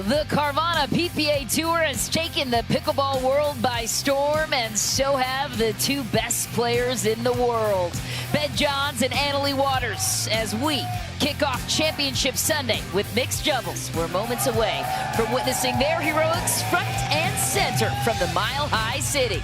The Carvana PPA Tour has taken the pickleball world by storm, and so have the two best players in the world, Ben Johns and Leigh Waters, as we kick off Championship Sunday with mixed doubles. We're moments away from witnessing their heroics front and center from the Mile High City.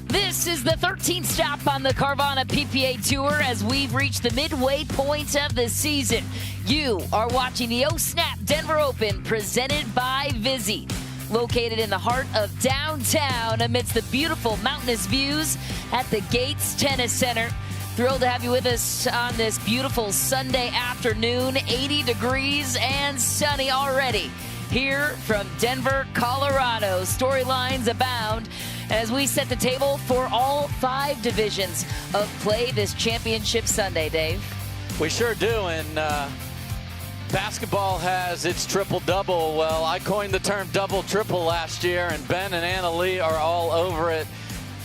This is the 13th stop on the Carvana PPA Tour as we've reached the midway point of the season. You are watching the Oh Snap Denver Open presented by Vizzy. Located in the heart of downtown amidst the beautiful mountainous views at the Gates Tennis Center. Thrilled to have you with us on this beautiful Sunday afternoon, 80 degrees and sunny already. Here from Denver, Colorado, storylines abound as we set the table for all 5 divisions of play this Championship Sunday, Dave. We sure do, and basketball has its triple-double. Well, I coined the term double-triple last year, and Ben and Leigh are all over it.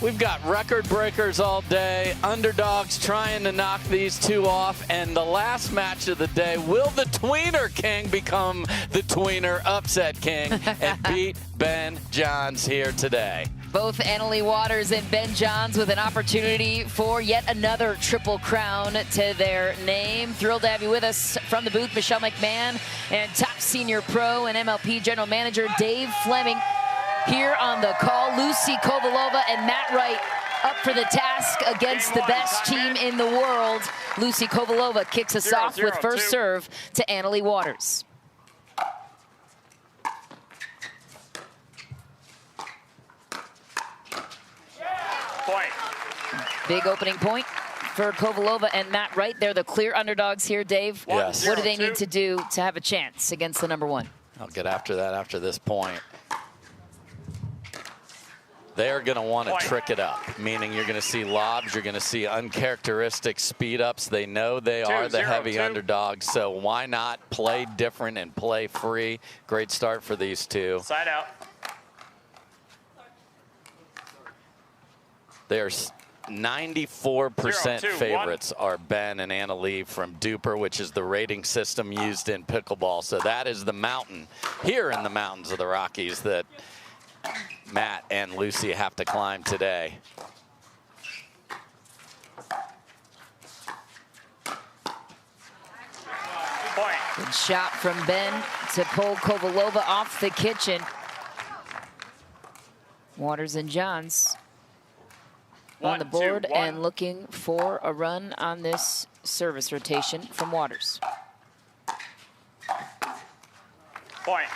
We've got record breakers all day, underdogs trying to knock these two off, and the last match of the day, will the Tweener King become the Tweener Upset King and beat Ben Johns here today? Both Leigh Waters and Ben Johns with an opportunity for yet another triple crown to their name. Thrilled to have you with us from the booth, Michelle McMahon and top senior pro and MLP general manager Dave Fleming. Here on the call, Lucy Kovalova and Matt Wright up for the task against the best team in the world. Lucy Kovalova kicks us off with first serve to Leigh Waters. Point. Big opening point for Kovalova and Matt Wright. They're the clear underdogs here, Dave. Yes. What do they need to do to have a chance against the number one? I'll get after that after this point. They're going to want to trick it up, meaning you're going to see lobs, you're going to see uncharacteristic speed ups. They know they are the heavy underdogs, so why not play different and play free? Great start for these two. Side out. There's 94% favorites are Ben and Leigh from Duper, which is the rating system used in pickleball. So that is the mountain here in the mountains of the Rockies that Matt and Lucy have to climb today. Point. Good shot from Ben to pull Kovalova off the kitchen. Waters and Johns on the board and looking for a run on this service rotation from Waters. Point.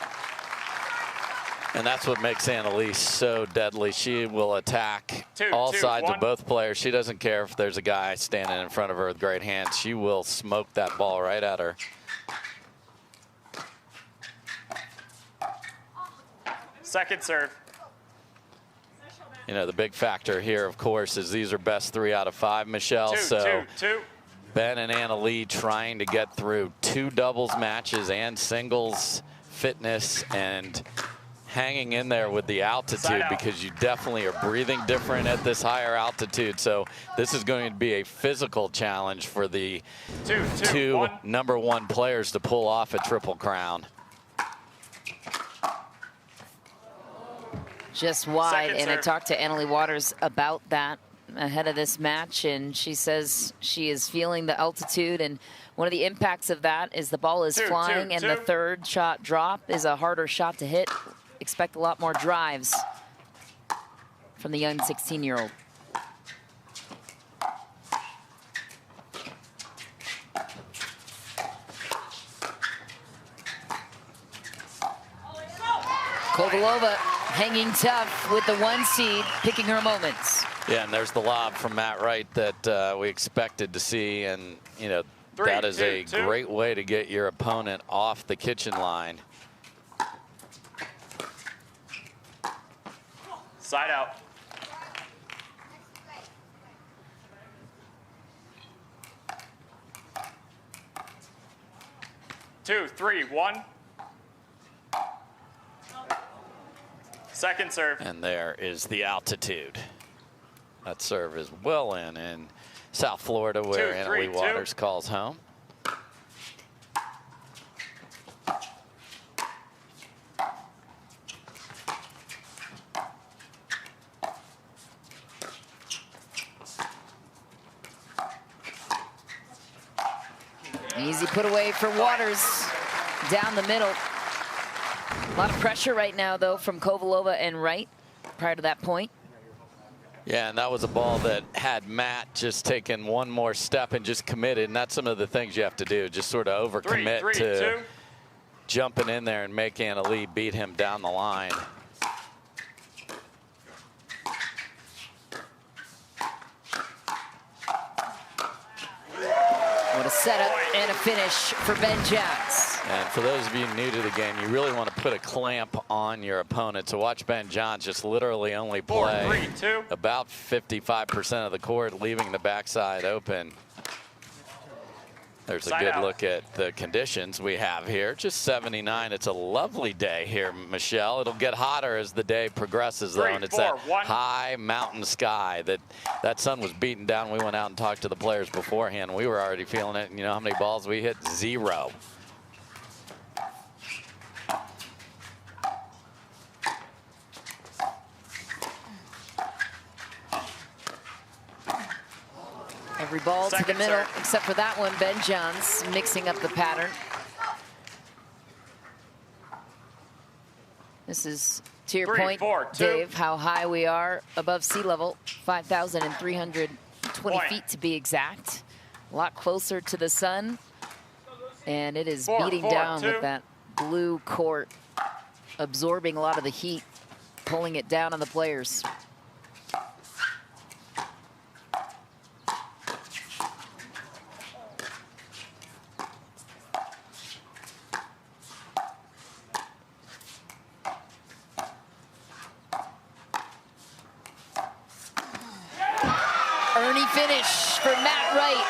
And that's what makes Leigh so deadly. She will attack all sides of both players. She doesn't care if there's a guy standing in front of her with great hands. She will smoke that ball right at her. Second serve. You know, the big factor here, of course, is these are best 3 out of 5, Michelle. Two. Ben and Leigh trying to get through 2 doubles matches and singles fitness and hanging in there with the altitude, because you definitely are breathing different at this higher altitude. So this is going to be a physical challenge for the two number 1 players to pull off a triple crown. Just wide, and I talked to Leigh Waters about that ahead of this match, and she says she is feeling the altitude, and one of the impacts of that is the ball is flying, and the third shot drop is a harder shot to hit. Expect a lot more drives from the young 16-year-old. Kovalova hanging tough with the 1 seed, picking her moments. Yeah, and there's the lob from Matt Wright that we expected to see, and you know that is a great way to get your opponent off the kitchen line. Side out. Two, three, one. Second serve. And there is the altitude. That serve is well in South Florida, where Leigh Waters calls home. Easy put away for Waters down the middle. A lot of pressure right now, though, from Kovalova and Wright prior to that point. Yeah, and that was a ball that had Matt just taken one more step and just committed, and that's some of the things you have to do, just sort of overcommit to jumping in there and make Leigh beat him down the line. What a setup and a finish for Ben Johns. And for those of you new to the game, you really want to put a clamp on your opponent. So watch Ben Johns just literally only play about 55% of the court, leaving the backside open. There's a good look at the conditions we have here. Just 79. It's a lovely day here, Michelle. It'll get hotter as the day progresses, though, and it's that high mountain sky that sun was beating down. We went out and talked to the players beforehand. We were already feeling it. And you know how many balls we hit? 0. Every ball to the middle, except for that one. Ben Johns mixing up the pattern. This is, to your point, Dave, how high we are above sea level, 5,320 feet to be exact. A lot closer to the sun, and it is beating down with that blue court, absorbing a lot of the heat, pulling it down on the players. Finish for Matt Wright.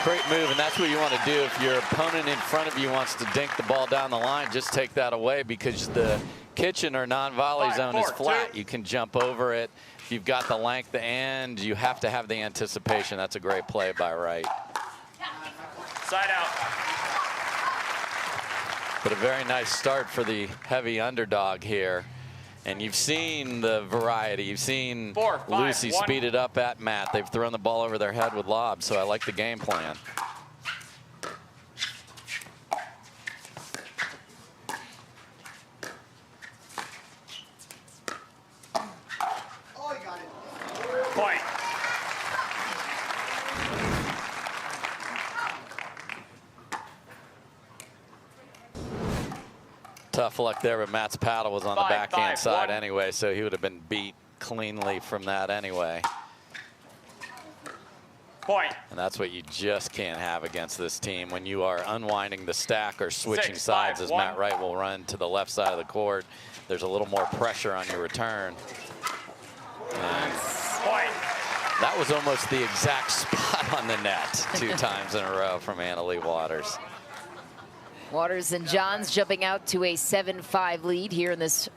Great move, and that's what you want to do. If your opponent in front of you wants to dink the ball down the line, just take that away, because the kitchen or non-volley zone is flat. You can jump over it. If you've got the length and you have to have the anticipation. That's a great play by Wright. Side out. But a very nice start for the heavy underdog here. And you've seen the variety. You've seen Lucy speed it up at Matt. They've thrown the ball over their head with lobs, so I like the game plan. Point. Tough luck there, but Matt's paddle was on the backhand side anyway, so he would have been beat cleanly from that anyway. Point. And that's what you just can't have against this team when you are unwinding the stack or switching sides, as Matt Wright will run to the left side of the court. There's a little more pressure on your return. And that was almost the exact spot on the net 2 times in a row from Leigh Waters. Waters and Johns jumping out to a 7-5 lead here in this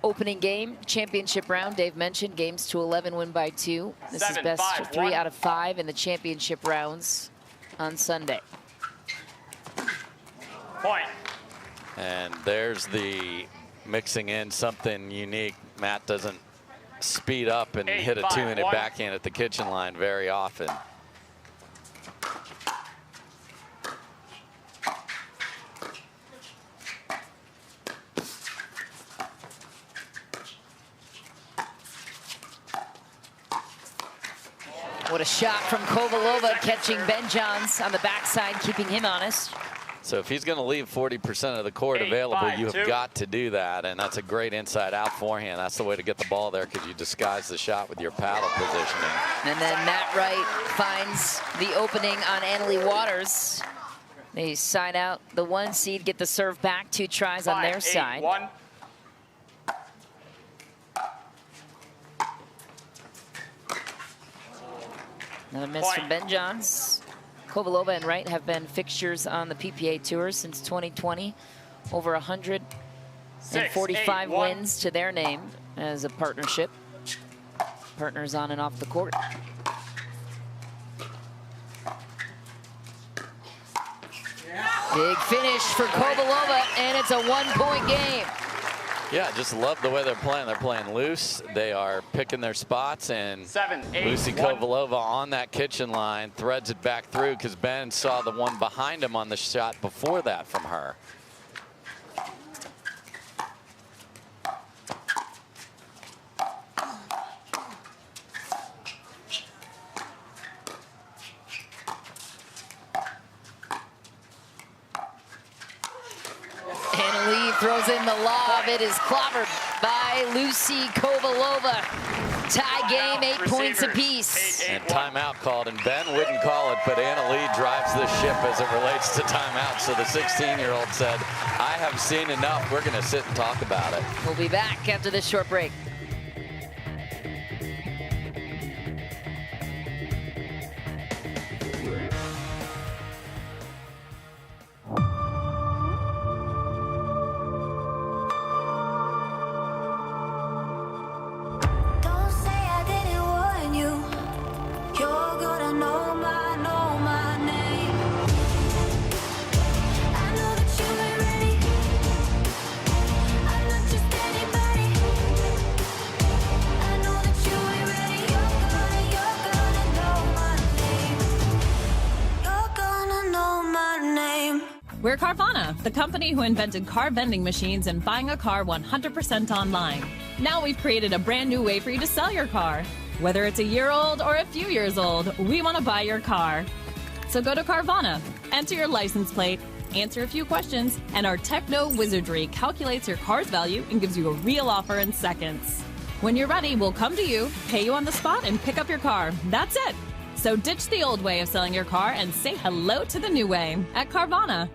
opening game. Championship round, Dave mentioned, games to 11, win by 2. This is best 3 out of 5 in the championship rounds on Sunday. Point. And there's the mixing in something unique. Matt doesn't speed up and hit a 2-minute backhand at the kitchen line very often. What a shot from Kovalova, catching Ben Johns on the backside, keeping him honest. So if he's going to leave 40% of the court available, you have got to do that, and that's a great inside-out forehand. That's the way to get the ball there, because you disguise the shot with your paddle positioning. And then Matt Wright finds the opening on Leigh Waters. They side out the 1 seed, get the serve back, 2 tries on their side. 1. Another miss from Ben Johns. Kovalova and Wright have been fixtures on the PPA Tour since 2020. Over 145 wins to their name as a partnership. Partners on and off the court. Big finish for Kovalova, and it's a 1-point game. Yeah, just love the way they're playing. They're playing loose. They are picking their spots, and 7, 8, Lucy 1. Kovalova on that kitchen line threads it back through because Ben saw the one behind him on the shot before that from her. Leigh throws in the lob. It is clobbered by Lucy Kovalova. Tie game, 8 points apiece. And timeout called, and Ben wouldn't call it, but Leigh drives the ship as it relates to timeout. So the 16-year-old said, I have seen enough. We're going to sit and talk about it. We'll be back after this short break. We're Carvana, the company who invented car vending machines and buying a car 100% online. Now we've created a brand new way for you to sell your car. Whether it's a year old or a few years old, we want to buy your car. So go to Carvana, enter your license plate, answer a few questions, and our techno wizardry calculates your car's value and gives you a real offer in seconds. When you're ready, we'll come to you, pay you on the spot, and pick up your car. That's it. So ditch the old way of selling your car and say hello to the new way at Carvana.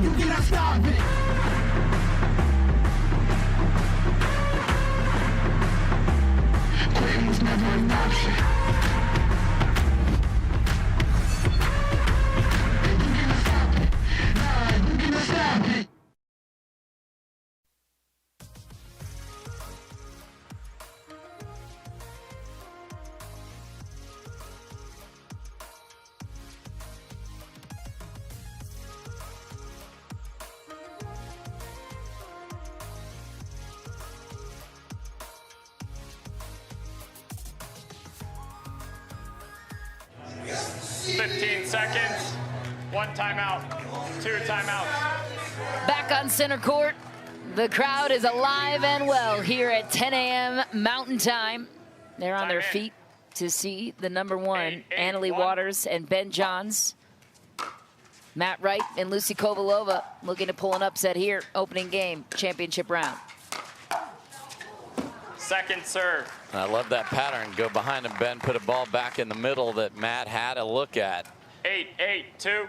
You cannot stop it. Quitting was never an option. You cannot stop it. Nah, you cannot stop it. Seconds, 1 timeout, 2 timeouts. Back on center court, the crowd is alive and well here at 10 a.m. Mountain Time. They're on their feet to see the number 1, Leigh Waters and Ben Johns. Matt Wright and Lucy Kovalova looking to pull an upset here. Opening game, championship round. Second serve. I love that pattern. Go behind him, Ben. Put a ball back in the middle that Matt had a look at. 8, 8, 2.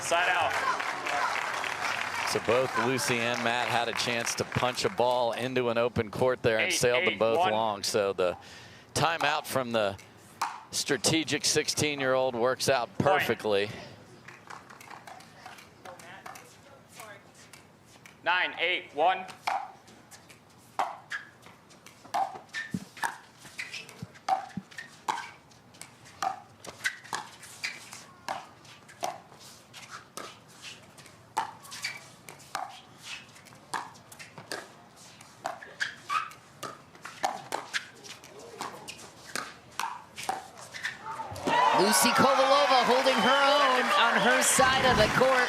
Side out. So both Lucy and Matt had a chance to punch a ball into an open court there and sailed them both long. So the timeout from the strategic 16-year-old works out perfectly. 9, 8, 1. Lucy Kovalova holding her own on her side of the court,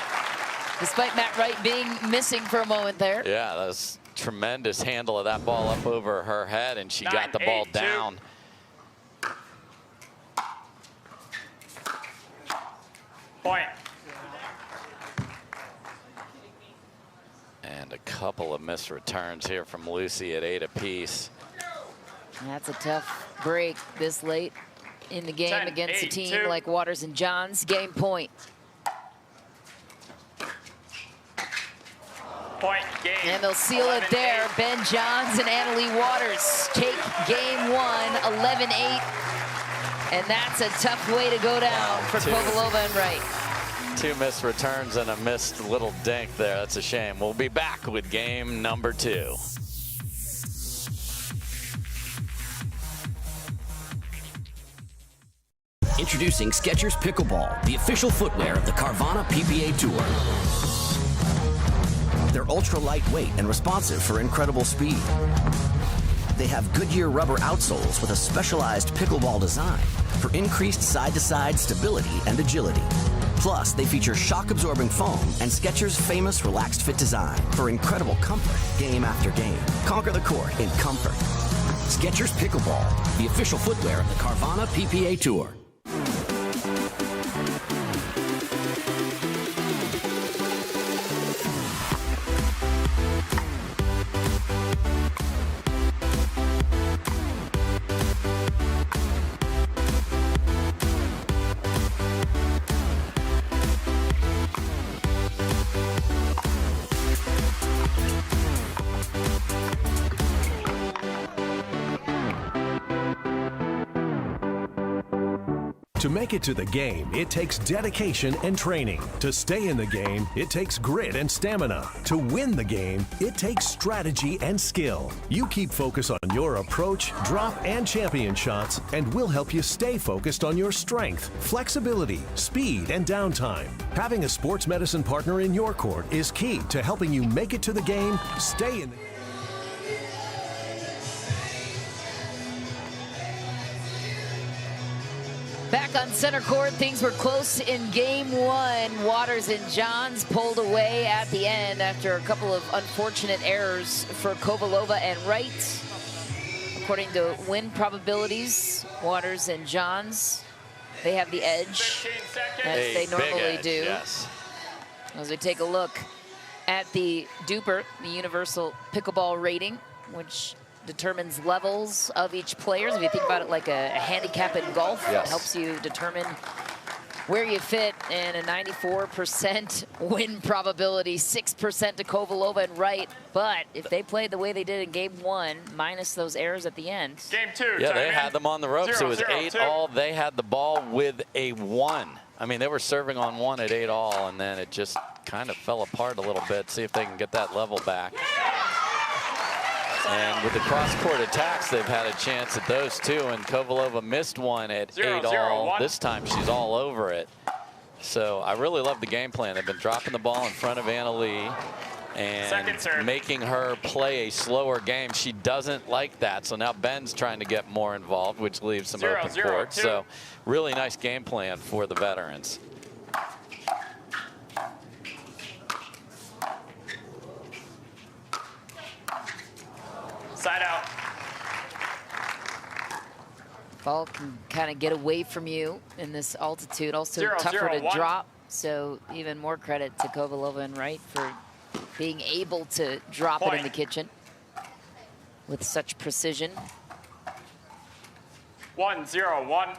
despite Matt Wright being missing for a moment there. Yeah, that was tremendous handle of that ball up over her head, and she got the ball down. Point. And a couple of missed returns here from Lucy at 8 apiece. That's a tough break this late in the game 10, against 8, a team 2. like Waters and Johns. Game point. Point. Point game. And they'll seal it there. Ben Johns and Annalie Waters take game 1, 11-8. And that's a tough way to go down for Kovalova and Wright. 2 missed returns and a missed little dink there. That's a shame. We'll be back with game number 2. Introducing Skechers Pickleball, the official footwear of the Carvana PPA Tour. They're ultra lightweight and responsive for incredible speed. They have Goodyear rubber outsoles with a specialized pickleball design for increased side-to-side stability and agility. Plus, they feature shock-absorbing foam and Skechers' famous relaxed fit design for incredible comfort game after game. Conquer the court in comfort. Skechers Pickleball, the official footwear of the Carvana PPA Tour. To make it to the game, it takes dedication and training. To stay in the game, it takes grit and stamina. To win the game, it takes strategy and skill. You keep focus on your approach, drop, and champion shots, and we'll help you stay focused on your strength, flexibility, speed, and downtime. Having a sports medicine partner in your court is key to helping you make it to the game, stay in the game. Back on center court, things were close in game 1. Waters and Johns pulled away at the end after a couple of unfortunate errors for Kovalova and Wright. According to win probabilities, Waters and Johns, they have the edge, as they normally do. Yes. As we take a look at the DUPR, the Universal Pickleball Rating, which determines levels of each player. If you think about it like a handicap in golf, yes, it helps you determine where you fit, and a 94% win probability, 6% to Kovalova and Wright. But if they played the way they did in game 1, minus those errors at the end. Game 2. Yeah, they had them on the ropes. It was 0-0-2. 8-all. They had the ball with a 1. I mean, they were serving on 1 at 8-all, and then it just kind of fell apart a little bit. See if they can get that level back. And with the cross-court attacks, they've had a chance at those too. And Kovalova missed one at 8-all. This time she's all over it. So I really love the game plan. They've been dropping the ball in front of Annalie and making her play a slower game. She doesn't like that. So now Ben's trying to get more involved, which leaves some open court. So really nice game plan for the veterans. Side out. Ball can kind of get away from you in this altitude. Also tougher to 0-0-1. drop. So even more credit to Kovalova and Wright for being able to drop it in the kitchen with such precision. 1-0-1.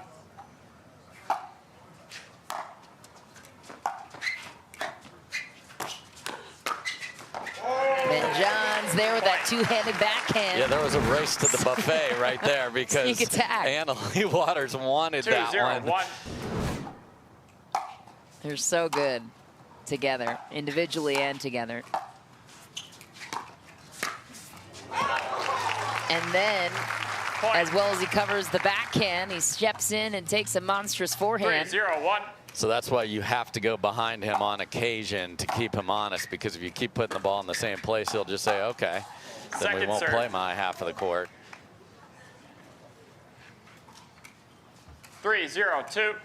Ben Johns there with that two-handed backhand. Yeah, there was a race to the buffet right there because Sneak attack. Annalie Waters wanted that one. They're so good together, individually and together. And then, as well as he covers the backhand, he steps in and takes a monstrous forehand. 3-0-1. So that's why you have to go behind him on occasion to keep him honest, because if you keep putting the ball in the same place, he'll just say, okay, then we won't play my half of the court. 3-0-2.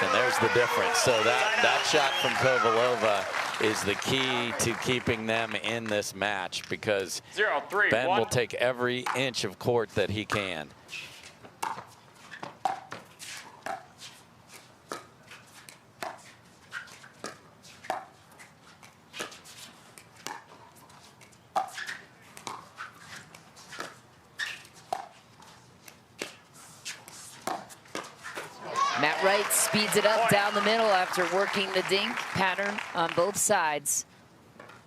And there's the difference. So that shot from Kovalova is the key to keeping them in this match, because 0-3-1. Ben will take every inch of court that he can. Matt Wright speeds it up down the middle after working the dink pattern on both sides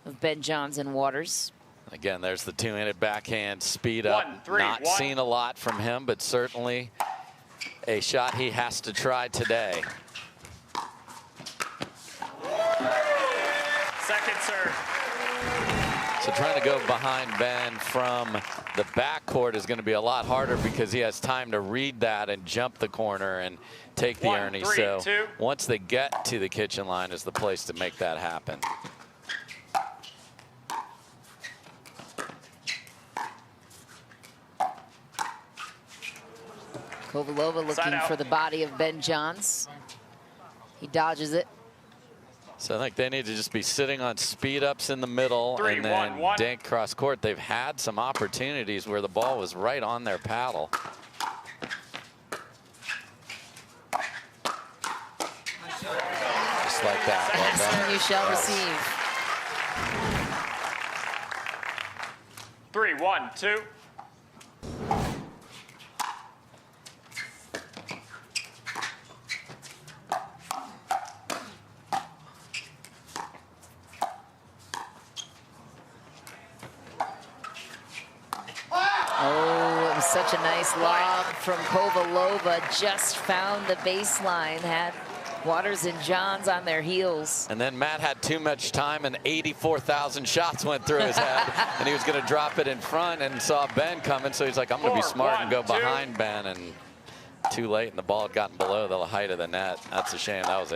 of Ben Johns and Waters. Again, there's the two-handed backhand speed up. Not seen a lot from him, but certainly a shot he has to try today. Second serve. So trying to go behind Ben from the backcourt is going to be a lot harder because he has time to read that and jump the corner and take the Ernie. So once they get to the kitchen line is the place to make that happen. Kovalova looking for the body of Ben Johns. He dodges it. So I think they need to just be sitting on speed ups in the middle and then dink cross court. They've had some opportunities where the ball was right on their paddle. Just like that. Well, you shall receive. 3-1-2. Such a nice lob from Kovalova. Just found the baseline. Had Waters and Johns on their heels. And then Matt had too much time and 84,000 shots went through his head. And he was going to drop it in front and saw Ben coming. So he's like, I'm going to be smart and go behind Ben. And too late, and the ball had gotten below the height of the net. That's a shame. That was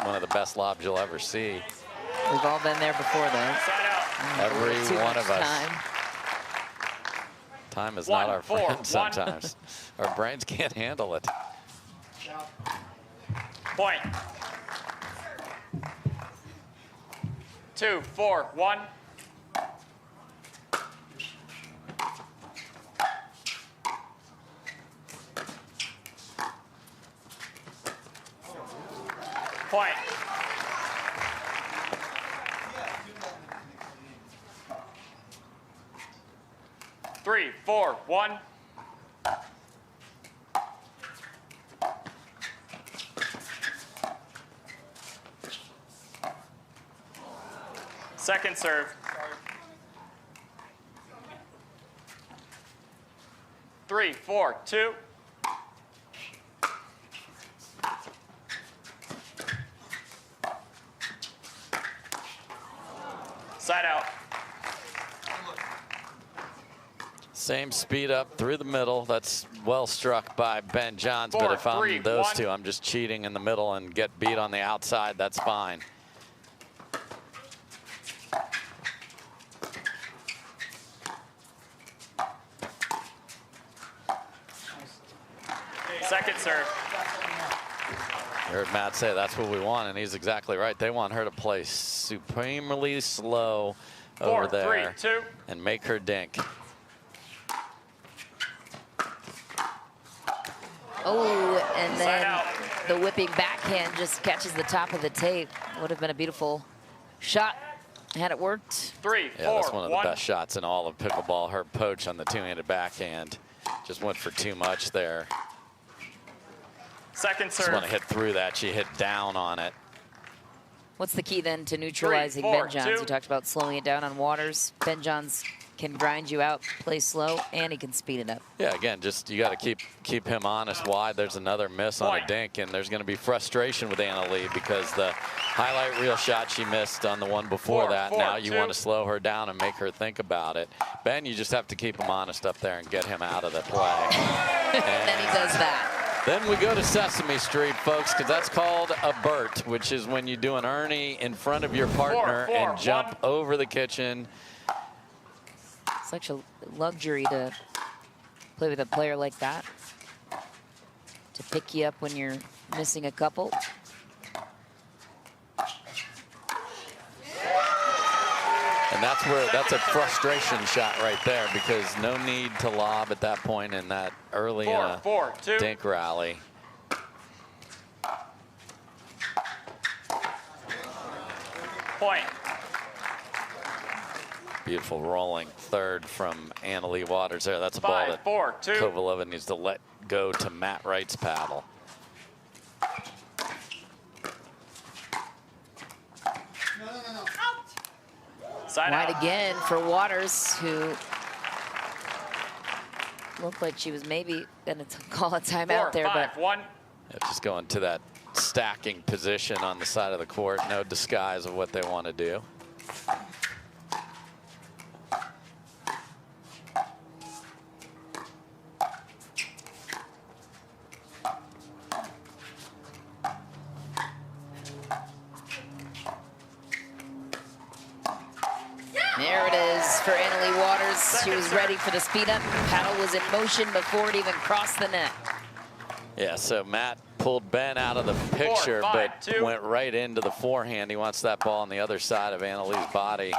one of the best lobs you'll ever see. We've all been there before, though. Every one of us. Time is not our friend sometimes. Our brains can't handle it. Point. 2-4-1. Point. Three, 4, 1. Second serve. Three, 4, 2. Side out. Same speed up through the middle. That's well struck by Ben Johns. But if I'm those two, I'm just cheating in the middle and get beat on the outside. That's fine. Second serve. You heard Matt say that's what we want, and he's exactly right. They want her to play supremely slow over there 3, 2. and make her dink. Oh, and then the whipping backhand just catches the top of the tape. Would have been a beautiful shot had it worked. 3, 4, yeah, that's one of the best shots in all of pickleball. Her poach on the two-handed backhand just went for too much there. Second serve. Just want to hit through that. She hit down on it. What's the key then to neutralizing 3, 4, Ben Johns? 2. You talked about slowing it down on Waters. Ben Johns can grind you out, play slow, and he can speed it up. Yeah, again, just you got to keep him honest wide. There's another miss on a dink, and there's going to be frustration with Anna Leigh because the highlight reel shot she missed on the one before 4, that. 4, now you 2. want to slow her down and make her think about it. Ben, you just have to keep him honest up there and get him out of the play. And then he does that. Then we go to Sesame Street, folks, because that's called a Burt, which is when you do an Ernie in front of your partner 4, and jump 1. over the kitchen. Such a luxury to play with a player like that, to pick you up when you're missing a couple. And that's a frustration shot right there because no need to lob at that point in that early 4, 2. dink rally. Point. Beautiful rolling third from Anna Leigh Waters there. That's a ball 5, that 4, 2. Kovalova needs to let go to Matt Wright's paddle. Side Wide out. again for Waters, who looked like she was maybe going to call a timeout 4, there, 5, but 1. Yeah, just going to that stacking position on the side of the court. No disguise of what they want to do. there it is for Annalie Waters. She was ready for the speed up. Paddle was in motion before it even crossed the net. Yeah, so Matt pulled Ben out of the picture, 4, 5, but 2. went right into the forehand. He wants that ball on the other side of Annalie's body.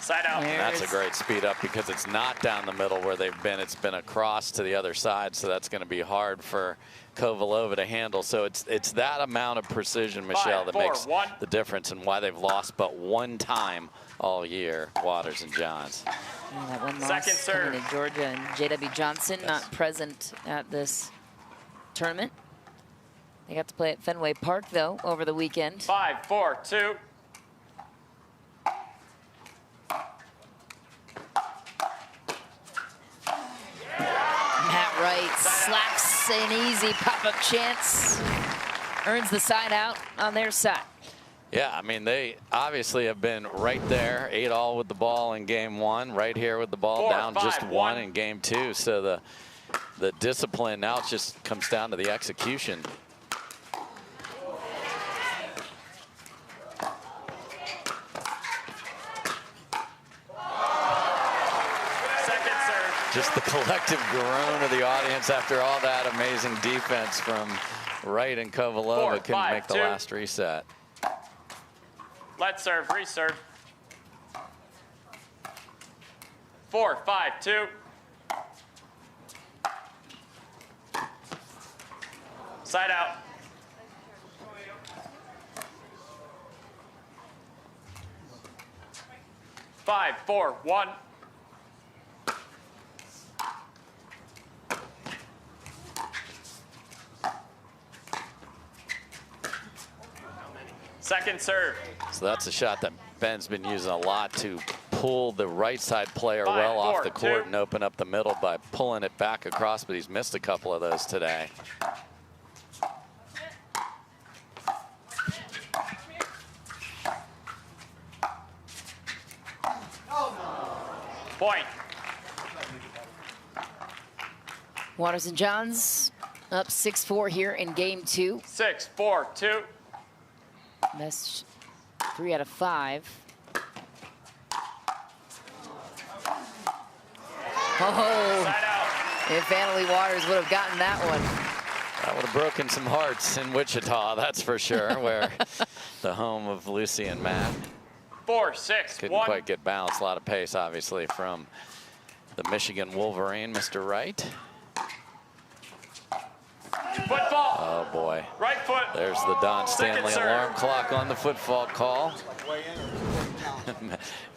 Side out. That's a great speed up because it's not down the middle where they've been. It's been across to the other side, so that's going to be hard for Kovalova to handle. So it's that amount of precision, Michelle, 5, that 4, makes 1. the difference and why they've lost but one time all year, Waters and Johns. Yeah, that one loss Second serve. coming to Georgia, and J.W. Johnson not present at this tournament. They got to play at Fenway Park, though, over the weekend. 5, 4, 2. Matt Wright slaps an easy pop-up chance. Earns the side out on their side. Yeah, I mean, they obviously have been right there, 8-all with the ball in game 1, right here with the ball 4, down 5, just 1 one in game 2. So the discipline now just comes down to the execution. Second serve. Just the collective groan of the audience after all that amazing defense from Wright and Kovalova. 4, Couldn't 5, make the 2. last reset. Let's serve, reserve. 4, 5, 2. Side out. Five, 4, 1. Second serve. So that's a shot that Ben's been using a lot to pull the right side player 5, well off 4, the court 2. and open up the middle by pulling it back across, but he's missed a couple of those today. Point. Waters and Johns up 6-4 here in game 2. 6, 4, 2. Best 3 out of 5. Oh, Side out. if Annalie Waters would have gotten that one. That would have broken some hearts in Wichita, that's for sure, where the home of Lucy and Matt. 4, 6, Couldn't 1. quite get balanced. A lot of pace, obviously, from the Michigan Wolverine, Mr. Wright. Football. Oh, boy. Right foot. There's the Don Stanley serve. alarm clock on the footfall call.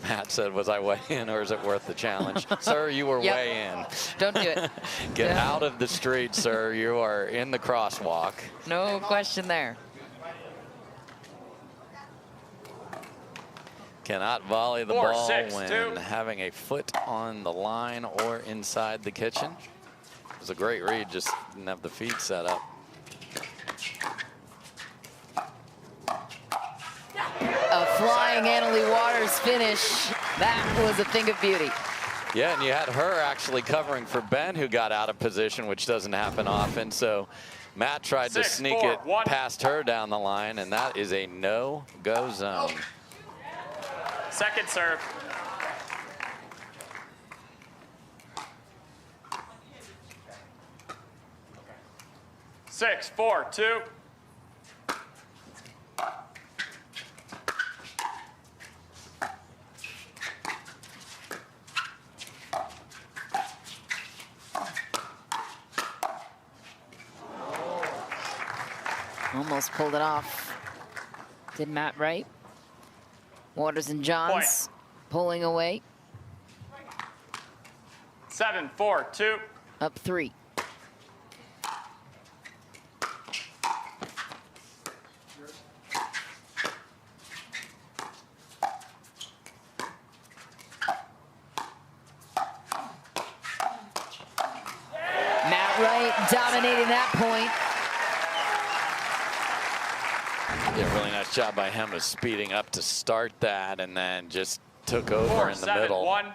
Matt said, was I way in or is it worth the challenge? Sir, you were Yep. way in. Don't do it. Get Yeah. out of the street, sir. You are in the crosswalk. No question there. Cannot volley the 4, ball 6, when 2. having a foot on the line or inside the kitchen. It was a great read, just didn't have the feet set up. A flying Annalie Waters finish. That was a thing of beauty. Yeah, and you had her actually covering for Ben, who got out of position, which doesn't happen often. So Matt tried to 6, sneak 4, it 1. past her down the line, and that is a no-go zone. Second serve. Six, 4, 2. Almost pulled it off. Did Matt Wright. Waters and Johns pulling away. 7, 4, 2. Up 3. Wright dominating that point. Yeah, really nice job by him of speeding up to start that, and then just took over in the middle. 4-7-1.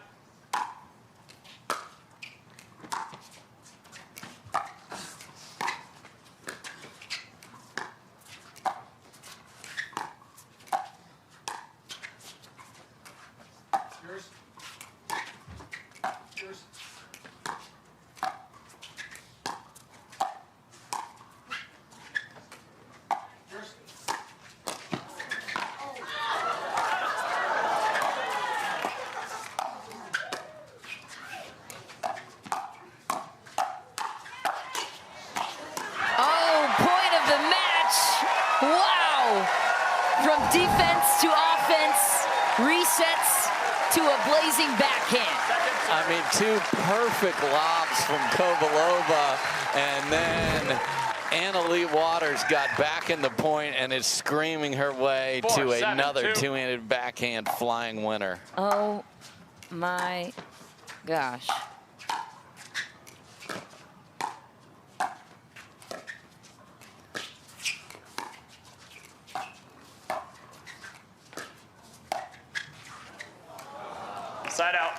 From defense to offense, resets to a blazing backhand. I mean, 2 perfect lobs from Kovalova, and then Leigh Waters got back in the point and is screaming her way to another 2-handed backhand flying winner. Oh my gosh. Side out.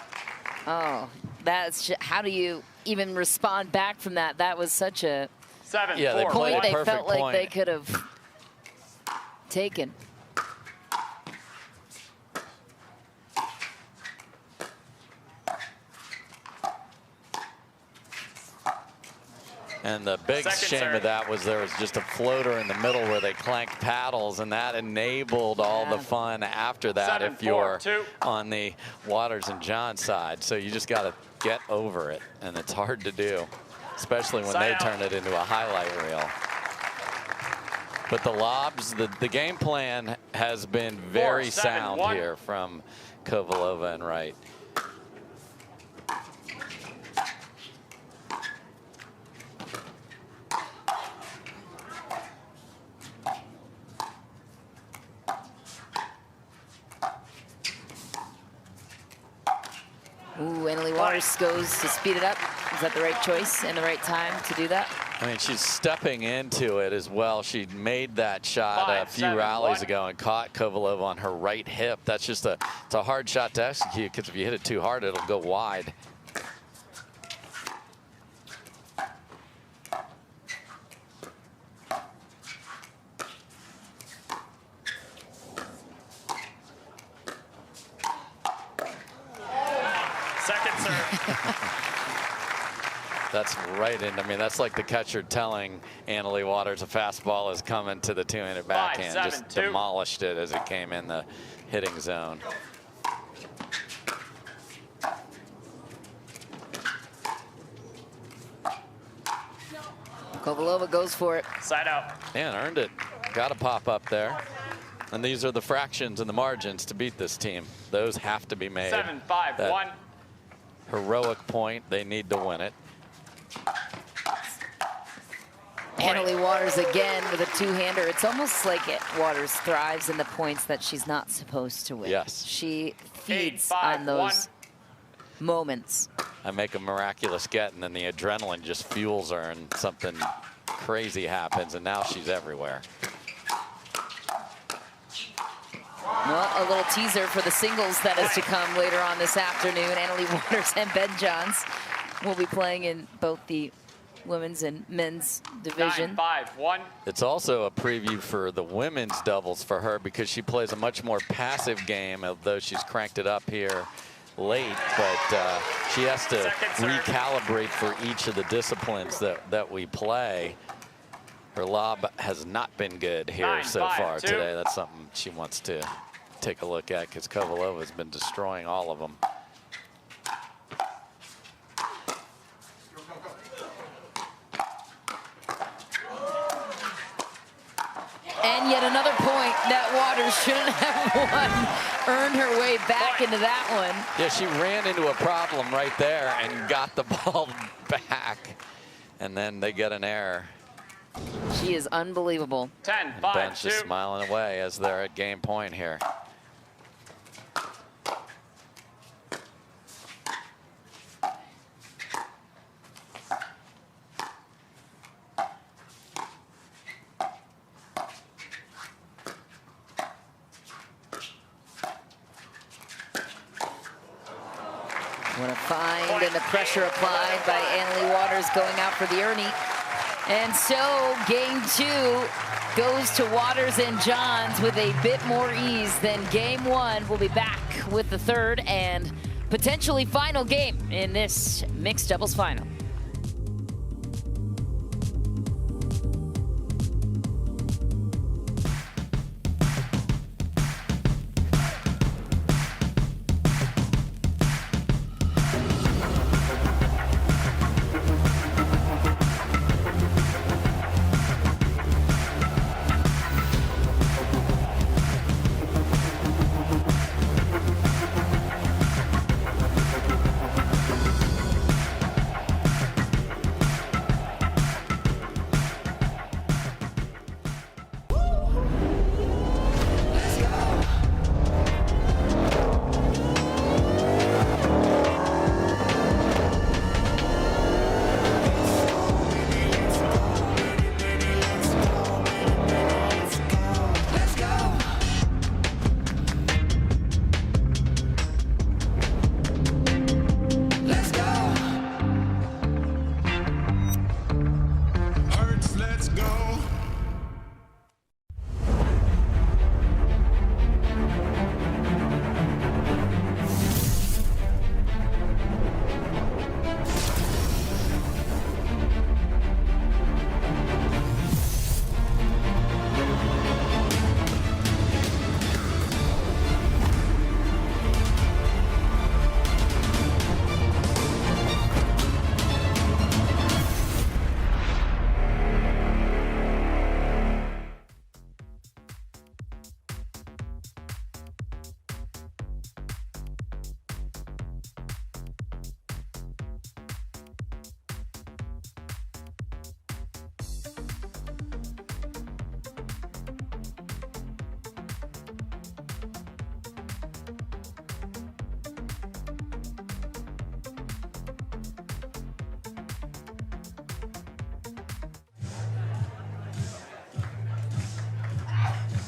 Oh, that's how do you even respond back from that? That was such a 7-4. point they perfect felt like point. they could have taken. And the big shame of that was there was just a floater in the middle where they clanked paddles, and that enabled all the fun after that if you're on the Waters and John side. So you just got to get over it, and it's hard to do, especially when they turn it into a highlight reel. But the lobs, the game plan has been very sound here from Kovalova and Wright. Ooh, Leigh Waters goes to speed it up. Is that the right choice and the right time to do that? I mean, she's stepping into it as well. She made that shot a few rallies ago and caught Kovalova on her right hip. That's just it's a hard shot to execute, because if you hit it too hard, it'll go wide. Second serve. That's right in. I mean, that's like the catcher telling Leigh Waters a fastball is coming to the 2-handed backhand. Just demolished it as it came in the hitting zone. Kovalova goes for it. Side out. And earned it. Got to pop up there. And these are the fractions and the margins to beat this team. Those have to be made. 7-5-1. Heroic point. They need to win it. Leigh Waters again with a 2-hander. It's almost like Waters thrives in the points that she's not supposed to win. Yes. She feeds on those moments. I make a miraculous get, and then the adrenaline just fuels her, and something crazy happens, and now she's everywhere. Well, a little teaser for the singles that is to come later on this afternoon. Leigh Waters and Ben Johns will be playing in both the women's and men's division. 9-5-1. It's also a preview for the women's doubles for her, because she plays a much more passive game, although she's cranked it up here late, but she has to recalibrate for each of the disciplines that we play. Her lob has not been good here so far today. That's something she wants to take a look at, because Kovalova has been destroying all of them. And yet another point that Waters shouldn't have won. Earned her way back into that one. Yeah, she ran into a problem right there and got the ball back. And then they get an error. She is unbelievable. 10-5-2. Ben's just smiling away as they're at game point here. What a find, and the pressure applied by Annalie Waters going out for the Ernie. And so game 2 goes to Waters and Johns with a bit more ease than game 1. We'll be back with the third and potentially final game in this mixed doubles final.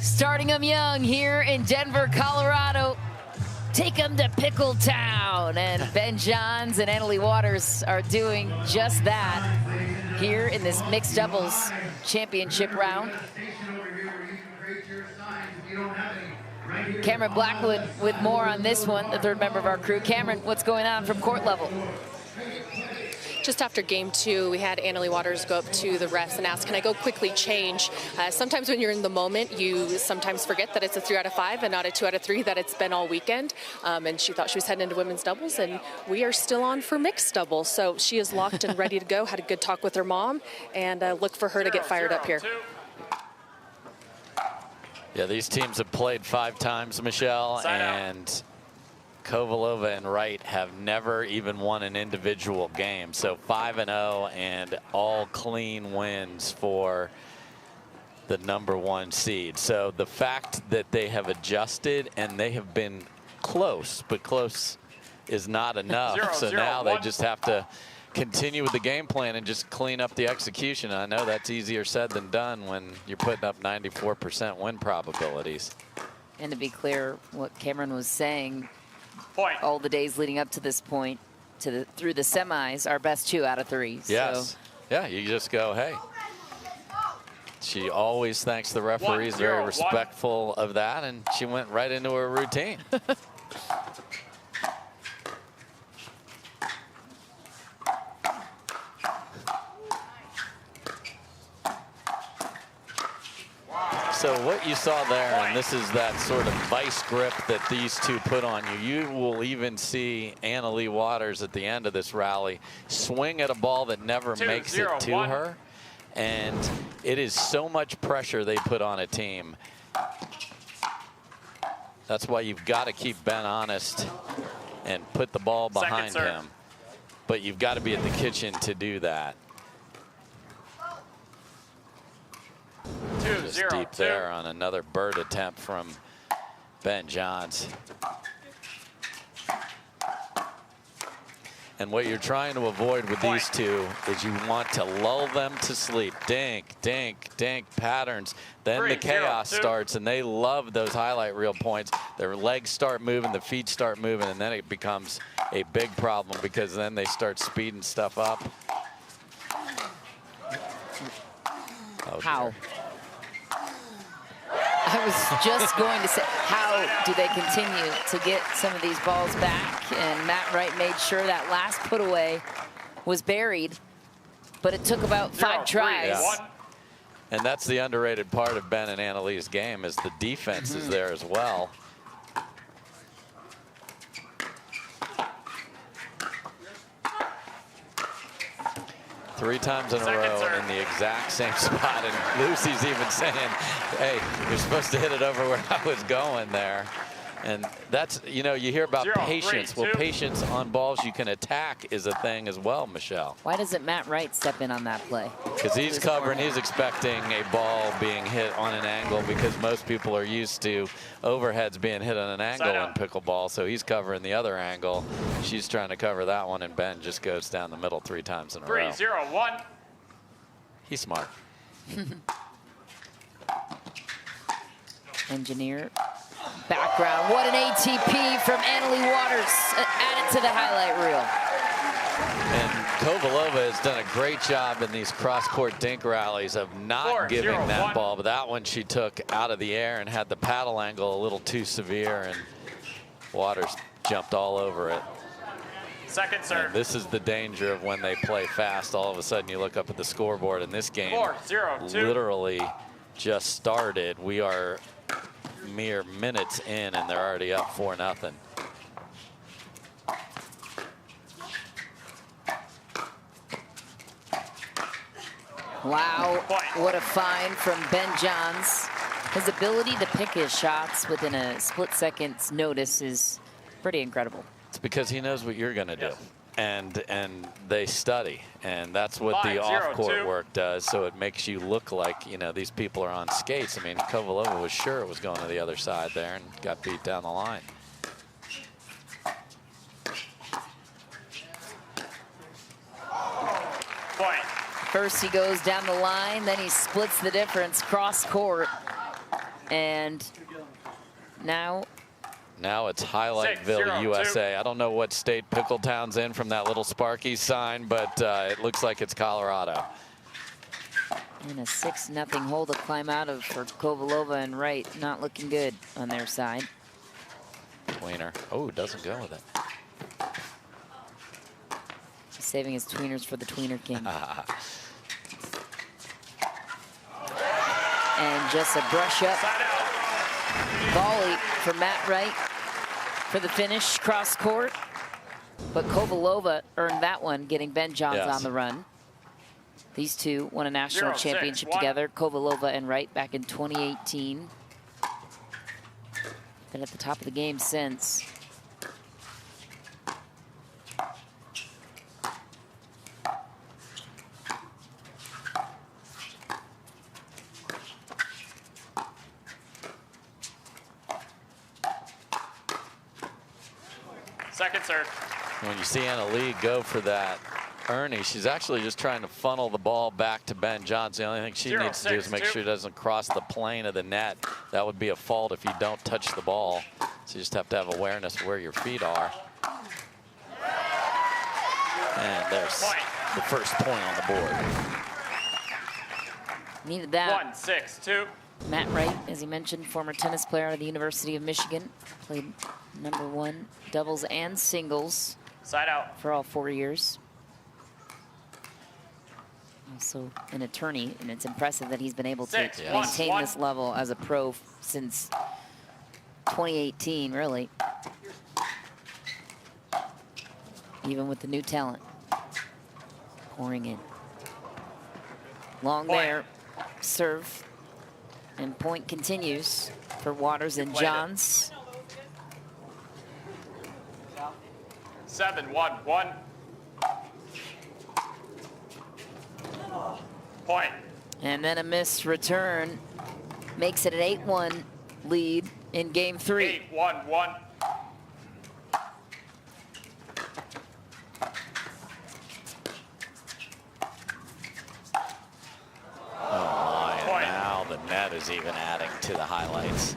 Starting them young here in Denver, Colorado. Take them to Pickletown. And Ben Johns and Annalie Waters are doing just that here in this mixed doubles championship round. Cameron Blackwood with more on this one, the third member of our crew. Cameron, what's going on from court level? Just after game 2, we had Annalie Waters go up to the refs and ask, can I go quickly change? Sometimes when you're in the moment, you sometimes forget that it's a 3 out of 5 and not a 2 out of 3 that it's been all weekend. And she thought she was heading into women's doubles, and we are still on for mixed doubles. So she is locked and ready to go. Had a good talk with her mom, and look for her to get fired up here. Yeah, these teams have played 5 times, Michelle, and Kovalova and Wright have never even won an individual game. So 5-0 and all clean wins for the #1 seed. So the fact that they have adjusted and they have been close, but close is not enough. So now they just have to continue with the game plan and just clean up the execution. I know that's easier said than done when you're putting up 94% win probabilities. And to be clear, what Cameron was saying, Point. all the days leading up to this point, through the semis, our best 2 out of 3. Yes. So. Yeah, you just go, hey. She always thanks the referees, very respectful of that, and she went right into her routine. So what you saw there, and this is that sort of vice grip that these two put on you. You will even see Annalie Waters at the end of this rally swing at a ball that never makes it to her. And it is so much pressure they put on a team. That's why you've got to keep Ben honest and put the ball behind him. But you've got to be at the kitchen to do that. Just deep there on another bird attempt from Ben Johns. And what you're trying to avoid with these two is you want to lull them to sleep. Dink, dink, dink patterns. Then the chaos starts, and they love those highlight reel points. Their legs start moving, the feet start moving, and then it becomes a big problem because then they start speeding stuff up. Oh, How? dear. I was just going to say, how do they continue to get some of these balls back? And Matt Wright made sure that last put away was buried, but it took about 5 tries. Yeah. And that's the underrated part of Ben and Annalie's game is the defense is there as well. Three times in a row in the exact same spot. And Lucy's even saying, hey, you're supposed to hit it over where I was going there. And that's, you know, you hear about patience. Well, patience on balls you can attack is a thing as well, Michelle. Why doesn't Matt Wright step in on that play? Because he's covering, he's expecting a ball being hit on an angle because most people are used to overheads being hit on an angle in pickleball. So he's covering the other angle. She's trying to cover that one, and Ben just goes down the middle 3 times in a row. 3-0-1. He's smart. Engineer. Background. What an ATP from Annalie Waters. Added to the highlight reel. And Kovalova has done a great job in these cross-court dink rallies of not giving that ball, but that one she took out of the air and had the paddle angle a little too severe, and Waters jumped all over it. Second serve. And this is the danger of when they play fast. All of a sudden you look up at the scoreboard, and this game 4-0-2. literally just started. We are mere minutes in, and they're already up 4-0. Wow, what a find from Ben Johns. His ability to pick his shots within a split second's notice is pretty incredible. It's because he knows what you're going to do. And they study, and that's what the off-court work does. So it makes you look like, you know, these people are on skates. I mean, Kovalova was sure it was going to the other side there and got beat down the line. Point. First he goes down the line, then he splits the difference cross court, and now it's Highlightsville, USA. I don't know what state Pickletown's in from that little Sparky's sign, but it looks like it's Colorado. And a 6-0 hole to climb out of for Kovalova and Wright. Not looking good on their side. Tweener. Oh, doesn't go with it. He's saving his tweeners for the Tweener King. And just a brush up volley for Matt Wright for the finish cross court. But Kovalova earned that one, getting Ben Johns on the run. These two won a national championship together, Kovalova and Wright, back in 2018. Been at the top of the game since. Second serve. When you see Leigh go for that Ernie, she's actually just trying to funnel the ball back to Ben Johns. The only thing she needs to do is make sure it doesn't cross the plane of the net. That would be a fault if you don't touch the ball. So you just have to have awareness of where your feet are. And there's the first point on the board. Needed that. 1-6-2. Matt Wright, as he mentioned, former tennis player out of the University of Michigan. Played #1 doubles and singles Side out. for all 4 years. Also an attorney, and it's impressive that he's been able to maintain this level as a pro since 2018, really. Even with the new talent pouring in. Long there, serve, and point continues for Waters and Johns. 7-1-1. Point. And then a missed return makes it an 8-1 lead in game 3. 8-1-1. Oh my, and now the net is even adding to the highlights.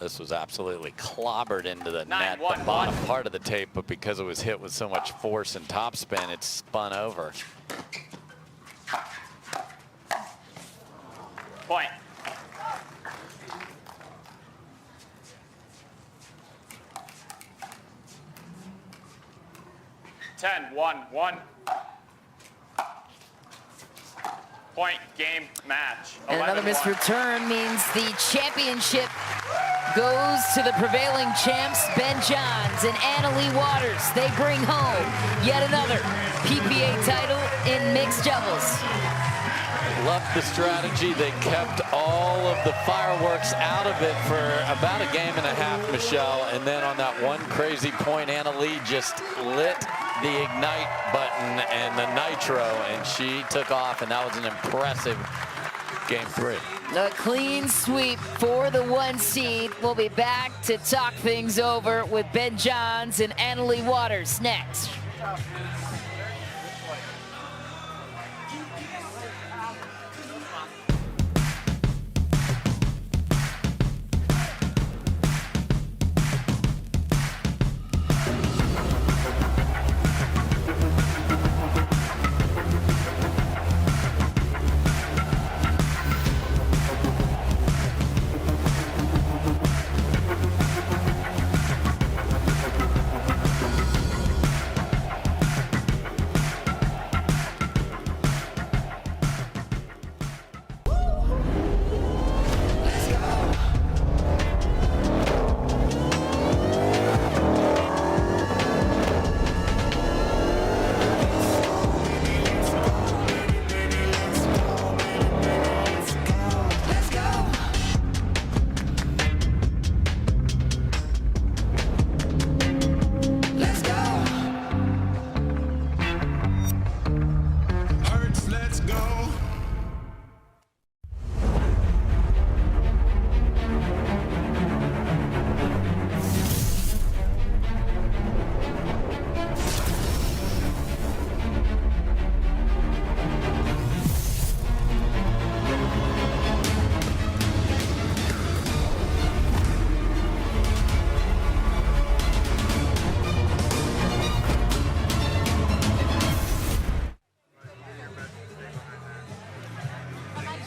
This was absolutely clobbered into the net, the 9-1-1. bottom part of the tape, but because it was hit with so much force and topspin, it spun over. Point. Ten, 1-1. Point, game, match. And another 11-1. missed return means the championship goes to the prevailing champs, Ben Johns and Annalie Waters. They bring home yet another PPA title in mixed doubles. Loved the strategy. They kept all of the fireworks out of it for about a game and a half, Michelle. And then on that one crazy point, Annalie just lit the ignite button and the nitro, and she took off, and that was an impressive game 3. A clean sweep for the 1 seed. We'll be back to talk things over with Ben Johns and Annalie Waters next.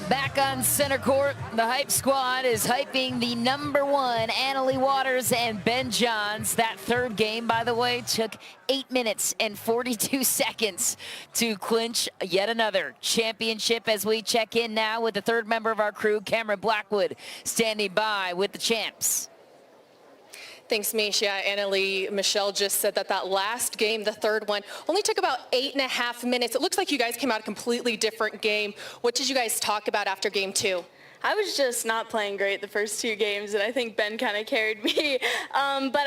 Back on center court, the Hype Squad is hyping the #1 Annalie Waters and Ben Johns. That third game, by the way, took 8 minutes and 42 seconds to clinch yet another championship, as we check in now with the third member of our crew, Cameron Blackwood, standing by with the champs. Thanks, Misha. Annalie, Michelle just said that last game, the third one, only took about 8.5 minutes. It looks like you guys came out a completely different game. What did you guys talk about after game 2? I was just not playing great the first 2 games, and I think Ben kind of carried me. But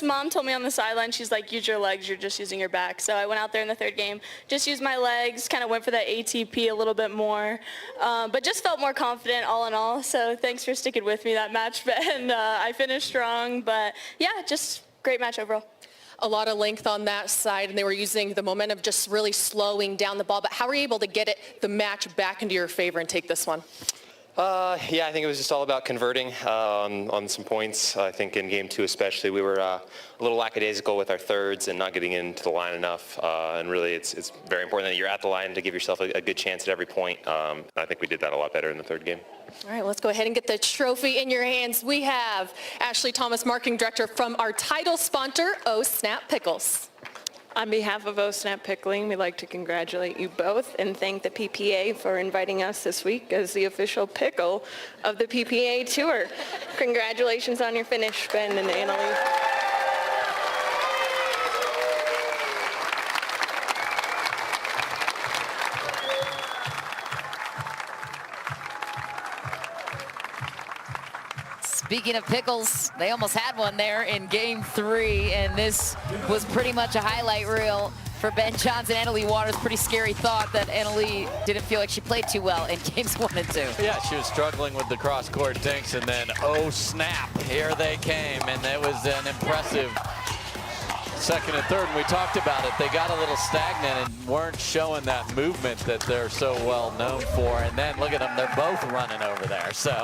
Mom told me on the sideline, she's like, use your legs, you're just using your back. So I went out there in the third game, just used my legs, kind of went for that ATP a little bit more, but just felt more confident all in all. So thanks for sticking with me that match, Ben. I finished strong, but yeah, just great match overall. A lot of length on that side, and they were using the momentum, just really slowing down the ball. But how were you able to get the match back into your favor and take this one? Yeah, I think it was just all about converting on some points. I think in game 2 especially, we were a little lackadaisical with our thirds and not getting into the line enough. And really, it's very important that you're at the line to give yourself a good chance at every point. And I think we did that a lot better in the third game. All right, let's go ahead and get the trophy in your hands. We have Ashley Thomas, Marketing Director from our title sponsor, Oh Snap Pickles. On behalf of Oh Snap Pickling, we'd like to congratulate you both and thank the PPA for inviting us this week as the official pickle of the PPA Tour. Congratulations on your finish, Ben and Annalie. Speaking of pickles, they almost had one there in game 3, and this was pretty much a highlight reel for Ben Johns and Annalie Waters. Pretty scary thought that Annalie didn't feel like she played too well in games 1 and 2. Yeah, she was struggling with the cross-court dinks, and then, oh snap, here they came, and it was an impressive second and third, and we talked about it. They got a little stagnant and weren't showing that movement that they're so well known for. And then look at them, they're both running over there. So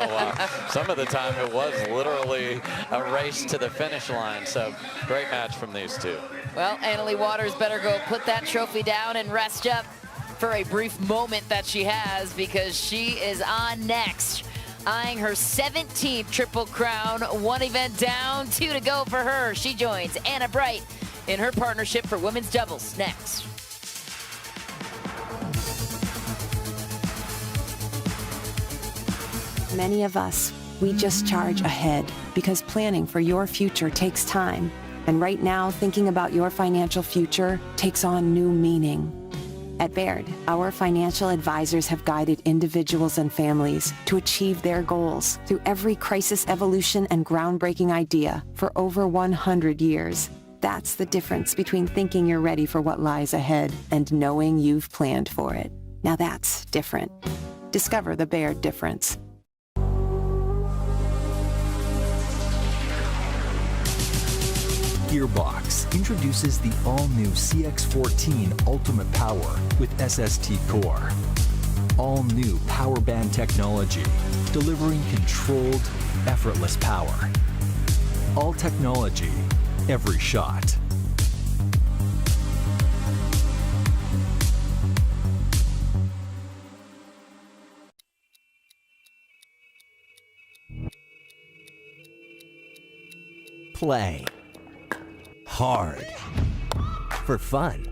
some of the time it was literally a race to the finish line. So great match from these two. Well, Annalie Waters better go put that trophy down and rest up for a brief moment that she has, because she is on next, eyeing her 17th Triple Crown. One event down, 2 to go for her. She joins Anna Wright in her partnership for women's doubles next. Many of us, we just charge ahead because planning for your future takes time. And right now, thinking about your financial future takes on new meaning. At Baird, our financial advisors have guided individuals and families to achieve their goals through every crisis evolution and groundbreaking idea for over 100 years. That's the difference between thinking you're ready for what lies ahead and knowing you've planned for it. Now that's different. Discover the Baird difference. Gearbox introduces the all-new CX-14 Ultimate Power with SST Core. All-new power band technology, delivering controlled, effortless power. All technology, every shot. Play hard, for fun,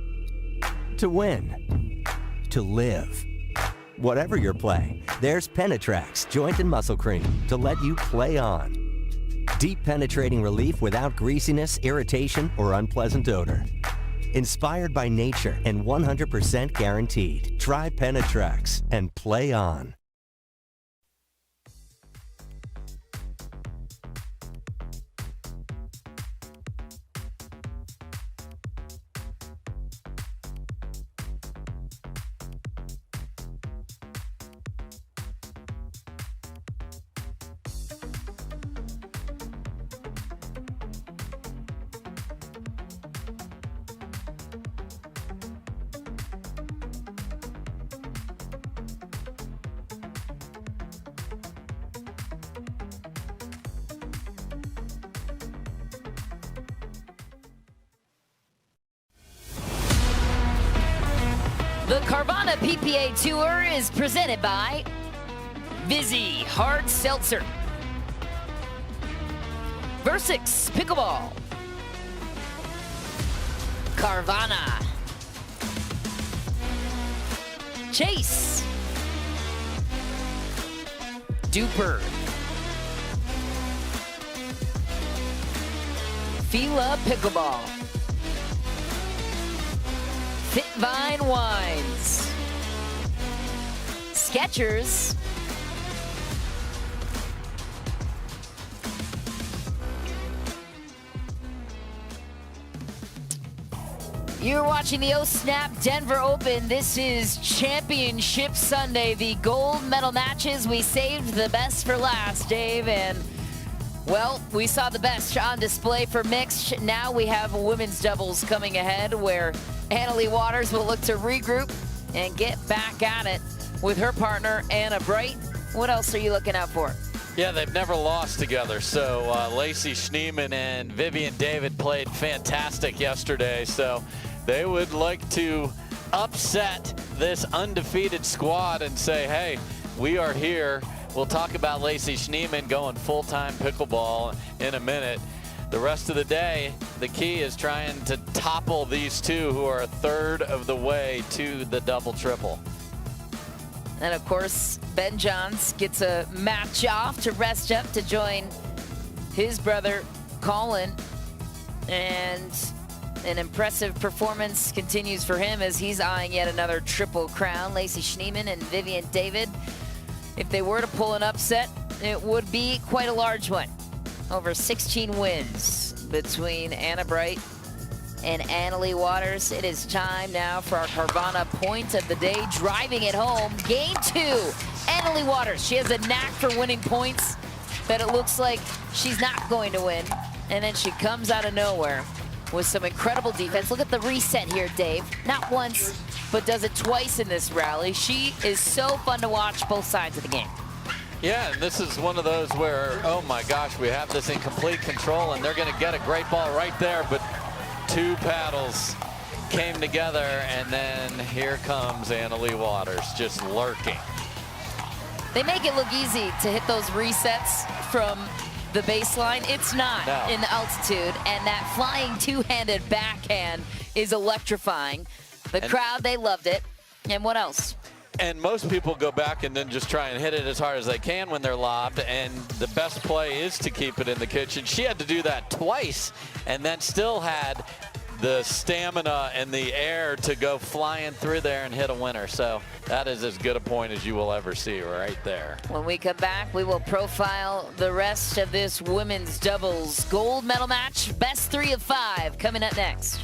to win, to live. Whatever your play, there's Penetrax Joint and Muscle Cream to let you play on. Deep penetrating relief without greasiness, irritation, or unpleasant odor. Inspired by nature and 100% guaranteed. Try Penetrax and play on. The Carvana PPA Tour is presented by Vizzy Hard Seltzer, Versix Pickleball, Carvana, Chase, Duper, Fila Pickleball, Fitvine Wines, Skechers, you're watching the Snap Denver Open. This is Championship Sunday, the gold medal matches. We saved the best for last, Dave, and well, we saw the best on display for mixed. Now we have women's doubles coming ahead, where Annalie Waters will look to regroup and get back at it with her partner, Anna Wright. What else are you looking out for? Yeah, they've never lost together. So Lacy, Schneemann, and Vivienne David played fantastic yesterday. So they would like to upset this undefeated squad and say, hey, we are here. We'll talk about Lacy Schneemann going full-time pickleball in a minute. The rest of the day, the key is trying to topple these two who are a third of the way to the double-triple. And of course, Ben Johns gets a match off to rest up to join his brother, Collin. And an impressive performance continues for him as he's eyeing yet another triple crown. Lacy Schneemann and Vivienne David. If they were to pull an upset, it would be quite a large one. Over 16 wins between Anna Wright and Annalie Waters. It is time now for our Carvana point of the day, driving it home. Game 2, Annalie Waters. She has a knack for winning points that it looks like she's not going to win, and then she comes out of nowhere with some incredible defense. Look at the reset here, Dave. Not once, but does it twice in this rally. She is so fun to watch both sides of the game. Yeah, and this is one of those where, oh my gosh, we have this in complete control, and they're going to get a great ball right there, but two paddles came together, and then here comes Leigh Waters just lurking. They make it look easy to hit those resets from the baseline. It's not in the altitude, and that flying two-handed backhand is electrifying. The crowd, they loved it. And what else? And most people go back and then just try and hit it as hard as they can when they're lobbed, and the best play is to keep it in the kitchen. She had to do that twice and then still had the stamina and the air to go flying through there and hit a winner. So that is as good a point as you will ever see right there. When we come back, we will profile the rest of this women's doubles gold medal match. Best 3 of 5 coming up next.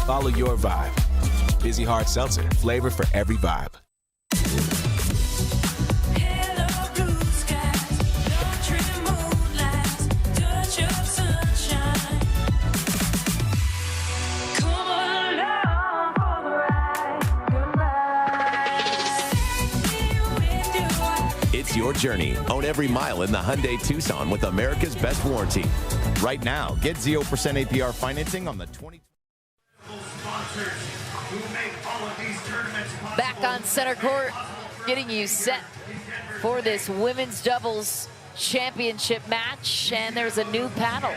Follow your vibe. Vizzy Hard Seltzer, flavor for every vibe. It's your journey. Own every mile in the Hyundai Tucson with America's best warranty. Right now, get 0% APR financing on the 20. Back on center court, getting you set for this women's doubles championship match. And there's a new paddle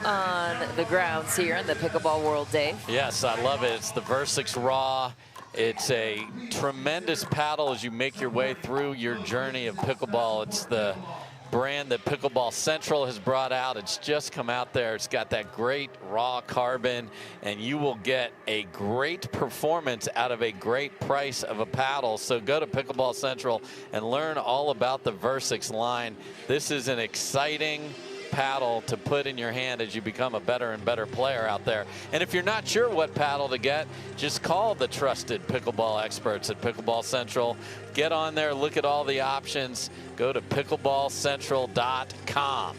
on the grounds here in the Pickleball World, Dave. Yes, I love it. It's the Versix Raw. It's a tremendous paddle as you make your way through your journey of pickleball. It's the brand that Pickleball Central has brought out. It's just come out there. It's got that great raw carbon, and you will get a great performance out of a great price of a paddle. So go to Pickleball Central and learn all about the Versix line. This is an exciting paddle to put in your hand as you become a better and better player out there. And if you're not sure what paddle to get, just call the trusted pickleball experts at Pickleball Central. Get on there, look at all the options. Go to pickleballcentral.com.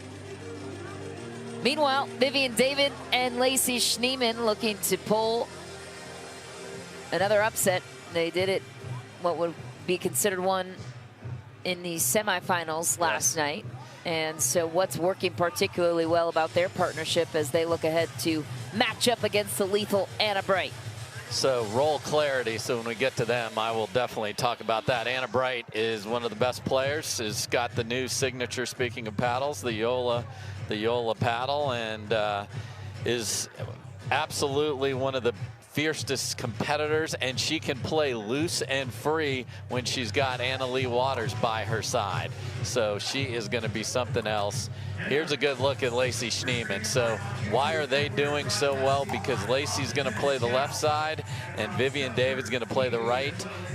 Meanwhile, Vivienne David and Lacy Schneemann looking to pull another upset. They did it, what would be considered one in the semifinals last night. And so what's working particularly well about their partnership as they look ahead to match up against the lethal Anna Bright? So roll clarity. So when we get to them, I will definitely talk about that. Anna Bright is one of the best players. Has got the new signature, speaking of paddles, the Yola paddle, and is absolutely one of the fiercest competitors, and she can play loose and free when she's got Leigh Waters by her side. So she is going to be something else. Here's a good look at Lacy Schneemann. So why are they doing so well? Because Lacy's going to play the left side and Vivienne David's going to play the right.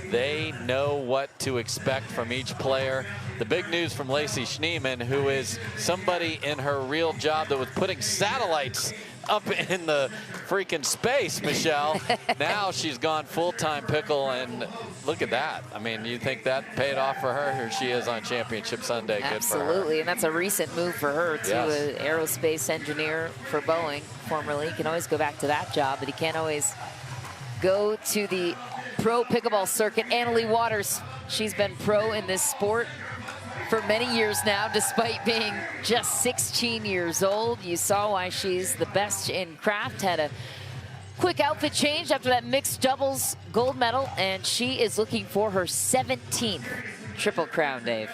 They know what to expect from each player. The big news from Lacy Schneemann, who is somebody in her real job that was putting satellites up in the freaking space, Michelle. Now she's gone full-time pickle, and look at that. I mean, you think that paid off for her? Here she is on Championship Sunday. Absolutely, and that's a recent move for her, too. Yes. An aerospace engineer for Boeing, formerly. You can always go back to that job, but he can't always go to the pro pickleball circuit. Leigh Waters, she's been pro in this sport for many years now, despite being just 16 years old. You saw why she's the best in craft. Had a quick outfit change after that mixed doubles gold medal, and she is looking for her 17th Triple Crown, Dave.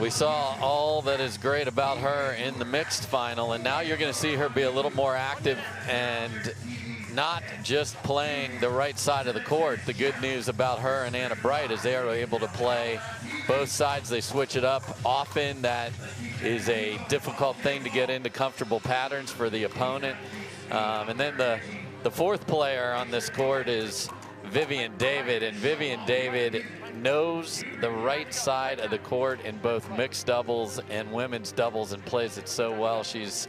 We saw all that is great about her in the mixed final, and now you're going to see her be a little more active and not just playing the right side of the court. The good news about her and Anna Wright is they are able to play both sides. They switch it up often. That is a difficult thing to get into comfortable patterns for the opponent. And then the fourth player on this court is Vivienne David, and Vivienne David knows the right side of the court in both mixed doubles and women's doubles and plays it so well. She's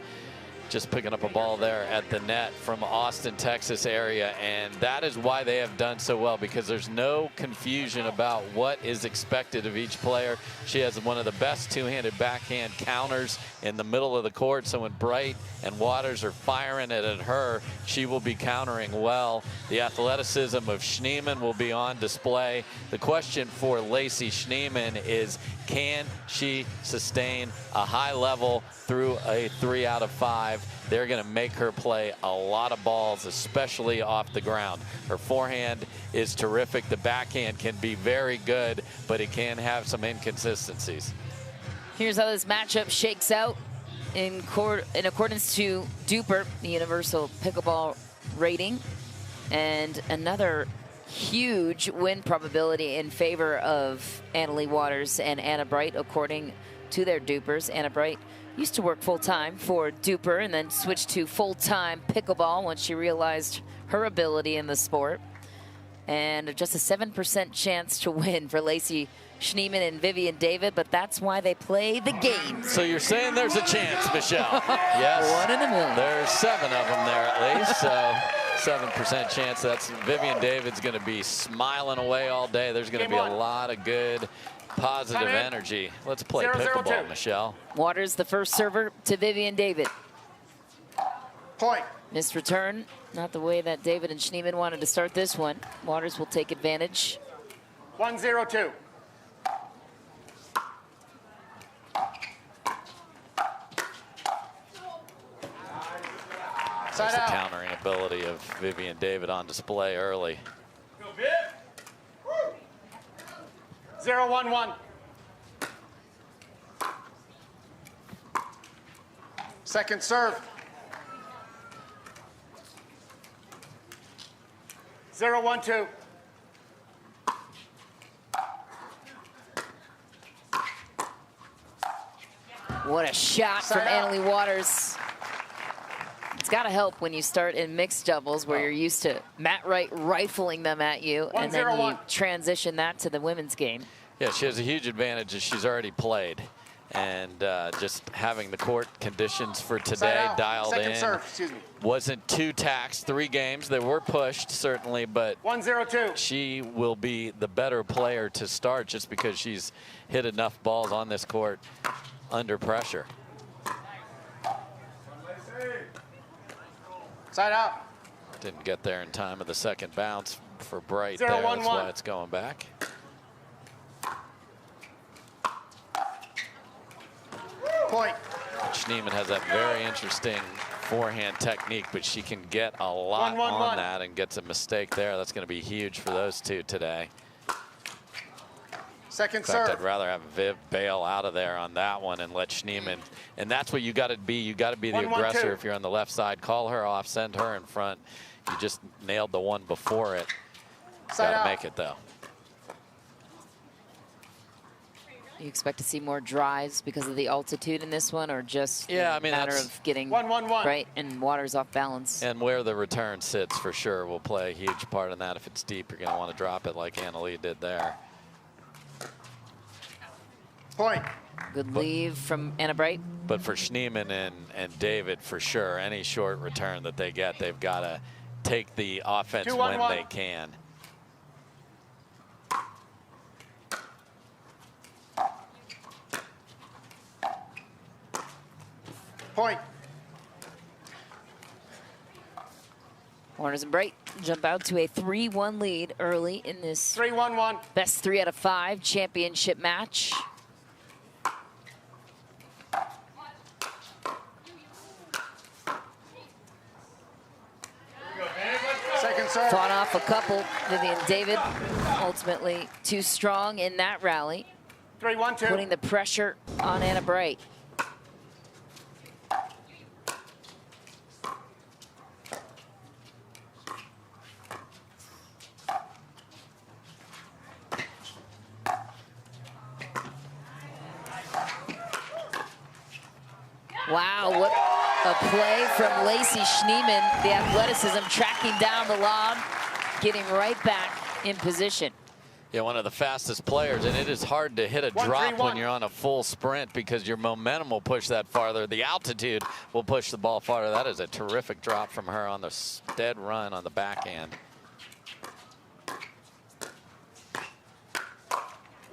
just picking up a ball there at the net from Austin, Texas area, and that is why they have done so well, because there's no confusion about what is expected of each player. She has one of the best two-handed backhand counters in the middle of the court, so when Bright and Waters are firing it at her, she will be countering well. The athleticism of Schneemann will be on display. The question for Lacy Schneemann is, can she sustain a high level through a 3 out of 5? They're going to make her play a lot of balls, especially off the ground. Her forehand is terrific. The backhand can be very good, but it can have some inconsistencies. Here's how this matchup shakes out in accordance to Duper, the universal pickleball rating, and another huge win probability in favor of Annalie Waters and Anna Bright, according to their Dupers. Anna Bright used to work full-time for Duper and then switched to full-time pickleball once she realized her ability in the sport. And just a 7% chance to win for Lacy Schneemann and Vivienne David, but that's why they play the game. So you're saying there's a chance, Michelle? Yes. 1 in a million. There's 7 of them there at least, so 7% chance. That's Vivienne David's going to be smiling away all day. There's going to be a lot of good, positive energy. Let's play pickleball, Michelle. Waters, the first server to Vivienne David. Point. Missed return. Not the way that David and Schneemann wanted to start this one. Waters will take advantage. 1-0-2. There's the countering ability of Vivienne David on display early. 0-1-1. Second serve. 0-1-2. What a shot from Annalie Waters. It's got to help when you start in mixed doubles where you're used to Matt Wright rifling them at you, and then you transition that to the women's game. Yeah, she has a huge advantage as she's already played. And just having the court conditions for today dialed in. Wasn't too taxed. 3 games. They were pushed, certainly, but 1-0-2. She will be the better player to start just because she's hit enough balls on this court under pressure. Side out. Didn't get there in time of the second bounce for Bright there. That's why it's going back. Point. Schneemann has that very interesting forehand technique, but she can get a lot on that and gets a mistake there. That's going to be huge for those two today. Second serve. serve. I'd rather have Viv bail out of there on that one and let Schneemann. And that's what you got to be. You got to be the aggressor if you're on the left side. Call her off, send her in front. You just nailed the one before it. Got to make it though. You expect to see more drives because of the altitude in this one, or just I mean, a matter of getting right and Waters off balance? And where the return sits for sure will play a huge part in that. If it's deep, you're going to want to drop it like Annalie did there. Point. Good leave from Anna Bright. But for Schneemann and David, for sure, any short return that they get, they've got to take the offense when they can. Point. Waters and Bright jump out to a 3-1 lead early in this 3-1-1 best 3 out of 5 championship match. serve. Fought off a couple. Vivienne David ultimately too strong in that rally. 3-1-2. Putting the pressure on Anna Bright. Wow, what a play from Lacy Schneemann. The athleticism tracking down the lob, getting right back in position. Yeah, one of the fastest players, and it is hard to hit a drop when you're on a full sprint because your momentum will push that farther. The altitude will push the ball farther. That is a terrific drop from her on the dead run on the backhand.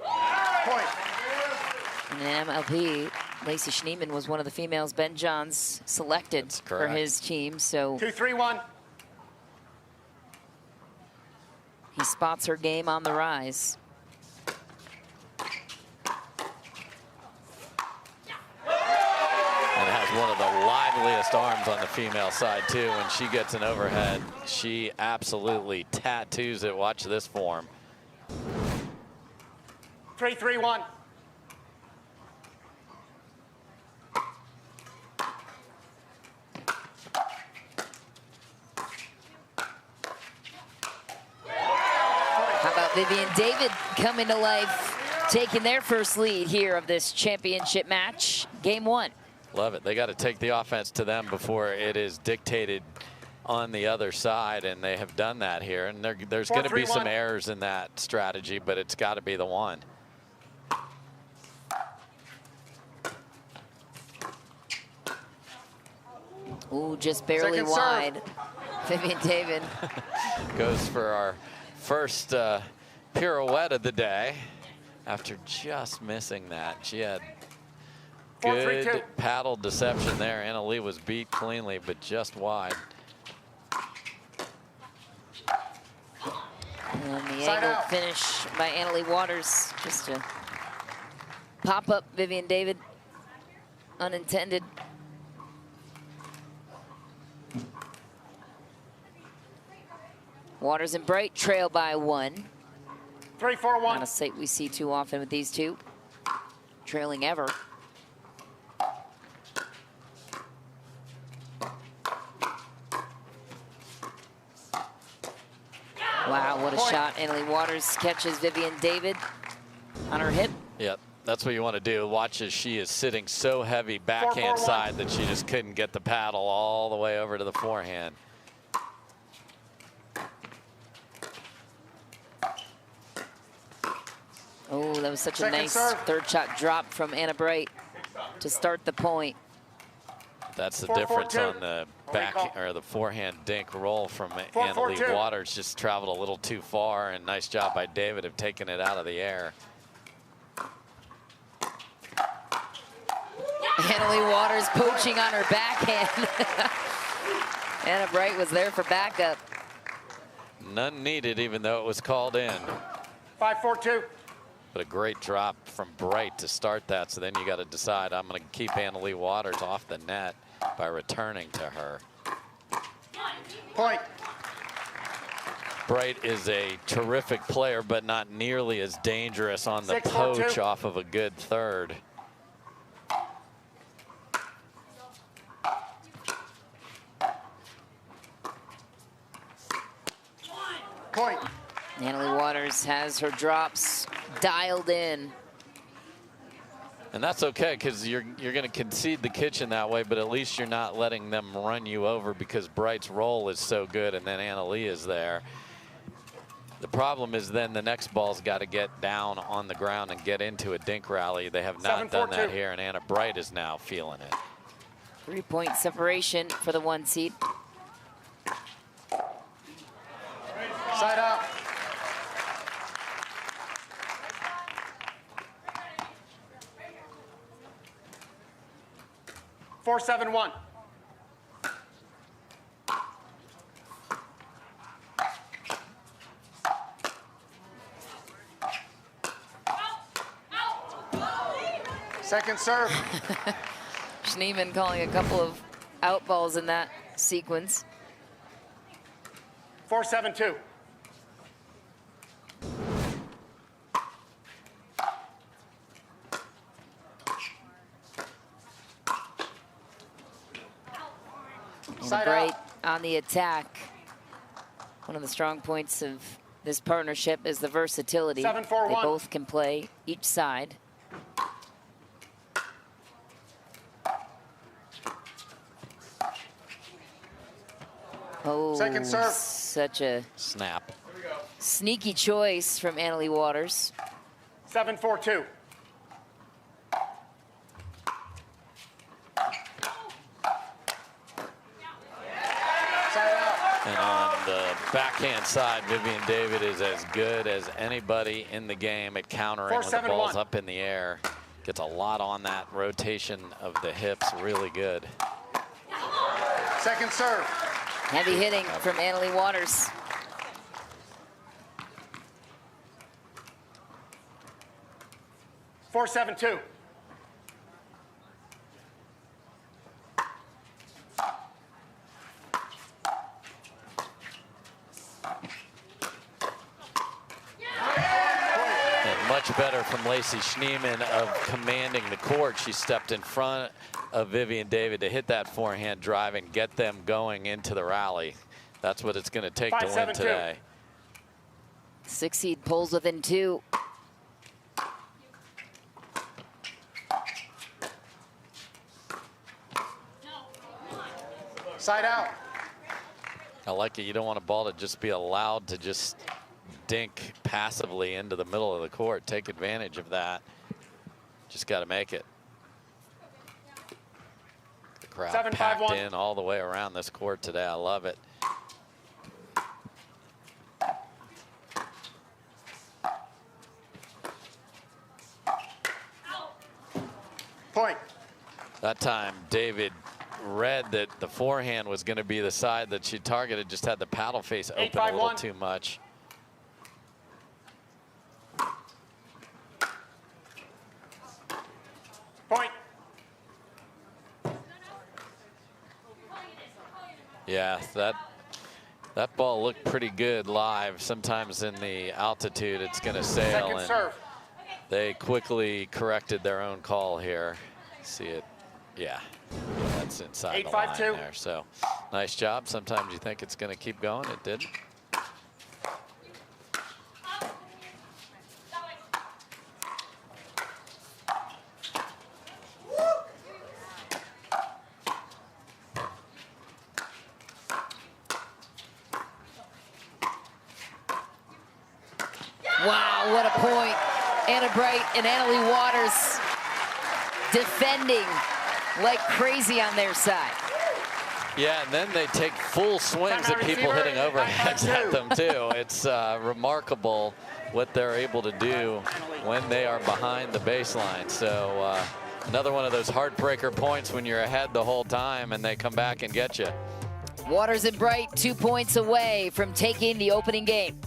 Point. In the MLP, Lacy Schneemann was one of the females Ben Johns selected for his team. So 2-3-1. he spots her game on the rise. And has one of the liveliest arms on the female side, too. When she gets an overhead, she absolutely tattoos it. Watch this form. 3-3-1. How about Vivienne David coming to life, taking their first lead here of this championship match, game one. Love it. They got to take the offense to them before it is dictated on the other side, and they have done that here. And there's going to be some errors in that strategy, but it's got to be the one. Ooh, just barely wide. Vivienne David goes for our first pirouette of the day after just missing that. She had good paddle deception there. Anna Leigh was beat cleanly, but just wide. And the angled finish by Anna Leigh Waters, just to pop up Vivienne David, unintended. Waters and Bright trail by 1. 3-4-1. Not a sight we see too often with these two, trailing ever. Wow, what a shot. Anna Leigh Waters catches Vivienne David on her hip. Yep, that's what you want to do. Watch as she is sitting so heavy backhand side that she just couldn't get the paddle all the way over to the forehand. Oh, that was such a nice third shot drop from Anna Bright to start the point. That's the difference on the back or the forehand dink roll from Anna Leigh Waters. Just traveled a little too far, and nice job by David of taking it out of the air. Anna Leigh Waters poaching on her backhand. Anna Bright was there for backup. None needed, even though it was called in. 5-4-2. But a great drop from Bright to start that. So then you got to decide, I'm going to keep Anna Leigh Waters off the net by returning to her. Point. Bright is a terrific player, but not nearly as dangerous on the poach off of a good third. Point. Anna Leigh Waters has her drops dialed in. And that's okay, because you're going to concede the kitchen that way, but at least you're not letting them run you over because Bright's roll is so good, and then Anna Leigh is there. The problem is then the next ball's got to get down on the ground and get into a dink rally. They have not done that here, and Anna Bright is now feeling it. 3-point separation for the 1 seed. Side out. Four, 7-1. Second serve. Schneemann calling a couple of out balls in that sequence. 4-7-2. And Wright on the attack. One of the strong points of this partnership is the versatility. 7-4-1. They both can play each side. Oh, second serve. Such a snap. Sneaky choice from Leigh Waters. 7-4-2. And on the backhand side, Vivienne David is as good as anybody in the game at countering when the ball's up in the air. Gets a lot on that rotation of the hips, really good. Second serve. Heavy hitting from Leigh Waters. 4-7-2. Much better from Lacy Schneemann of commanding the court. She stepped in front of Vivienne David to hit that forehand drive and get them going into the rally. That's what it's going to take to win today. 6 seed pulls within 2. Side out. I like it. You don't want a ball to just be allowed to just dink passively into the middle of the court. Take advantage of that. Just got to make it. The crowd packed in all the way around this court today. I love it. Point. That time, David read that the forehand was going to be the side that she targeted, just had the paddle face open a little too much. Point. Yeah, that ball looked pretty good live. Sometimes in the altitude, it's going to sail. Second and serve. They quickly corrected their own call here. See it? Yeah, that's inside the line there. So nice job. Sometimes you think it's going to keep going. It didn't. Wow, what a point. Anna Bright and Leigh Waters defending like crazy on their side. Yeah, and then they take full swings at people hitting overheads at them too. It's remarkable what they're able to do when they are behind the baseline. So another one of those heartbreaker points when you're ahead the whole time and they come back and get you. Waters and Bright 2 points away from taking the opening game.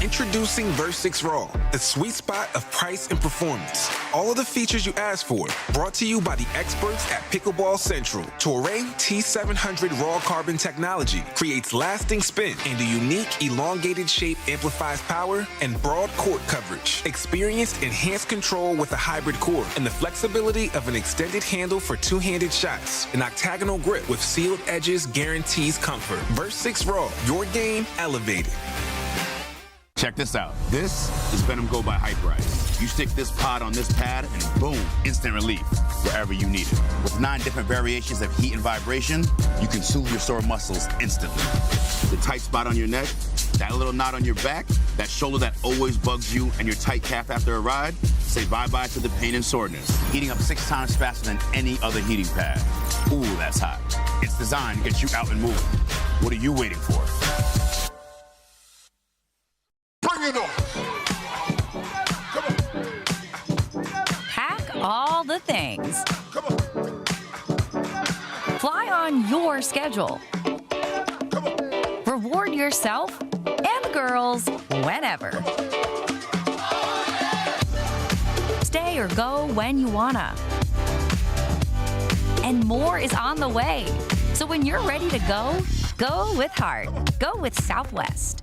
Introducing Verse 6 Raw, the sweet spot of price and performance. All of the features you asked for, brought to you by the experts at Pickleball Central. Toray T700 Raw Carbon technology creates lasting spin, and a unique elongated shape amplifies power and broad court coverage. Experience enhanced control with a hybrid core and the flexibility of an extended handle for two-handed shots. An octagonal grip with sealed edges guarantees comfort. Verse 6 Raw, your game elevated. Check this out. This is Venom Go by Hype Rise. You stick this pod on this pad and boom, instant relief wherever you need it. With 9 different variations of heat and vibration, you can soothe your sore muscles instantly. The tight spot on your neck, that little knot on your back, that shoulder that always bugs you, and your tight calf after a ride, say bye-bye to the pain and soreness. Heating up 6 times faster than any other heating pad. Ooh, that's hot. It's designed to get you out and moving. What are you waiting for? Pack all the things. Fly on your schedule. Reward yourself and the girls whenever. go when you wanna. And more is on the way. So when you're ready to go, go with heart. Go with Southwest.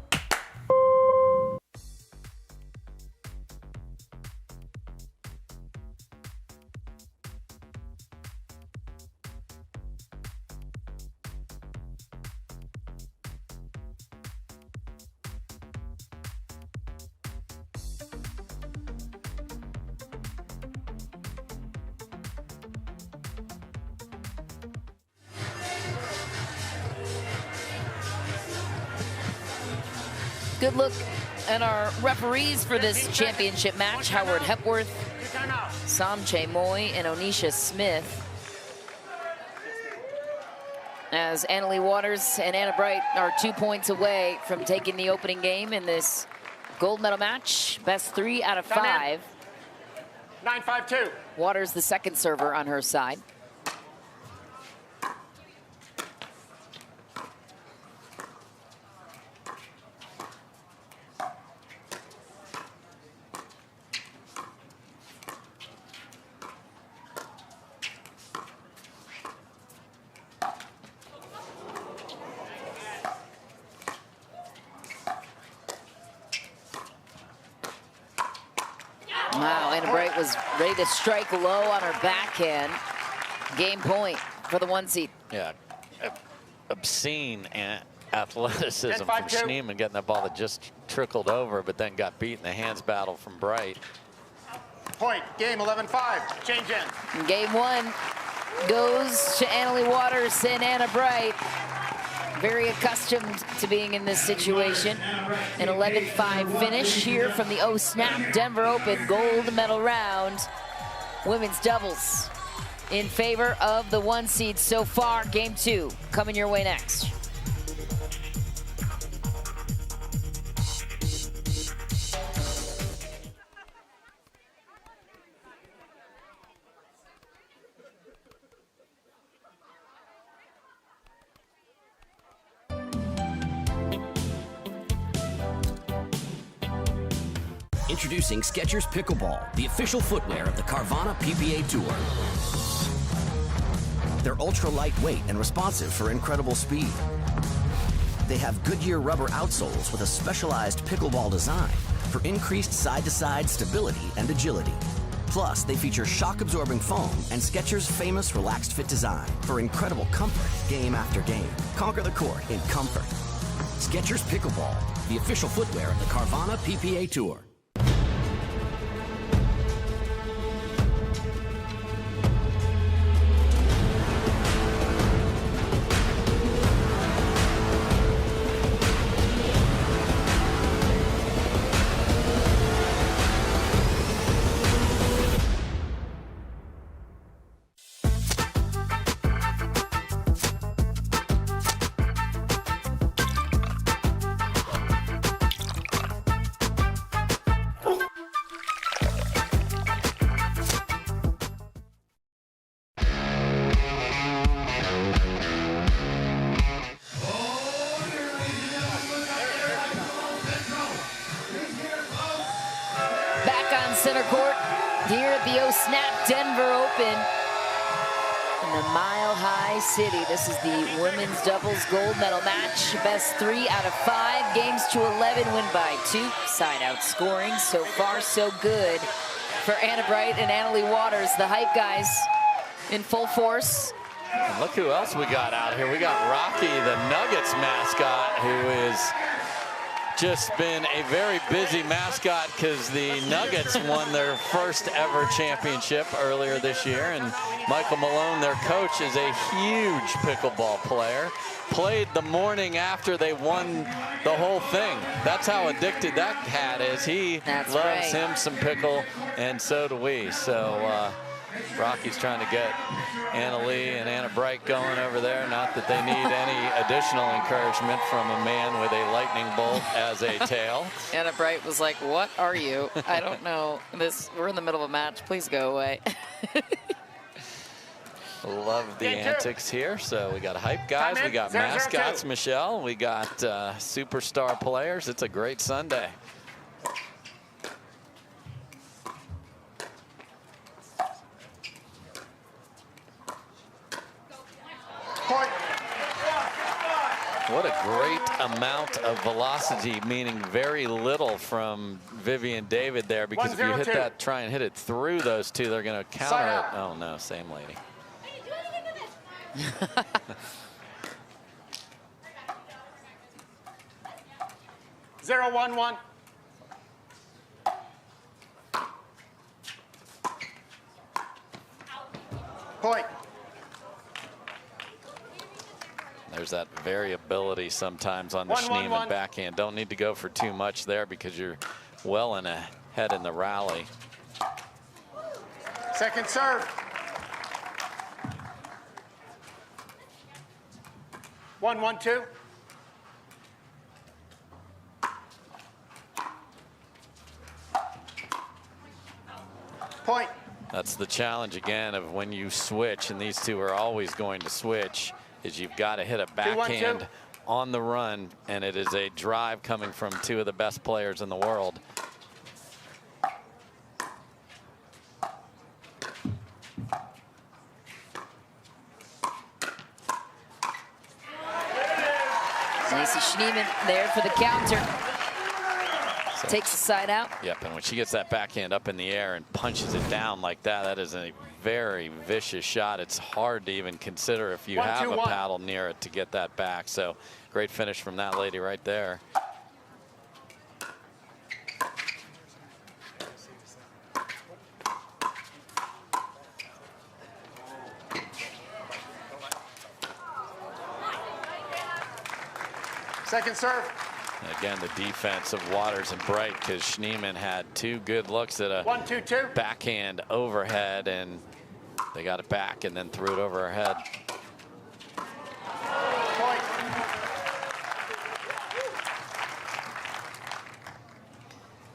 Good look at our referees for this championship match. Howard Hepworth, Sam Che Moy, and Onisha Smith. As Annalie Waters and Anna Bright are 2 points away from taking the opening game in this gold medal match. Best 3 out of 5. 9-5-2. Waters the second server on her side. Wow, Anna Bright was ready to strike low on her backhand. Game point for the 1 seed. Yeah, obscene athleticism from Schneemann, getting that ball that just trickled over, but then got beat in the hands battle from Bright. Point, game 11-5, change in. Game 1 goes to Annalie Waters and Anna Bright. Very accustomed to being in this situation. An 11-5 finish here from the Oh Snap Denver Open gold medal round. Women's doubles in favor of the 1 seed so far. Game 2 coming your way next. Introducing Skechers Pickleball, the official footwear of the Carvana PPA Tour. They're ultra lightweight and responsive for incredible speed. They have Goodyear rubber outsoles with a specialized pickleball design for increased side-to-side stability and agility. Plus, they feature shock-absorbing foam and Skechers' famous relaxed fit design for incredible comfort game after game. Conquer the court in comfort. Skechers Pickleball, the official footwear of the Carvana PPA Tour. Center court here at the Oh Snap Denver Open in the Mile High City. This is the women's doubles gold medal match. Best 3 out of 5. Games to 11, win by 2. Side out scoring. So far, so good for Anna Bright and Annalie Waters. The hype guys in full force. And look who else we got out here. We got Rocky, the Nuggets mascot, who is just been a very busy mascot because the Nuggets won their first ever championship earlier this year, and Michael Malone, their coach, is a huge pickleball player. Played the morning after they won the whole thing. That's how addicted that cat is. He loves him some pickle, and so do we. So Rocky's trying to get Annalie and Anna Bright going over there. Not that they need any additional encouragement from a man with a lightning bolt as a tail. Anna Bright was like, "What are you? I don't know this. We're in the middle of a match. Please go away." Love the antics here. So we got hype guys, we got mascots, Michelle, we got superstar players. It's a great Sunday. What a great amount of velocity, meaning very little from Vivienne David there, because if you hit that, try and hit it through those two, they're going to counter it. Oh no, same lady. 0-1-1. Point. There's that variability sometimes on the Schneemann backhand. Don't need to go for too much there because you're well in ahead in the rally. Second serve. 1-1-2. Point. That's the challenge again of when you switch, and these two are always going to switch, is you've got to hit a backhand on the run, and it is a drive coming from two of the best players in the world. Lacy Schneemann there for the counter. So, takes the side out. Yep, and when she gets that backhand up in the air and punches it down like that, that is a very vicious shot. It's hard to even consider if you have a paddle near it to get that back. So great finish from that lady right there. Second serve. And again, the defense of Waters and Wright, because Schneemann had two good looks at a 1-2-2 backhand overhead, and they got it back and then threw it over her head. Point.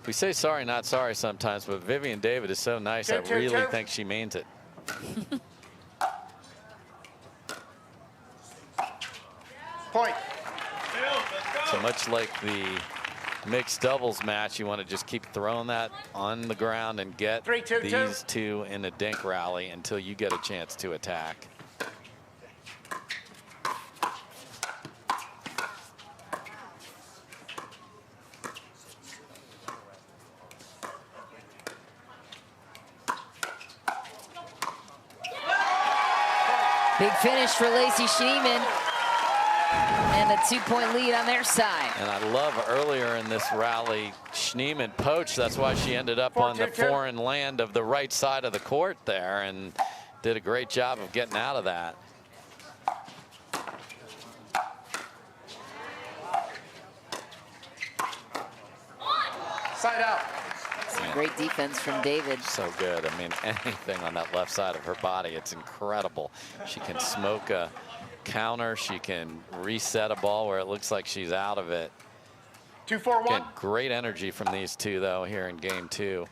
We say sorry, not sorry sometimes, but Vivienne David is so nice. I really think she means it. Point. So much like the mixed doubles match, you want to just keep throwing that on the ground and get these two in a dink rally until you get a chance to attack. Big finish for Lacy Schneemann. And a 2-point lead on their side. And I love earlier in this rally, Schneemann poached. That's why she ended up on the foreign land of the right side of the court there and did a great job of getting out of that. Side out. Some great defense from David. So good. I mean, anything on that left side of her body, it's incredible. She can smoke a counter. She can reset a ball where it looks like she's out of it. 2-4-1. Again, great energy from these two, though, here in game two.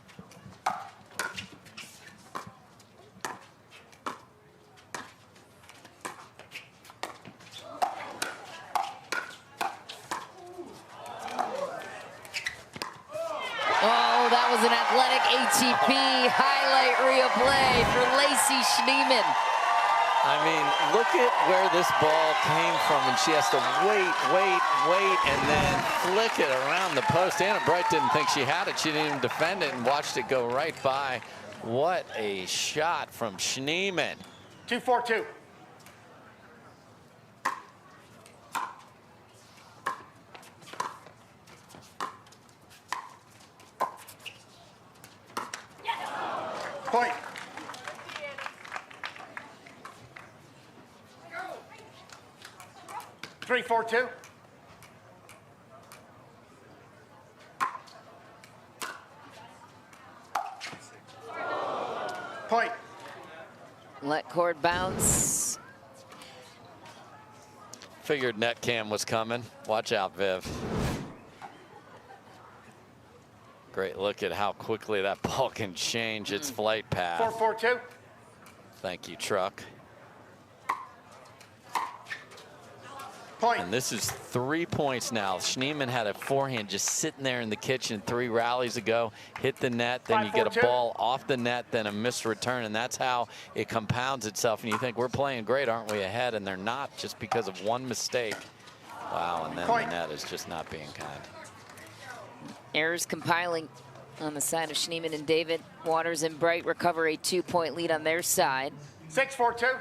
Oh, that was an athletic ATP highlight replay for Lacy Schneemann. I mean, look at where this ball came from, and she has to wait, and then flick it around the post. Anna Bright didn't think she had it. She didn't even defend it and watched it go right by. What a shot from Schneemann. 2-4-2. Point. Three, 4-2. Point. Let cord bounce. Figured net cam was coming. Watch out, Viv. Great look at how quickly that ball can change its flight path. 4-4-2. Thank you, Truck. Point. And this is 3 points now. Schneemann had a forehand just sitting there in the kitchen 3 rallies ago, hit the net, then you get a ball off the net, then a missed return, and that's how it compounds itself. And you think, we're playing great, aren't we, ahead? And they're not, just because of one mistake. Wow, and then the net is just not being kind. Errors compiling on the side of Schneemann and David. Waters and Wright recover a 2-point lead on their side. 6-4-2.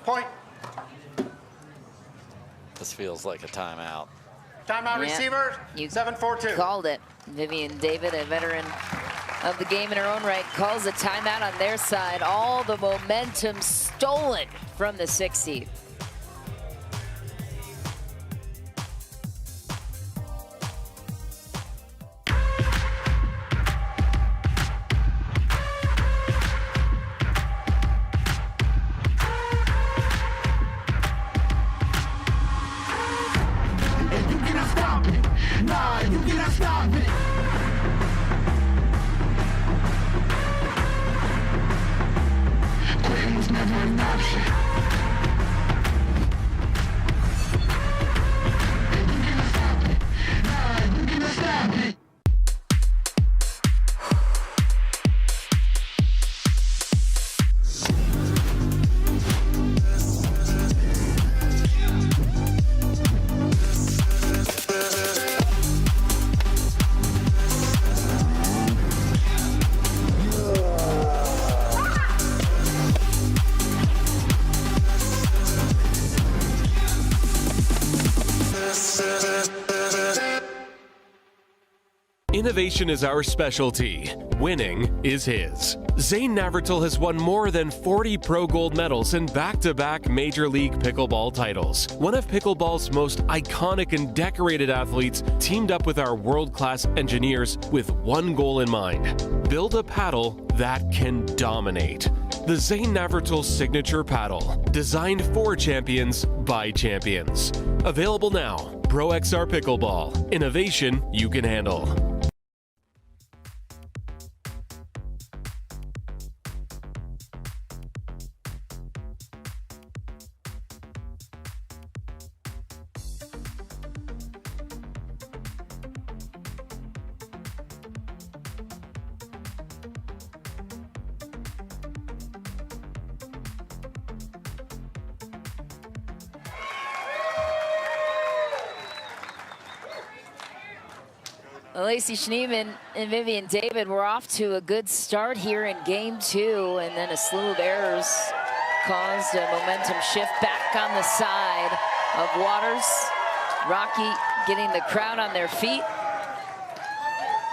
Point. This feels like a timeout. Timeout, receivers. 7-4-2. Called it. Vivienne David, a veteran of the game in her own right, calls a timeout on their side. All the momentum stolen from the 6th seed. Innovation is our specialty. Winning is his. Zane Navratil has won more than 40 Pro Gold medals and back-to-back Major League Pickleball titles. One of pickleball's most iconic and decorated athletes teamed up with our world-class engineers with one goal in mind: build a paddle that can dominate. The Zane Navratil Signature Paddle, designed for champions by champions. Available now. Pro XR Pickleball. Innovation you can handle. Lacy Schneemann and Vivienne David were off to a good start here in game 2, and then a slew of errors caused a momentum shift back on the side of Waters. Rocky getting the crowd on their feet.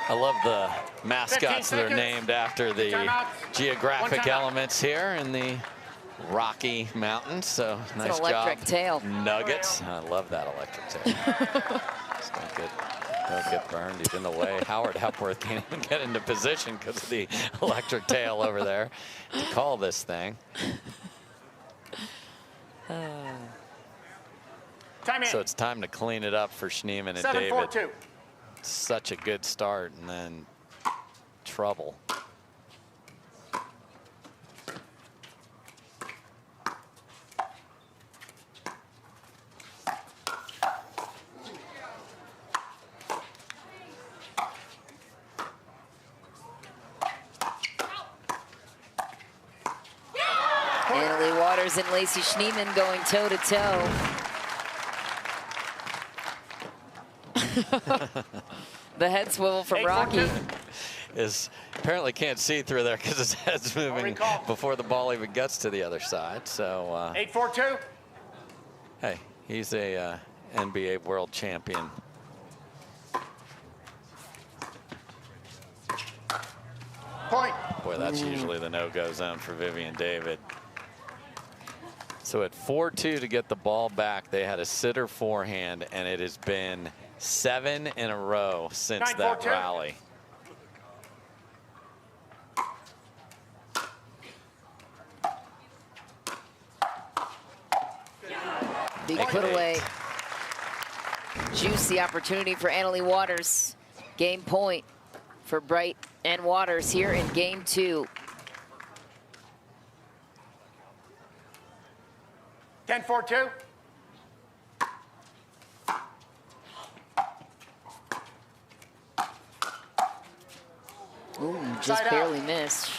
I love the mascots that are named after the geographic elements here in the Rocky Mountains. So it's nice an electric job. tail. Nuggets. I love that electric tail. Don't get burned. He's in the way. Howard Hepworth can't even get into position because of the electric tail over there to call this thing. So it's time to clean it up for Schneemann and David. 7-4-2. Such a good start, and then trouble. Leigh Waters and Lacy Schneemann going toe-to-toe. The head swivel from Rocky. Is apparently can't see through there because his head's moving before the ball even gets to the other side. So 8-4-2. Hey, he's a NBA world champion. Point. Boy, that's usually the no-go zone for Vivienne David. So at 4-2 to get the ball back, they had a sitter forehand, and it has been 7 in a row since that rally. Big put away. Juicy opportunity for Leigh Waters. Game point for Wright and Waters here in game 2. 10-4-2. Ooh, just barely missed.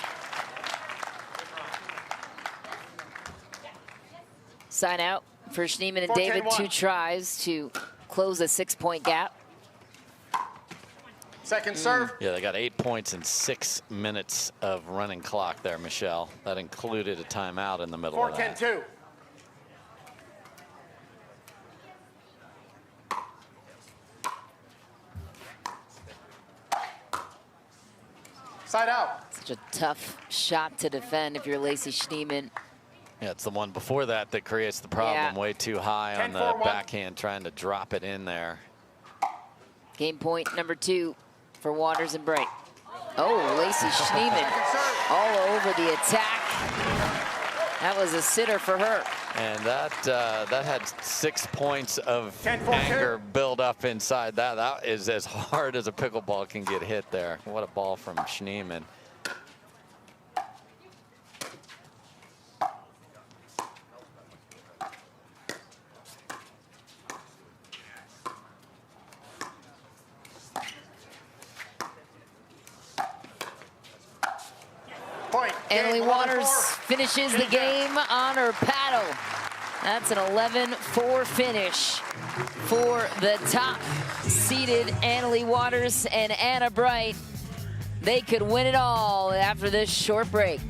Side out for Schneemann and David. 2 tries to close a 6-point gap. Second serve. Yeah, they got 8 points in 6 minutes of running clock there, Michelle. That included a timeout in the middle of that. 4-10-2. Side out. Such a tough shot to defend if you're Lacy Schneemann. Yeah, it's the one before that that creates the problem. Yeah. Way too high on the backhand, trying to drop it in there. Game point number 2 for Waters and Bright. Oh, Lacy Schneemann all over the attack. That was a sitter for her. And that had 6 points of anger build up inside that. That is as hard as a pickleball can get hit there. What a ball from Schneemann. Annalie Waters finishes the game on her paddle. That's an 11-4 finish for the top-seeded Annalie Waters and Anna Bright. They could win it all after this short break.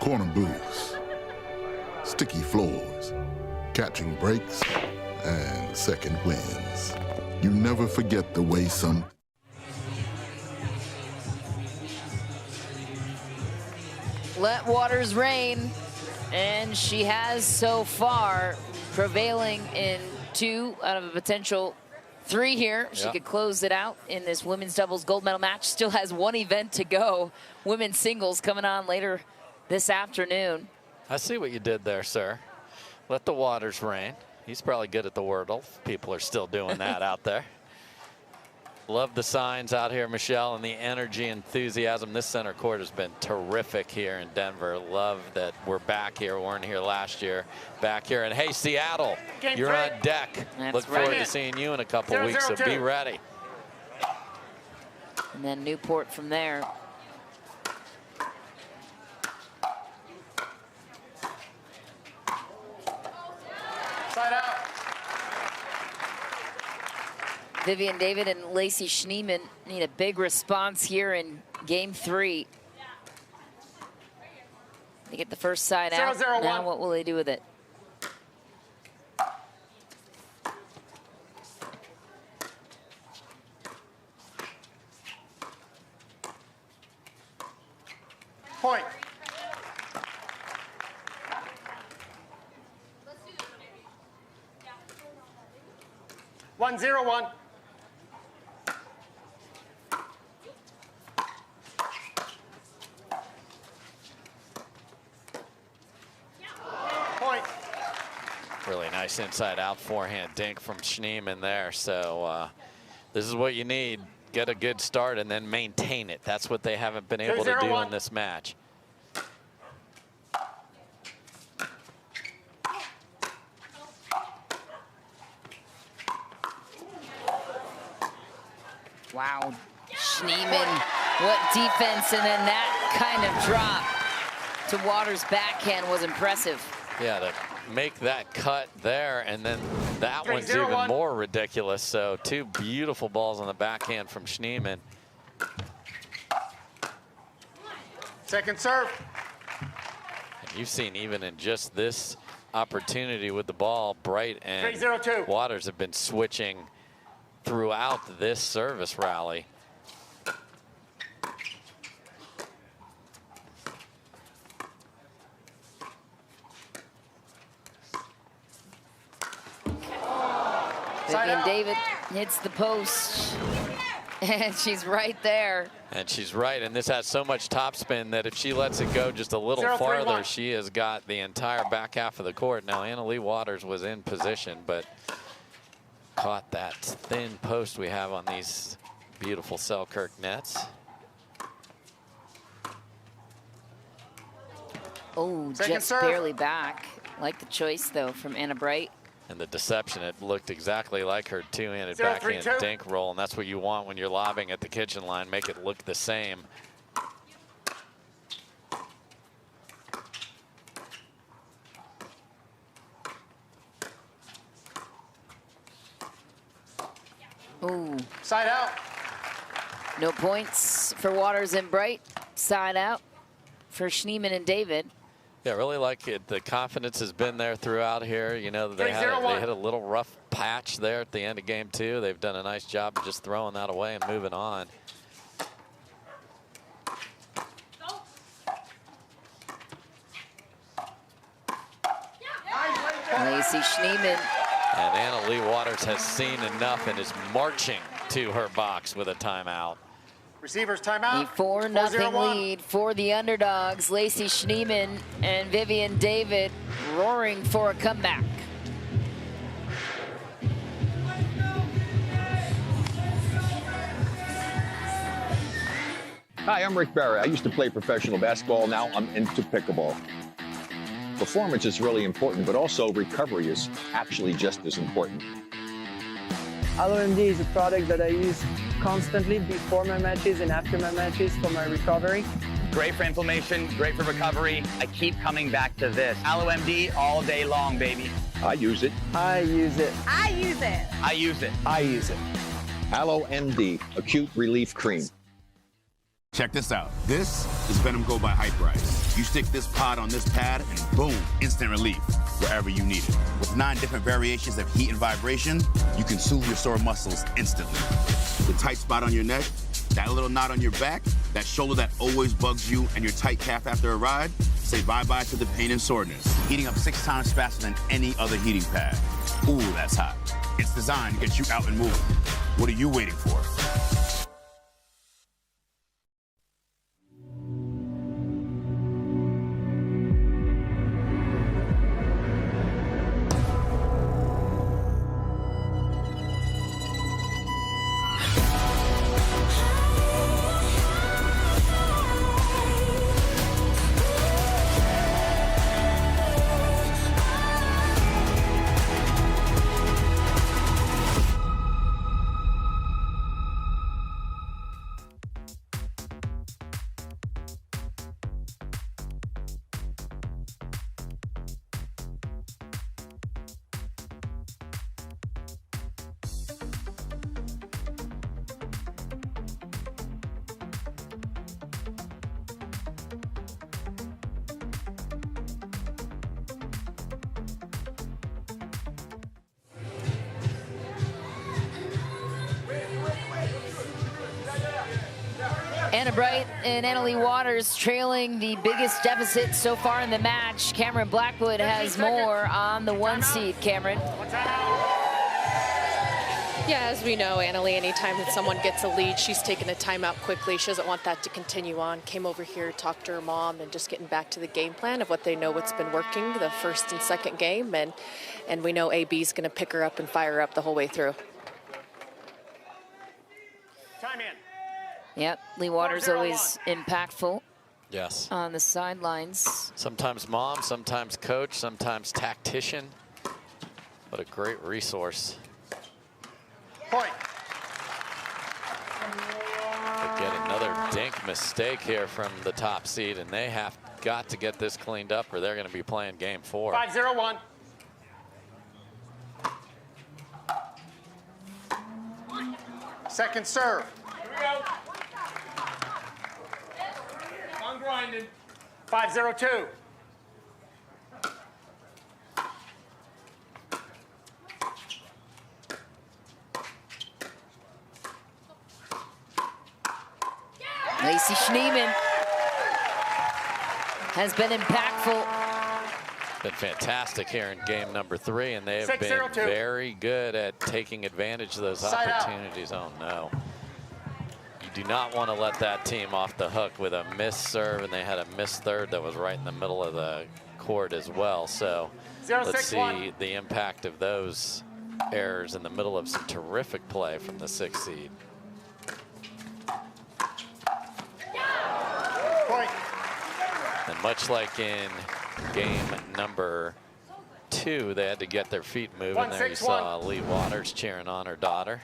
Corner booths, sticky floors, catching breaks, and second wins. You never forget the way some... Let Waters reign, and she has so far, prevailing in 2 out of a potential 3 here. She could close it out in this women's doubles gold medal match. Still has 1 event to go. Women's singles coming on later this afternoon. I see what you did there, sir. Let the Waters reign. He's probably good at the Wordle. People are still doing that out there. Love the signs out here, Michelle, and the energy, enthusiasm. This center court has been terrific here in Denver. Love that we're back here. We weren't here last year. Back here. And hey, Seattle, you're on deck. Look forward to seeing you in a couple weeks, so be ready. And then Newport from there. Side out. Vivienne David and Lacy Schneemann need a big response here in game 3. They get the first side out. 0-0-1. Now what will they do with it? Point. One, 0-1. Point. Really nice inside out forehand dink from Schneemann there. So this is what you need. Get a good start and then maintain it. That's what they haven't been able to do in this match. Wow, Schneemann What defense, and then that kind of drop to Waters' backhand was impressive. Yeah, to make that cut there, and then that one's even more ridiculous. So 2 beautiful balls on the backhand from Schneemann. Second serve. And you've seen even in just this opportunity with the ball, Wright and 3-0-2. Waters have been switching throughout this service rally. Vivienne David hits the post, and she's right there. And she's right, and this has so much topspin that if she lets it go just a little farther, she has got the entire back half of the court. Now, Anna-Leigh Waters was in position, but caught that thin post we have on these beautiful Selkirk nets. Oh, just barely back. Like the choice, though, from Anna Bright. And the deception, it looked exactly like her two-handed backhand dink roll, and that's what you want when you're lobbing at the kitchen line. Make it look the same. Ooh. Side out. No points for Waters and Bright. Side out for Schneemann and David. Yeah, really like it. The confidence has been there throughout here. You know, they hit a little rough patch there at the end of game 2. They've done a nice job of just throwing that away and moving on. Lacy Schneemann. And Anna-Leigh Waters has seen enough and is marching to her box with a timeout. Receivers timeout. A 4-0 lead for the underdogs. Lacy Schneemann and Vivienne David roaring for a comeback. Hi, I'm Rick Barry. I used to play professional basketball. Now I'm into pickleball. Performance is really important, but also recovery is actually just as important. Alshon is a product that I use constantly before my matches and after my matches for my recovery. Great for inflammation, great for recovery. I keep coming back to this. AlloMD all day long, baby. I use it. I use it. I use it. I use it. I use it. AlloMD Acute Relief Cream. Check this out. This is Venom Go by Hype Rise. You stick this pod on this pad and boom, instant relief wherever you need it. With 9 different variations of heat and vibration, you can soothe your sore muscles instantly. The tight spot on your neck, that little knot on your back, that shoulder that always bugs you, and your tight calf after a ride, say bye-bye to the pain and soreness. Heating up 6 times faster than any other heating pad. Ooh, that's hot. It's designed to get you out and moving. What are you waiting for? Anna Bright and Anna-Leigh Waters trailing the biggest deficit so far in the match. Cameron Blackwood has more on the 1 seed. Cameron. Yeah, as we know, Anna-Leigh, anytime that someone gets a lead, she's taking a timeout quickly. She doesn't want that to continue on. Came over here, talked to her mom, and just getting back to the game plan of what they know what's been working the first and second game. And we know AB's going to pick her up and fire her up the whole way through. Time in. Yep, Leigh Waters always impactful. Yes. On the sidelines. Sometimes mom, sometimes coach, sometimes tactician. What a great resource. Point. The get another dink mistake here from the top seed, and they have got to get this cleaned up or they're going to be playing game 4. 5-0-1. Second serve. Here we go. On grinding. 5-0-2. Lacy Schneemann has been impactful. Been fantastic here in game number 3, and they have 6-0-2. been very good at taking advantage of those Side out. opportunities. Oh no. You do not want to let that team off the hook with a missed serve, and they had a missed third that was right in the middle of the court as well. So let's see the impact of those errors in the middle of some terrific play from the 6th seed. And much like in game number 2, they had to get their feet moving. There you saw Leigh Waters cheering on her daughter.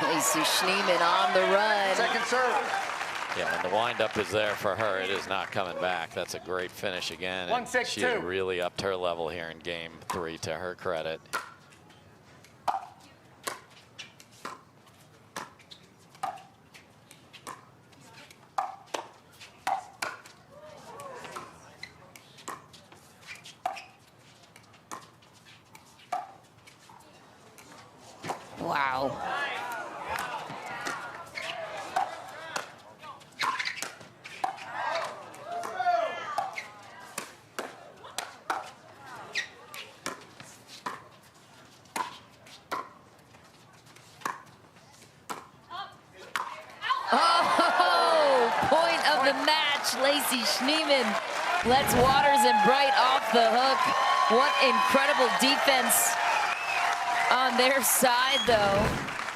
Lacy Schneemann on the run. Second serve. Yeah, and the windup is there for her. It is not coming back. That's a great finish again. And 1-6-2. she has really upped her level here in game 3, to her credit. Wow. Oh, point of the match. Lacy Schneemann lets Waters and Wright off the hook. What incredible defense on their side, though,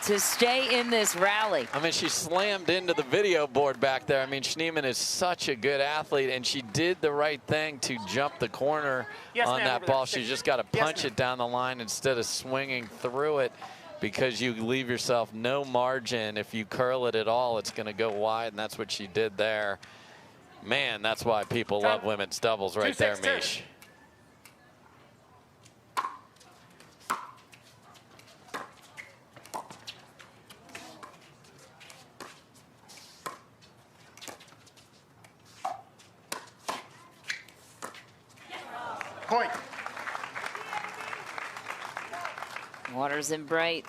to stay in this rally. I mean, she slammed into the video board back there. I mean, Schneemann is such a good athlete, and she did the right thing to jump the corner on that ball. She just got to punch it down the line instead of swinging through it, because you leave yourself no margin. If you curl it at all, it's going to go wide, and that's what she did there. Man, that's why people love women's doubles right there, Mish. Point. Waters and Wright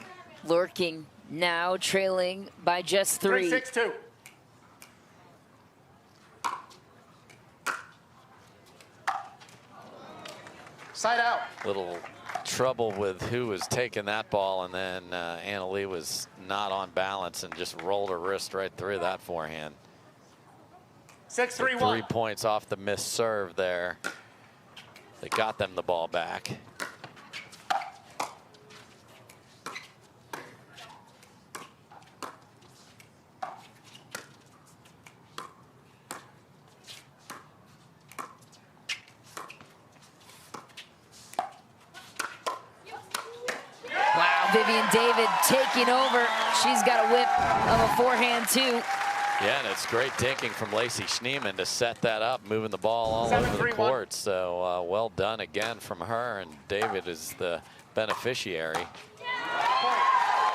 lurking now, trailing by just 3. 6-2. Side out. Little trouble with who was taking that ball, and then Anna Leigh was not on balance and just rolled her wrist right through that forehand. 6-3-1. 3 points off the missed serve there. They got them the ball back. Wow, Vivienne David taking over. She's got a whip of a forehand, too. Yeah, and it's great dinking from Lacy Schneemann to set that up, moving the ball all over the court. So well done again from her, and David is the beneficiary.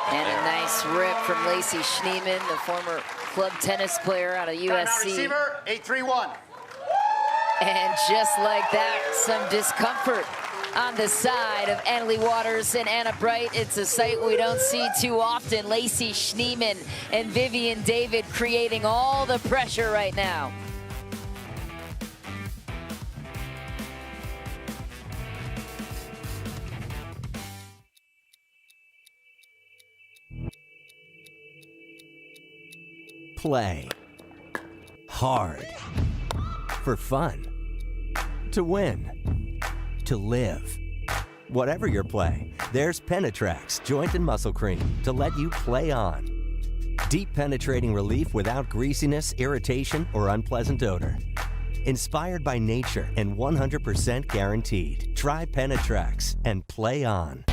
And a nice rip from Lacy Schneemann, the former club tennis player out of USC. Receiver, 8-3-1. And just like that, some discomfort on the side of Anna Leigh Waters and Anna Bright. It's a sight we don't see too often. Lacy Schneemann and Vivienne David creating all the pressure right now. Play hard for fun, to win, to live. Whatever your play, there's Penetrax Joint and Muscle Cream to let you play on. Deep penetrating relief without greasiness, irritation, or unpleasant odor. Inspired by nature and 100% guaranteed. Try Penetrax and play on.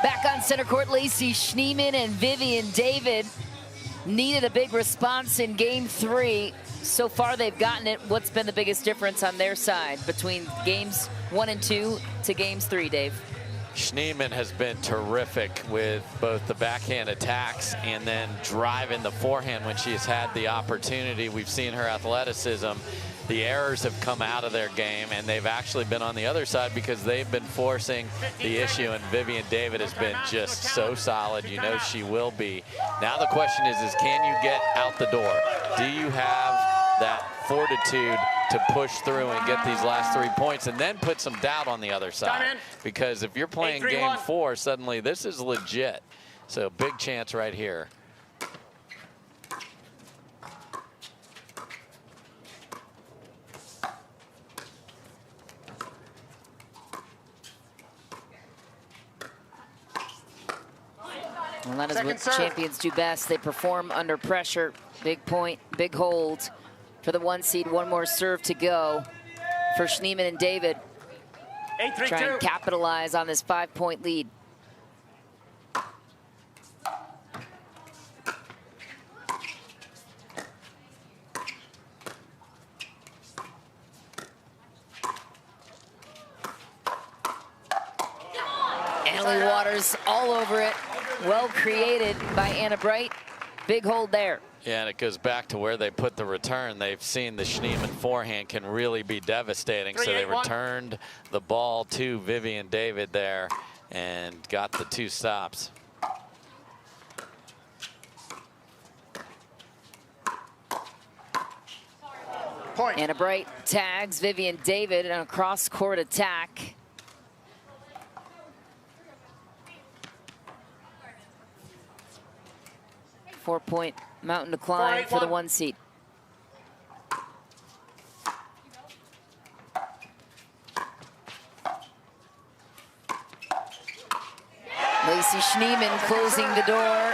Back on center court, Lacy, Schneemann, and Vivienne David needed a big response in game 3. So far, they've gotten it. What's been the biggest difference on their side between games 1 and 2 to games 3, Dave? Schneemann has been terrific with both the backhand attacks and then driving the forehand when she's had the opportunity. We've seen her athleticism. The errors have come out of their game, and they've actually been on the other side because they've been forcing the issue, and Vivienne David has been just so solid. You know she will be. Now the question is can you get out the door? Do you have that fortitude to push through and get these last 3 points and then put some doubt on the other side? Because if you're playing game 4, suddenly this is legit. So big chance right here. Well, that is what champions do best. They perform under pressure. Big point, big hold for the 1 seed. One more serve to go for Schneemann and David. Try and capitalize on this 5-point lead. Annalie Waters all over it. Well created by Anna Bright. Big hold there. Yeah, and it goes back to where they put the return. They've seen the Schneemann forehand can really be devastating. So they returned the ball to Vivienne David there and got the 2 stops. Point. Anna Bright tags Vivienne David in a cross-court attack. Four-point mountain to climb for the 1 seed. Lacy Schneemann closing the door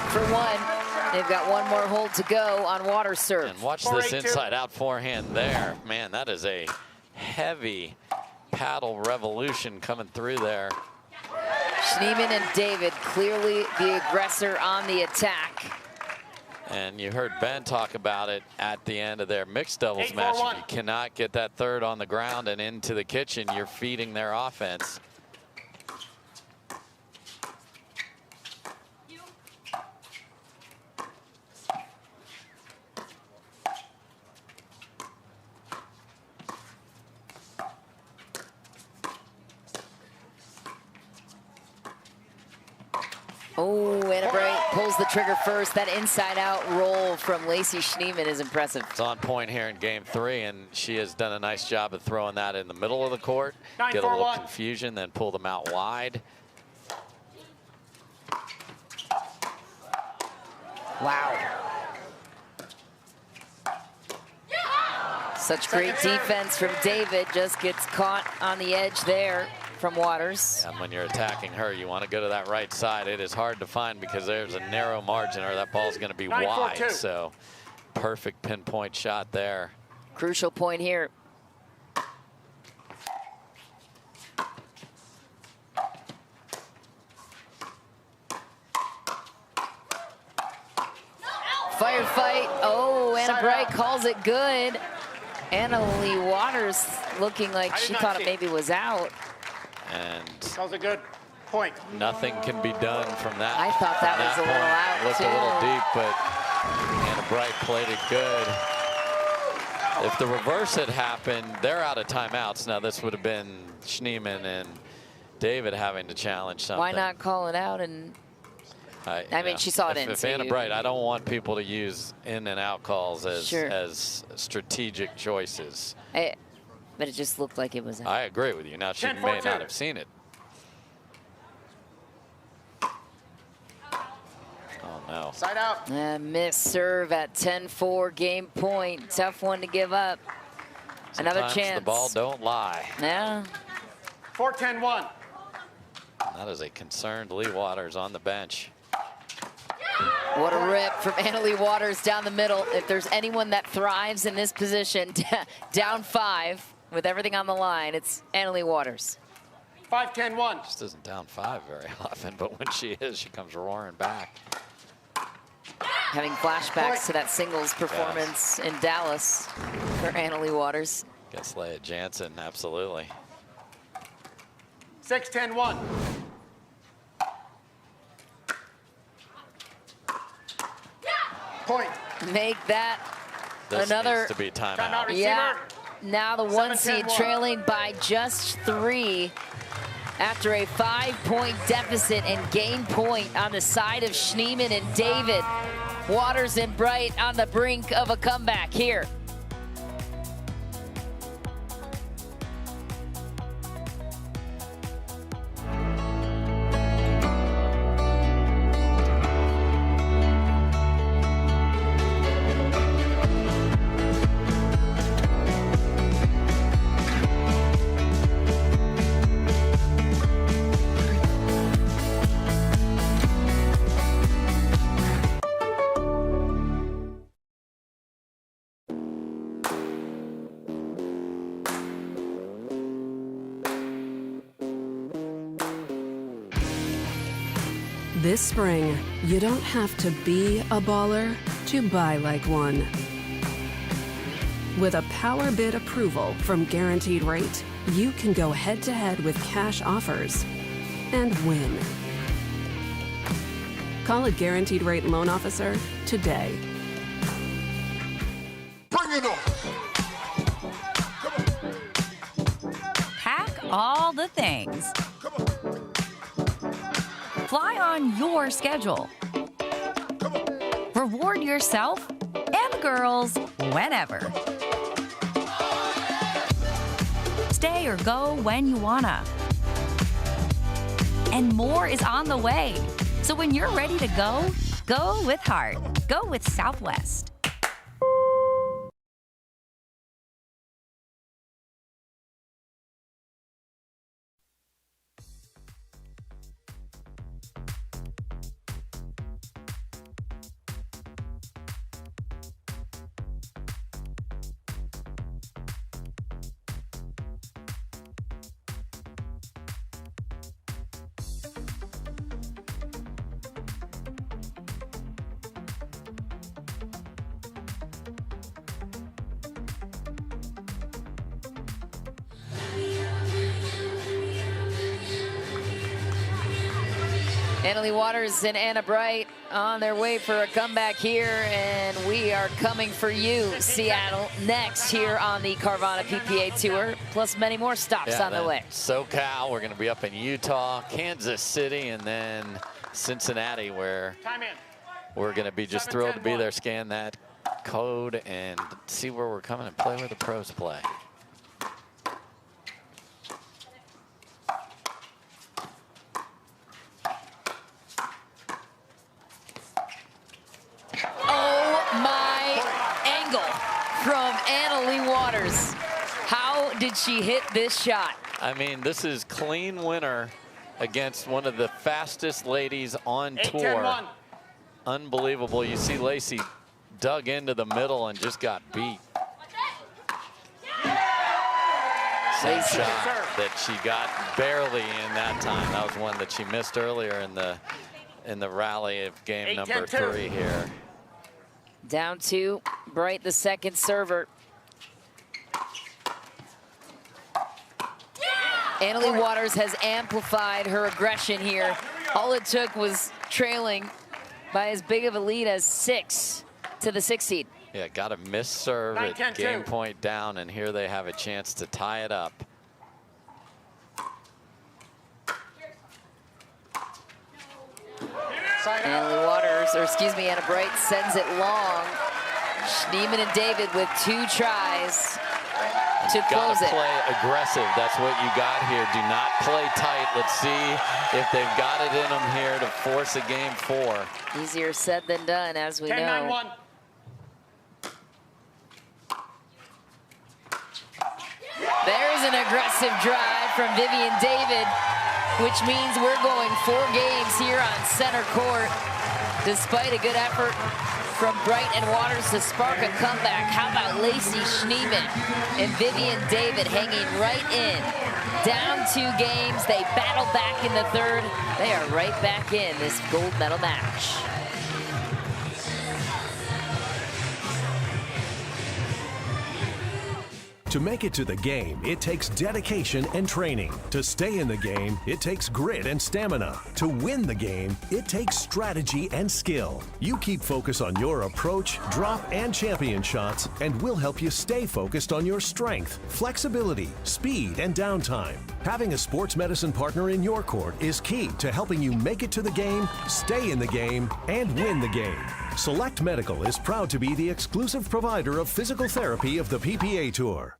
for 1. They've got one more hold to go on Waters' serve. And watch this inside-out forehand there. Man, that is a heavy paddle revolution coming through there. Schneemann and David clearly the aggressor on the attack. And you heard Ben talk about it at the end of their mixed doubles match. If you cannot get that third on the ground and into the kitchen, you're feeding their offense. Oh, Anna Bright pulls the trigger first. That inside-out roll from Lacy Schneemann is impressive. It's on point here in game 3, and she has done a nice job of throwing that in the middle of the court, get a little confusion, then pull them out wide. Wow. Such great defense from David. Just gets caught on the edge there from Waters. And when you're attacking her, you want to go to that right side. It is hard to find because there's a narrow margin or that ball's going to be wide. So perfect pinpoint shot there. Crucial point here. Firefight. Oh, Anna Bright calls it good. Annalie Waters looking like she thought it maybe was out. And that was a good point. Nothing can be done from that. I thought that was a little out, looked too. a little deep, but Anna Bright played it good. If the reverse had happened, they're out of timeouts. Now this would have been Schneemann and David having to challenge something. Why not call it out? And I mean, she saw it in. If Anna Bright, I don't want people to use in and out calls as as strategic choices. But it just looked like it was out. I agree with you. Now, she may not have seen it. Oh, no. Side out. Missed serve at 10-4 game point. Tough one to give up. Another Sometimes chance. The ball don't lie. Yeah. 4-10-1. That is a concerned Leigh Waters on the bench. What a rip from Annalie Waters down the middle. If there's anyone that thrives in this position, down 5 with everything on the line, it's Annalie Waters. 5-10-1. Just isn't down 5 very often, but when she is, she comes roaring back. Having flashbacks to that singles performance in Dallas for Annalie Waters. Guess Leigh Jansen, absolutely. 6-10-1. Point. Make that This another. needs to be timeout. Timeout receiver. Yeah. Now the 1 seed 7-10-1. trailing by just 3 after a 5-point deficit and game point on the side of Schneemann and David. Waters and Wright on the brink of a comeback here. This spring, you don't have to be a baller to buy like one. With a power bid approval from Guaranteed Rate, you can go head-to-head with cash offers and win. Call a Guaranteed Rate loan officer today. Bring it on! Pack all the things. Fly on your schedule. Reward yourself and the girls whenever. Stay or go when you wanna. And more is on the way. So when you're ready to go, go with heart. Go with Southwest. Annalie Waters and Anna Bright on their way for a comeback here, and we are coming for you, Seattle, next here on the Carvana PPA Tour, plus many more stops on the way. SoCal, we're going to be up in Utah, Kansas City, and then Cincinnati, where we're going to be just thrilled to be there, scan that code, and see where we're coming and play where the pros play. From Annalie Waters. How did she hit this shot? I mean, this is clean winner against one of the fastest ladies on tour. 8-10-1. Unbelievable. You see Lacy dug into the middle and just got beat. Same shot that she got barely in that time. That was one that she missed earlier in the rally of game number 3 here. Down 2, Bright, the second server. Annalie Waters has amplified her aggression here. All it took was trailing by as big of a lead as 6 to the 6 seed. Yeah, got a missed serve at game point down, and here they have a chance to tie it up. Annalie Waters, or excuse me, Anna Bright sends it long. Schneemann and David with 2 tries to close it. Play aggressive. That's what you got here. Do not play tight. Let's see if they've got it in them here to force a game 4. Easier said than done, as we know. 10-9-1. There's an aggressive drive from Vivienne David, which means we're going 4 games here on center court. Despite a good effort from Bright and Waters to spark a comeback. How about Lacy Schneemann and Vivienne David hanging right in down 2 games. They battle back in the third. They are right back in this gold medal match. To make it to the game, it takes dedication and training. To stay in the game, it takes grit and stamina. To win the game, it takes strategy and skill. You keep focus on your approach, drop, and champion shots, and we'll help you stay focused on your strength, flexibility, speed, and downtime. Having a sports medicine partner in your court is key to helping you make it to the game, stay in the game, and win the game. Select Medical is proud to be the exclusive provider of physical therapy of the PPA Tour.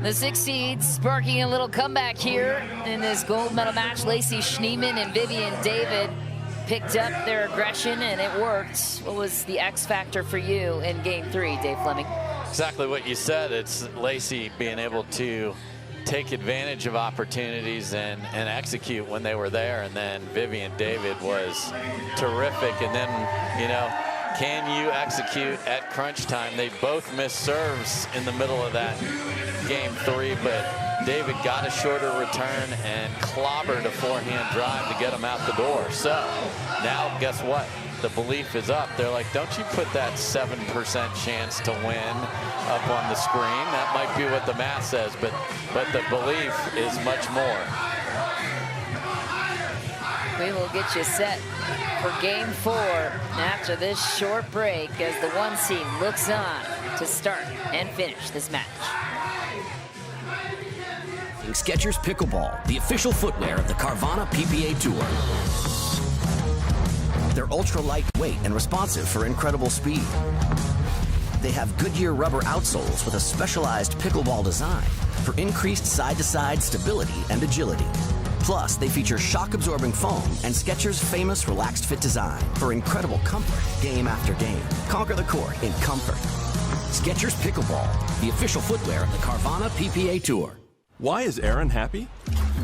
The 6 seeds sparking a little comeback here in this gold medal match. Lacy, Schneemann, and Vivienne David picked up their aggression, and it worked. What was the X factor for you in game 3, Dave Fleming? Exactly what you said. It's Lacy being able to take advantage of opportunities and execute when they were there. And then Vivienne David was terrific. And then, you know, can you execute at crunch time? They both missed serves in the middle of that game 3, but David got a shorter return and clobbered a forehand drive to get him out the door. So now guess what? The belief is up. They're like, don't you put that 7% chance to win up on the screen. That might be what the math says, but the belief is much more. We will get you set for game 4 after this short break as the 1 seed looks on to start and finish this match. Skechers Pickleball, the official footwear of the Carvana PPA Tour. They're ultra lightweight and responsive for incredible speed. They have Goodyear rubber outsoles with a specialized pickleball design for increased side-to-side stability and agility. Plus, they feature shock-absorbing foam and Skechers' famous Relaxed Fit design for incredible comfort game after game. Conquer the court in comfort. Skechers Pickleball, the official footwear of the Carvana PPA Tour. Why is Aaron happy?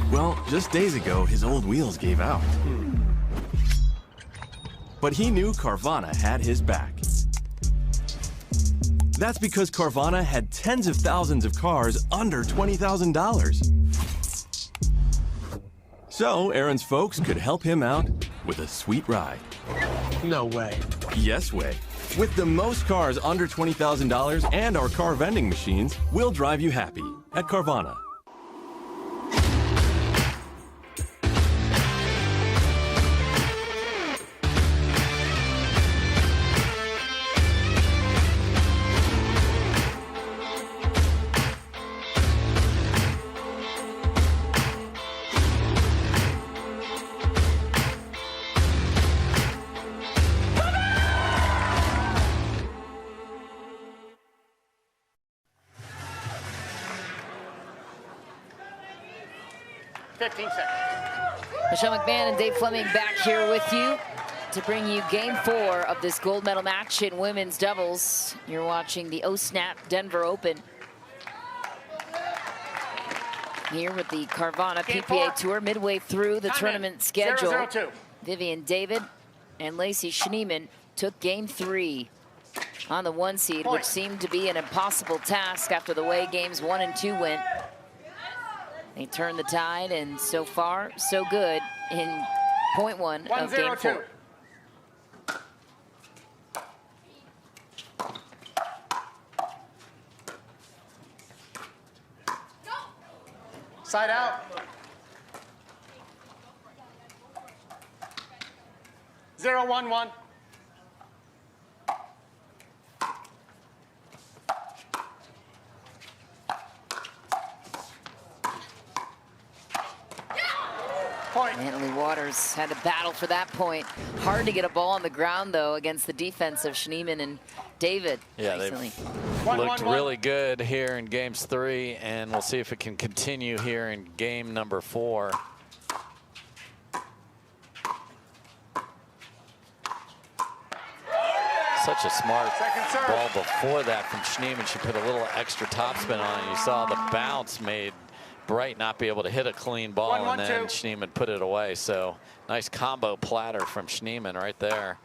Well, just days ago, his old wheels gave out. But he knew Carvana had his back. That's because Carvana had tens of thousands of cars under $20,000. So Aaron's folks could help him out with a sweet ride. No way. Yes way. With the most cars under $20,000 and our car vending machines, we'll drive you happy at Carvana. Michelle McMahon and Dave Fleming back here with you to bring you game 4 of this gold medal match in women's doubles. You're watching the OSNAP Denver Open here with the Carvana PPA Tour midway through the tournament schedule. 0-0-2. Vivienne David and Lacy Schneemann took game 3 on the 1 seed, which seemed to be an impossible task after the way games 1 and 2 went. They turned the tide, and so far, so good in point 1 of game 4. Side out. 0-1-1. Point. Annalie Waters had to battle for that point. Hard to get a ball on the ground, though, against the defense of Schneemann and David. Yeah, recently. they've looked really good here in games 3, and we'll see if it can continue here in game number 4. Such a smart ball before that from Schneemann. She put a little extra topspin on it. You saw the bounce made Wright not be able to hit a clean ball, and then Schneemann put it away. So nice combo platter from Schneemann right there.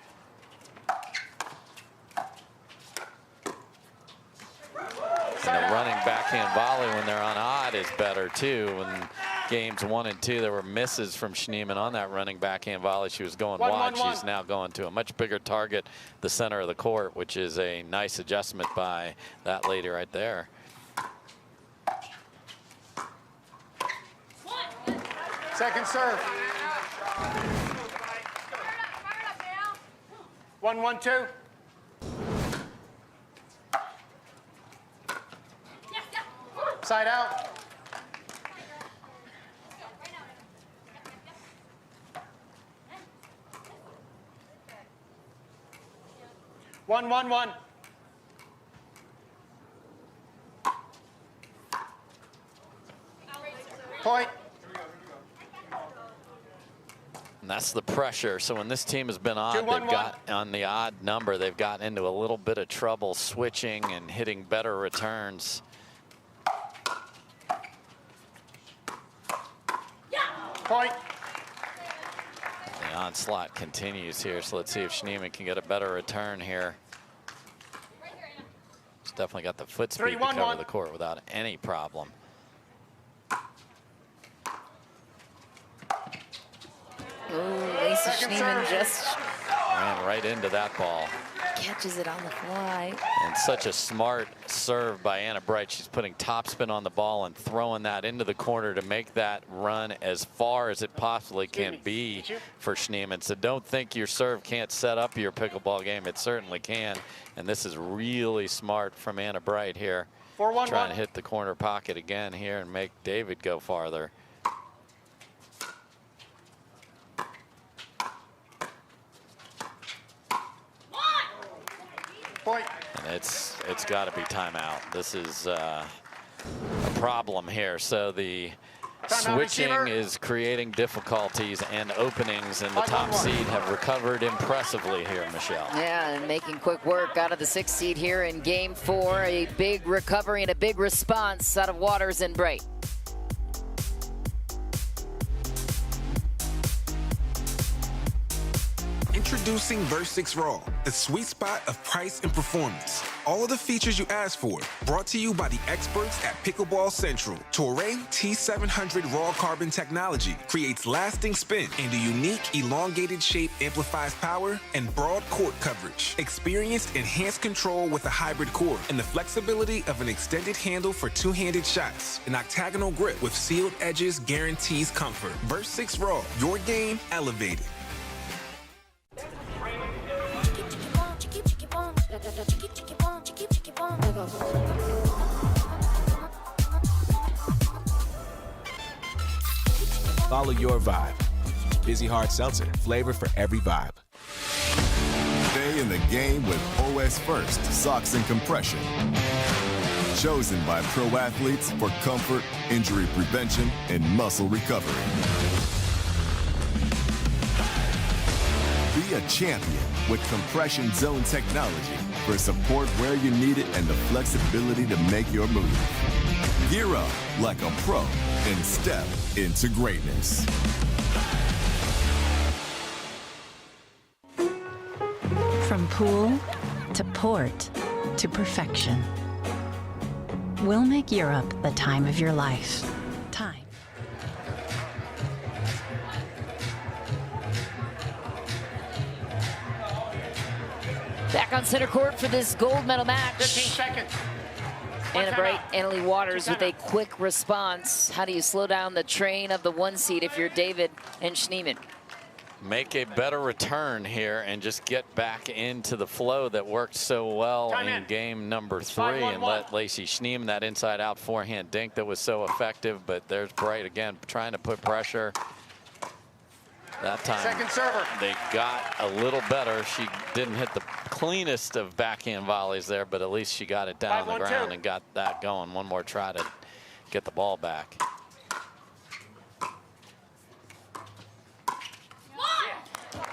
And the running backhand volley when they're on odd is better too. In games 1 and 2, there were misses from Schneemann on that running backhand volley. She was going wide. She's now going to a much bigger target, the center of the court, which is a nice adjustment by that lady right there. Second serve. 1-1-2. Side out. One. Point. And that's the pressure. So when this team has been odd, they've got on the odd number, they've gotten into a little bit of trouble switching and hitting better returns. Point. The onslaught continues here, so let's see if Schneemann can get a better return here. She's definitely got the foot speed to cover the court without any problem. Ooh, Lacy Schneemann just ran right into that ball. Catches it on the fly. And such a smart serve by Anna Bright. She's putting topspin on the ball and throwing that into the corner to make that run as far as it possibly can be for Schneemann. So don't think your serve can't set up your pickleball game. It certainly can. And this is really smart from Anna Bright here. 4-1-1. Trying to hit the corner pocket again here and make David go farther. Point. And it's got to be timeout. This is a problem here. So the switching is creating difficulties, and openings, and the top seed have recovered impressively here, Michelle. Yeah, and making quick work out of the 6th seed here in game 4. A big recovery and a big response out of Waters and Bright. Introducing Verse 6 Raw, the sweet spot of price and performance. All of the features you asked for, brought to you by the experts at Pickleball Central. Toray T700 Raw Carbon technology creates lasting spin, and a unique elongated shape amplifies power and broad court coverage. Experience enhanced control with a hybrid core and the flexibility of an extended handle for two-handed shots. An octagonal grip with sealed edges guarantees comfort. Verse 6 Raw, your game elevated. Follow your vibe. Vizzy Hard Seltzer, flavor for every vibe. Stay in the game with OS First Socks and Compression. Chosen by pro athletes for comfort, injury prevention, and muscle recovery. Be a champion with compression zone technology for support where you need it and the flexibility to make your move. Gear up like a pro and step into greatness. From pool to port to perfection. We'll make Europe the time of your life. Time. Back on center court for this gold medal match. 15 seconds. Anna Bright, Annalie Waters with a quick response. How do you slow down the train of the 1 seed if you're David and Schneemann? make a better return here and just get back into the flow that worked so well in game number 3 and let Lacy Schneemann that inside out forehand dink that was so effective. But there's Wright again trying to put pressure. That time Second server. They got a little better. She didn't hit the cleanest of backhand volleys there, but at least she got it down on the ground and got that going. One more try to get the ball back.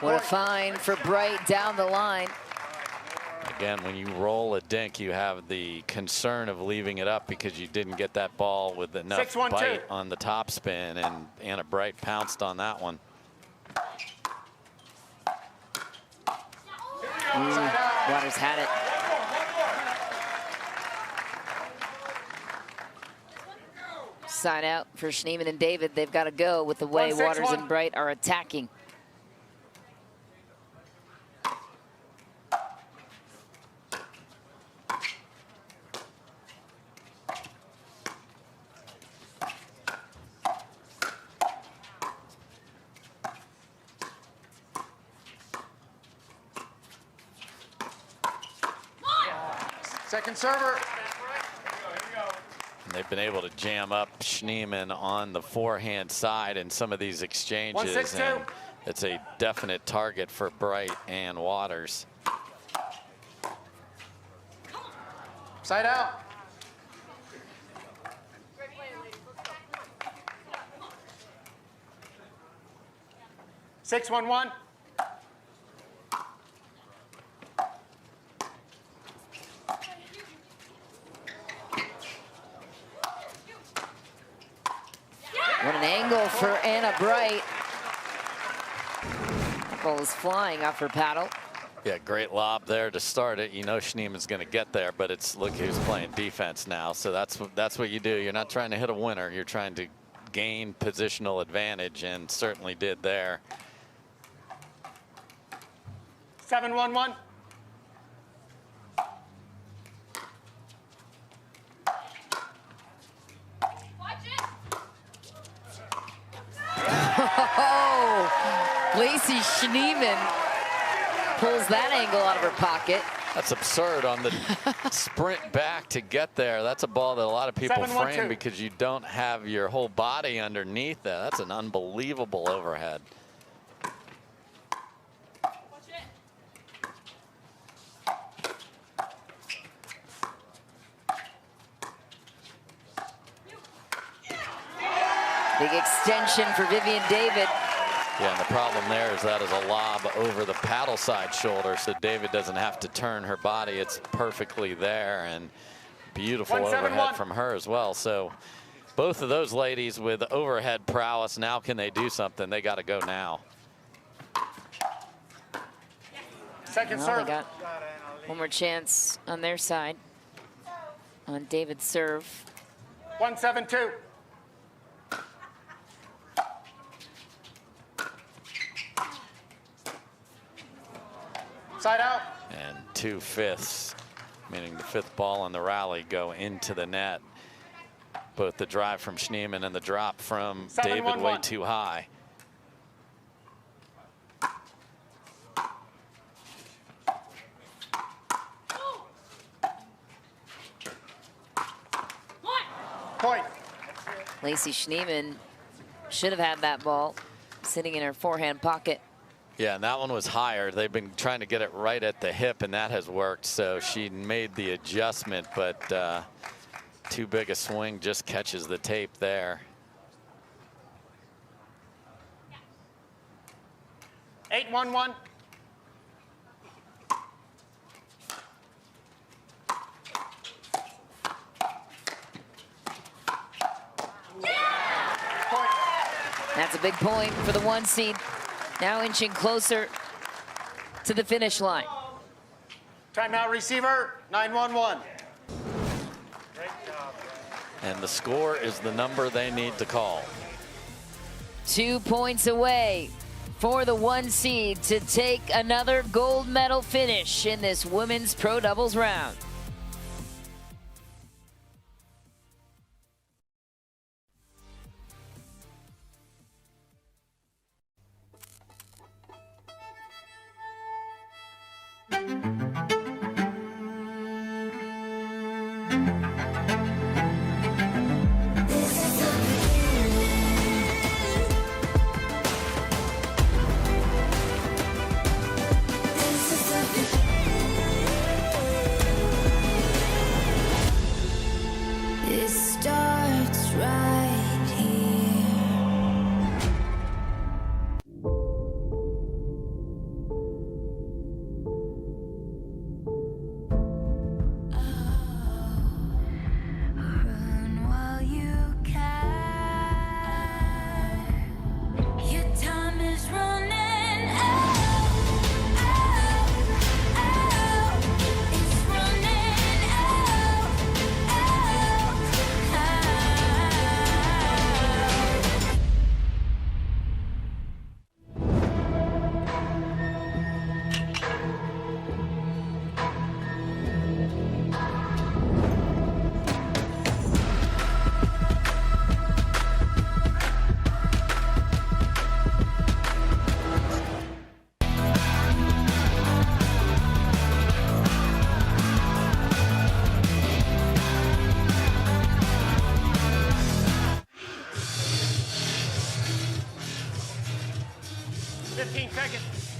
What a find for Wright down the line. Again, when you roll a dink, you have the concern of leaving it up because you didn't get that ball with enough bite on the top spin, and Anna Wright pounced on that one. Waters had it. Side out for Schneemann and David. They've got to go with the way Waters and Wright are attacking. Second server. And they've been able to jam up Schneemann on the forehand side in some of these exchanges. And it's a definite target for Wright and Waters. Side out. Six, 1-1. What an angle for Anna Wright. Ball is flying off her paddle. Yeah, great lob there to start it. You know Schneemann's going to get there, but it's look who's playing defense now. So that's what you do. You're not trying to hit a winner. You're trying to gain positional advantage, and certainly did there. 7-1-1. Oh, Lacy Schneemann pulls that angle out of her pocket. That's absurd on the sprint back to get there. That's a ball that a lot of people frame because you don't have your whole body underneath that. That's an unbelievable overhead. Big extension for Vivienne David. Yeah, and the problem there is that is a lob over the paddle side shoulder, so David doesn't have to turn her body. It's perfectly there, and beautiful overhead from her as well. So both of those ladies with overhead prowess. Now can they do something? They got to go now. Second Well, serve. they got one more chance on their side on David's serve. 1-7-2. Side out. And 2/5, meaning the 5th ball on the rally, go into the net. Both the drive from Schneemann and the drop from David way too high. Point. Lacy Schneemann should have had that ball sitting in her forehand pocket. Yeah, and that one was higher. They've been trying to get it right at the hip, and that has worked. So she made the adjustment, but too big a swing, just catches the tape there. 8-1-1. That's a big point for the 1 seed. Now inching closer to the finish line. Timeout receiver, 9-1-1. And the score is the number they need to call. 2 points away for the 1 seed to take another gold medal finish in this women's pro doubles round. It starts right here. Run while you can. Your time is running out, out, out. It's running out, out, out.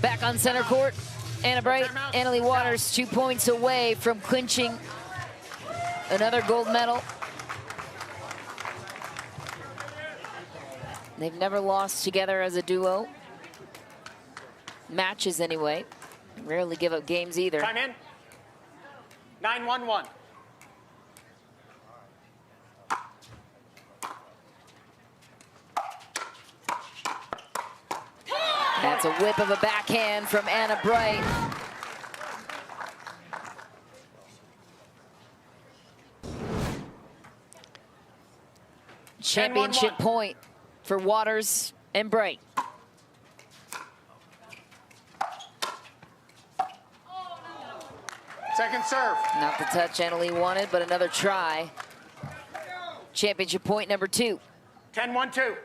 Back on center court, Anna Bright, Anna-Leigh Waters 2 points away from clinching another gold medal. They've never lost together as a duo. Matches anyway. Rarely give up games either. Time in. 9-1-1. That's a whip of a backhand from Anna Bright. Championship point for Waters and Bright. Second serve. Not the touch Anna-Leigh wanted, but another try. Championship point number 2. 10-1-2.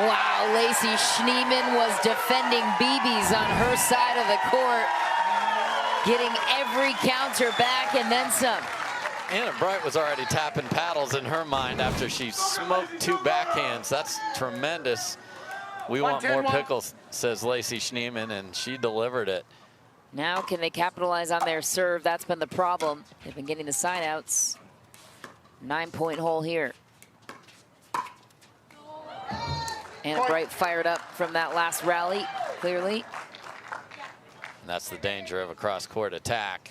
Wow, Lacy Schneemann was defending BBs on her side of the court, getting every counter back and then some. Anna Bright was already tapping paddles in her mind after she smoked 2 backhands. That's tremendous. We want more pickles, says Lacy Schneemann, and she delivered it. Now can they capitalize on their serve? That's been the problem. They've been getting the side outs. 9-point hole here. Anna Bright fired up from that last rally, clearly. And that's the danger of a cross-court attack.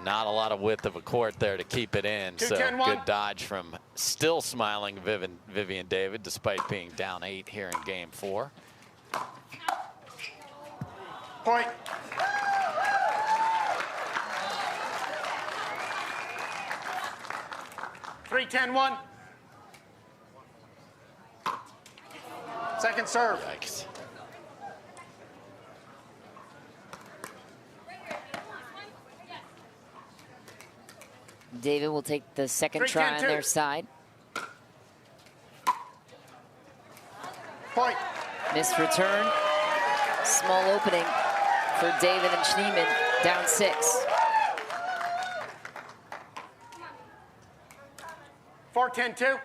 Not a lot of width of a court there to keep it in. So good dodge from still smiling Vivienne David, despite being down 8 here in game 4. Point. Three, 10-1. Second serve. Yikes. David will take the second try on their side. Point. Missed return. Small opening for David and Schneemann, down 6. 4-10-2.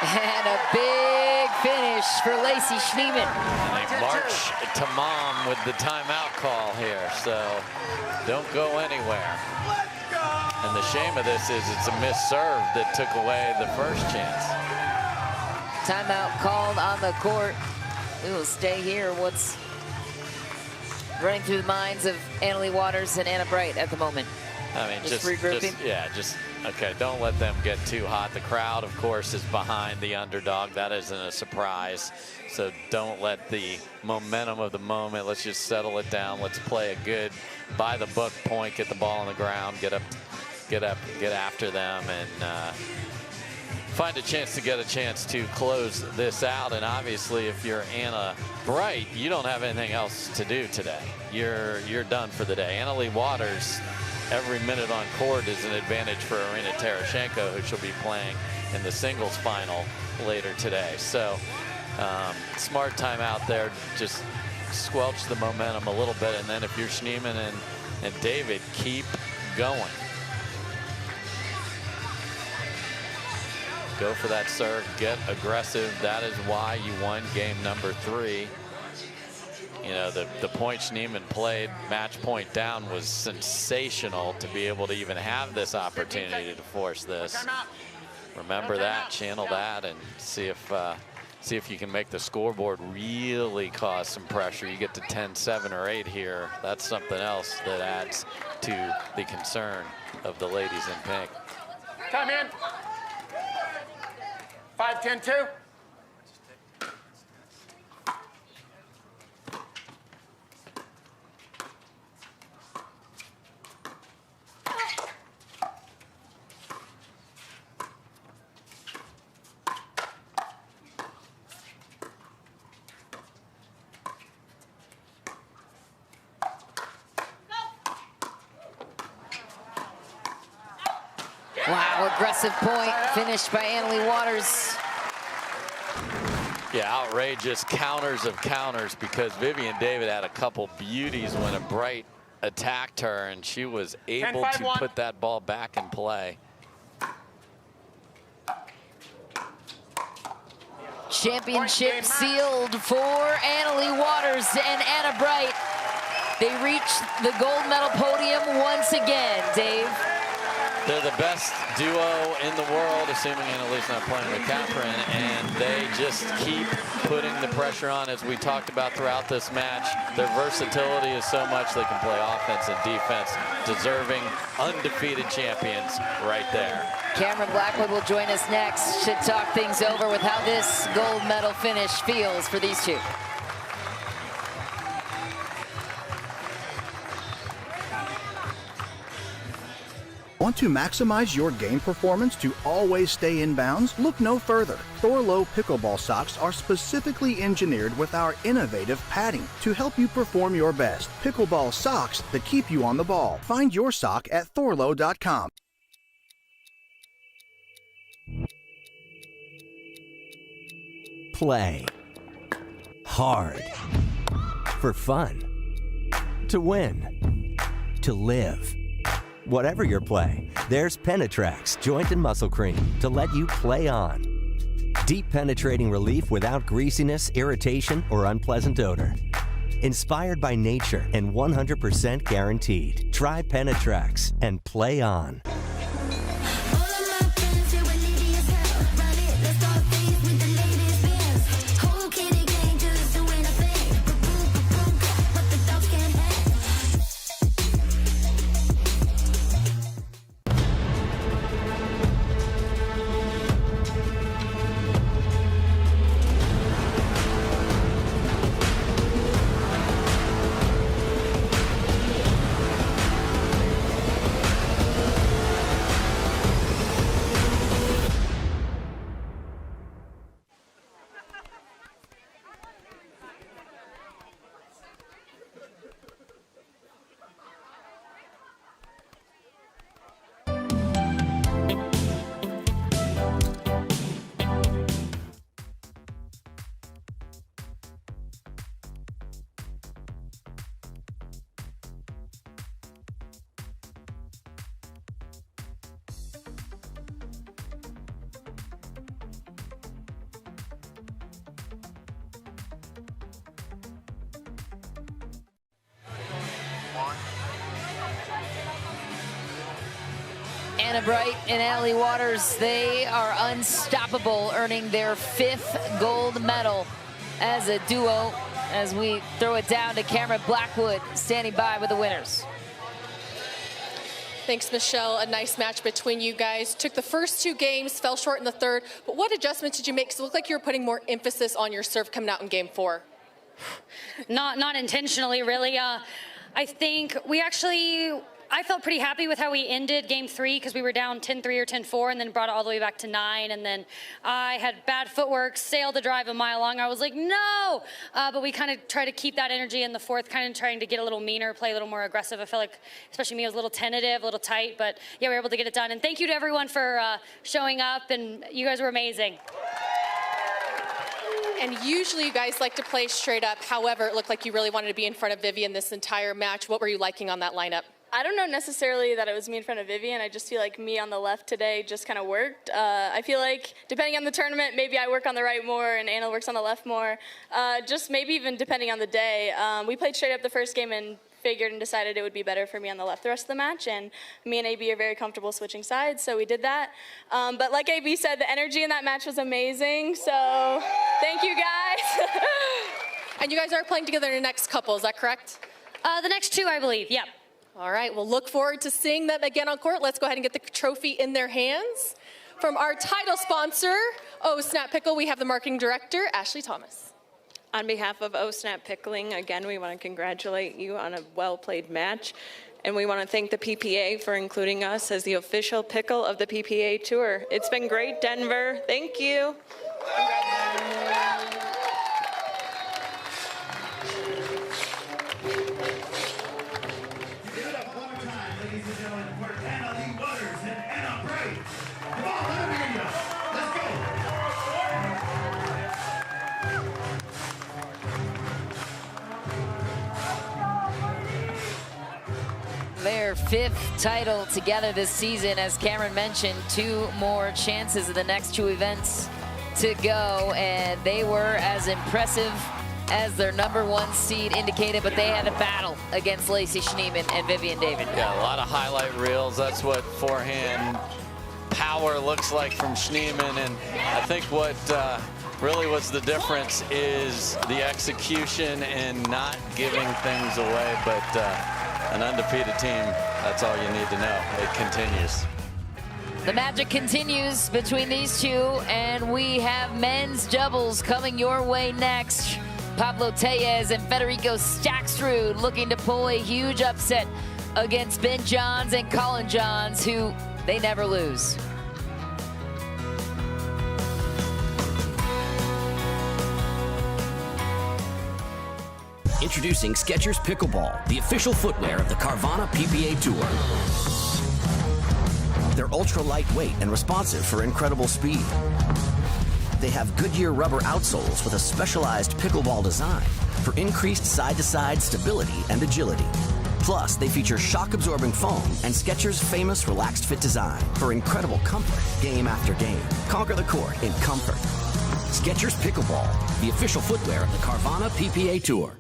And a big finish for Lacy Schneemann. And they march to mom with the timeout call here, so don't go anywhere. And the shame of this is it's a missed serve that took away the first chance. Timeout called on the court. We will stay here. What's running through the minds of Anna-Leigh Waters and Anna Bright at the moment? I mean, just regrouping. Okay, don't let them get too hot. The crowd, of course, is behind the underdog. That isn't a surprise. So don't let the momentum of the moment, let's just settle it down. Let's play a good, by the book point, get the ball on the ground, get after them, and find a chance to get a chance to close this out. And obviously, if you're Anna Wright, you don't have anything else to do today. You're done for the day. Anna Leigh Waters, every minute on court is an advantage for Irina Tereschenko, who she'll be playing in the singles final later today. So smart timeout there, just squelch the momentum a little bit, and then if you're Schneemann and David, keep going. Go for that serve, get aggressive. That is why you won game number 3. You know, the point Schneemann played, match point down, was sensational to be able to even have this opportunity to force this. Remember that, channel that, and see if you can make the scoreboard really cause some pressure. You get to 10-7 or 8 here. That's something else that adds to the concern of the ladies in pink. Time in. 5-10-2. Wow, aggressive point finished by Anna Leigh Waters. Yeah, outrageous counters of counters, because Vivienne David had a couple beauties when a Bright attacked her, and she was able to put that ball back in play. Championship sealed for Anna Leigh Waters and Anna Bright. They reach the gold medal podium once again, Dave. They're the best duo in the world, assuming Anna Leigh's not playing with Catherine, and they just keep putting the pressure on, as we talked about throughout this match. Their versatility is so much they can play offense and defense. Deserving, undefeated champions right there. Cameron Blackwood will join us next to talk things over with how this gold medal finish feels for these two. Want to maximize your game performance to always stay in bounds? Look no further. Thorlo pickleball socks are specifically engineered with our innovative padding to help you perform your best. Pickleball socks that keep you on the ball. Find your sock at thorlo.com. Play hard for fun, to win, to live. Whatever your play, there's Penetrax Joint and Muscle Cream to let you play on. Deep penetrating relief without greasiness, irritation, or unpleasant odor. Inspired by nature and 100% guaranteed. Try Penetrax and play on. Anna Bright and Anna Leigh Waters, they are unstoppable, earning their 5th gold medal as a duo, as we throw it down to Cameron Blackwood, standing by with the winners. Thanks, Michelle. A nice match between you guys. Took the first 2 games, fell short in the 3rd, but what adjustments did you make? Because it looked like you were putting more emphasis on your serve coming out in game 4. Not intentionally, really. I think we actually I felt pretty happy with how we ended game 3 because we were down 10-3 or 10-4 and then brought it all the way back to 9. And then I had bad footwork, sailed the drive a mile long. I was like, no! But we kind of tried to keep that energy in the 4th, kind of trying to get a little meaner, play a little more aggressive. I felt like, especially me, I was a little tentative, a little tight. But yeah, we were able to get it done. And thank you to everyone for showing up. And you guys were amazing. And usually you guys like to play straight up. However, it looked like you really wanted to be in front of Vivienne this entire match. What were you liking on that lineup? I don't know necessarily that it was me in front of Vivienne. I just feel like me on the left today just kind of worked. I feel like depending on the tournament, maybe I work on the right more and Anna works on the left more. Just maybe even depending on the day. We played straight up the first game and figured and decided it would be better for me on the left the rest of the match. And me and AB are very comfortable switching sides, so we did that. But like AB said, the energy in that match was amazing. So thank you guys. And you guys are playing together in your next couple, is that correct? The next 2, I believe, yep. All right, we'll look forward to seeing them again on court. Let's go ahead and get the trophy in their hands. From our title sponsor, Oh Snap Pickle, we have the marketing director, Ashley Thomas. On behalf of Oh Snap Pickling, again, we want to congratulate you on a well-played match. And we want to thank the PPA for including us as the official pickle of the PPA Tour. It's been great, Denver. Thank you. Their 5th title together this season. As Cameron mentioned, 2 more chances of the next 2 events to go, and they were as impressive as their #1 seed indicated, but they had a battle against Lacy, Schneemann, and Vivienne David. Yeah, a lot of highlight reels. That's what forehand power looks like from Schneemann, and I think what really was the difference is the execution and not giving things away, but an undefeated team, that's all you need to know. It continues. The magic continues between these 2, and we have men's doubles coming your way next. Pablo Tellez and Federico Staksrud looking to pull a huge upset against Ben Johns and Collin Johns, who they never lose. Introducing Skechers Pickleball, the official footwear of the Carvana PPA Tour. They're ultra lightweight and responsive for incredible speed. They have Goodyear rubber outsoles with a specialized pickleball design for increased side-to-side stability and agility. Plus, they feature shock-absorbing foam and Skechers' famous relaxed fit design for incredible comfort game after game. Conquer the court in comfort. Skechers Pickleball, the official footwear of the Carvana PPA Tour.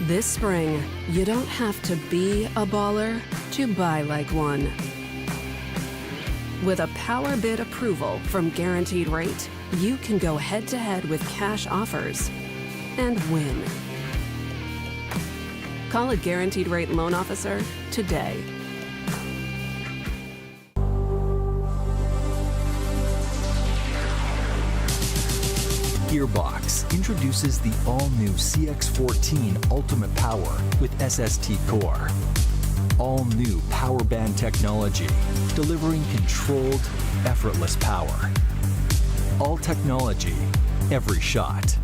This spring, you don't have to be a baller to buy like one. With a power bid approval from Guaranteed Rate, you can go head-to-head with cash offers and win. Call a Guaranteed Rate loan officer today. Gearbox introduces the all-new CX-14 Ultimate Power with SST Core. All-new power band technology, delivering controlled, effortless power. All technology, every shot.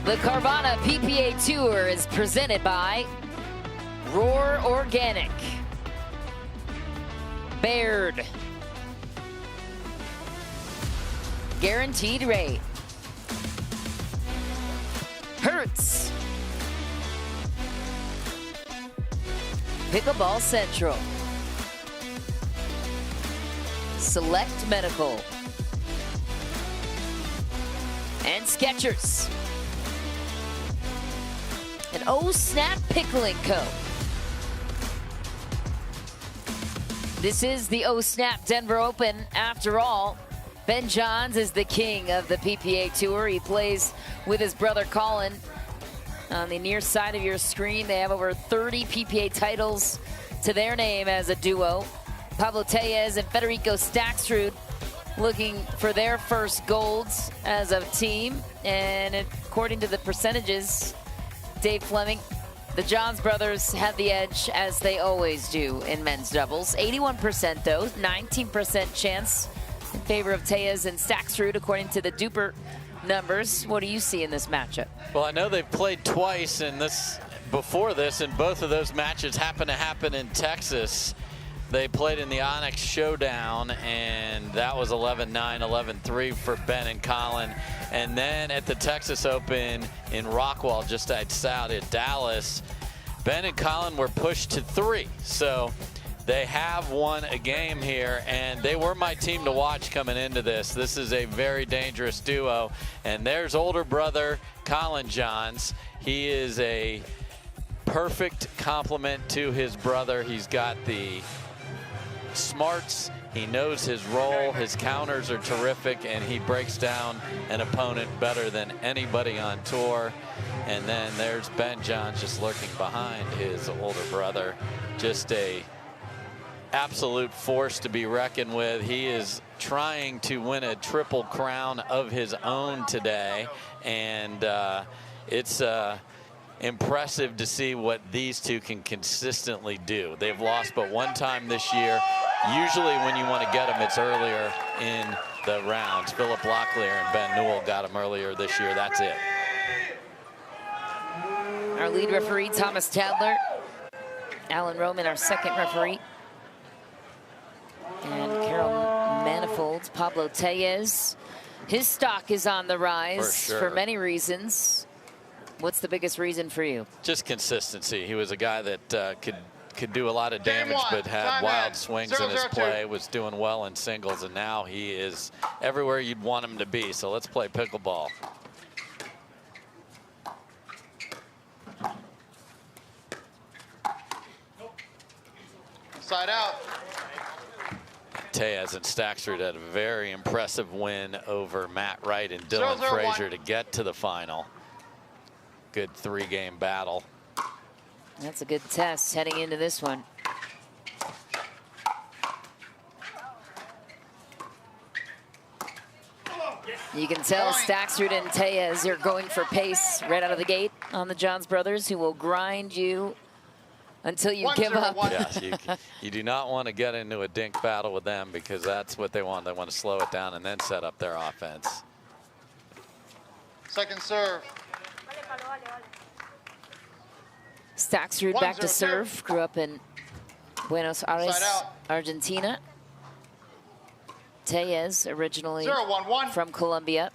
The Carvana PPA Tour is presented by Roar Organic, Baird, Guaranteed Rate, Hertz, Pickleball Central, Select Medical, and Skechers. And Oh Snap Pickling Co. This is the Oh Snap Denver Open. After all, Ben Johns is the king of the PPA Tour. He plays with his brother Collin. On the near side of your screen, they have over 30 PPA titles to their name as a duo. Pablo Tellez and Federico Staksrud looking for their first golds as a team. And according to the percentages, Dave Fleming, the Johns brothers have the edge, as they always do in men's doubles. 81% though, 19% chance in favor of Tellez and Staksrud, according to the Duper numbers. What do you see in this matchup? Well, I know they've played twice before this, and both of those matches happen in Texas. They played in the Onyx Showdown, and that was 11-9, 11-3 for Ben and Collin. And then at the Texas Open in Rockwall, just outside of Dallas, Ben and Collin were pushed to 3. So they have won a game here, and they were my team to watch coming into this. This is a very dangerous duo. And there's older brother Collin Johns. He is a perfect complement to his brother. He's got the smarts, he knows his role, his counters are terrific, and he breaks down an opponent better than anybody on tour. And then there's Ben Johns just lurking behind his older brother. Just a absolute force to be reckoned with. He is trying to win a triple crown of his own today, and it's impressive to see what these two can consistently do. They've lost but one time this year. Usually when you want to get them, it's earlier in the rounds. Philip Locklear and Ben Newell got them earlier this year. That's it. Our lead referee, Thomas Tadler. Alan Roman, our second referee. And Carol Manifolds, Pablo Tellez. His stock is on the rise for many reasons. What's the biggest reason for you? Just consistency. He was a guy that could do a lot of damage, but had wild swings in his play, was doing well in singles, and now he is everywhere you'd want him to be. So let's play pickleball. Side out. Tellez and Staksrud had a very impressive win over Matt Wright and Dylan Frazier to get to the final. Good 3-game battle. That's a good test heading into this one. You can tell Staksrud and Tellez are going for pace right out of the gate on the Johns brothers, who will grind you until you give up. Yes, you do not want to get into a dink battle with them, because that's what they want. They want to slow it down and then set up their offense. Second serve. Staksrud back to serve. Grew up in Buenos Aires, Argentina. Tellez, originally from Colombia.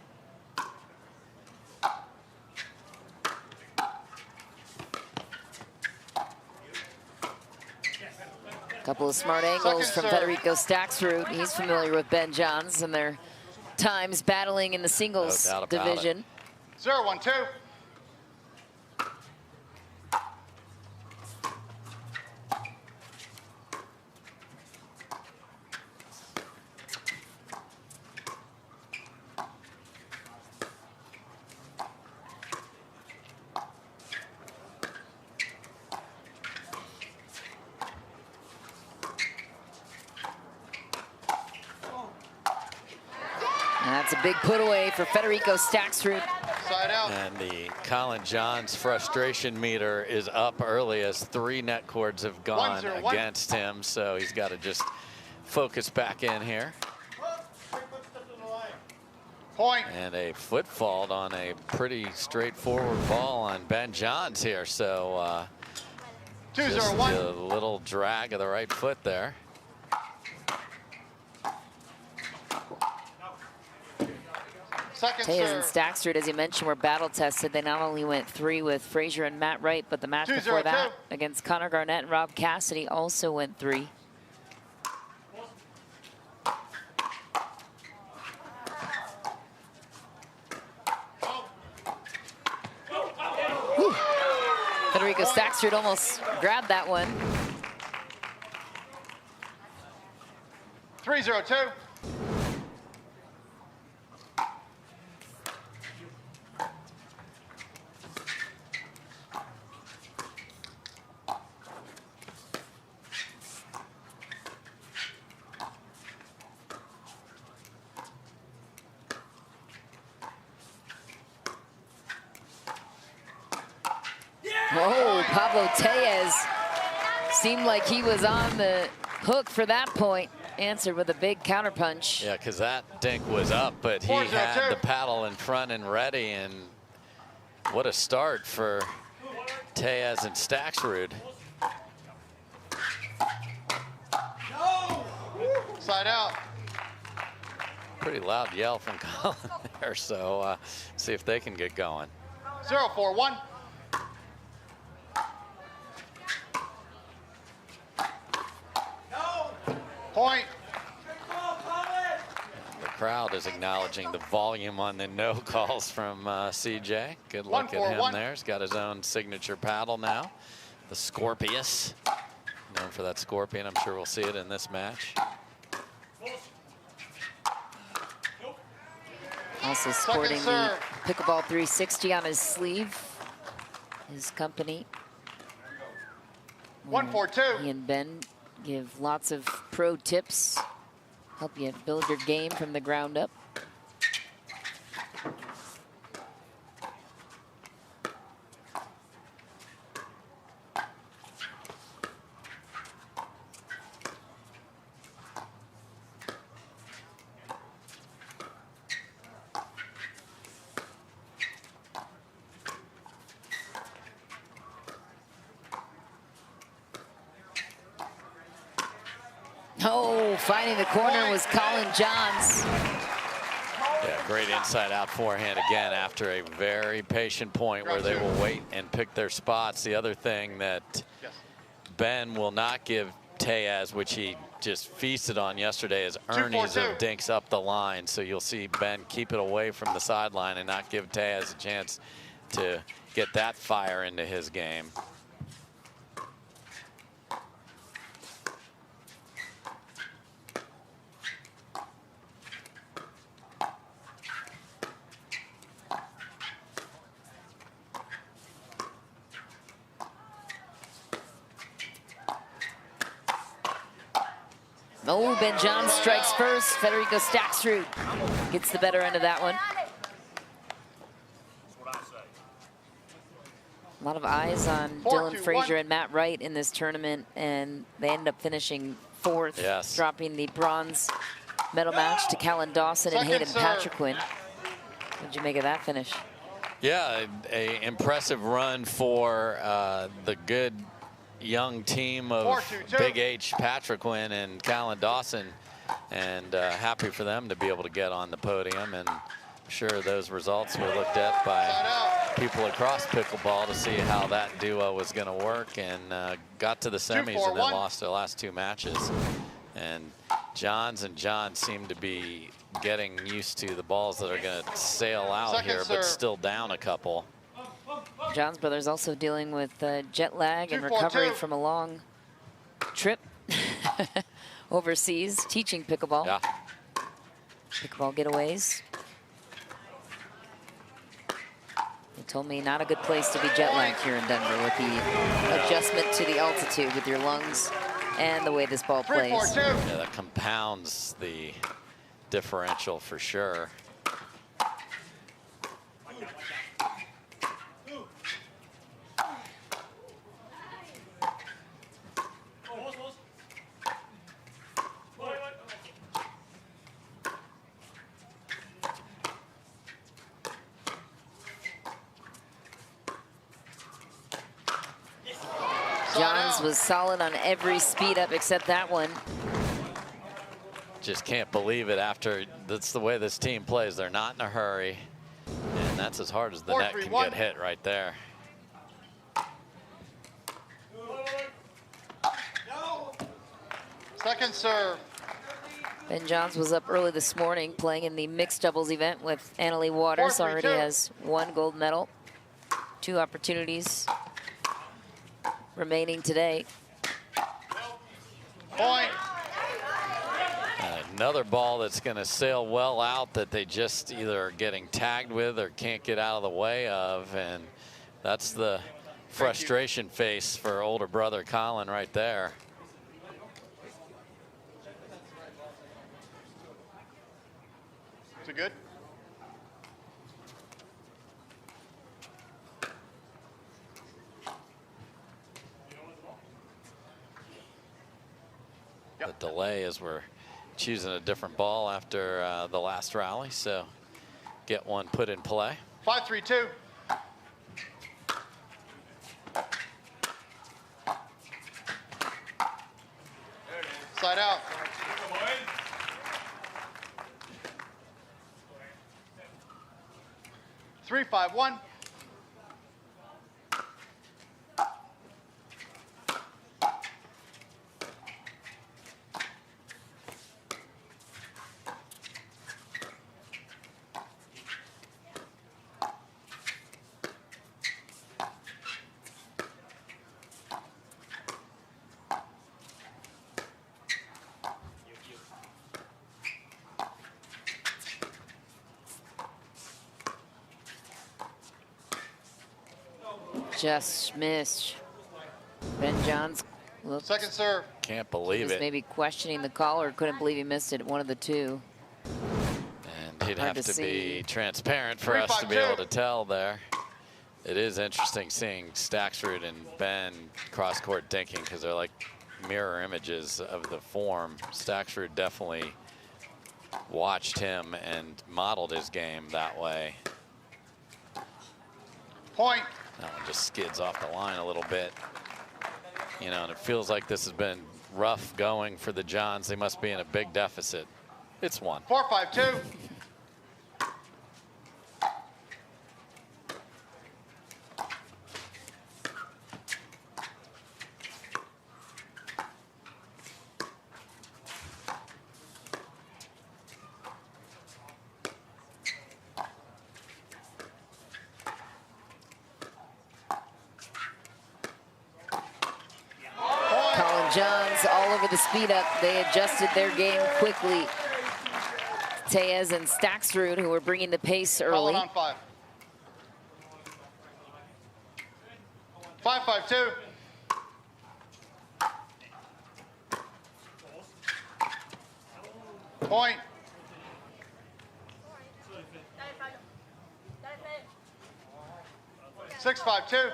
Couple of smart angles from Federico Staksrud. He's familiar with Ben Johns and their times battling in the singles division. 0-1-2. That's a big put away for Federico Staksrud. And the Collin Johns frustration meter is up early, as 3 net cords have gone against him. So he's got to just focus back in here. Point. And a foot fault on a pretty straightforward ball on Ben Johns here. So just a little drag of the right foot there. Tellez and Staksrud, as you mentioned, were battle tested. They not only went 3 with Frazier and Matt Wright, but the match before that against Connor Garnett and Rob Cassidy also went 3. Federico Staksrud almost grabbed that one. 3-0-2. Whoa, Pablo Tellez seemed like he was on the hook for that point. Answered with a big counterpunch. Yeah, because that dink was up, but he had the paddle in front and ready, and what a start for Tellez and Staksrud. Side out. Pretty loud yell from Collin there, so see if they can get going. 0-4-1. Point. The crowd is acknowledging the volume on the no calls from CJ. Good look at him there. He's got his own signature paddle now. The Scorpius. Known for that scorpion. I'm sure we'll see it in this match. Also sporting the Pickleball 360 on his sleeve. His company. 1-4-2. He and Ben give lots of pro tips. Help you build your game from the ground up. Oh, finding the corner was Collin Johns. Yeah, great inside out forehand again after a very patient point where they will wait and pick their spots. The other thing that Ben will not give Tellez, which he just feasted on yesterday, is Ernie's of dinks up the line. So you'll see Ben keep it away from the sideline and not give Tellez a chance to get that fire into his game. Oh, Ben Johns strikes first. Federico Staksrud gets the better end of that one. A lot of eyes on Dylan Frazier and Matt Wright in this tournament, and they end up finishing fourth, dropping the bronze medal match to Callan Dawson and Hayden Patriquin. What did you make of that finish? Yeah, a impressive run for the good young team of Big H, Patriquin and Callan Dawson, and happy for them to be able to get on the podium. And I'm sure those results were looked at by people across pickleball to see how that duo was going to work, and got to the semis and then lost their last two matches. And Johns and John seem to be getting used to the balls that are going to sail out here, but still down a couple. Johns brothers also dealing with jet lag and recovery from a long trip overseas teaching pickleball. Yeah. Pickleball getaways. They told me not a good place to be jet lagged here in Denver with the adjustment to the altitude with your lungs and the way this ball plays. Yeah, that compounds the differential for sure. Johns was solid on every speed up except that one. Just can't believe it after, that's the way this team plays. They're not in a hurry, and that's as hard as the net can get hit right there. Second serve. Ben Johns was up early this morning playing in the mixed doubles event with Leigh Waters. Already has 1 gold medal, 2 opportunities remaining today. Point. Another ball that's going to sail well out that they just either are getting tagged with or can't get out of the way of, and that's the frustration face for older brother Collin right there. Is it good? the delay as we're choosing a different ball after the last rally, so get one put in play. 5-3-2. Side out. Three, 5-1. Just missed. Ben Johns looks. Second serve. Can't believe was it. maybe questioning the call or couldn't believe he missed it. One of the two. And he'd Hard have to to be see. transparent for us to be able to tell there. It is interesting seeing Staksrud and Ben cross-court dinking because they're like mirror images of the form. Staksrud definitely watched him and modeled his game that way. Point. That one just skids off the line a little bit. You know, and it feels like this has been rough going for the Johns. They must be in a big deficit. It's one. 4-5-2. Johns all over the speed up. They adjusted their game quickly. Tellez and Staksrud, who were bringing the pace early. Collin on 5. 5-5-2. Point. Six, 5-2.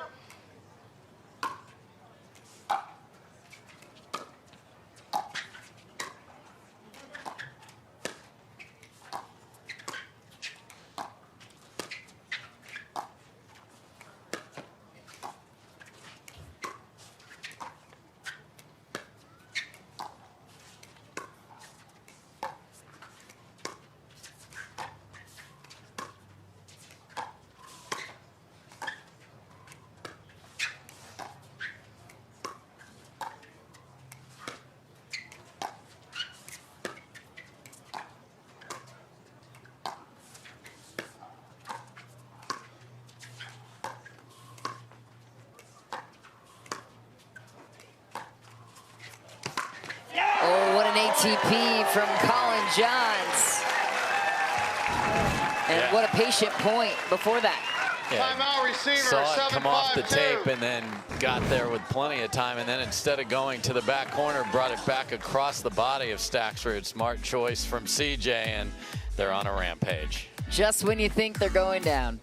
Oh, what an ATP from Collin Johns. And what a patient point before that. Timeout receiver, Saw it come off the 7-5-2. tape and then got there with plenty of time, and then instead of going to the back corner, brought it back across the body of Staksrud. Smart choice from CJ, and they're on a rampage. Just when you think they're going down.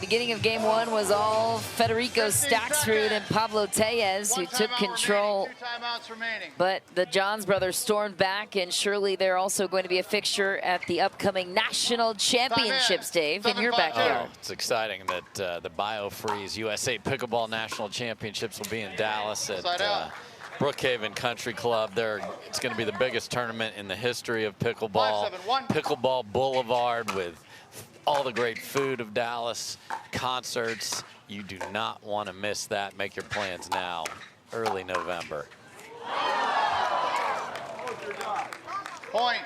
Beginning of game one was all Federico, Staksrud, and Pablo Tellez who took control. But the Johns brothers stormed back, and surely they're also going to be a fixture at the upcoming National Championships, Dave, in your backyard. Oh, it's exciting that the BioFreeze USA Pickleball National Championships will be in Dallas at Brookhaven Country Club. It's going to be the biggest tournament in the history of pickleball. Pickleball Boulevard with all the great food of Dallas, concerts. You do not want to miss that. Make your plans now, early November. Point.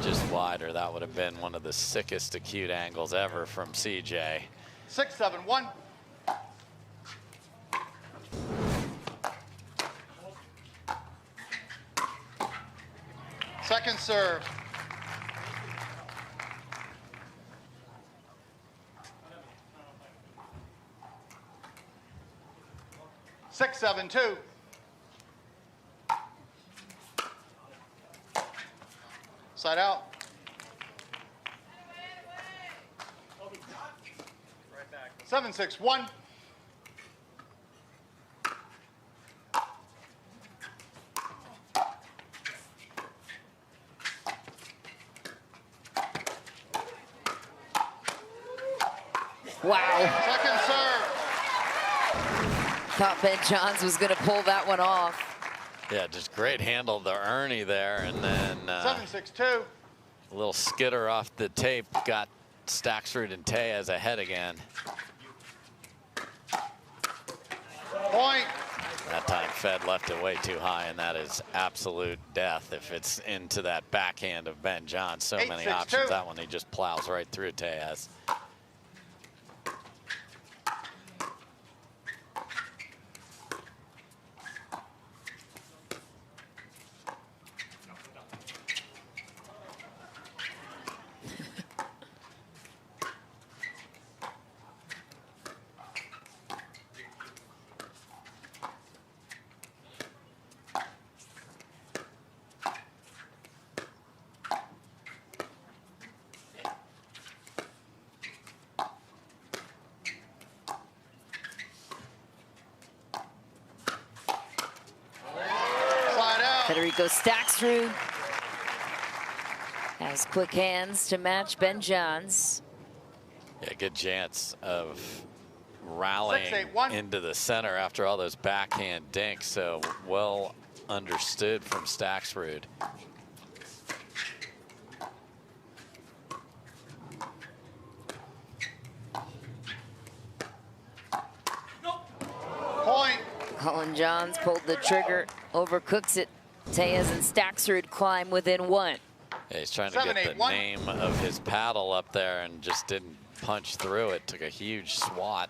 Just wider. That would have been one of the sickest acute angles ever from CJ. 6-7-1. Second serve. Six, 7-2. Side out. Seven, 6-1. Wow. Second serve. Thought Ben Johns was going to pull that one off. Yeah, just great handle to Ernie there, and then 7-6-2. a little skitter off the tape got Staksrud and Tellez ahead again. Point. That time Fed left it way too high, and that is absolute death if it's into that backhand of Ben Johns. So many 8-6-2. options. That one he just plows right through Tellez. Federico Staksrud has quick hands to match Ben Johns. Yeah, good chance of rallying 6-8-1. into the center after all those backhand dinks. So well understood from Staksrud. Point. Collin Johns pulled the trigger, overcooks it. Tellez and Staksrud climb within one. Yeah, he's trying to get the name of his paddle up there and just didn't punch through it. Took a huge swat.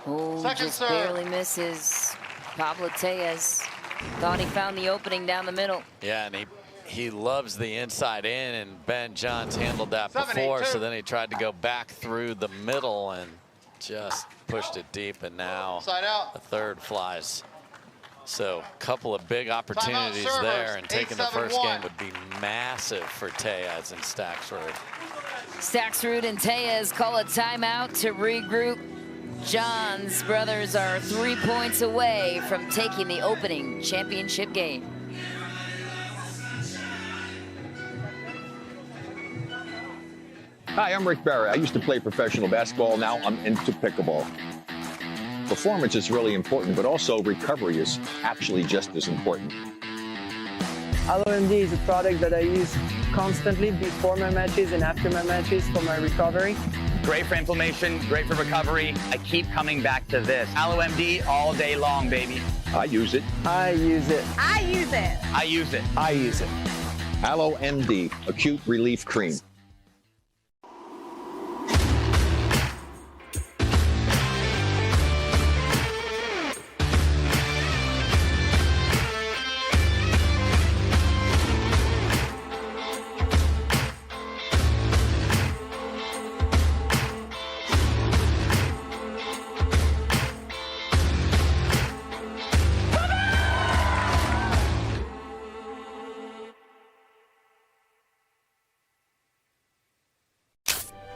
Oh, Second just serve. barely misses. Pablo Tellez thought he found the opening down the middle. Yeah, and he loves the inside in, and Ben Johns handled that 7-8-2. before, so then he tried to go back through the middle and just pushed it deep, and now Side out. a third flies. So a couple of big opportunities servers. there, and taking the first 8-7-1. game would be massive for Tellez and Staksrud. Staksrud and Tellez call a timeout to regroup. Johns brothers are 3 points away from taking the opening championship game. Hi, I'm Rick Barry. I used to play professional basketball. Now I'm into pickleball. Performance is really important, but also recovery is actually just as important. OMD is a product that I use constantly before my matches and after my matches for my recovery. Great for inflammation, great for recovery. I keep coming back to this. OMD all day long, baby. I use it. I use it. I use it. I use it. I use it. Aloe MD Acute Relief Cream.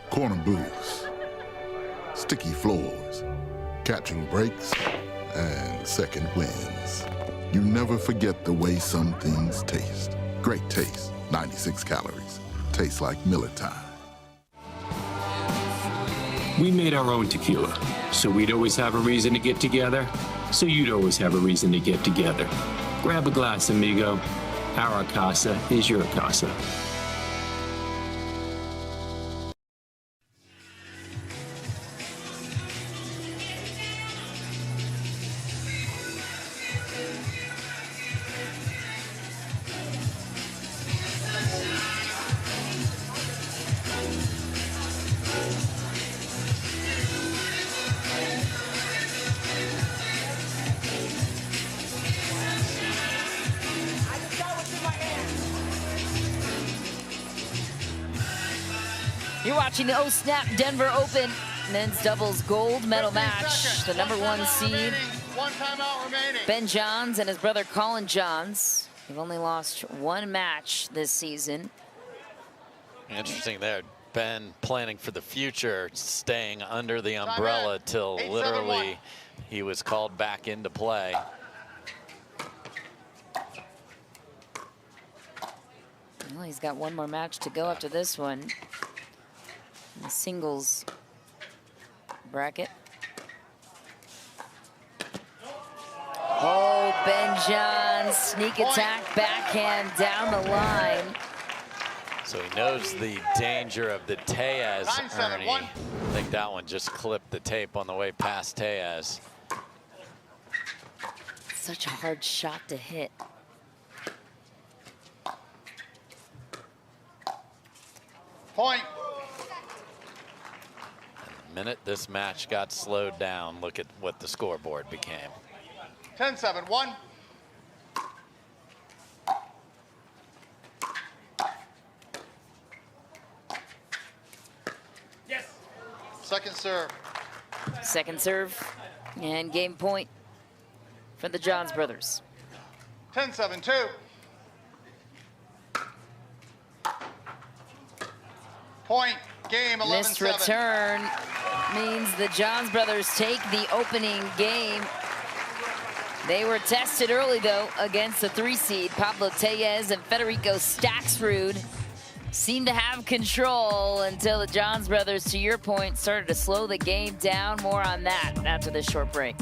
Corner booths, sticky floors, catching breaks, and second wins. You never forget the way some things taste. Great taste, 96 calories. Tastes like Miller time. We made our own tequila, so we'd always have a reason to get together, so you'd always have a reason to get together. Grab a glass, amigo. Our casa is your casa. You're watching the Snap Denver Open men's doubles gold medal match. The #1 seed, One timeout remaining. Ben Johns and his brother Collin Johns. They've only lost one match this season. Interesting there. Ben planning for the future, staying under the umbrella till literally he was called back into play. Well, he's got one more match to go after this one. In the singles bracket. Oh, Ben Johns, sneak attack, backhand down the line. So he knows the danger of the Tellez, Ernie. I think that one just clipped the tape on the way past Tellez. Such a hard shot to hit. Point. The minute this match got slowed down, look at what the scoreboard became. 10-7, 1. Yes. Second serve. Second serve and game point for the Johns brothers. 10-7, 2. Point. Game 11-7. Missed return means the Johns brothers take the opening game. They were tested early, though, against the 3 seed. Pablo Tellez and Federico Staksrud seemed to have control until the Johns brothers, to your point, started to slow the game down. More on that after this short break.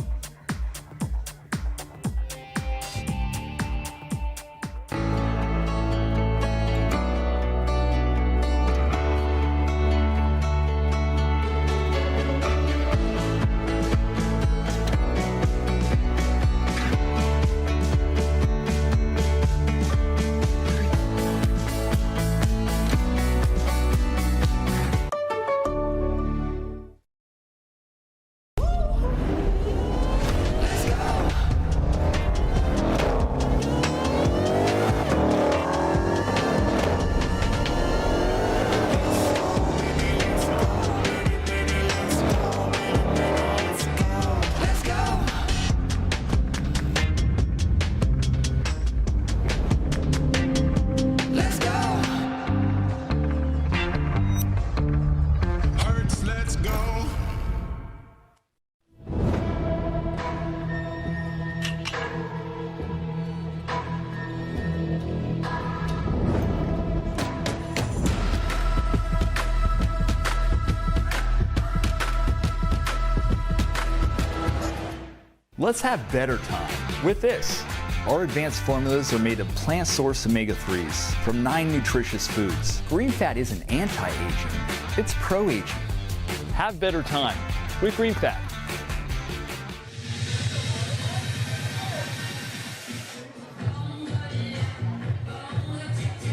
Let's have better time with this. Our advanced formulas are made of plant-sourced omega-3s from 9 nutritious foods. Green fat isn't anti-aging, it's pro-aging. Have better time with Green Fat.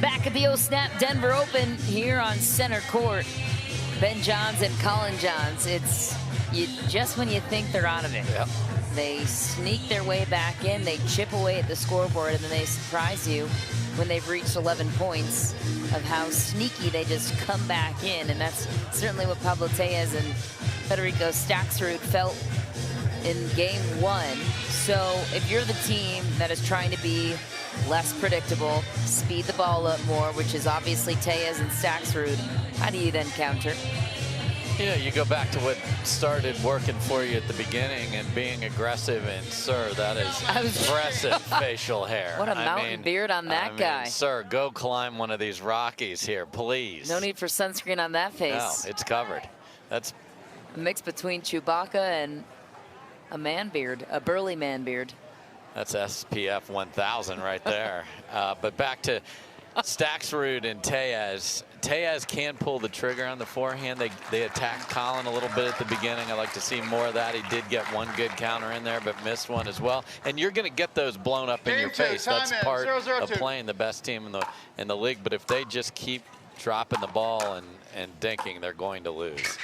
Back at the O-Snap Denver Open here on center court. Ben Johns and Collin Johns. It's just when you think they're out of it. Yep. They sneak their way back in, they chip away at the scoreboard, and then they surprise you when they've reached 11 points of how sneaky they just come back in. And that's certainly what Pablo Tellez and Federico Staksrud felt in game 1. So if you're the team that is trying to be less predictable, speed the ball up more, which is obviously Tellez and Staksrud, how do you then counter? You know, you go back to what started working for you at the beginning and being aggressive, and sir, that is impressive facial hair. What a mountain beard on that guy. Sir, go climb one of these Rockies here, please. No need for sunscreen on that face. No, it's covered. That's a mix between Chewbacca and a man beard, a burly man beard. That's SPF 1000 right there. But back to Staksrud and Tellez. Tellez can pull the trigger on the forehand. They attacked Collin a little bit at the beginning. I'd like to see more of that. He did get one good counter in there, but missed one as well. And you're going to get those blown up in your face. That's part of playing the best team in the league. But if they just keep dropping the ball and dinking, they're going to lose.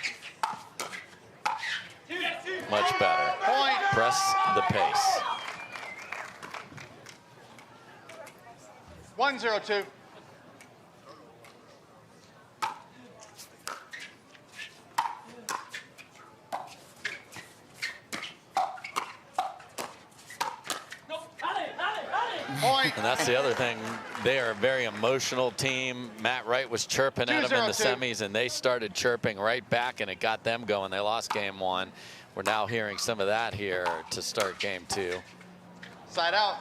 Much better. Press the pace. 1-0-2. And that's the other thing. They are a very emotional team. Matt Wright was chirping at them in the semis, and they started chirping right back, and it got them going. They lost game 1. We're now hearing some of that here to start game 2. Side out.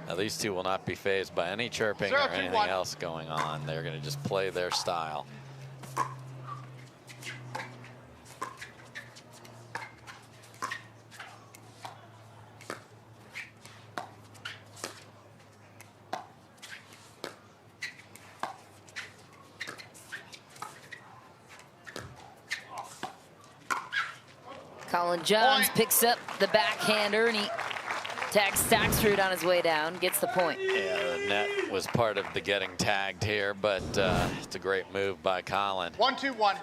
Now, these two will not be fazed by any chirping or anything else going on. They're going to just play their style. Collin Johns picks up the backhander, and he tags Staksrud on his way down, gets the point. Yeah, the net was part of the getting tagged here, but it's a great move by Collin. 1-2-1.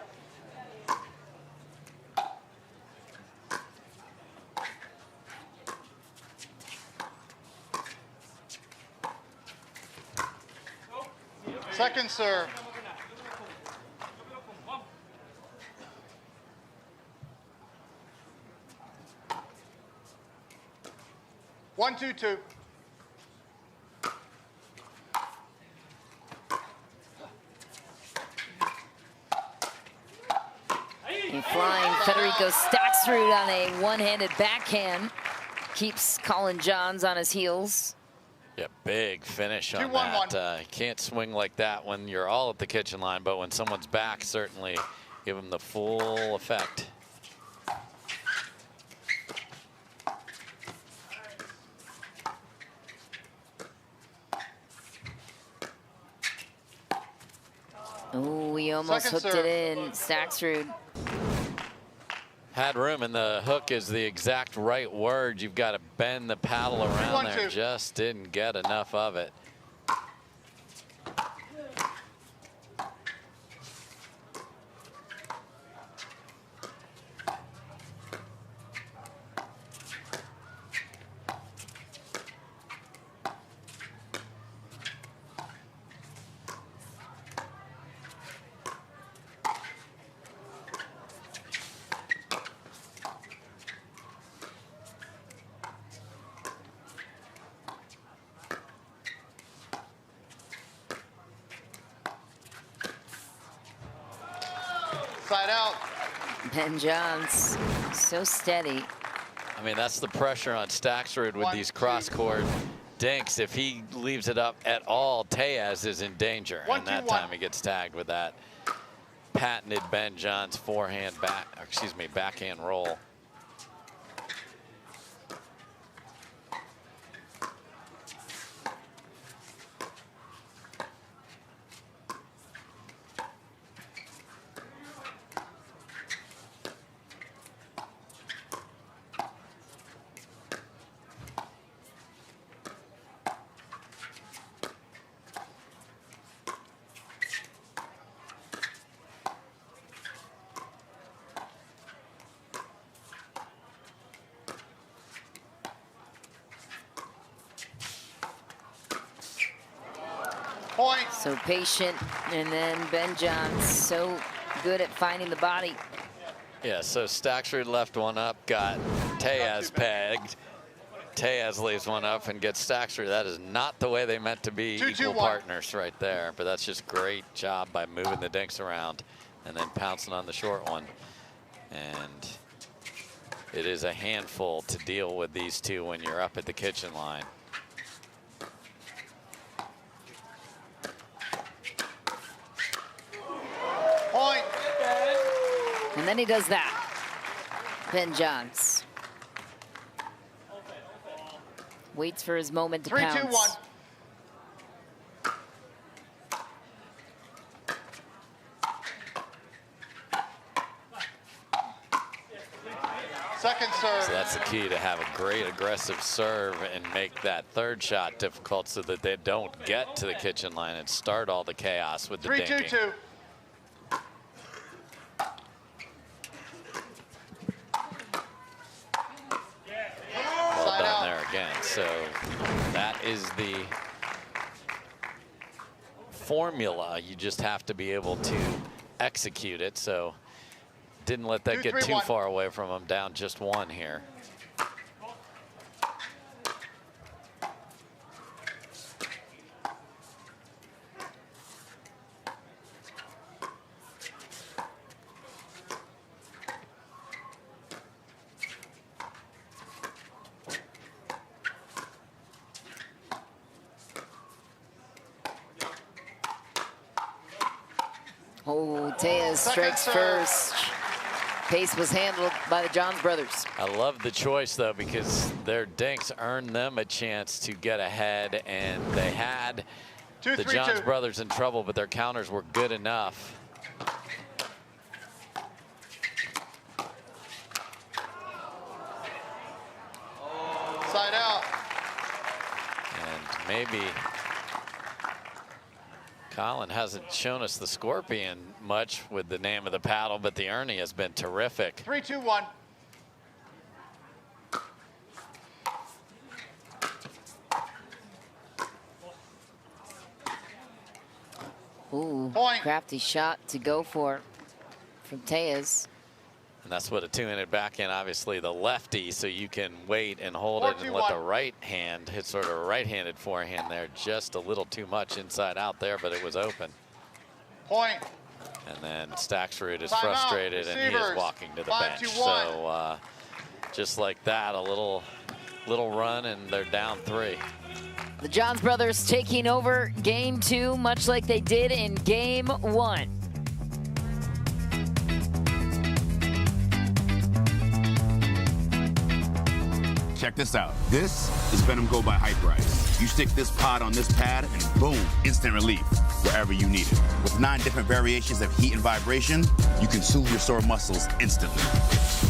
Second serve. One, two, two. Flying Federico Staksrud on a one-handed backhand keeps Collin Johns on his heels. Yeah, big finish on that. You can't swing like that when you're all at the kitchen line, but when someone's back, certainly give them the full effect. Oh, he almost hooked it in, Staksrud. Had room, and the hook is the exact right word. You've got to bend the paddle around there. Just didn't get enough of it. Side out. Ben Johns, so steady. I mean, that's the pressure on Staksrud with these cross-court dinks. If he leaves it up at all, Tellez is in danger. And that time he gets tagged with that patented Ben Johns backhand roll. Point. So patient, and then Ben John so good at finding the body. Yeah, so Staksrud left one up, got Tellez pegged. Tellez leaves one up and gets Staksrud. That is not the way they meant to be equal partners right there, but that's just great job by moving the dinks around and then pouncing on the short one. And it is a handful to deal with these two when you're up at the kitchen line. Point. And then he does that. Ben Johns waits for his moment to 3, pounce. 2, 1. Second serve. So that's the key, to have a great aggressive serve and make that third shot difficult so that they don't get to the kitchen line and start all the chaos with the 3, dinking. 2, 2. Well done there again. So that is the formula. You just have to be able to execute it. So didn't let that 2, get 3, too 1. far away from him. Down just one here. Oh, Tellez strikes first. Pace was handled by the Johns brothers. I love the choice, though, because their dinks earned them a chance to get ahead, and they had 2, the 3, Johns 2. brothers in trouble, but their counters were good enough. Side out. And maybe Collin hasn't shown us the Scorpion much with the name of the paddle, but the Ernie has been terrific. 3, 2, 1. Ooh, crafty shot to go for from Tellez. And that's what a two-handed backhand, obviously the lefty, so you can wait and hold it and let the right hand hit, sort of a right-handed forehand there. Just a little too much inside out there, but it was open. Point. And then Staksrud is Time out. frustrated and he is Receivers. walking to the 5, bench. 2, 1. So just like that, a little run and they're down 3. The Johns brothers taking over game 2, much like they did in game 1. Check this out. This is Venom Go by Hype Rise. You stick this pod on this pad and boom, instant relief wherever you need it. With 9 different variations of heat and vibration, you can soothe your sore muscles instantly.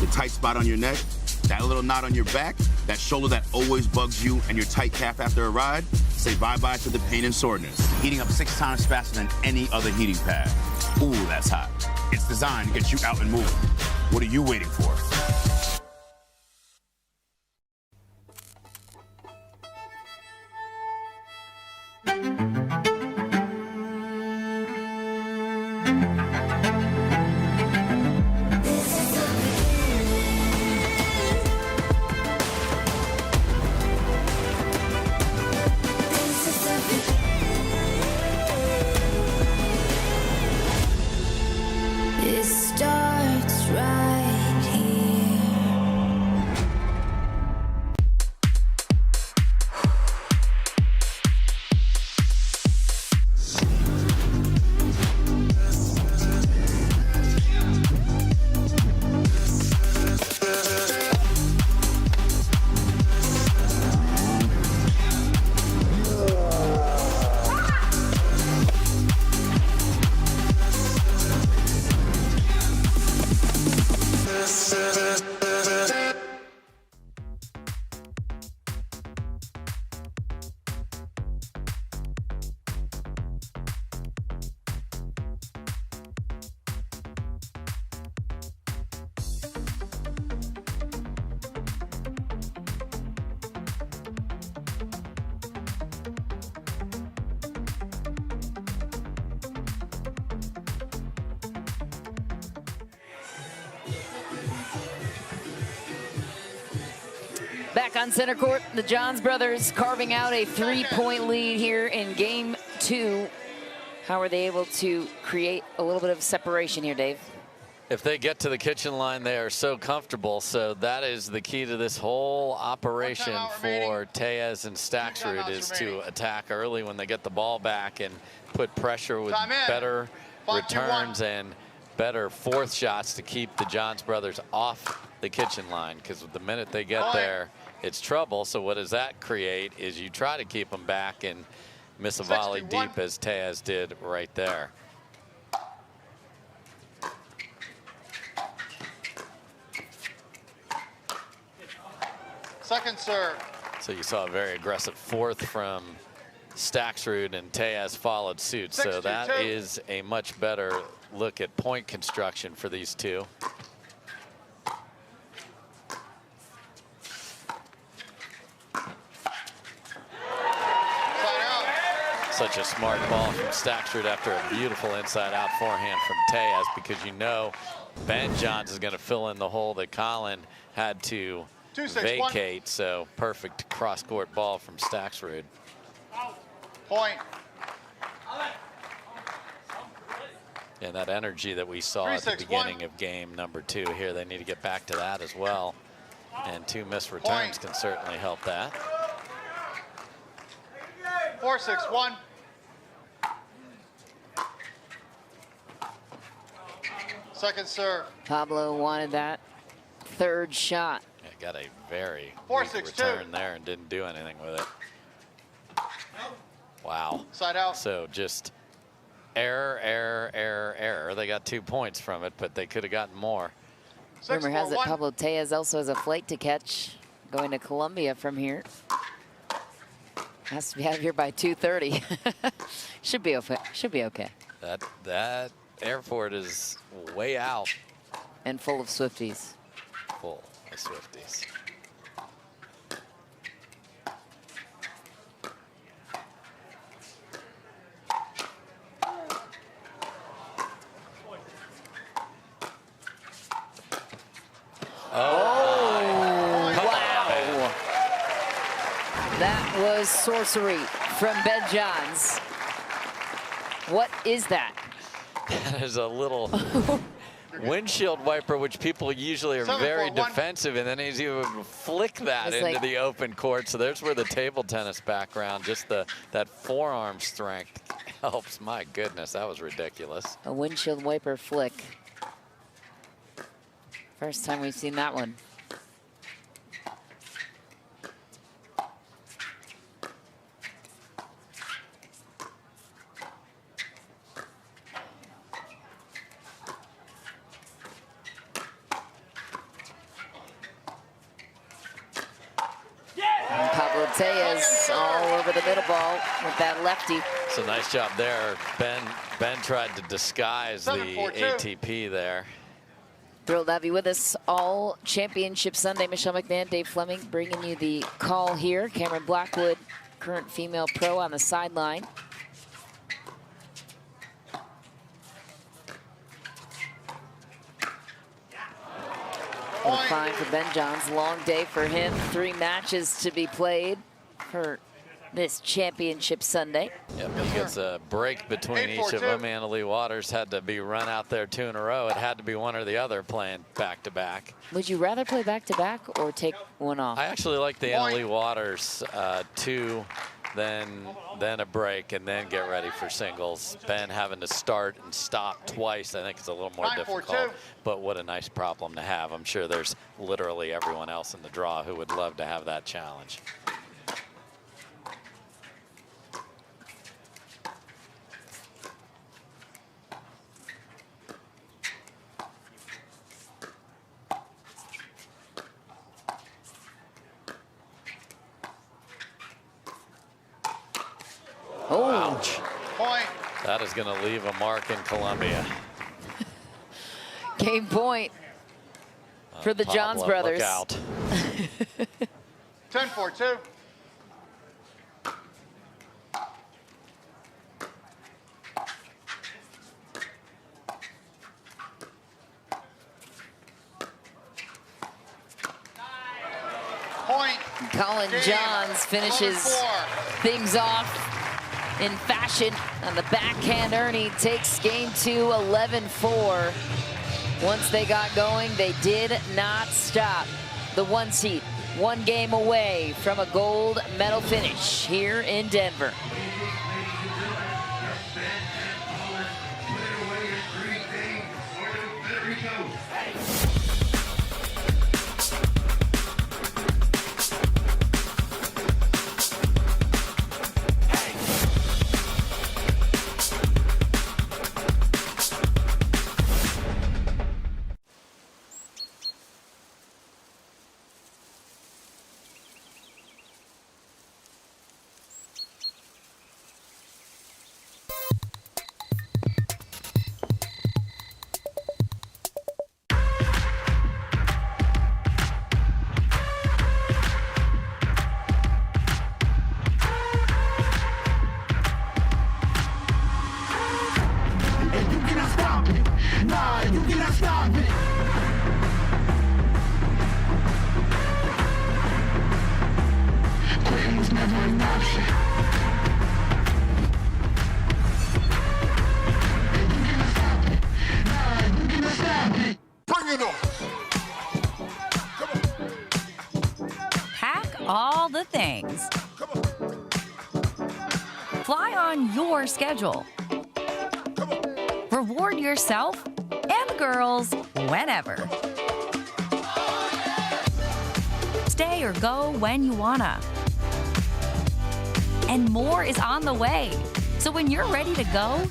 The tight spot on your neck, that little knot on your back, that shoulder that always bugs you, and your tight calf after a ride, say bye-bye to the pain and soreness. Heating up 6 times faster than any other heating pad. Ooh, that's hot. It's designed to get you out and moving. What are you waiting for? It starts right here. Back on center court, the Johns brothers carving out a 3-point lead here in game 2. How are they able to create a little bit of separation here, Dave? If they get to the kitchen line, they are so comfortable. So that is the key to this whole operation for Tellez and Staksrud, is to attack early when they get the ball back and put pressure with better returns and better fourth shots to keep the Johns brothers off the kitchen line, because the minute they get there, it's trouble. So what does that create is you try to keep them back and miss a volley deep, as Tellez did right there. Second serve. So you saw a very aggressive fourth from Staksrud, and Tellez followed suit. So that is a much better look at point construction for these two. Such a smart ball from Staksrud after a beautiful inside-out forehand from Tellez, because you know Ben Johns is going to fill in the hole that Collin had to vacate. So perfect cross-court ball from Staksrud. Point. And that energy that we saw at the beginning of game number 2 here, they need to get back to that as well. And 2 missed returns can certainly help that. 4-6-1. Second serve. Pablo wanted that third shot. Yeah, got a very weak return there and didn't do anything with it. Wow. Side out. So just error, error, error, error. They got 2 points from it, but they could have gotten more. Rumor has it Pablo Tellez also has a flight to catch going to Colombia from here. Has to be out of here by 2:30. Should be okay. Should be okay. That airport is way out. And full of Swifties. Full of Swifties. That was sorcery from Ben Johns. What is that? That is a little windshield wiper, which people usually are very defensive, and then he's even flick that into the open court. So there's where the table tennis background, just that forearm strength helps. My goodness, that was ridiculous. A windshield wiper flick. First time we've seen that one. Tellez all over the middle ball with that lefty. So nice job there. Ben tried to disguise the ATP there. Thrilled to have you with us all Championship Sunday. Michelle McMahon, Dave Fleming bringing you the call here. Cameron Blackwood, current female pro, on the sideline. Fine for Ben Johns. Long day for him. 3 matches to be played for this Championship Sunday. Yep, he gets a break between each of them. Leigh Waters had to be run out there 2 in a row. It had to be one or the other playing back-to-back. Would you rather play back-to-back or take one off? I actually like the Leigh Waters 2, then a break, and then get ready for singles. Ben having to start and stop twice, I think it's a little more difficult. But what a nice problem to have. I'm sure there's literally everyone else in the draw who would love to have that challenge. Oh. Ouch. Point. That is going to leave a mark in Colombia. Game point for the Pablo, Johns brothers. Look out. 10-4-2. Collin Johns finishes things off in fashion on the backhand. Ernie takes game 2, 11-4. Once they got going, they did not stop. The 1 seed, 1 game away from a gold medal finish here in Denver. Pack all the things. Fly on your schedule. Reward yourself and the girls whenever. Stay or go when you wanna. And more is on the way. So when you're ready to go,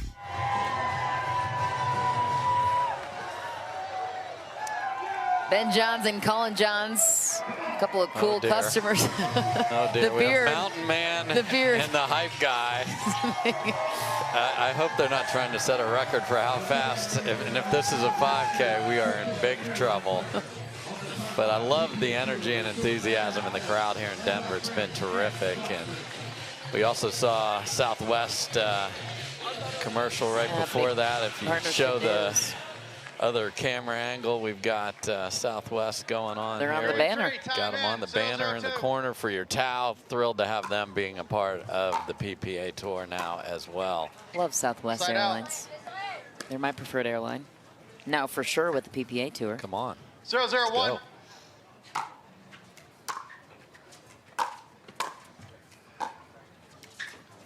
Ben Johns and Collin Johns, a couple of cool customers. Oh dear, The we have beard. Mountain Man The beard. and the hype guy. I hope they're not trying to set a record for how fast, and if this is a 5K, we are in big trouble. But I love the energy and enthusiasm in the crowd here in Denver. It's been terrific. And we also saw Southwest commercial right before big that. If you partnership show the is. other camera angle, we've got Southwest going on. They're on here. the banner. Got them on the banner in the corner for your towel. Thrilled to have them being a part of the PPA Tour now as well. Love Southwest Side out. Airlines. They're my preferred airline. Now for sure with the PPA Tour. Come on. 0-0-1.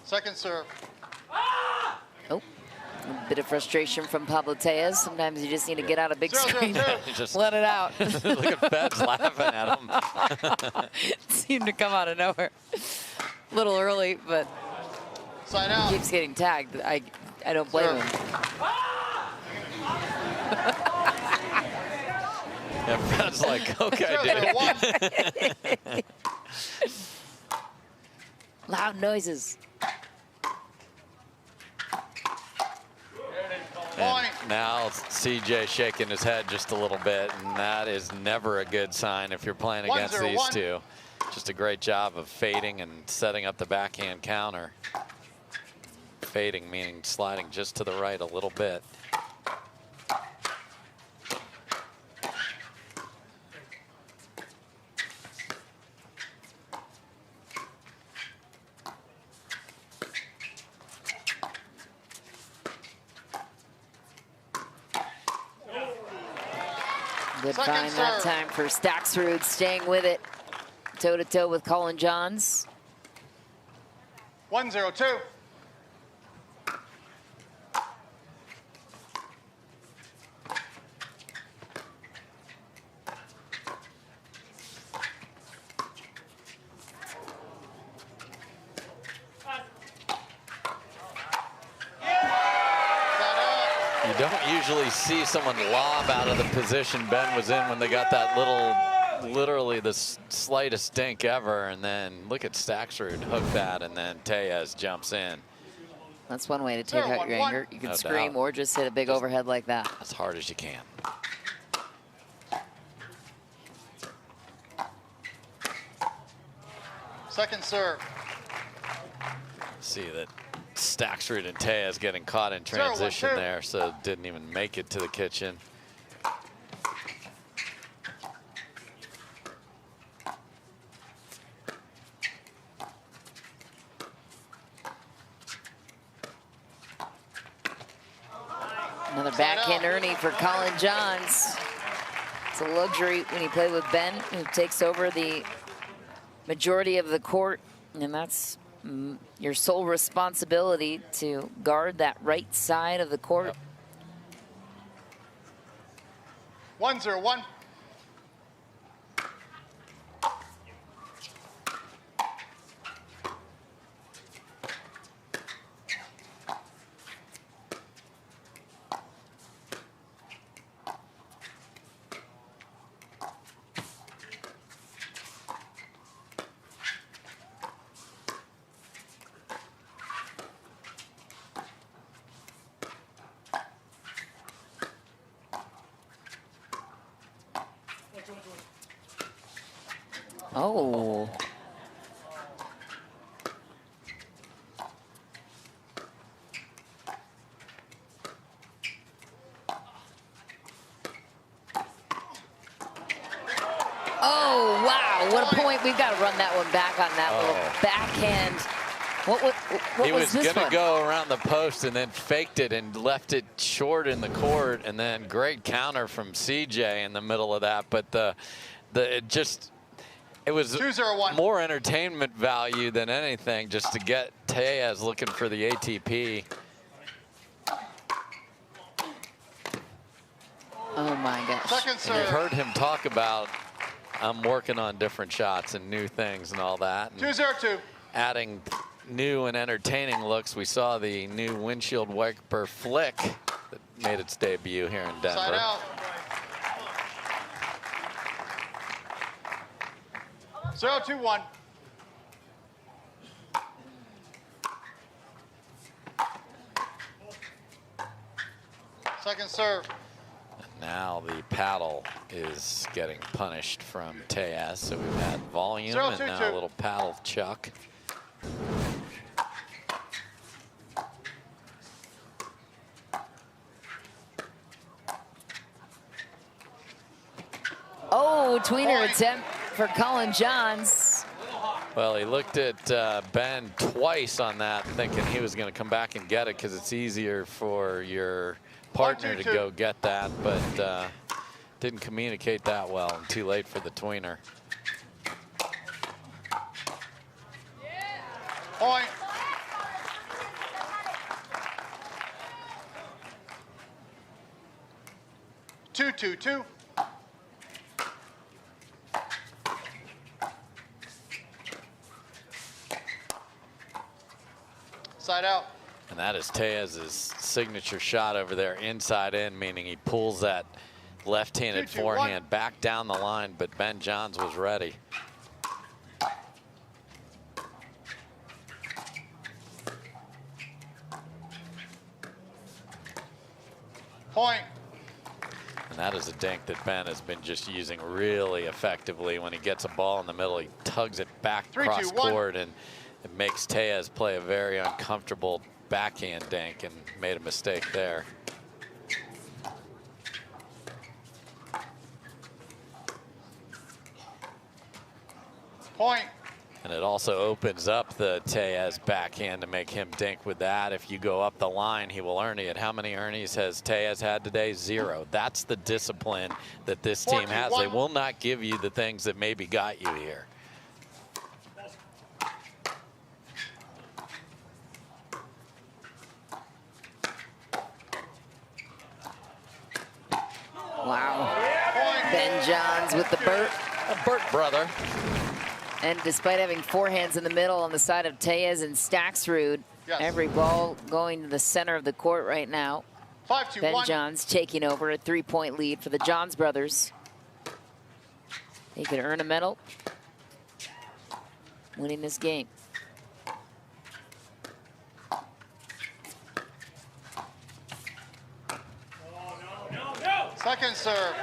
Second serve. Oh, a bit of frustration from Pablo Tellez. Sometimes you just need to get out a big screen. Just let it out. Look at Fed's laughing at him. It seemed to come out of nowhere. A little early, but Side out. he keeps getting tagged. I don't blame him. Yeah, Fed's like, okay, dude. Loud noises. And now CJ shaking his head just a little bit, and that is never a good sign if you're playing against these two. Just a great job of fading and setting up the backhand counter. Fading meaning sliding just to the right a little bit. Good find that time for Staksrud, staying with it. Toe-to-toe with Collin Johns. 1-0-2. You don't usually see someone lob out of the position Ben was in when they got that little, literally the slightest dink ever. And then look at Staksrud hook that, and then Tellez jumps in. That's one way to take out your anger. You can No scream doubt. or just hit a big overhead like that. As hard as you can. Second serve. See that Staksrud and Tellez getting caught in transition 0-1-2. there, so didn't even make it to the kitchen. Another backhand Ernie for Collin Johns. It's a luxury when you play with Ben, who takes over the majority of the court, and that's your sole responsibility to guard that right side of the court. 1-0-1. Oh. Oh, wow, what a point. We've got to run that one back on that little backhand. What He was this going to one? go around the post and then faked it and left it short in the court, and then great counter from CJ in the middle of that. But it was 2-0-1. more entertainment value than anything just to get Tellez looking for the ATP. Oh my gosh. Second And serve. you've heard him talk about, I'm working on different shots and new things and all that. And 2-0-2. adding new and entertaining looks. We saw the new windshield wiper flick that made its debut here in Denver. Side out. 0-2-1. Second serve. Now the paddle is getting punished from Tellez. So we've had volume 0-2-2. and now a little paddle chuck. Oh, tweener attempt for Collin Johns. Well, he looked at Ben twice on that, thinking he was going to come back and get it because it's easier for your partner to go get that, but didn't communicate that well and too late for the tweener. Point. Two. Side out. And that is Tellez's signature shot over there, inside in, meaning he pulls that left-handed 2-2-1. forehand back down the line, but Ben Johns was ready. Point. And that is a dink that Ben has been just using really effectively. When he gets a ball in the middle, he tugs it back 3-2-1. cross court, and it makes Tellez play a very uncomfortable backhand dink and made a mistake there. Point. And it also opens up the Tellez backhand to make him dink with that. If you go up the line, he will ernie it. How many ernies has Tellez had today? 0. That's the discipline that this team has. They will not give you the things that maybe got you here. Wow. Ben Johns with the Burt. A Burt brother. And despite having forehands in the middle on the side of Tellez and Staksrud, every ball going to the center of the court right now. 5-2-1. Ben Johns taking over a 3-point lead for the Johns brothers. He could earn a medal winning this game. Second serve.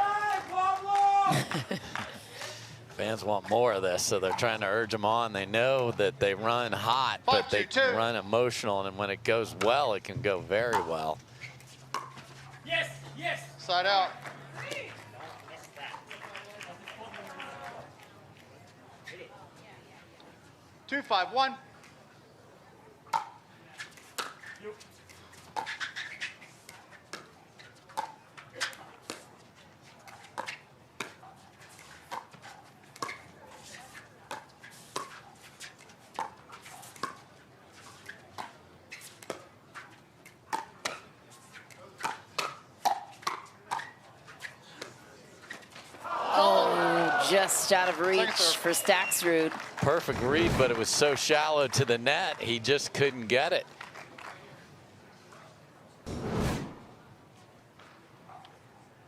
Fans want more of this, so they're trying to urge them on. They know that they run hot, but they run emotional, and when it goes well, it can go very well. Yes. Side out. Two, 5-1. just out of reach for Staksrud. Perfect read, but it was so shallow to the net, he just couldn't get it.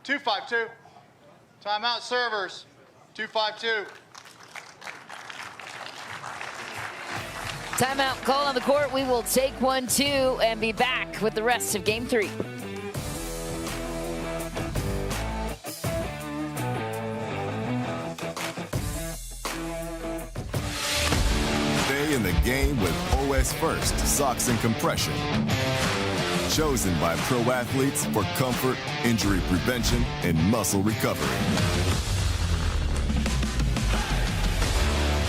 Two 5-2. Timeout servers. 2-5-2. Timeout call on the court. We will take 1-2 and be back with the rest of game 3. Stay in the game with OS First Socks and Compression. Chosen by pro athletes for comfort, injury prevention, and muscle recovery.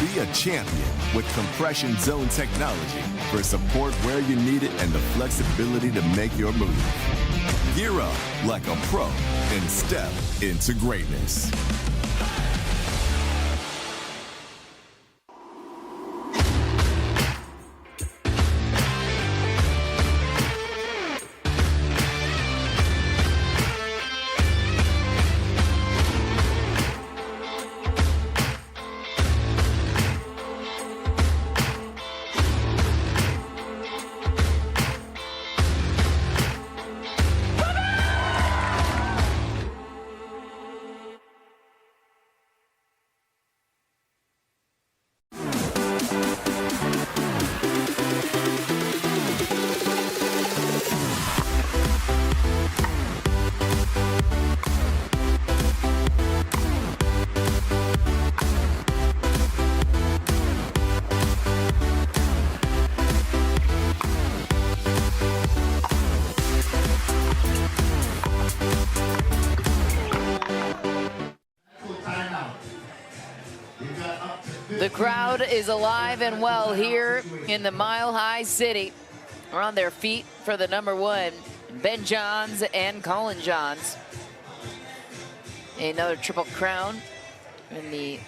Be a champion with compression zone technology for support where you need it and the flexibility to make your move. Gear up like a pro and step into greatness. The crowd is alive and well here in the Mile High City. We're on their feet for the #1, Ben Johns and Collin Johns. Another triple crown in the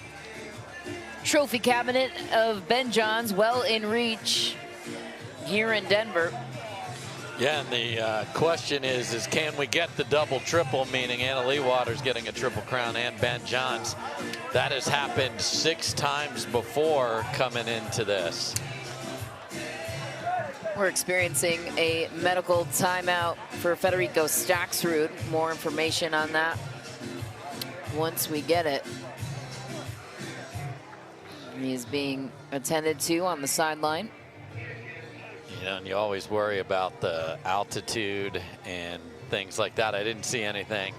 trophy cabinet of Ben Johns, well in reach here in Denver. Yeah, and the question is can we get the double triple, meaning Anna Leigh Waters getting a triple crown and Ben Johns? That has happened 6 times before coming into this. We're experiencing a medical timeout for Federico Staksrud. More information on that once we get it. He's being attended to on the sideline. You know, and you always worry about the altitude and things like that. I didn't see anything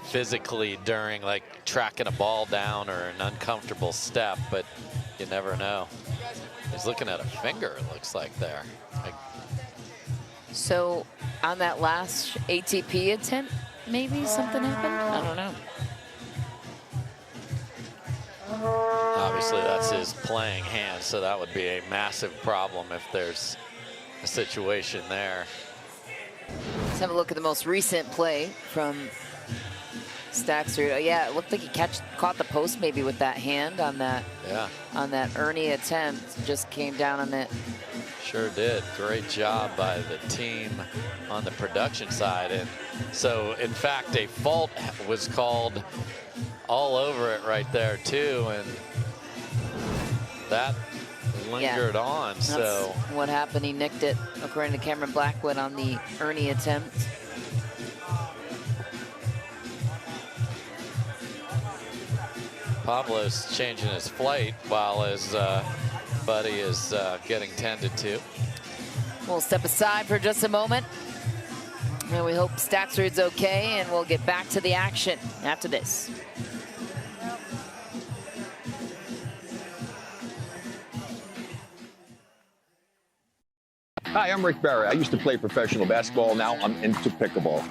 physically during like tracking a ball down or an uncomfortable step, but you never know. He's looking at a finger, it looks like there. So on that last ATP attempt, maybe something happened? I don't know. Obviously that's his playing hand, so that would be a massive problem if there's a situation there. Let's have a look at the most recent play from Staksrud. Yeah, it looked like he caught the post maybe with that hand on that. Yeah. On that Ernie attempt, just came down on it. Sure did. Great job by the team on the production side. And so, in fact, a fault was called all over it right there too, and that lingered on. That's so what happened. He nicked it, according to Cameron Blackwood, on the Ernie attempt. Pablo's changing his flight while his buddy is getting tended to. We'll step aside for just a moment. And we hope Staksrud's okay, and we'll get back to the action after this. Hi, I'm Rick Barry. I used to play professional basketball. Now I'm into pickleball.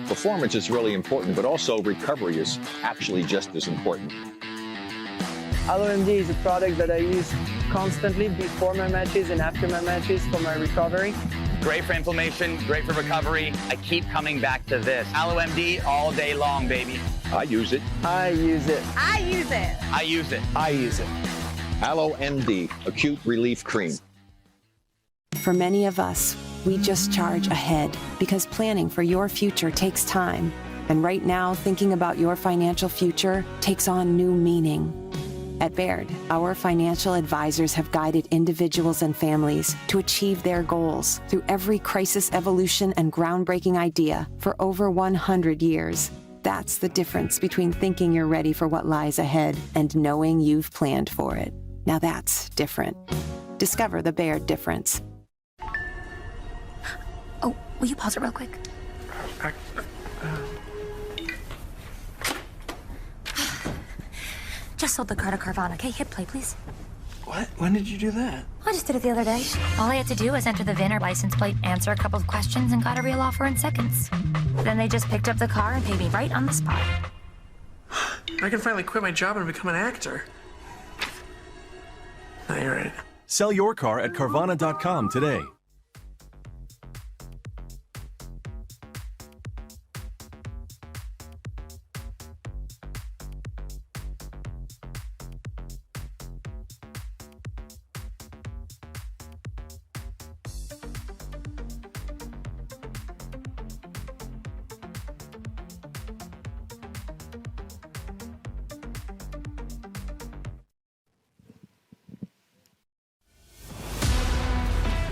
Performance is really important, but also recovery is actually just as important. Alshon is a product that I use constantly before my matches and after my matches for my recovery. Great for inflammation, great for recovery. I keep coming back to this. AlloMD all day long, baby. I use it. I use it. I use it. I use it. I use it. AlloMD, acute relief cream. For many of us, we just charge ahead because planning for your future takes time. And right now, thinking about your financial future takes on new meaning. At Baird, our financial advisors have guided individuals and families to achieve their goals through every crisis evolution and groundbreaking idea for over 100 years. That's the difference between thinking you're ready for what lies ahead and knowing you've planned for it. Now that's different. Discover the Baird difference. Oh, will you pause it real quick? Just sold the car to Carvana. Okay, hit play, please. What? When did you do that? I just did it the other day. All I had to do was enter the VIN or license plate, answer a couple of questions, and got a real offer in seconds. Then they just picked up the car and paid me right on the spot. I can finally quit my job and become an actor. No, you're right. Sell your car at Carvana.com today.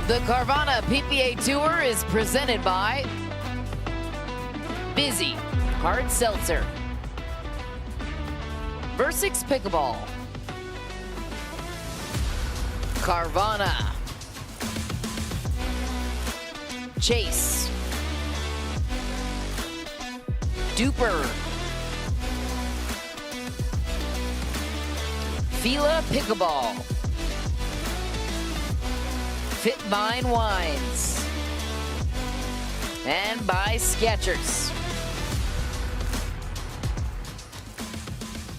The Carvana PPA Tour is presented by Vizzy Hard Seltzer, Versix Pickleball, Carvana, Chase, Duper, Fila Pickleball, Fitbine Wines, and by Skechers.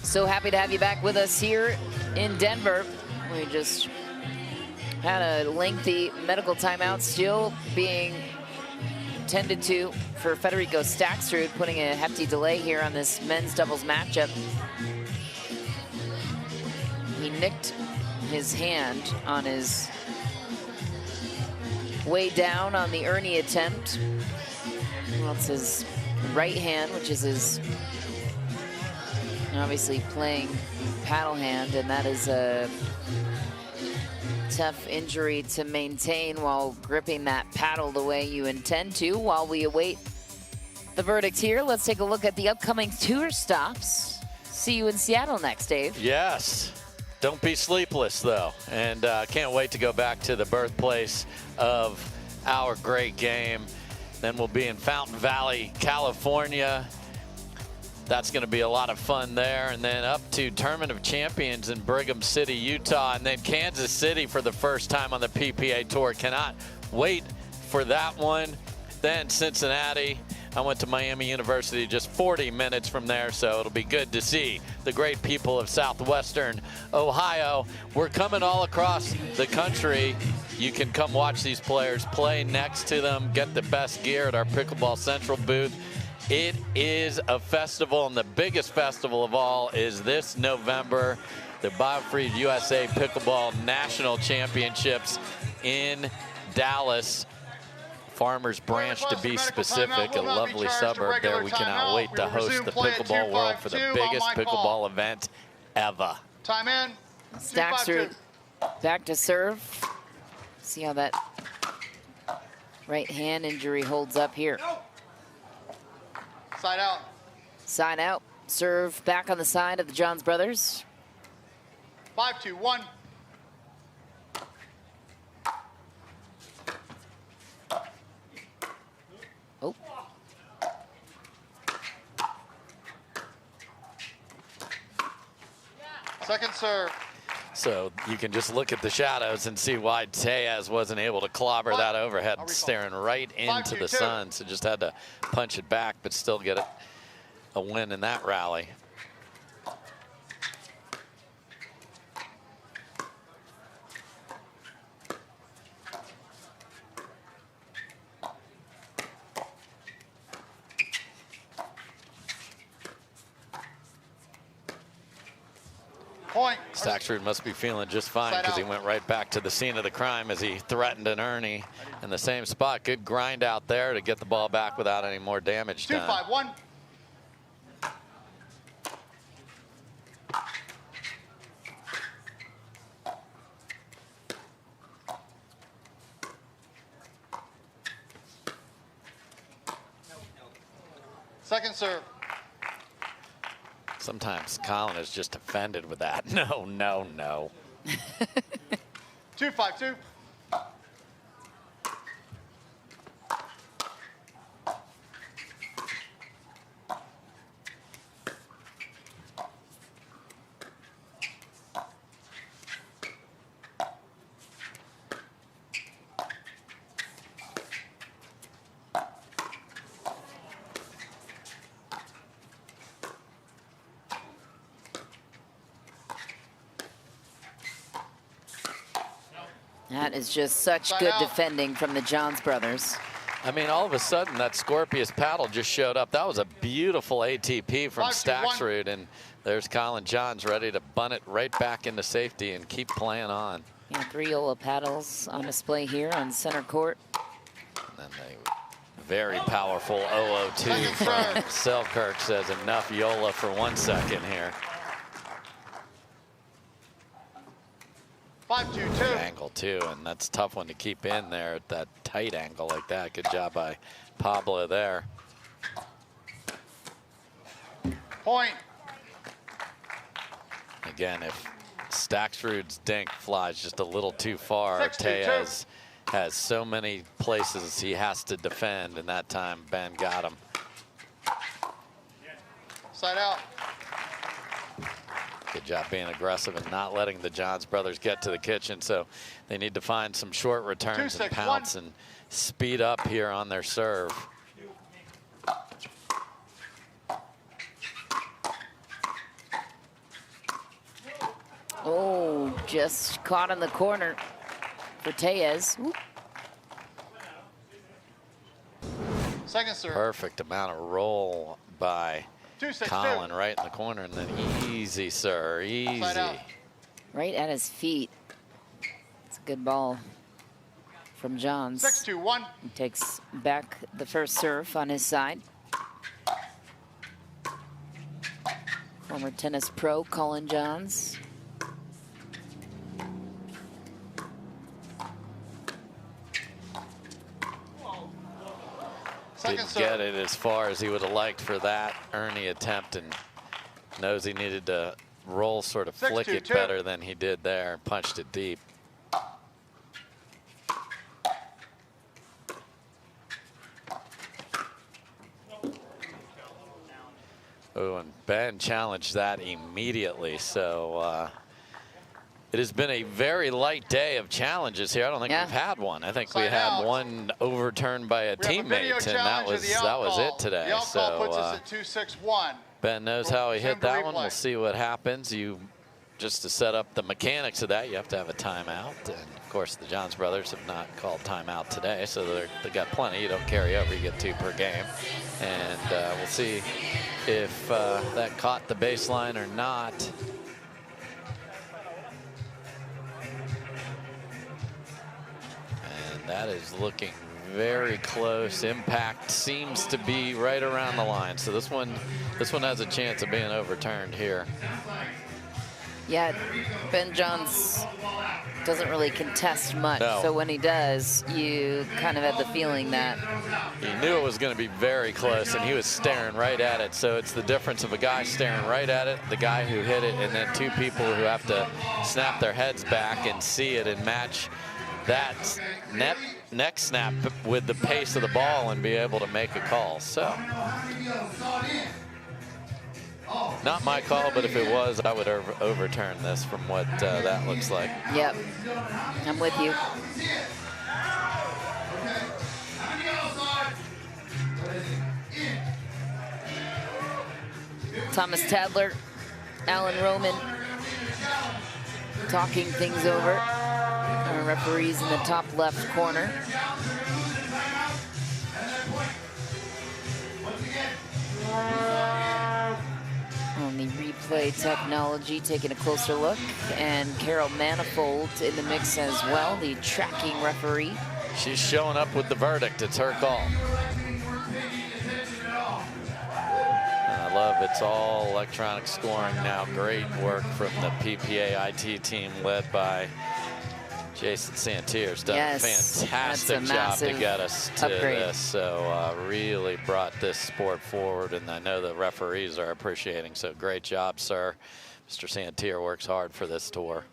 So happy to have you back with us here in Denver. We just had a lengthy medical timeout still being tended to for Federico Staksrud, putting a hefty delay here on this men's doubles matchup. He nicked his hand on his way down on the Ernie attempt. Well, it's his right hand, which is his obviously playing paddle hand, and that is a tough injury to maintain while gripping that paddle the way you intend to. While we await the verdict here, let's take a look at the upcoming tour stops. See you in Seattle next, Dave. Yes. Don't be sleepless, though. And can't wait to go back to the birthplace of our great game. Then we'll be in Fountain Valley, California. That's going to be a lot of fun there. And then up to Tournament of Champions in Brigham City, Utah. And then Kansas City for the first time on the PPA Tour. Cannot wait for that one. Then Cincinnati. I went to Miami University just 40 minutes from there, so it'll be good to see the great people of Southwestern Ohio. We're coming all across the country. You can come watch these players play next to them, get the best gear at our Pickleball Central booth. It is a festival, and the biggest festival of all is this November, the Biofreeze USA Pickleball National Championships in Dallas. Farmers Branch, to be specific, a lovely suburb there. We cannot wait to host the Pickleball World for the biggest pickleball event ever. Time in. Staksrud back to serve. See how that right hand injury holds up here. Side out. Side out. Serve back on the side of the Johns brothers. 5-2-1. Oh. Second serve. So you can just look at the shadows and see why Tellez wasn't able to clobber that overhead, staring right into the sun. So just had to punch it back, but still get it a win in that rally. Point. Staksrud must be feeling just fine because he went right back to the scene of the crime as he threatened an Ernie in the same spot. Good grind out there to get the ball back without any more damage done. 2-5-1. Second serve. Sometimes Collin is just offended with that. No, no, no. 2-5-2. That is just such good defending from the Johns brothers. I mean, all of a sudden, that Scorpius paddle just showed up. That was a beautiful ATP from Staksrud, and there's Collin Johns ready to bunt it right back into safety and keep playing on. Yeah, 3 Yola paddles on display here on center court. And then the very powerful 002 from Selkirk says enough Yola for 1 second here. 5-2-2. Angle too, and that's a tough one to keep in there at that tight angle like that. Good job by Pablo there. Point. Again, if Staksrud's dink flies just a little too far, 6-2-2. Tellez has so many places he has to defend, and that time Ben got him. Side out. Good job being aggressive and not letting the Johns brothers get to the kitchen, so they need to find some short returns and pounce and speed up here on their serve. Oh, just caught in the corner for Tellez. Second serve. Perfect amount of roll by 2-6-2. Collin right in the corner, and then easy, sir, easy. Right at his feet. It's a good ball from Johns. 6-2-1. He takes back the first serve on his side. Former tennis pro Collin Johns. Didn't get it as far as he would have liked for that Ernie attempt, and knows he needed to roll, sort of flick it better than he did there, and punched it deep. Oh, and Ben challenged that immediately, so it has been a very light day of challenges here. I don't think we've had one. I think we had one overturned by a teammate, and that was it today. The outcall puts us at 2-6-1. Ben knows how he hit that one. We'll see what happens. Just to set up the mechanics of that, you have to have a timeout. And of course, the Johns brothers have not called timeout today, so they got plenty. You don't carry over, you get 2 per game. And we'll see if that caught the baseline or not. And that is looking very close. Impact seems to be right around the line. So this one has a chance of being overturned here. Yeah, Ben Johns doesn't really contest much. No. So when he does, you kind of have the feeling that he knew it was going to be very close, and he was staring right at it. So it's the difference of a guy staring right at it, the guy who hit it, and then 2 people who have to snap their heads back and see it and match that neck snap with the pace of the ball and be able to make a call. So not my call, but if it was, I would overturn this from what that looks like. Yep, I'm with you. Thomas Tadler, Alan Roman talking things over. Our referees in the top left corner. On the replay technology, taking a closer look, and Carol Manifold in the mix as well, the tracking referee. She's showing up with the verdict. It's her call. I love it's all electronic scoring now. Great work from the PPA IT team led by Jason Santier's done a fantastic job to get us to this. So really brought this sport forward, and I know the referees are appreciating. So great job, sir. Mr. Santier works hard for this tour.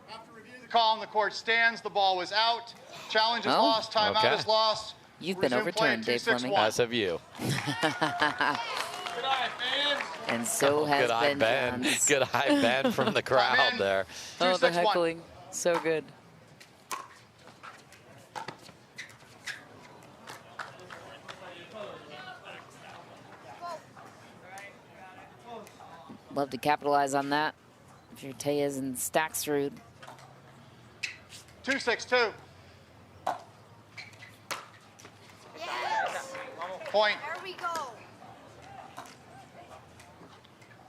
After reviewing the call on the court stands, the ball was out. Challenge is lost, timeout is lost. You've been overturned, Dave Fleming. As have you. And so has Ben Johns. Good eye, Ben, from the crowd there. Oh, the heckling. So good. Love to capitalize on that. If you're Tellez and Staksrud. 2-6-2. Yes. Point. There we go.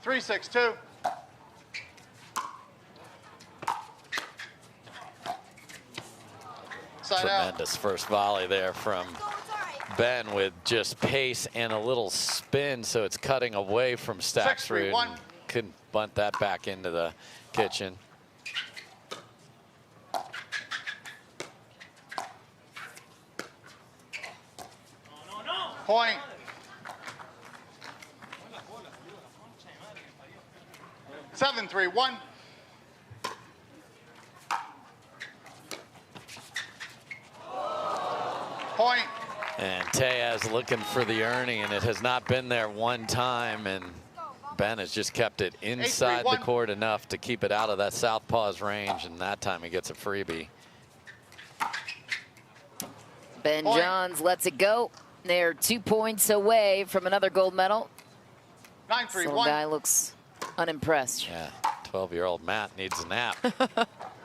3-6-2. Side out. Tremendous first volley there from Ben with just pace and a little spin, so it's cutting away from Staksrud. Couldn't bunt that back into the kitchen. Point. Seven, 3-1. Point. And Tellez looking for the earning, and it has not been there one time, and Ben has just kept it inside the court enough to keep it out of that southpaw's range, and that time he gets a freebie. Ben Johns lets it go. They're 2 points away from another gold medal. 9-3-1. This little guy looks unimpressed. Yeah, 12-year-old Matt needs a nap.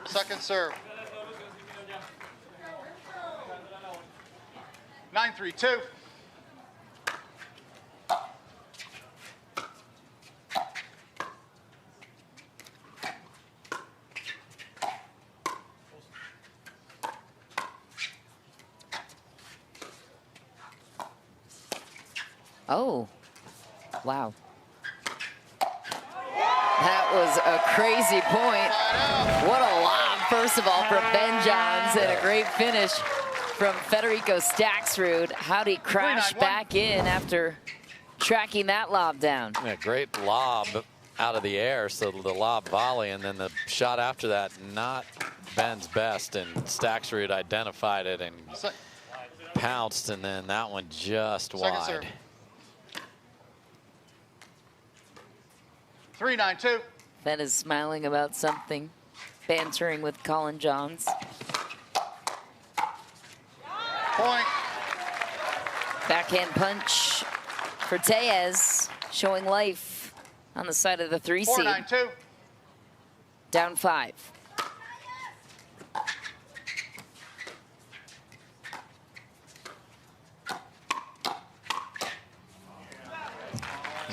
Second serve. 9-3-2. Oh, wow. That was a crazy point. What a lob, first of all, from Ben Johns, and a great finish from Federico Staksrud. How'd he crash back in after tracking that lob down? Yeah, great lob out of the air, so the lob volley, and then the shot after that, not Ben's best, and Staksrud identified it and pounced, and then that one just wide. Serve. 3-9-2. Ben is smiling about something, bantering with Collin Johns. Point. Backhand punch for Tellez, showing life on the side of the 3 seed. 4-9-2. Down 5.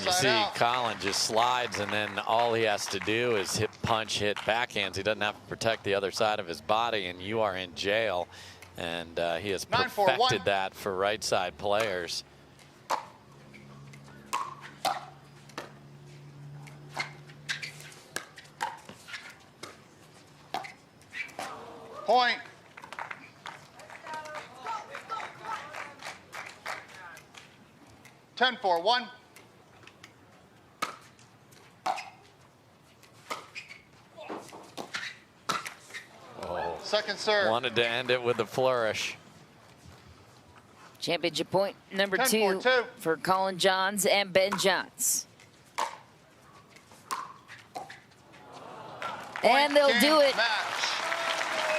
You see Collin just slides, and then all he has to do is hit backhands. He doesn't have to protect the other side of his body, and you are in jail. And he has perfected that for right side players. Point. Ten, 4-1. Second serve. Wanted to end it with a flourish. Championship point number 2 for Collin Johns and Ben Johns. And they'll do it.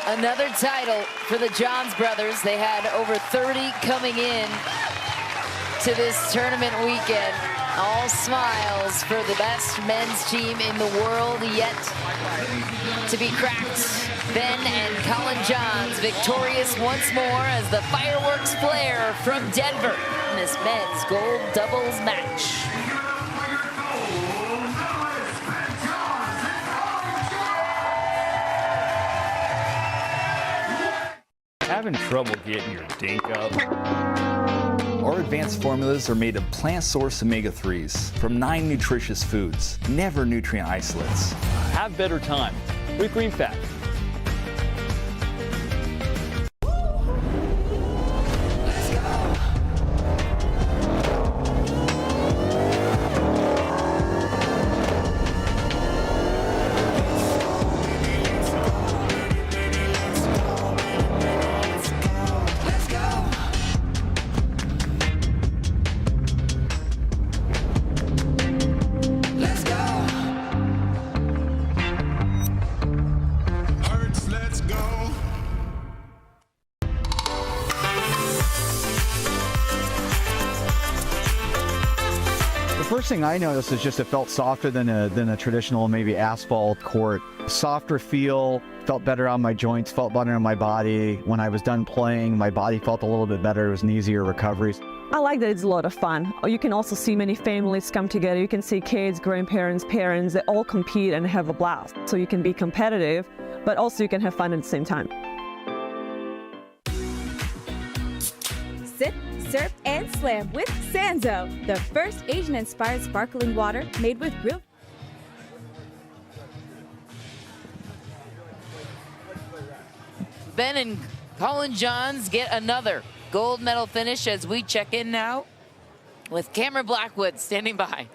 Another title for the Johns brothers. They had over 30 coming in to this tournament weekend. All smiles for the best men's team in the world yet to be cracked. Ben and Collin Johns victorious once more as the fireworks flare from Denver in this men's gold doubles match. Having trouble getting your dink up? Our advanced formulas are made of plant-sourced omega-3s from 9 nutritious foods, never nutrient isolates. Have better time with green fat. First thing I noticed is just it felt softer than a traditional maybe asphalt court. Softer feel, felt better on my joints, felt better on my body. When I was done playing, my body felt a little bit better. It was an easier recovery. I like that it's a lot of fun. You can also see many families come together. You can see kids, grandparents, parents, they all compete and have a blast. So you can be competitive, but also you can have fun at the same time. Sip, surf, and slam with Sanzo, the first Asian-inspired sparkling water made with real. Ben and Collin Johns get another gold medal finish as we check in now with Cameron Blackwood standing by.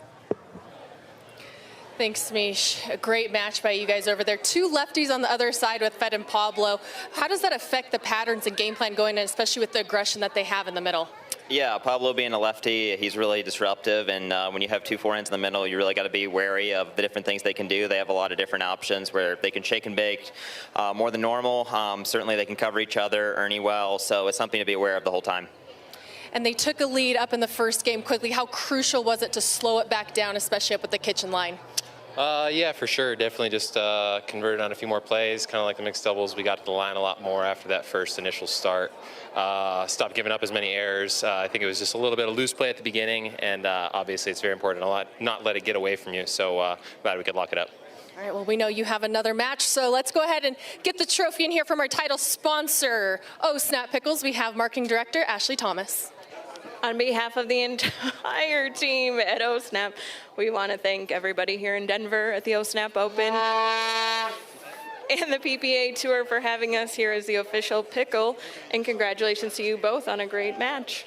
Thanks, Mish. A great match by you guys over there. Two lefties on the other side with Fed and Pablo. How does that affect the patterns and game plan going in, especially with the aggression that they have in the middle? Yeah, Pablo being a lefty, he's really disruptive, and when you have two forehands in the middle, you really got to be wary of the different things they can do. They have a lot of different options where they can shake and bake more than normal. Certainly they can cover each other, Ernie well, so it's something to be aware of the whole time. And they took a lead up in the first game quickly. How crucial was it to slow it back down, especially up at the kitchen line? Yeah, for sure. Definitely just converted on a few more plays, kind of like the mixed doubles. We got to the line a lot more after that first initial start. Stopped giving up as many errors. I think it was just a little bit of loose play at the beginning, and obviously it's very important to not let it get away from you. So glad we could lock it up. All right, well, we know you have another match, so let's go ahead and get the trophy in here from our title sponsor, Oh Snap Pickles. We have Marketing Director Ashley Thomas. On behalf of the entire team at OSNAP, we want to thank everybody here in Denver at the OSNAP Open and the PPA Tour for having us here as the official pickle, and congratulations to you both on a great match.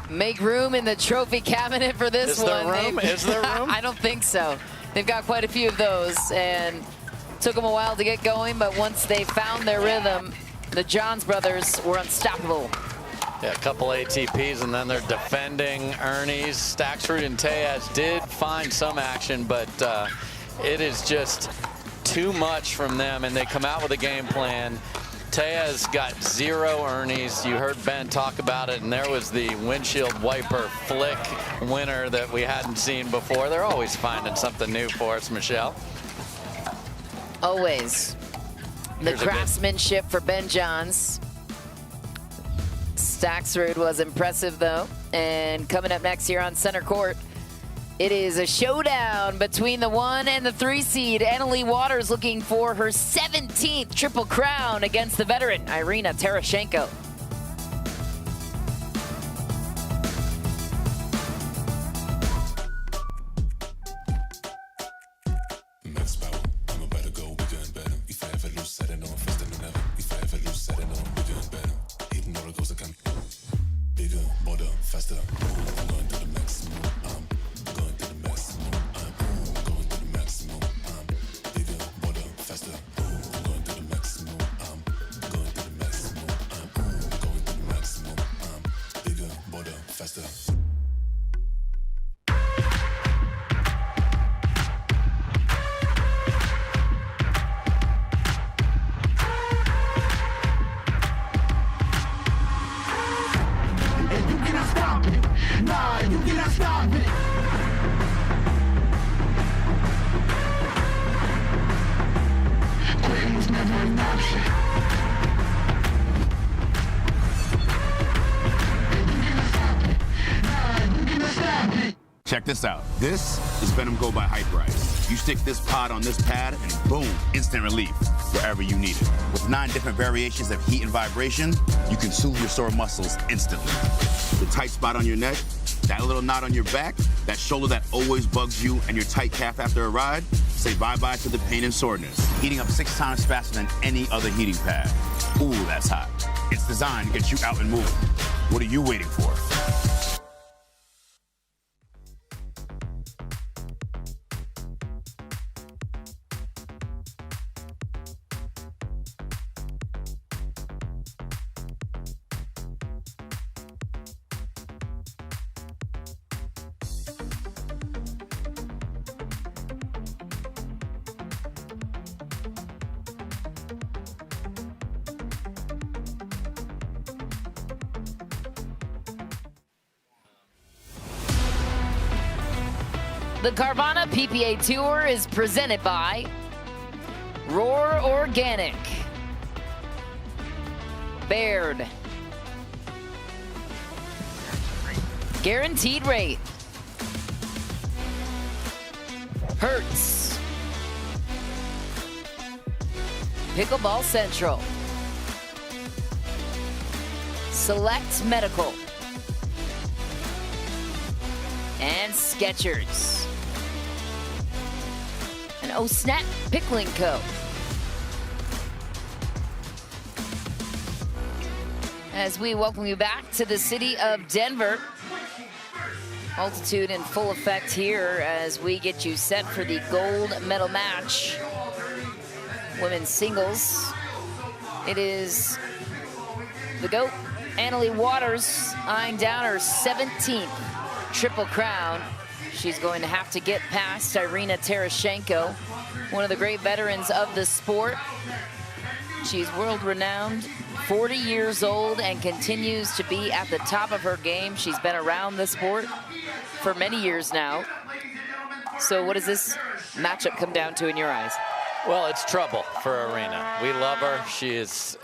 Make room in the trophy cabinet for this one. Is there room? I don't think so. They've got quite a few of those, and took them a while to get going, but once they found their rhythm, the Johns brothers were unstoppable. Yeah, a couple ATPs, and then they're defending Ernie's. Staksrud and Tellez did find some action, but it is just too much from them, and they come out with a game plan. Tellez got 0 Ernies. You heard Ben talk about it, and there was the windshield wiper flick winner that we hadn't seen before. They're always finding something new for us, Michelle. Always. The craftsmanship for Ben Johns. Staksrud was impressive, though. And coming up next here on center court, it is a showdown between the 1 and the 3 seed. Leigh Waters looking for her 17th Triple Crown against the veteran Irina Tereschenko. Check this out. This is Venom Go by Hyperice. You stick this pod on this pad and boom, instant relief wherever you need it. With 9 different variations of heat and vibration, you can soothe your sore muscles instantly. The tight spot on your neck, that little knot on your back, that shoulder that always bugs you, and your tight calf after a ride, say bye-bye to the pain and soreness. Heating up 6 times faster than any other heating pad. Ooh, that's hot. It's designed to get you out and moving. What are you waiting for? The Carvana PPA Tour is presented by Roar Organic, Baird, Guaranteed Rate, Hertz, Pickleball Central, Select Medical, and Skechers. And Oh Snap Pickling Co. As we welcome you back to the city of Denver. Altitude in full effect here as we get you set for the gold medal match. Women's singles. It is the GOAT, Anna-Leigh Waters, eyeing down her 17th Triple Crown. She's going to have to get past Irina Tereschenko, one of the great veterans of the sport. She's world-renowned, 40 years old, and continues to be at the top of her game. She's been around the sport for many years now. So what does this matchup come down to in your eyes? Well, it's trouble for Irina. We love her. She is,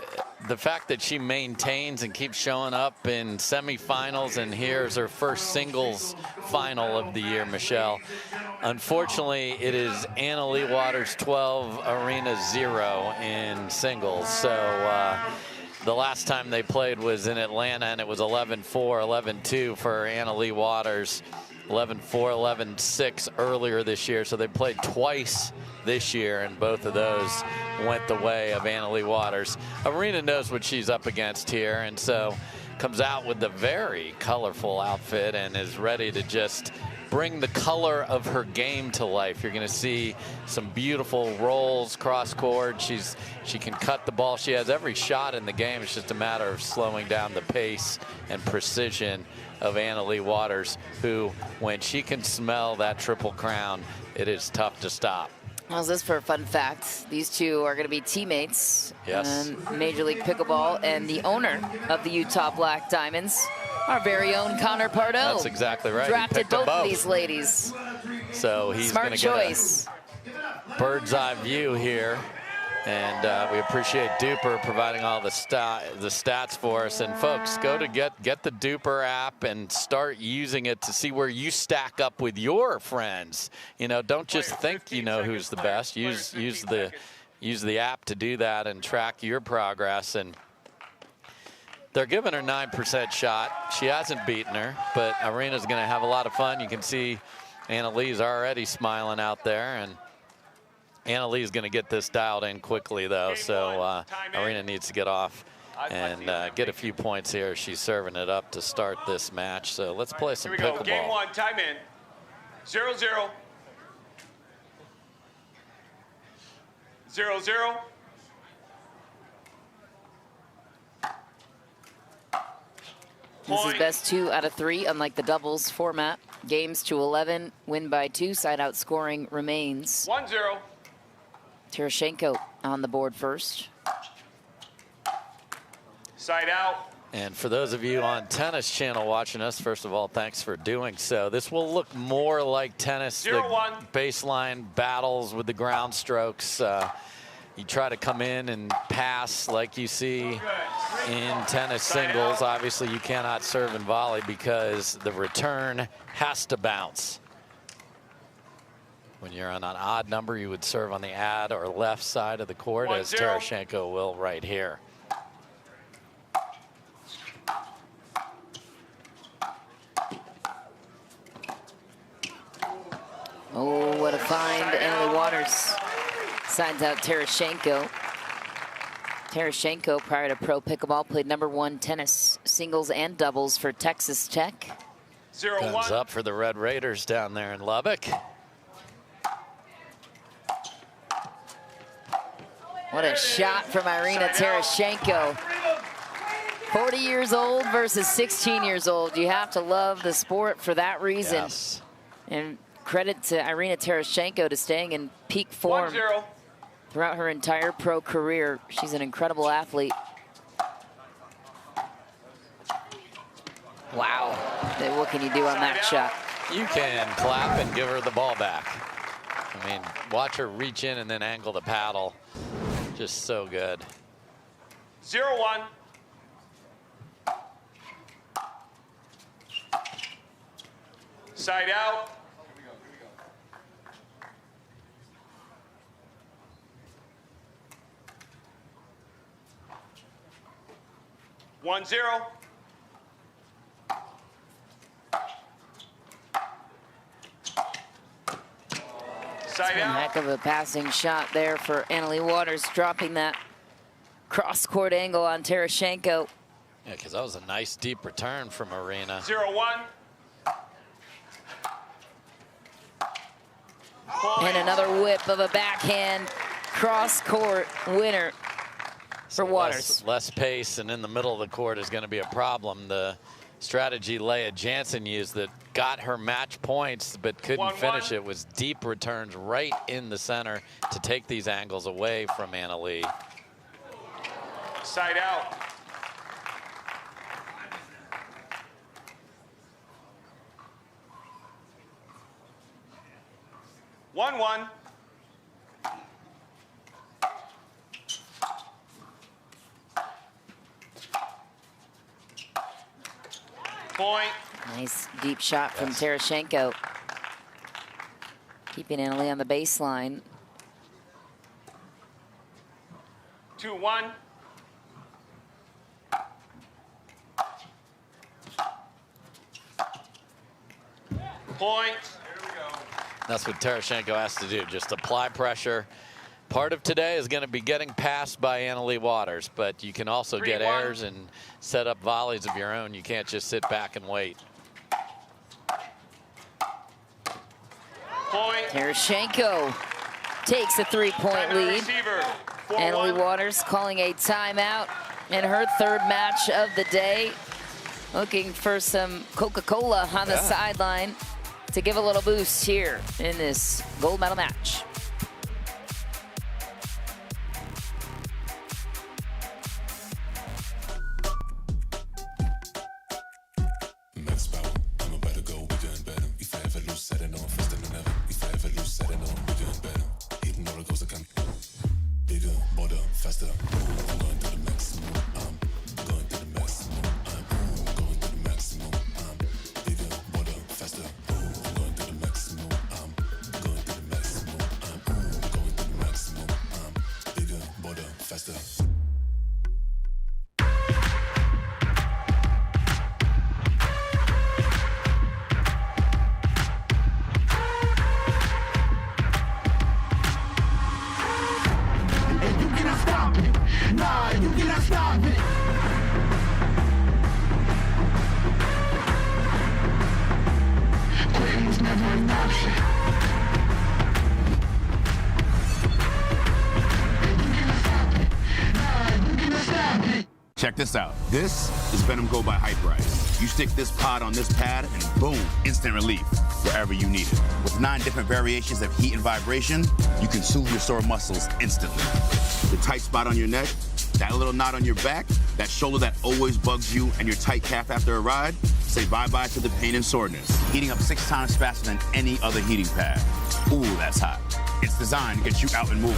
the fact that she maintains and keeps showing up in semifinals, and here's her first singles final of the year, Michelle. Unfortunately, it is Anna-Leigh Waters 12, Irina 0 in singles. So the last time they played was in Atlanta, and it was 11-4, 11-2 for Anna-Leigh Waters. 11-4, 11-6 earlier this year. So they played twice this year, and both of those went the way of Anna-Leigh Waters. Irina knows what she's up against here, and so comes out with a very colorful outfit and is ready to just bring the color of her game to life. You're going to see some beautiful rolls cross court. She can cut the ball. She has every shot in the game. It's just a matter of slowing down the pace and precision of Anna-Leigh Waters, who, when she can smell that Triple Crown, it is tough to stop. How's this for a fun fact? These two are going to be teammates in Major League Pickleball, and the owner of the Utah Black Diamonds, our very own Connor Pardo. That's exactly right. Drafted both of these ladies. So he's going to get a bird's eye view here. And we appreciate Duper providing all the stats for us. And folks, go to get the Duper app and start using it to see where you stack up with your friends. You know, don't just think you know who's the best. Use the app to do that and track your progress. And they're giving her 9% shot. She hasn't beaten her, but Irina's going to have a lot of fun. You can see Anna-Leigh's already smiling out there, and Anna-Leigh is going to get this dialed in quickly, though, so Irina needs to get off and get a few points here. She's serving it up to start this match, so let's play some pickleball. Game 1, time in. 0-0. 0-0. This is best 2 out of 3, unlike the doubles format. Games to 11, win by 2, side out scoring remains. 1-0. Tereschenko on the board first. Side out. And for those of you on Tennis Channel watching us, first of all, thanks for doing so. This will look more like tennis, the baseline battles with the ground strokes. You try to come in and pass like you see in tennis singles. Obviously, you cannot serve and volley because the return has to bounce. When you're on an odd number, you would serve on the ad or left side of the court, as Tereschenko will right here. Oh, what a find. Emily Waters signs out Tereschenko. Tereschenko, prior to pro pickleball, played #1 tennis singles and doubles for Texas Tech. Guns up for the Red Raiders down there in Lubbock. What a shot from Irina Tereschenko. 40 years old versus 16 years old. You have to love the sport for that reason. Yes. And credit to Irina Tereschenko to staying in peak form throughout her entire pro career. She's an incredible athlete. Wow. What can you do on that shot? You can clap and give her the ball back. I mean, watch her reach in and then angle the paddle. Just so good. 0-1. Side out. One, 0. Side One out. heck of a passing shot there for Annalie Waters, dropping that cross-court angle on Tereschenko. Yeah, because that was a nice deep return from Irina. 0-1. And another whip of a backhand cross-court winner for Waters. Less pace and in the middle of the court is going to be a problem. The strategy Leigh Jansen used that got her match points but couldn't finish it was deep returns right in the center to take these angles away from Annalie. Side out. One. Point. Nice deep shot from Tereschenko. Keeping Annalie on the baseline. 2-1. Point. That's what Tereschenko has to do, just apply pressure. Part of today is going to be getting passed by Annalie Waters, but you can also get airs and set up volleys of your own. You can't just sit back and wait. Point. Tereschenko takes a 3-point lead. Annalie Waters calling a timeout in her third match of the day. Looking for some Coca-Cola on the sideline to give a little boost here in this gold medal match. Check this out. This is Venom Go by Hyperice. You stick this pod on this pad and boom, instant relief wherever you need it. With 9 different variations of heat and vibration, you can soothe your sore muscles instantly. The tight spot on your neck, that little knot on your back, that shoulder that always bugs you, and your tight calf after a ride, say bye-bye to the pain and soreness. Heating up 6 times faster than any other heating pad. Ooh, that's hot. It's designed to get you out and moving.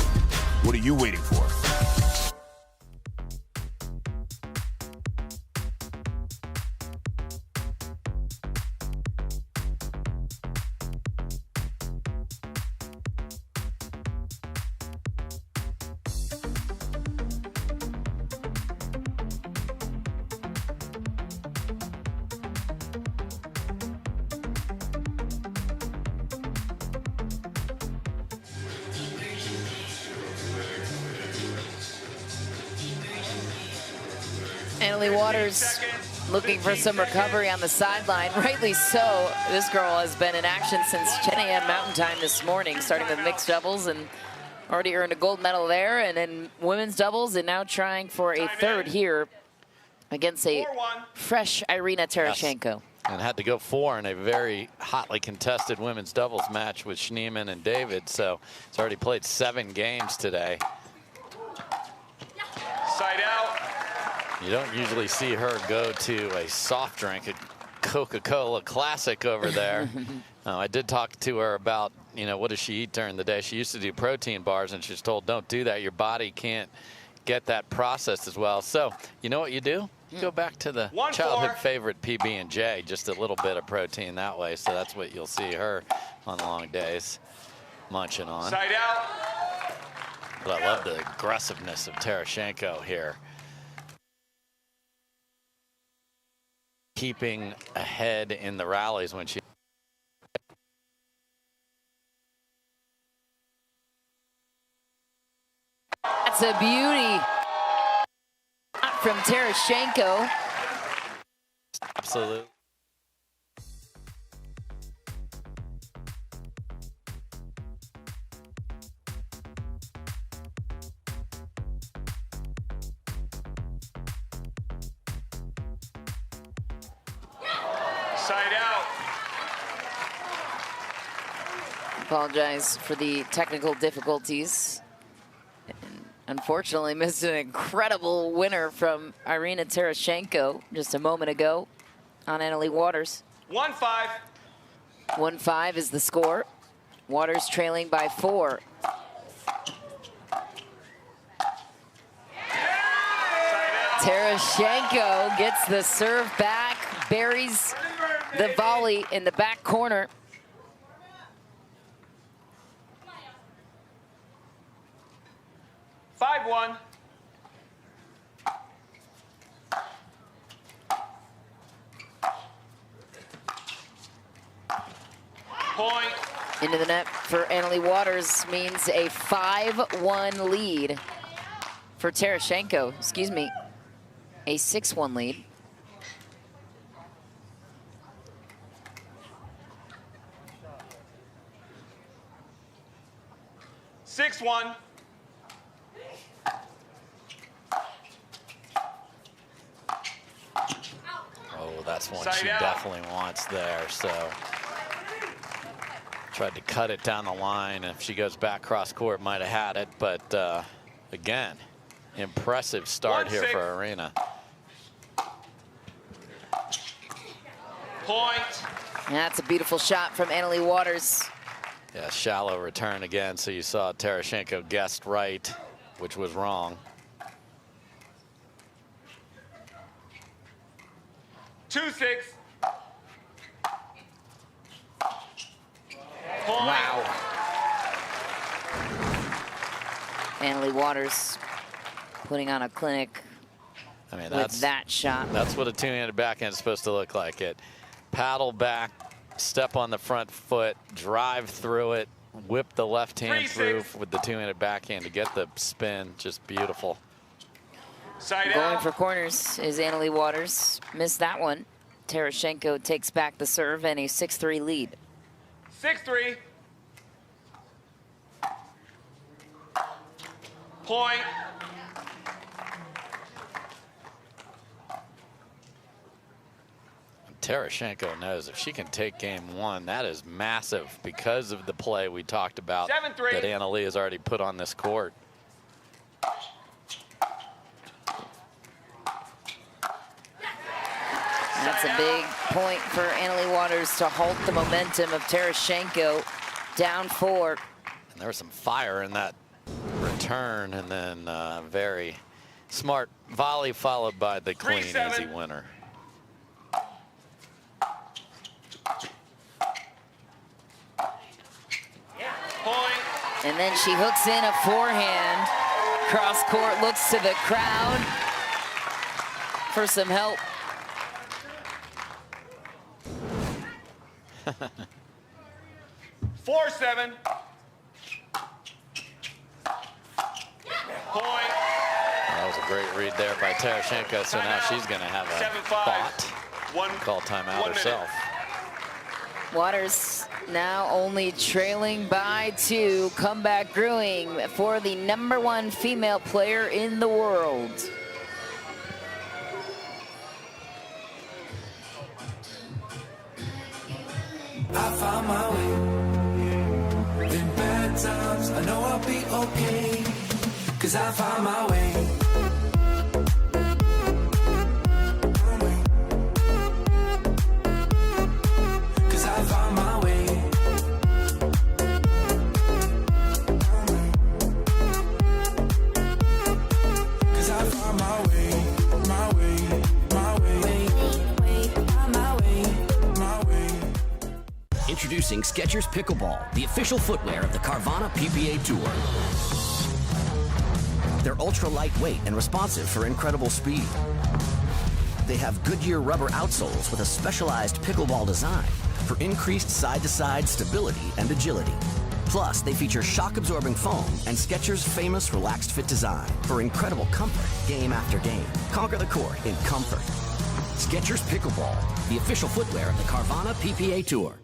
What are you waiting for? Waters looking for some recovery on the sideline. Rightly so. This girl has been in action since 10 a.m. Mountain Time this morning, starting with mixed doubles and already earned a gold medal there, and then women's doubles, and now trying for a third here against a fresh Irina Tereschenko. Yes. And had to go 4 in a very hotly contested women's doubles match with Schneemann and David, so it's already played 7 games today. Side out. You don't usually see her go to a soft drink, a Coca-Cola Classic over there. I did talk to her about, you know, what does she eat during the day? She used to do protein bars, and she's told, don't do that. Your body can't get that processed as well. So, you know what you do? You go back to the childhood favorite PB&J, just a little bit of protein that way. So that's what you'll see her on long days munching on. Side out. But I love the aggressiveness of Tereschenko here. Keeping ahead in the rallies when she. That's a beauty from Tereschenko. Absolutely. Side out. Apologize for the technical difficulties. And unfortunately missed an incredible winner from Irina Tereschenko just a moment ago on Leigh Waters. 1-5. 1-5 is the score. Waters trailing by 4. Tereschenko gets the serve back, buries the volley in the back corner. Five one. Point. Into the net for Leigh Waters means a 5-1 lead for Tereschenko. Excuse me, a 6-1 lead. Six one. Oh, that's one Side she out. definitely wants there. So tried to cut it down the line. If she goes back cross court, might have had it. But again, impressive start here for Irina. Point. And that's a beautiful shot from Leigh Waters. Yeah, shallow return again. So you saw Tereschenko guessed right, which was wrong. 2-6. Wow. Leigh Waters putting on a clinic. I mean, with that shot. That's what a two-handed backhand is supposed to look like. It paddle back, step on the front foot, drive through it, whip the left hand through with the two-handed backhand to get the spin. Just beautiful. Going for corners is Leigh Waters. Missed that one. Tereschenko takes back the serve and a 6-3 lead. 6-3. Point. Tereschenko knows if she can take game 1, that is massive because of the play we talked about 7-3. that Leigh has already put on this court. That's a big point for Leigh Waters to halt the momentum of Tereschenko. Down 4 And there was some fire in that return, and then very smart volley followed by the clean, easy winner. And then she hooks in a forehand. Cross court, looks to the crowd for some help. 4-7. Point. That was a great read there by Tereschenko, so now she's going to have a thought. Call timeout herself. Waters now only trailing by 2. Comeback brewing for the #1 female player in the world. I found my way. In bad times, I know I'll be okay. 'Cause I found my way. Introducing Skechers Pickleball, the official footwear of the Carvana PPA Tour. They're ultra lightweight and responsive for incredible speed. They have Goodyear rubber outsoles with a specialized pickleball design for increased side-to-side stability and agility. Plus, they feature shock-absorbing foam and Skechers' famous relaxed fit design for incredible comfort game after game. Conquer the court in comfort. Skechers Pickleball, the official footwear of the Carvana PPA Tour.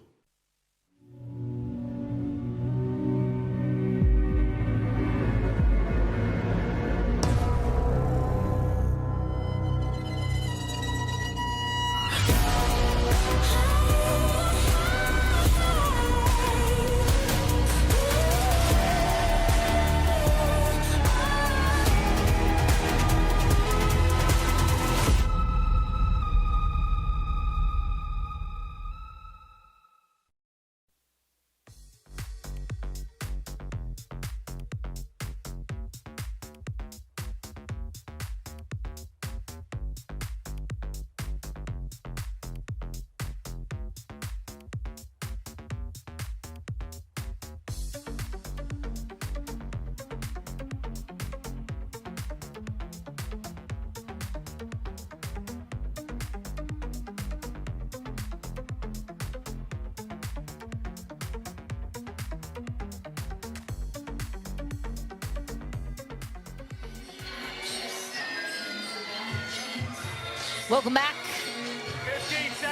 Welcome back.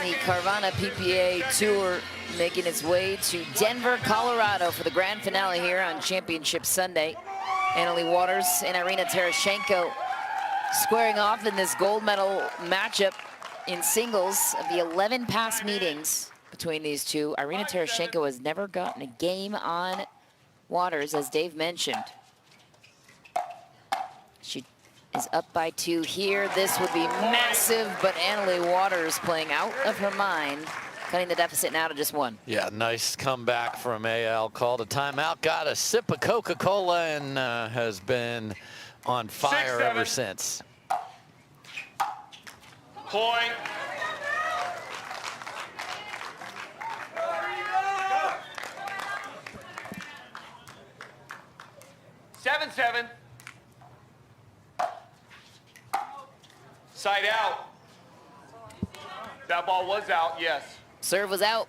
The Carvana PPA Tour making its way to Denver, Colorado for the grand finale here on Championship Sunday. Leigh Waters and Irina Tereschenko squaring off in this gold medal matchup in singles. Of the 11 past meetings between these two, Irina Tereschenko has never gotten a game on Waters, as Dave mentioned. She is up by 2 here. This would be massive, but Leigh Waters playing out of her mind, cutting the deficit now to just 1. Yeah, nice comeback from AL. Called a timeout, got a sip of Coca-Cola, and has been on fire ever since. Point. Seven, 7. Side out. That ball was out, yes. Serve was out.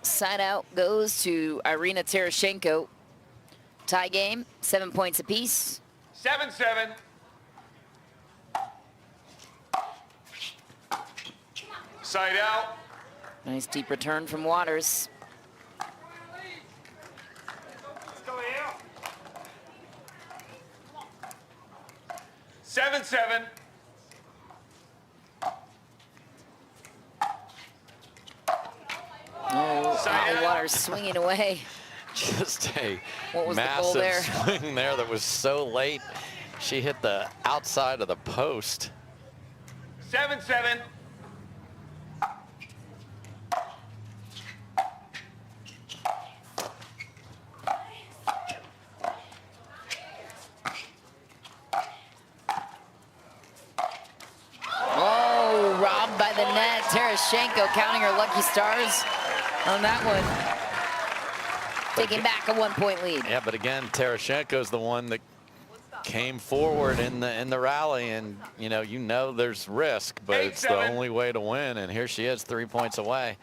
Side out goes to Irina Tereschenko. Tie game, 7 points apiece. 7-7. Side out. Nice deep return from Waters. Seven, 7. Oh, Waters swinging away. Just a What was the goal massive there? swing there that was so late. She hit the outside of the post. 7-7. Tereschenko counting her lucky stars on that one. Taking back a 1-point lead. Yeah, but again, Tereschenko's the one that came forward in the rally, and you know there's risk, but it's the only way to win, and here she is 3 points away.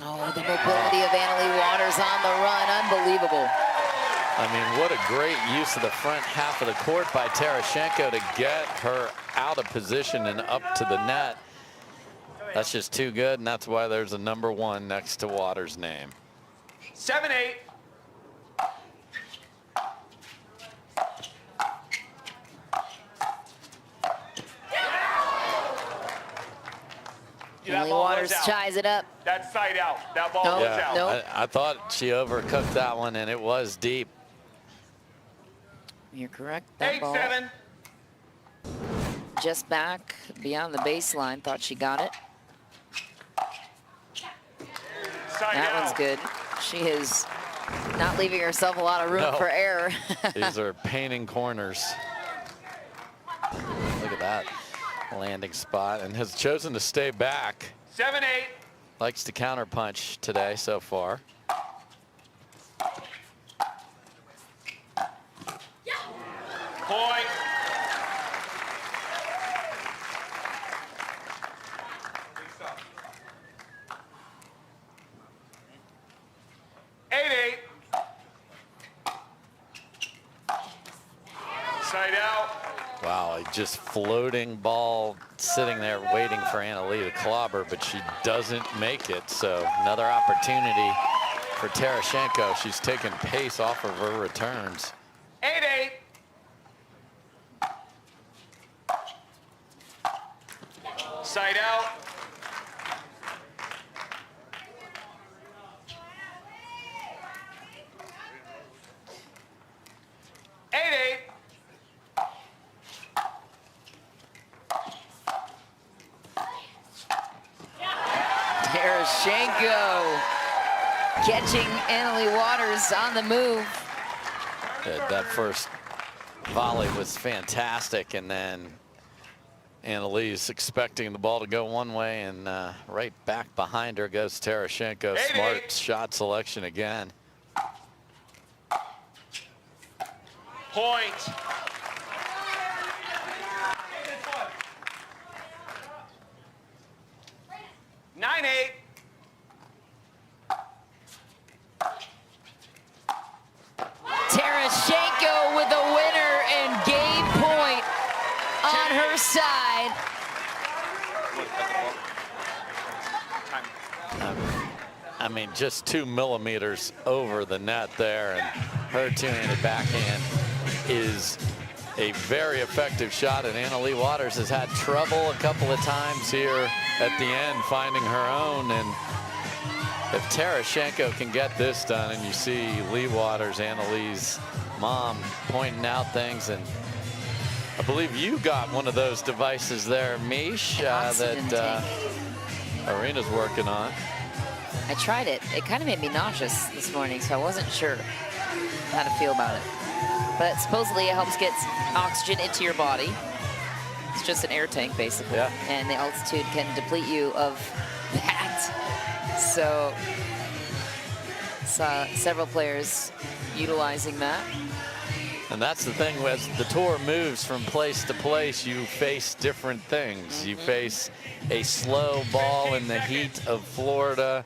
Oh, the mobility of Annalie Waters on the run, unbelievable. I mean, what a great use of the front half of the court by Tereschenko to get her out of position and up to the net. That's just too good, and that's why there's a #1 next to Waters' name. 7-8. Annalie Waters ties it up. That's side out. That ball was out. Nope. I thought she overcooked that one, and it was deep. You're correct. That ball 8-7. just back beyond the baseline. Thought she got it. That one's good. She is not leaving herself a lot of room for error. These are painting corners. Look at that landing spot, and has chosen to stay back. 7-8. Likes to counterpunch today so far. Point. Side out. Wow, a just floating ball sitting there waiting for Annalie to clobber, but she doesn't make it. So another opportunity for Tereschenko. She's taken pace off of her returns. 8-8. Side out. Tereschenko catching Annalie Waters on the move. That first volley was fantastic, and then Annalie's expecting the ball to go one way, and right back behind her goes Tereschenko. Smart shot selection again. Point. Tereschenko with a winner and game point on her side. I mean, just 2 millimeters over the net there, and her tuning it backhand is a very effective shot, and Annalie Waters has had trouble a couple of times here at the end finding her own. And if Tereschenko can get this done, and you see Leigh Waters, Annalie's mom, pointing out things, and I believe you got one of those devices there, Mish, that Irina's working on. I tried it. It kind of made me nauseous this morning, so I wasn't sure how to feel about it. But supposedly it helps get oxygen into your body. It's just an air tank, basically. Yeah. And the altitude can deplete you of that. So saw several players utilizing that. And that's the thing, as the tour moves from place to place, you face different things. You face a slow ball in the heat of Florida,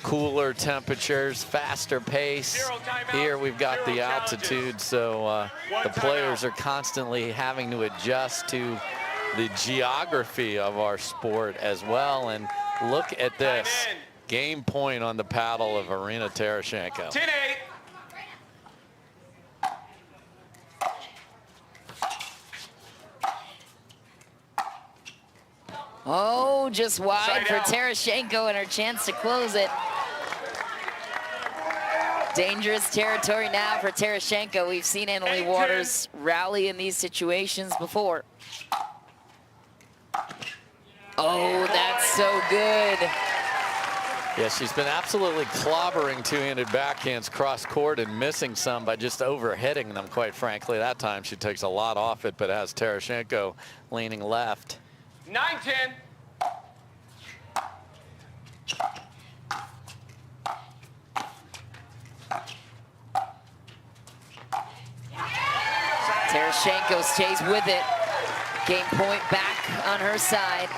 cooler temperatures, faster pace. Here we've got the altitude, so the players are constantly having to adjust to the geography of our sport as well. And look at this. Game point on the paddle of Irina Tereschenko. 10-8. Oh, just wide for Tereschenko and her chance to close it. Dangerous territory now for Tereschenko. We've seen Annalie Waters rally in these situations before. Oh, that's so good. Yeah, she's been absolutely clobbering two-handed backhands cross court and missing some by just overhitting them, quite frankly. That time she takes a lot off it, but has Tereschenko leaning left. 9-10. Tereschenko stays with it. Game point back on her side.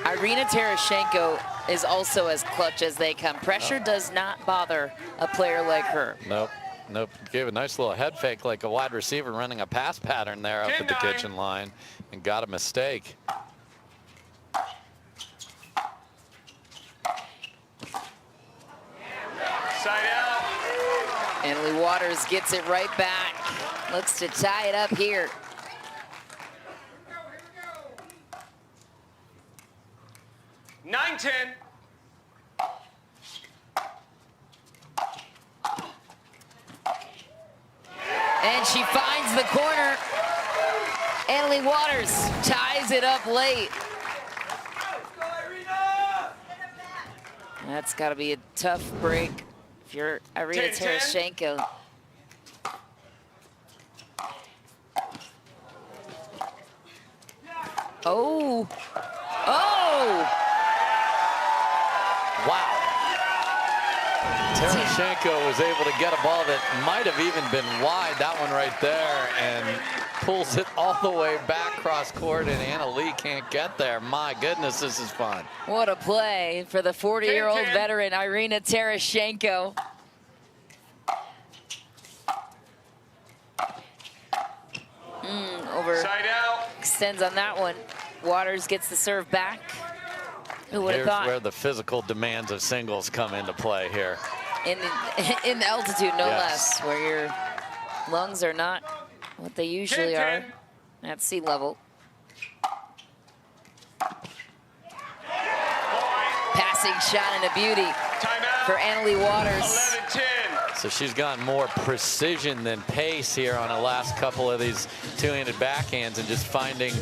Irina Tereschenko is also as clutch as they come. Pressure does not bother a player like her. Nope. Nope. Gave a nice little head fake like a wide receiver running a pass pattern there up at the kitchen line and got a mistake. Side out. Annalie Waters gets it right back. Looks to tie it up here. Nine, 10. And she finds the corner. Annalie Waters ties it up late. That's got to be a tough break if you're Irina Tereschenko. Oh. Oh. Wow. Tereschenko was able to get a ball that might have even been wide, that one right there, and pulls it all the way back cross court, and Annalie can't get there. My goodness, this is fun. What a play for the 40-year-old veteran Irina Tereschenko. Over. Side out. Extends on that one. Waters gets the serve back. Who would have Here's thought? where the physical demands of singles come into play here. In the altitude, no Yes. less, where your lungs are not what they usually are at sea level. Passing shot and a beauty for Annalie Waters. 11-10. So she's gotten more precision than pace here on the last couple of these two-handed backhands and just finding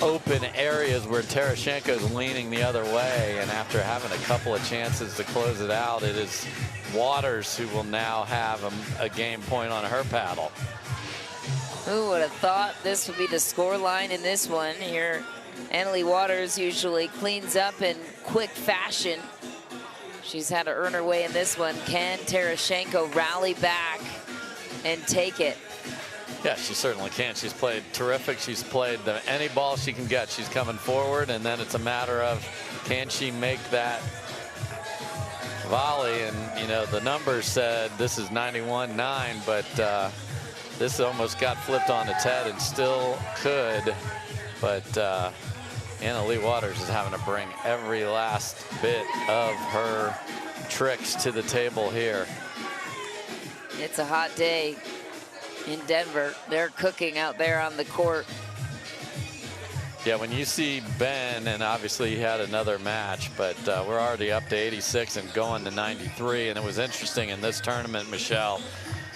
open areas where Tereschenko is leaning the other way. And after having a couple of chances to close it out, it is Waters who will now have a game point on her paddle. Who would have thought this would be the score line in this one? Here, Annalie Waters usually cleans up in quick fashion. She's had to earn her way in this one. Can Tereschenko rally back and take it? Yeah, she certainly can. She's played terrific. She's played any ball she can get. She's coming forward, and then it's a matter of can she make that volley? And, you know, the numbers said this is 91-9, but this almost got flipped on its head and still could. But Annalie Waters is having to bring every last bit of her tricks to the table here. It's a hot day in Denver. They're cooking out there on the court. Yeah, when you see Ben, and obviously he had another match, but we're already up to 86 and going to 93. And it was interesting in this tournament, Michelle,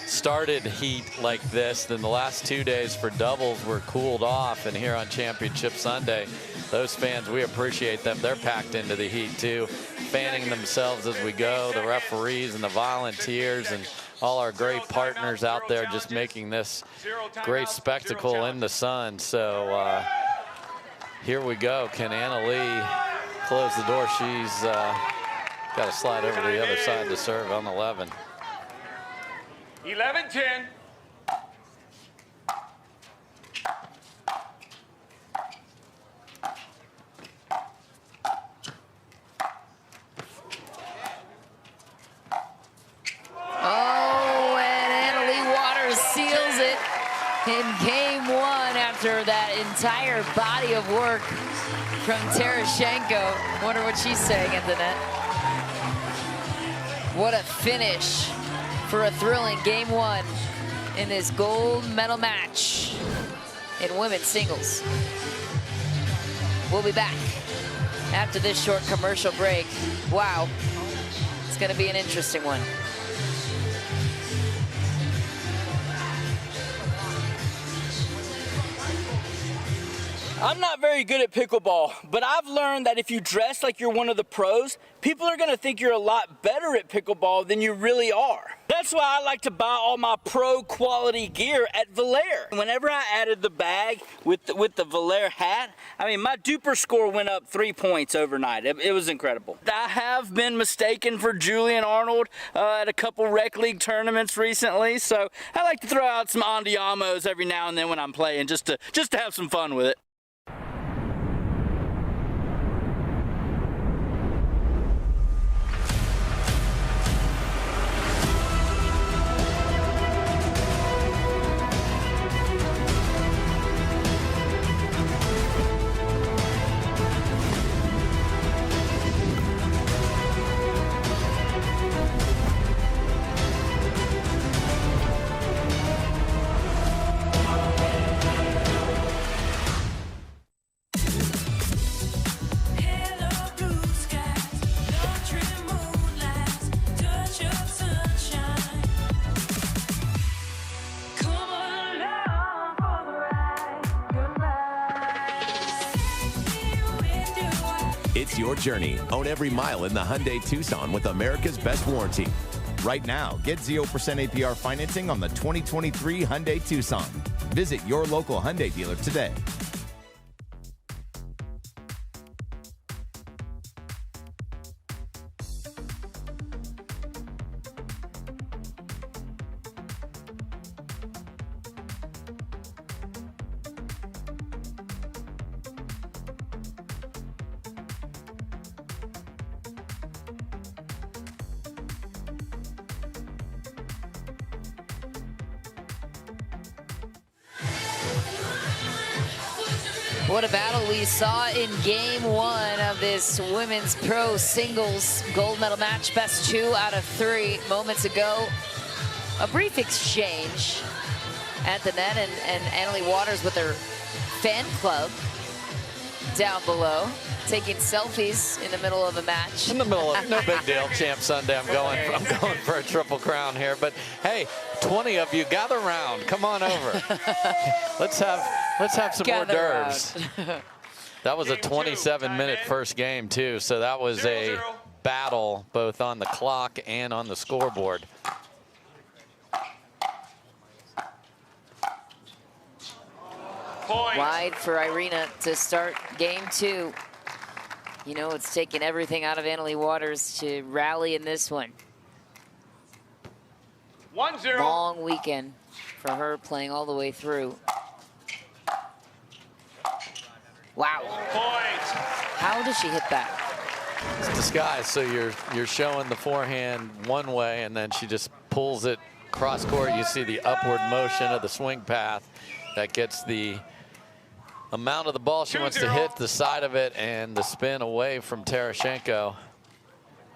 started heat like this, then the last 2 days for doubles were cooled off, and here on Championship Sunday, those fans, we appreciate them. They're packed into the heat too, fanning themselves as we go, the referees and the volunteers and all our great partners out there just making this great spectacle in the sun. So here we go. Can Annalie close the door? She's got to slide over to the other side to serve on 11. 11-10. Oh, and Annalie Waters seals it in game one after that entire body of work from Tereschenko. Wonder what she's saying at the net. What a finish for a thrilling game one in this gold medal match in women's singles. We'll be back after this short commercial break. Wow, it's gonna be an interesting one. I'm not very good at pickleball, but I've learned that if you dress like you're one of the pros, people are gonna think you're a lot better at pickleball than you really are. That's why I like to buy all my pro quality gear at Valair. Whenever I added the bag with the Valair hat, I mean, my duper score went up 3 points overnight. It was incredible. I have been mistaken for Julian Arnold at a couple rec league tournaments recently, so I like to throw out some andiamos every now and then when I'm playing, just to have some fun with it. It's your journey. Own every mile in the Hyundai Tucson with America's best warranty. Right now, get 0% APR financing on the 2023 Hyundai Tucson. Visit your local Hyundai dealer today. What a battle we saw in game 1 of this women's pro singles gold medal match. Best 2 out of 3 moments ago. A brief exchange at the net, and Annalie Waters with her fan club down below, taking selfies in the middle of a match. In the middle of, no big deal, Champ Sunday. I'm going for a triple crown here. But hey, 20 of you gather around. Come on over. Let's have some hors d'oeuvres. That was a 27-minute first game too, so that was a battle both on the clock and on the scoreboard. Wide for Irina to start game 2. You know, it's taken everything out of Annalie Waters to rally in this one. 1-0. Long weekend for her, playing all the way through. Wow. How does she hit that? It's disguised, so you're showing the forehand one way, and then she just pulls it cross court. You see the upward motion of the swing path that gets the amount of the ball she wants to hit, the side of it, and the spin away from Tereschenko.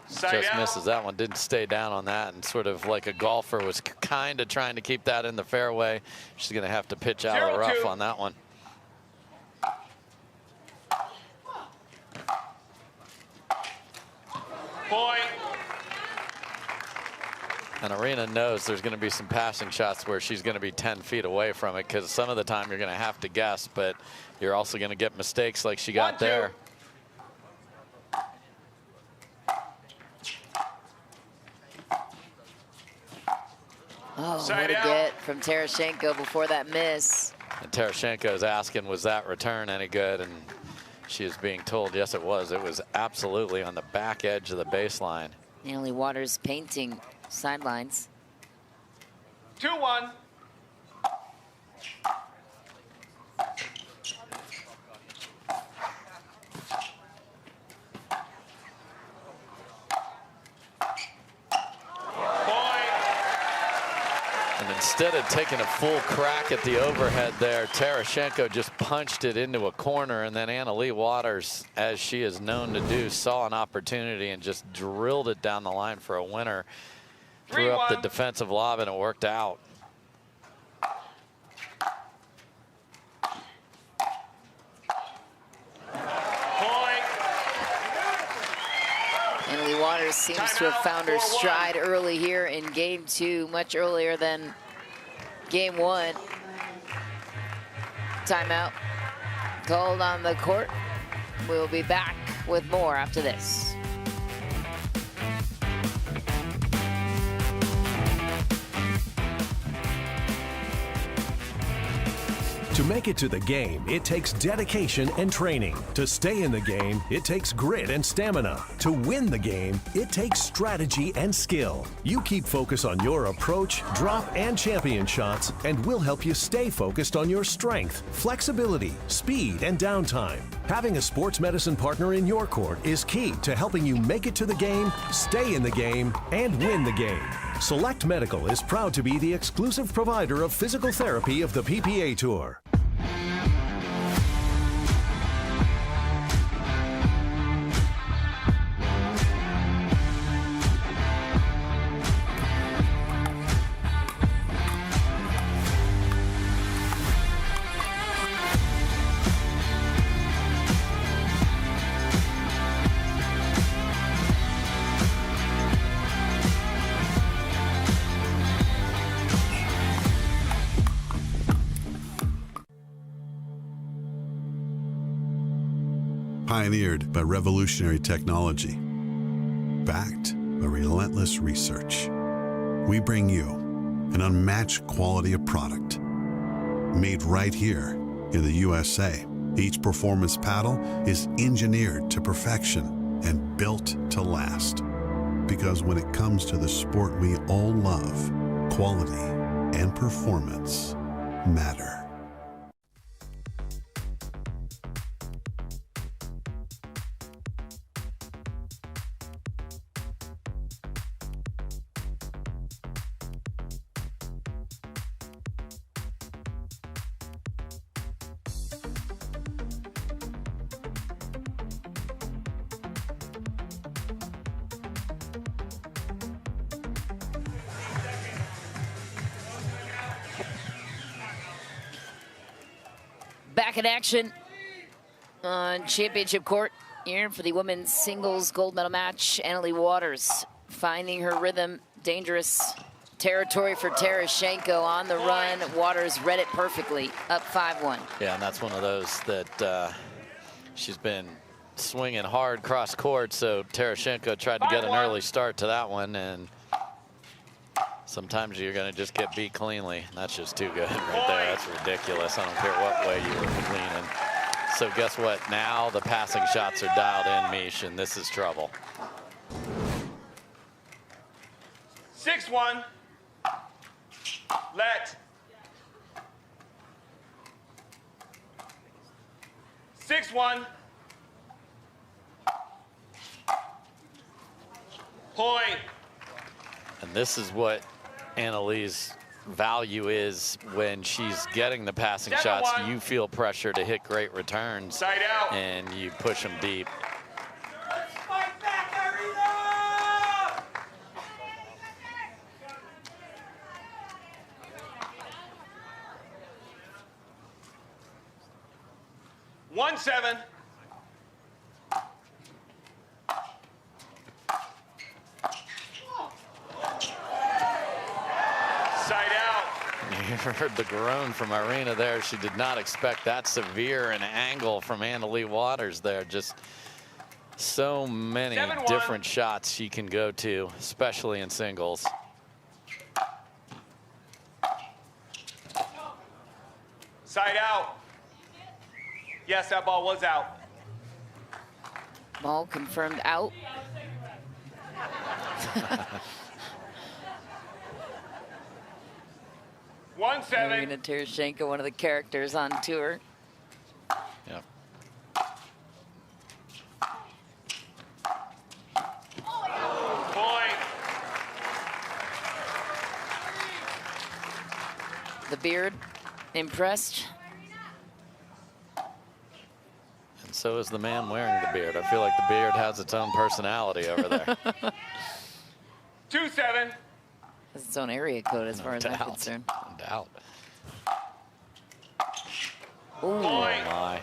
Just misses that one, didn't stay down on that, and sort of like a golfer was kind of trying to keep that in the fairway. She's going to have to pitch out of the rough on that one. Point. And Irina knows there's going to be some passing shots where she's going to be 10 feet away from it, because some of the time you're going to have to guess, but you're also going to get mistakes like she got there. Oh, what a get from Tereschenko before that miss. And Tereschenko is asking, was that return any good? And she is being told, yes, it was. It was absolutely on the back edge of the baseline. Annalie Waters painting sidelines. 2-1. And instead of taking a full crack at the overhead there, Tereschenko just punched it into a corner, and then Annalie Waters, as she is known to do, saw an opportunity and just drilled it down the line for a winner. Threw up the defensive lob, and it worked out. Annalie Waters seems to have found her stride early here in game 2, much earlier than game 1. Timeout. called on the court. We'll be back with more after this. To make it to the game, it takes dedication and training. To stay in the game, it takes grit and stamina. To win the game, it takes strategy and skill. You keep focus on your approach, drop, and champion shots, and we'll help you stay focused on your strength, flexibility, speed, and downtime. Having a sports medicine partner in your court is key to helping you make it to the game, stay in the game, and win the game. Select Medical is proud to be the exclusive provider of physical therapy of the PPA Tour. Pioneered by revolutionary technology, backed by relentless research, we bring you an unmatched quality of product, made right here in the USA. Each performance paddle is engineered to perfection and built to last. Because when it comes to the sport we all love, quality and performance matter. Back in action on championship court here for the women's singles gold medal match. Leigh Waters finding her rhythm. Dangerous territory for Tereschenko on the run. Waters read it perfectly. Up 5-1. Yeah, and that's one of those that she's been swinging hard cross court. So Tereschenko tried to get an early start to that one, and sometimes you're going to just get beat cleanly. That's just too good right there. That's ridiculous. I don't care what way you were cleaning. So guess what? Now the passing shots are dialed in, Mish, and this is trouble. 6-1. Let. 6-1. Point. And this is what Lee's value is when she's getting the passing shots. You feel pressure to hit great returns, side out, and you push them deep. Fight back, Irina! 1-7. You heard the groan from Irina there. She did not expect that severe an angle from Leigh Waters there. Just so many different shots she can go to, especially in singles. Side out. Yes, that ball was out. Ball confirmed out. Irina Tereschenko, one of the characters on tour. Yeah. Point. The beard, impressed. And so is the man wearing the beard. I feel like the beard has its own personality over there. 2-7. Has its own area code as far as I'm concerned. No doubt. Ooh. Oh my.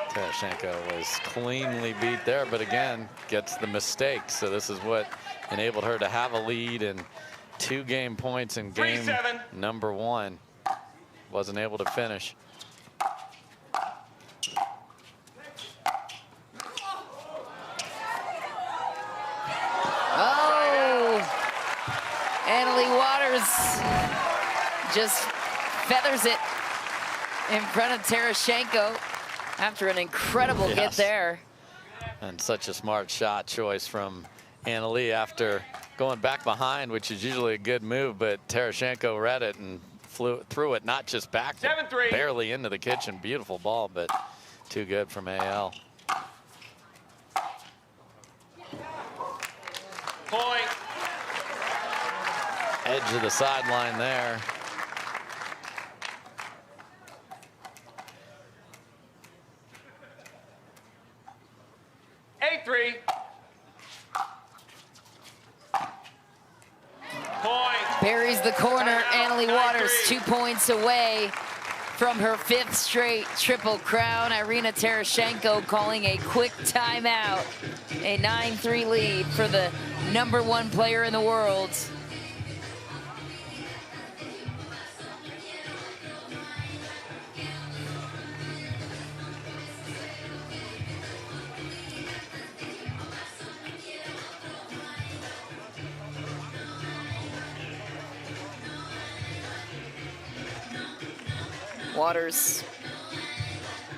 Tereschenko was cleanly beat there, but again, gets the mistake. So this is what enabled her to have a lead and 2 game points in game number 1. Wasn't able to finish. just feathers it in front of Tereschenko after an incredible get there. And such a smart shot choice from Leigh after going back behind, which is usually a good move, but Tereschenko read it and threw it not just back, but barely into the kitchen. Beautiful ball, but too good from AL. Point. Edge of the sideline there. Three. Point. Buries the corner. Leigh Waters 2 points away from her 5th straight Triple Crown. Irina Tereschenko calling a quick timeout. A 9-3 lead for the #1 player in the world. Waters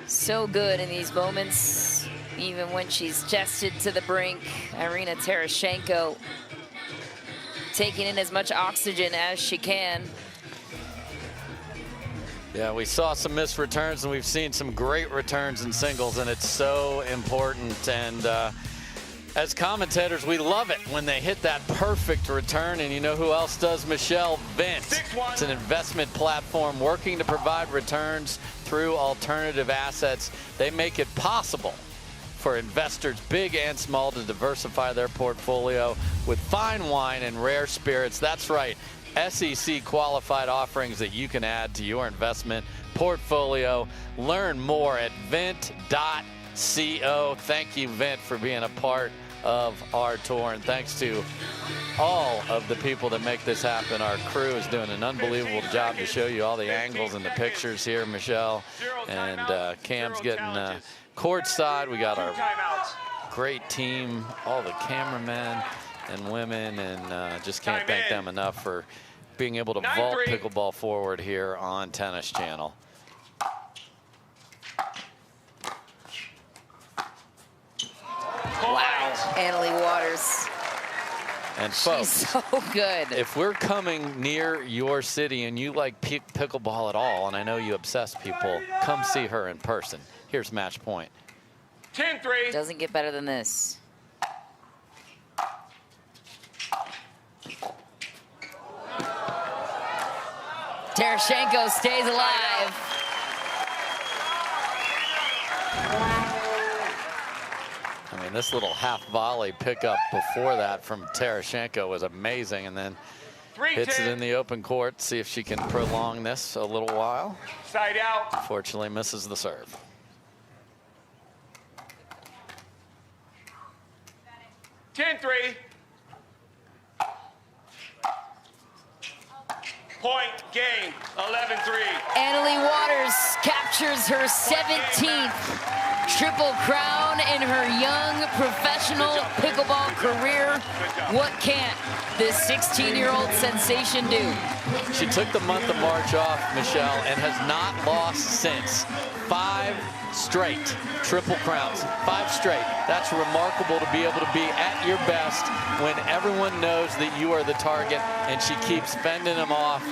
so good in these moments, even when she's chested to the brink. Irina Tereschenko taking in as much oxygen as she can. Yeah, we saw some missed returns, and we've seen some great returns in singles, and it's so important. And as commentators, we love it when they hit that perfect return. And you know who else does, Michelle? Vint. It's an investment platform working to provide returns through alternative assets. They make it possible for investors, big and small, to diversify their portfolio with fine wine and rare spirits. That's right, SEC qualified offerings that you can add to your investment portfolio. Learn more at vint.co. Thank you, Vint, for being a part of our tour, and thanks to all of the people that make this happen. Our crew is doing an unbelievable job to show you all the angles and the pictures here, Michelle, and Cam's getting courtside. We got our great team, all the cameramen and women, and just can't thank them enough for being able to vault pickleball forward here on Tennis Channel. Wow, Leigh Waters. And folks, she's so good. If we're coming near your city and you like pickleball at all, and I know you obsess people, come see her in person. Here's match point. 10-3. Doesn't get better than this. Tereschenko stays alive. I mean, this little half volley pickup before that from Tereschenko was amazing, and then hits it in the open court. See if she can prolong this a little while. Side out. Unfortunately, misses the serve. Ten-3. Point game, 11-3. Leigh Waters captures her 17th Triple Crown in her young professional pickleball career. What can't this 16-year-old sensation do? She took the month of March off, Michelle, and has not lost since. 5 straight Triple Crowns. 5 straight. That's remarkable to be able to be at your best when everyone knows that you are the target, and she keeps fending them off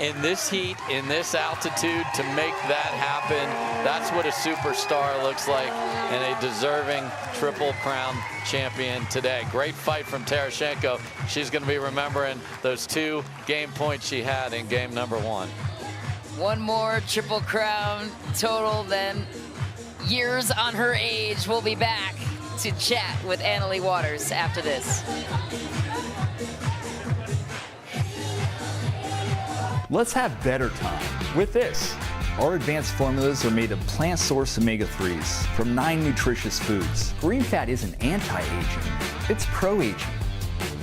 in this heat, in this altitude, to make that happen. That's what a superstar looks like, and a deserving Triple Crown champion today. Great fight from Tereschenko. She's going to be remembering those 2 game points she had in game number 1. One more Triple Crown total, then years on her age. We'll be back to chat with Leigh Waters after this. Let's have better time with this. Our advanced formulas are made of plant-sourced omega-3s from 9 nutritious foods. Green fat isn't anti-aging, it's pro-aging.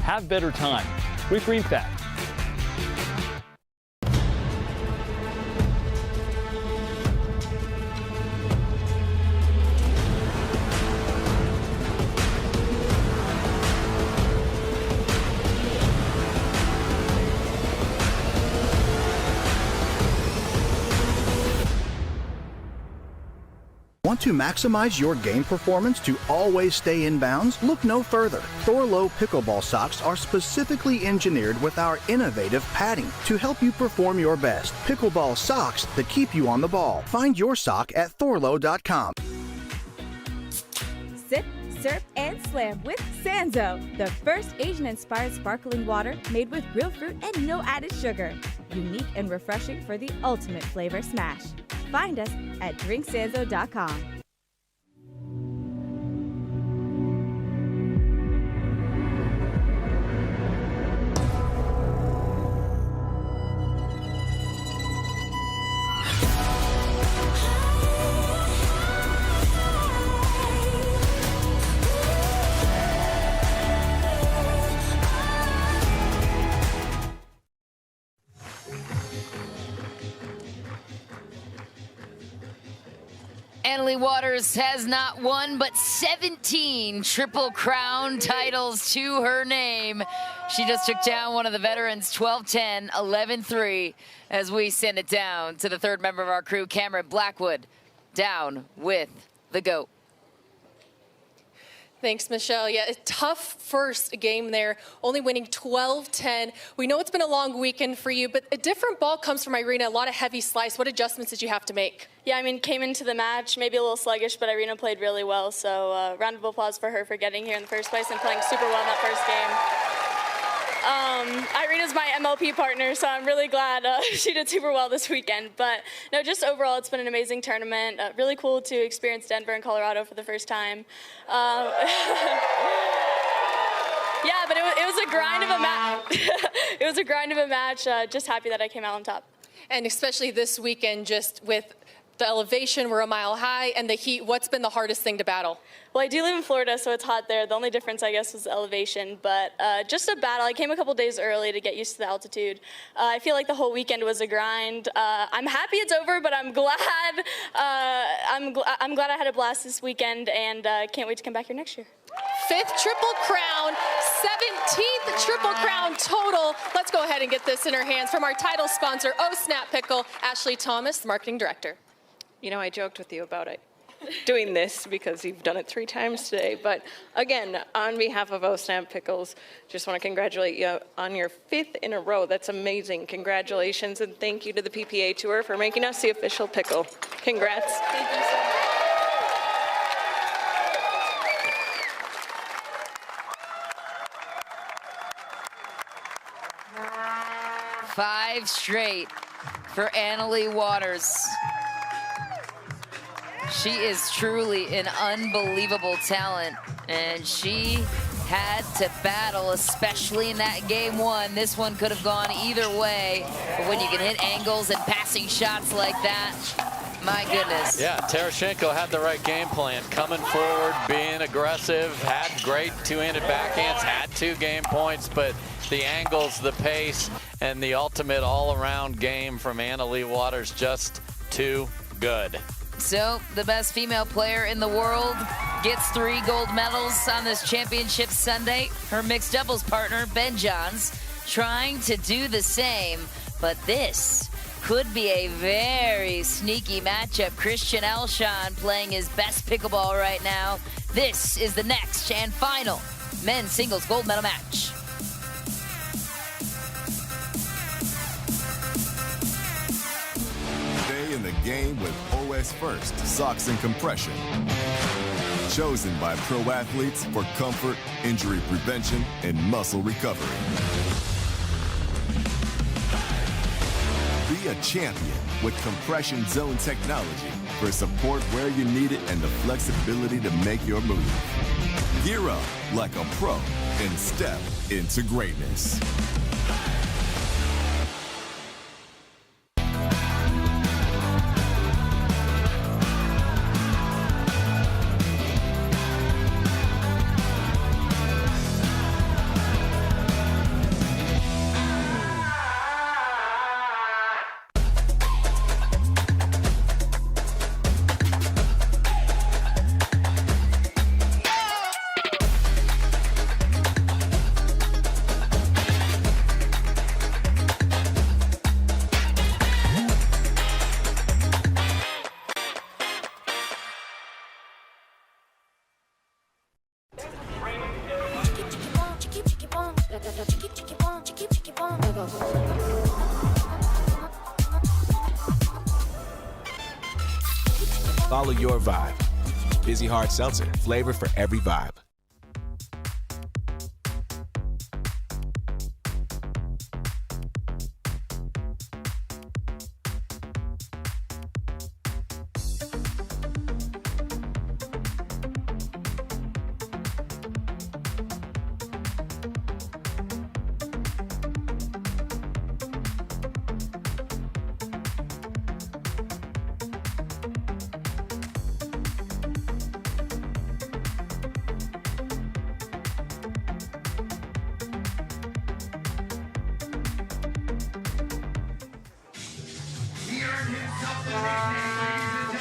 Have better time with green fat. Want to maximize your game performance to always stay in bounds? Look no further. Thorlo pickleball socks are specifically engineered with our innovative padding to help you perform your best. Pickleball socks that keep you on the ball. Find your sock at thorlo.com. Sip, surf, and slam with Sanzo, the first Asian-inspired sparkling water made with real fruit and no added sugar. Unique and refreshing for the ultimate flavor smash. Find us at drinksanzo.com. Leigh Waters has not one but 17 Triple Crown titles to her name. She just took down one of the veterans 12-10, 11-3 as we send it down to the third member of our crew, Cameron Blackwood, down with the GOAT. Thanks, Michelle. Yeah, a tough first game there, only winning 12-10. We know it's been a long weekend for you, but a different ball comes from Irina, a lot of heavy slice. What adjustments did you have to make? Yeah, I mean, came into the match maybe a little sluggish, but Irina played really well, so round of applause for her for getting here in the first place and playing super well in that first game. Irina's my MLP partner, so I'm really glad she did super well this weekend. But no, just overall, it's been an amazing tournament. Really cool to experience Denver and Colorado for the first time. Yeah, but it was a grind of a match. It was a grind of a match. Just happy that I came out on top. And especially this weekend, just with the elevation, we're a mile high, and the heat, what's been the hardest thing to battle? Well, I do live in Florida, so it's hot there. The only difference, I guess, was the elevation. But just a battle. I came a couple days early to get used to the altitude. I feel like the whole weekend was a grind. I'm happy it's over, but I'm glad. I'm glad I had a blast this weekend, and can't wait to come back here next year. 5th Triple Crown, 17th Triple Crown total. Let's go ahead and get this in her hands from our title sponsor, Oh Snap Pickle, Ashley Thomas, the marketing director. You know, I joked with you about it, doing this because you've done it 3 times today. But again, on behalf of Oh Snap Pickles, just want to congratulate you on your 5th in a row. That's amazing. Congratulations, and thank you to the PPA Tour for making us the official pickle. Congrats. Thank you so much. 5 straight for Leigh Waters. She is truly an unbelievable talent, and she had to battle, especially in that game 1. This one could have gone either way, but when you can hit angles and passing shots like that, my goodness. Yeah, Tereschenko had the right game plan, coming forward, being aggressive, had great two-handed backhands, had 2 game points, but the angles, the pace, and the ultimate all-around game from Leigh Waters, just too good. So the best female player in the world gets 3 gold medals on this championship Sunday. Her mixed doubles partner, Ben Johns, trying to do the same, but this could be a very sneaky matchup. Christian Alshon playing his best pickleball right now. This is the next and final men's singles gold medal match. Stay in the game with OS First Socks and Compression. Chosen by pro athletes for comfort, injury prevention, and muscle recovery. Be a champion with compression zone technology for support where you need it and the flexibility to make your move. Gear up like a pro and step into greatness. Follow your vibe. Vizzy Hard Seltzer, flavor for every vibe.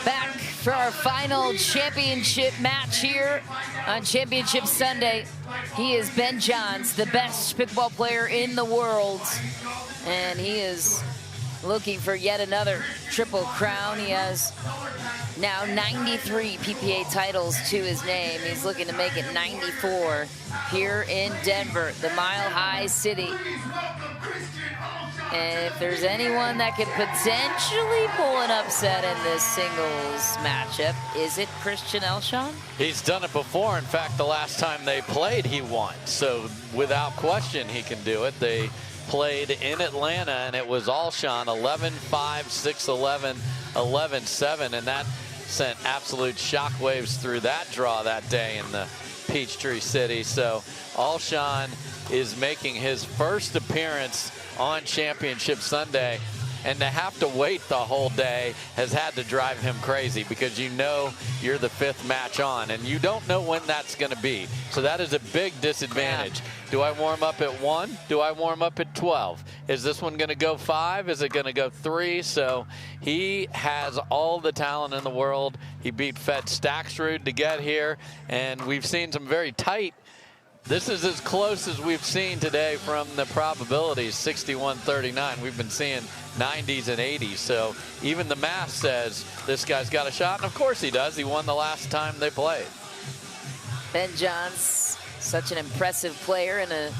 Back for our final championship match here on Championship Sunday. He is Ben Johns, the best pickleball player in the world. And he is looking for yet another triple crown. He has now 93 PPA titles to his name. He's looking to make it 94 here in Denver, the Mile High City. And if there's anyone that could potentially pull an upset in this singles matchup, is it Christian Alshon? He's done it before. In fact, the last time they played, he won. So without question, he can do it. They played in Atlanta, and it was Alshon 11-5, 6-11, 11-7, and that sent absolute shockwaves through that draw that day in the Peachtree City. So Alshon is making his first appearance on Championship Sunday, and to have to wait the whole day has had to drive him crazy, because you know you're the 5th match on and you don't know when that's going to be. So that is a big disadvantage. Yeah. Do I warm up at 1? Do I warm up at 12? Is this one going to go 5? Is it going to go 3? So he has all the talent in the world. He beat Fed Staksrud to get here, and we've seen some very tight. This is as close as we've seen today from the probabilities, 61-39. We've been seeing 90s and 80s. So even the math says this guy's got a shot. And of course he does. He won the last time they played. Ben Johns, such an impressive player and an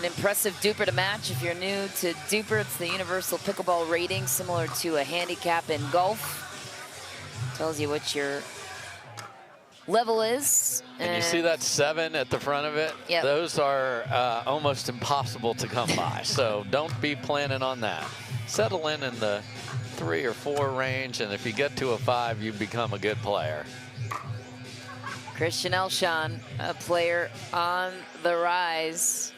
impressive duper to match. If you're new to duper, it's the universal pickleball rating, similar to a handicap in golf. Tells you what your level is. And you see that 7 at the front of it? Yep. Those are almost impossible to come by. So don't be planning on that. Settle in the 3 or 4 range, and if you get to a 5, you become a good player. Christian Alshon, a player on the rise.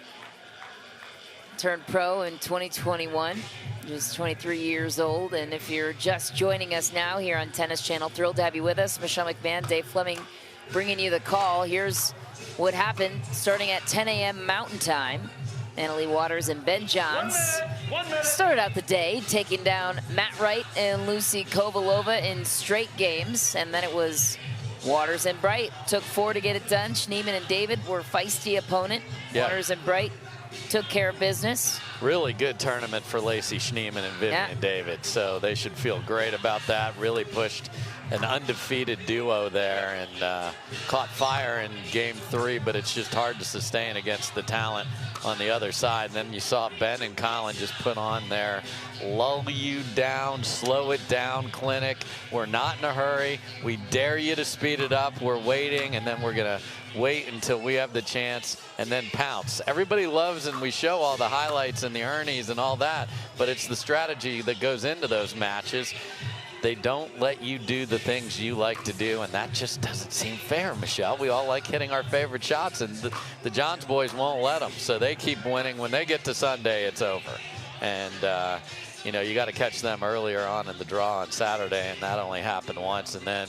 Turned pro in 2021. Just 23 years old, and if you're just joining us now here on Tennis Channel, thrilled to have you with us. Michelle McMahon, Dave Fleming bringing you the call. Here's what happened starting at 10 a.m. Mountain Time. Annalie Waters and Ben Johns started out the day taking down Matt Wright and Lucy Kovalova in straight games, and then it was Waters and Bright. Took 4 to get it done. Schneemann and David were feisty opponent. Yep. Waters and Bright took care of business. Really good tournament for Lacy, Schneemann, and Vivienne and David. So they should feel great about that. Really pushed an undefeated duo there, and caught fire in game 3, but it's just hard to sustain against the talent on the other side. And then you saw Ben and Collin just put on their lull you down, slow it down clinic. We're not in a hurry. We dare you to speed it up. We're waiting, and then we're going to wait until we have the chance and then pounce. Everybody loves, and we show all the highlights and the earnings and all that, but it's the strategy that goes into those matches. They don't let you do the things you like to do, and that just doesn't seem fair, Michelle. We all like hitting our favorite shots, and the Johns boys won't let them, so they keep winning. When they get to Sunday, it's over. And you know, you got to catch them earlier on in the draw on Saturday, and that only happened once. And then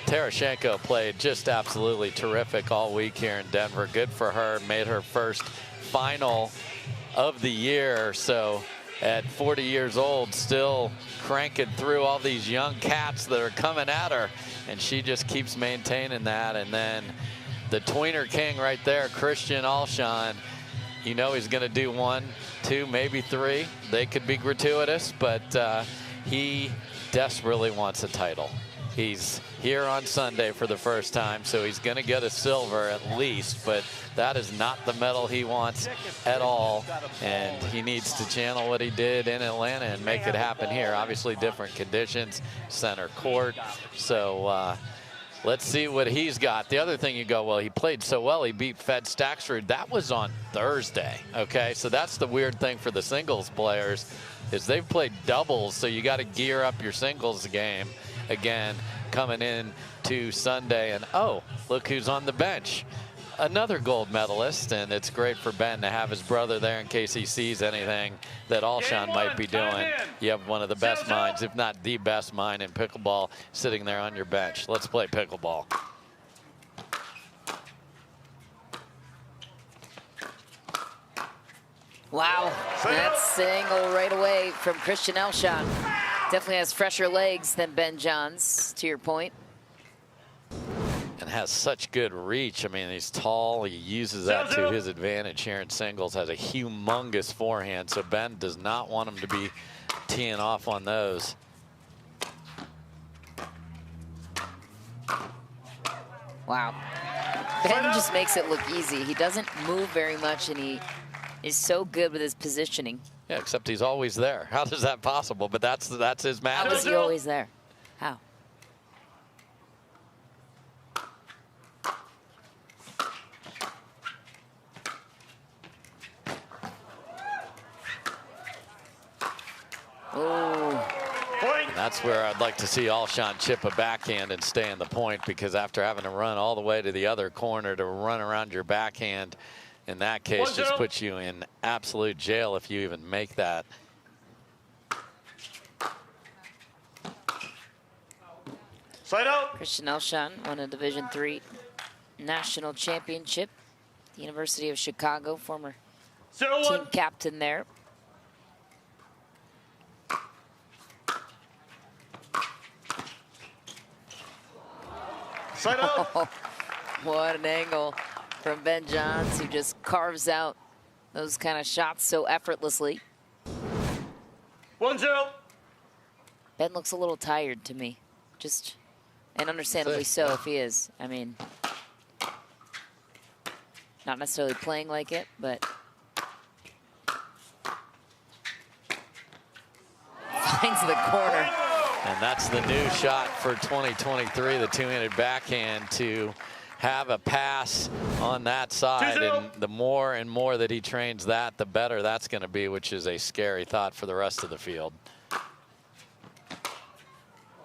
Tereschenko played just absolutely terrific all week here in Denver. Good for her. Made her first final of the year. So at 40 years old, still cranking through all these young cats that are coming at her, and she just keeps maintaining that. And then the tweener king right there, Christian Alshon, you know he's going to do 1, 2, maybe 3. They could be gratuitous, but he desperately wants a title. He's here on Sunday for the first time, so he's going to get a silver at least, but that is not the medal he wants at all, and he needs to channel what he did in Atlanta and make it happen here. Obviously different conditions, center court, so let's see what he's got. The other thing you go, well, he played so well, he beat Staksrud. That was on Thursday, okay? So that's the weird thing for the singles players, is they've played doubles, so you got to gear up your singles game again coming in to Sunday. And oh, look who's on the bench. Another gold medalist, and it's great for Ben to have his brother there in case he sees anything that Alshon might be doing. You have one of the best minds, if not the best mind in pickleball, sitting there on your bench. Let's play pickleball. Wow, that's angle right away from Christian Alshon. Definitely has fresher legs than Ben Johns, to your point. And has such good reach. I mean, he's tall. He uses that to his advantage here in singles. Has a humongous forehand, so Ben does not want him to be teeing off on those. Wow. Ben just makes it look easy. He doesn't move very much, and he is so good with his positioning. Yeah, except he's always there. How is that possible? But that's his magic. How is he always there? How? Oh. That's where I'd like to see Alshon chip a backhand and stay in the point, because after having to run all the way to the other corner to run around your backhand, in that case, just puts you in absolute jail if you even make that. Side out. Christian Alshon won a Division III national championship. The University of Chicago, former team captain there. Side out. What an angle from Ben Johns, who just carves out those kind of shots so effortlessly. 1-0. Ben looks a little tired to me, and understandably so if he is. I mean, not necessarily playing like it, but finds the corner. And that's the new shot for 2023, the two-handed backhand, to have a pass on that side. And the more and more that he trains that, the better that's going to be, which is a scary thought for the rest of the field.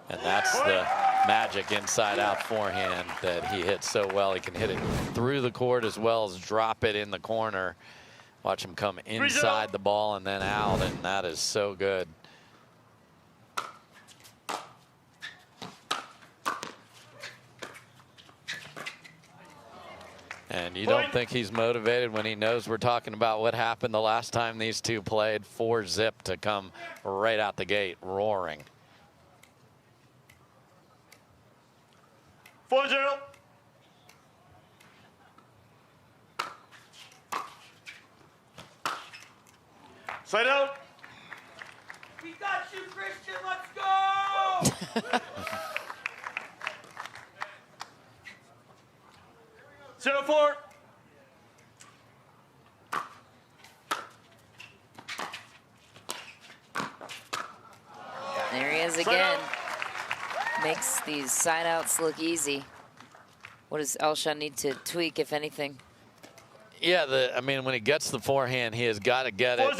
And that's the magic inside-out forehand that he hits so well. He can hit it through the court as well as drop it in the corner. Watch him come inside the ball and then out, and that is so good. And you don't think he's motivated when he knows we're talking about what happened the last time these two played. 4-zip to come right out the gate, roaring. 4-0. Side out. We got you, Christian. Let's go. 0-4. There he is again. Makes these side outs look easy. What does Alshon need to tweak, if anything? Yeah, I mean, when he gets the forehand, he has got to get it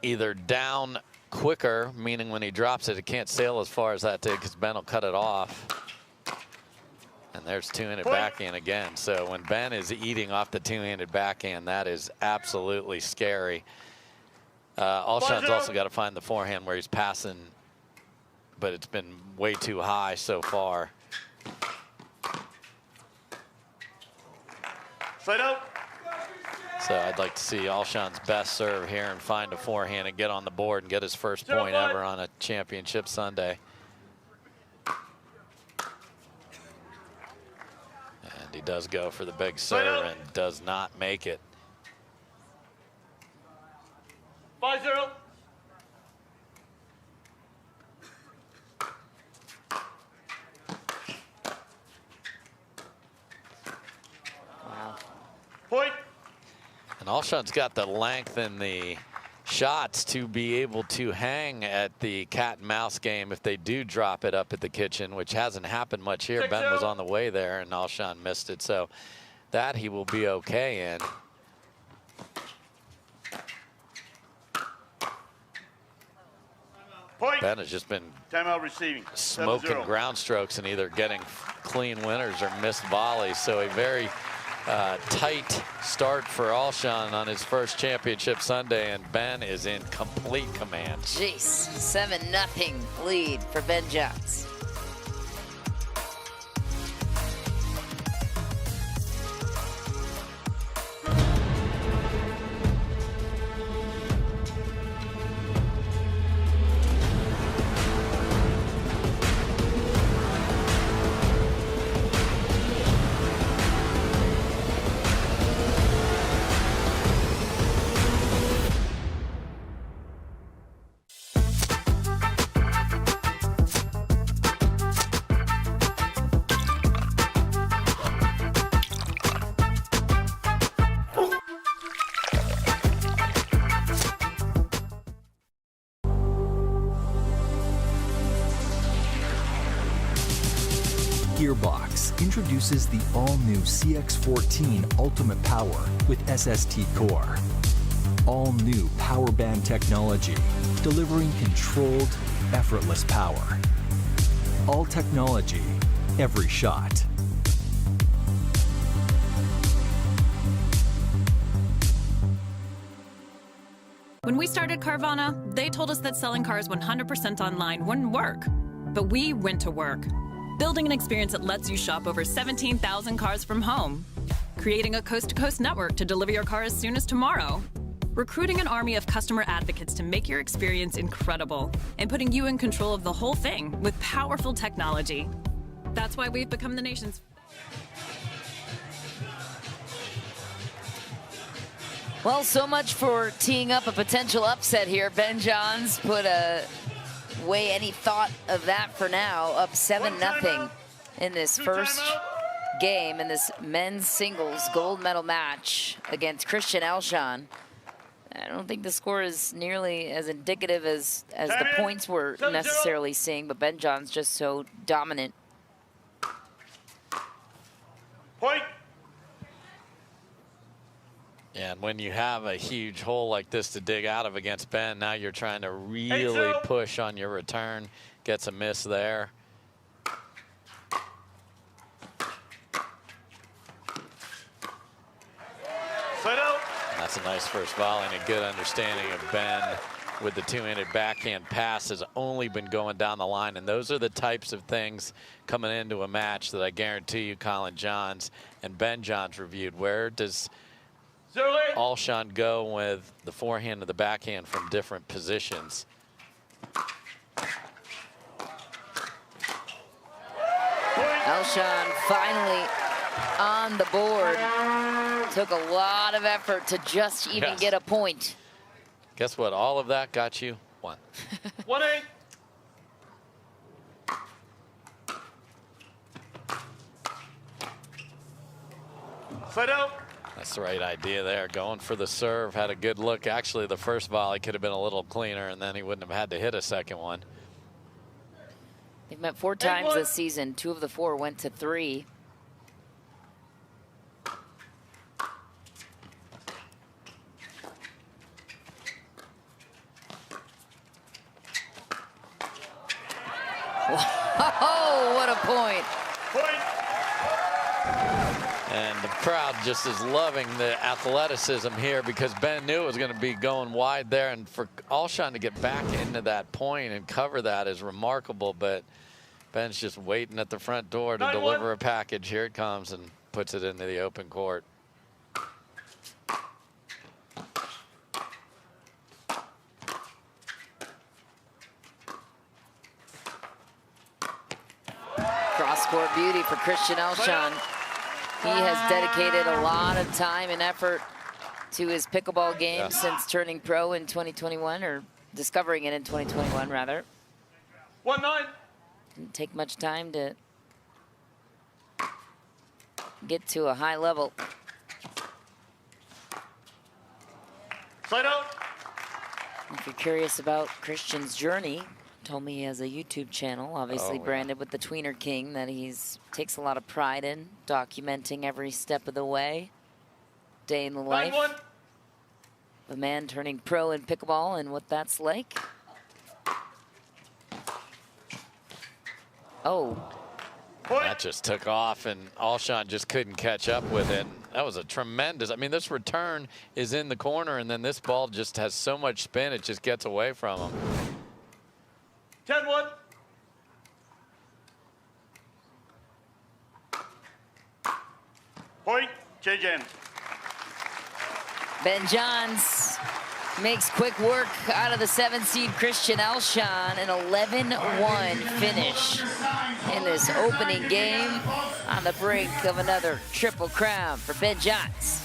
either down quicker, meaning when he drops it, it can't sail as far as that did because Ben will cut it off. And there's two-handed backhand again. So when Ben is eating off the two-handed backhand, that is absolutely scary. Alshon's also got to find the forehand where he's passing, but it's been way too high so far. Side out. So I'd like to see Alshon's best serve here and find a forehand and get on the board and get his first point ever on a championship Sunday. And he does go for the big serve and does not make it. 5-0. And Alshon's got the length and the shots to be able to hang at the cat and mouse game if they do drop it up at the kitchen, which hasn't happened much here. Ben was on the way there and Alshon missed it, so that he will be okay in. Ben has just been timeout receiving. smoking ground strokes and either getting clean winners or missed volleys. So a very tight start for Alshon on his first championship Sunday, and Ben is in complete command. Jeez, 7-0 lead for Ben Johns. Gearbox introduces the all-new CX-14 Ultimate Power with SST Core. All-new power band technology, delivering controlled, effortless power. All technology, every shot. When we started Carvana, they told us that selling cars 100% online wouldn't work. But we went to work, building an experience that lets you shop over 17,000 cars from home, creating a coast-to-coast network to deliver your car as soon as tomorrow, recruiting an army of customer advocates to make your experience incredible, and putting you in control of the whole thing with powerful technology. That's why we've become the nation's... Well, so much for teeing up a potential upset here. Ben Johns put away any thought of that for now, up 7-0 in this first game in this men's singles gold medal match against Christian Alshon. I don't think the score is nearly as indicative as the points we're necessarily seeing, but Ben Johns just so dominant. Point. Yeah, and when you have a huge hole like this to dig out of against Ben, now you're trying to really push on your return. Gets a miss there. That's a nice first volley and a good understanding of Ben with the two-handed backhand pass has only been going down the line. And those are the types of things coming into a match that I guarantee you Collin Johns and Ben Johns reviewed. Where does Alshon go with the forehand and the backhand from different positions? Alshon finally on the board. Took a lot of effort to just even get a point. Guess what? All of that got you one. 1-8. Side out. That's the right idea there. Going for the serve, had a good look. Actually, the first volley could have been a little cleaner, and then he wouldn't have had to hit a second one. They've met 4 times this season. 2 of the 4 went to 3. Oh, what a point. And the crowd just is loving the athleticism here because Ben knew it was going to be going wide there. And for Alshon to get back into that point and cover that is remarkable. But Ben's just waiting at the front door to deliver a package. Here it comes and puts it into the open court. Cross-court beauty for Christian Alshon. He has dedicated a lot of time and effort to his pickleball game since turning pro in 2021, or discovering it in 2021, rather. 1-9. Didn't take much time to get to a high level. Side out. If you're curious about Christian's journey, told me he has a YouTube channel, obviously branded with the Tweener King, that he's takes a lot of pride in, documenting every step of the way, day in the life of a man turning pro in pickleball and what that's like. Oh. That just took off, and Alshon just couldn't catch up with it. That was a tremendous, I mean, this return is in the corner, and then this ball just has so much spin, it just gets away from him. 10-1. Point, change in. Ben Johns makes quick work out of the 7-seed Christian Alshon, an 11-1 finish in this opening game on the brink of another triple crown for Ben Johns.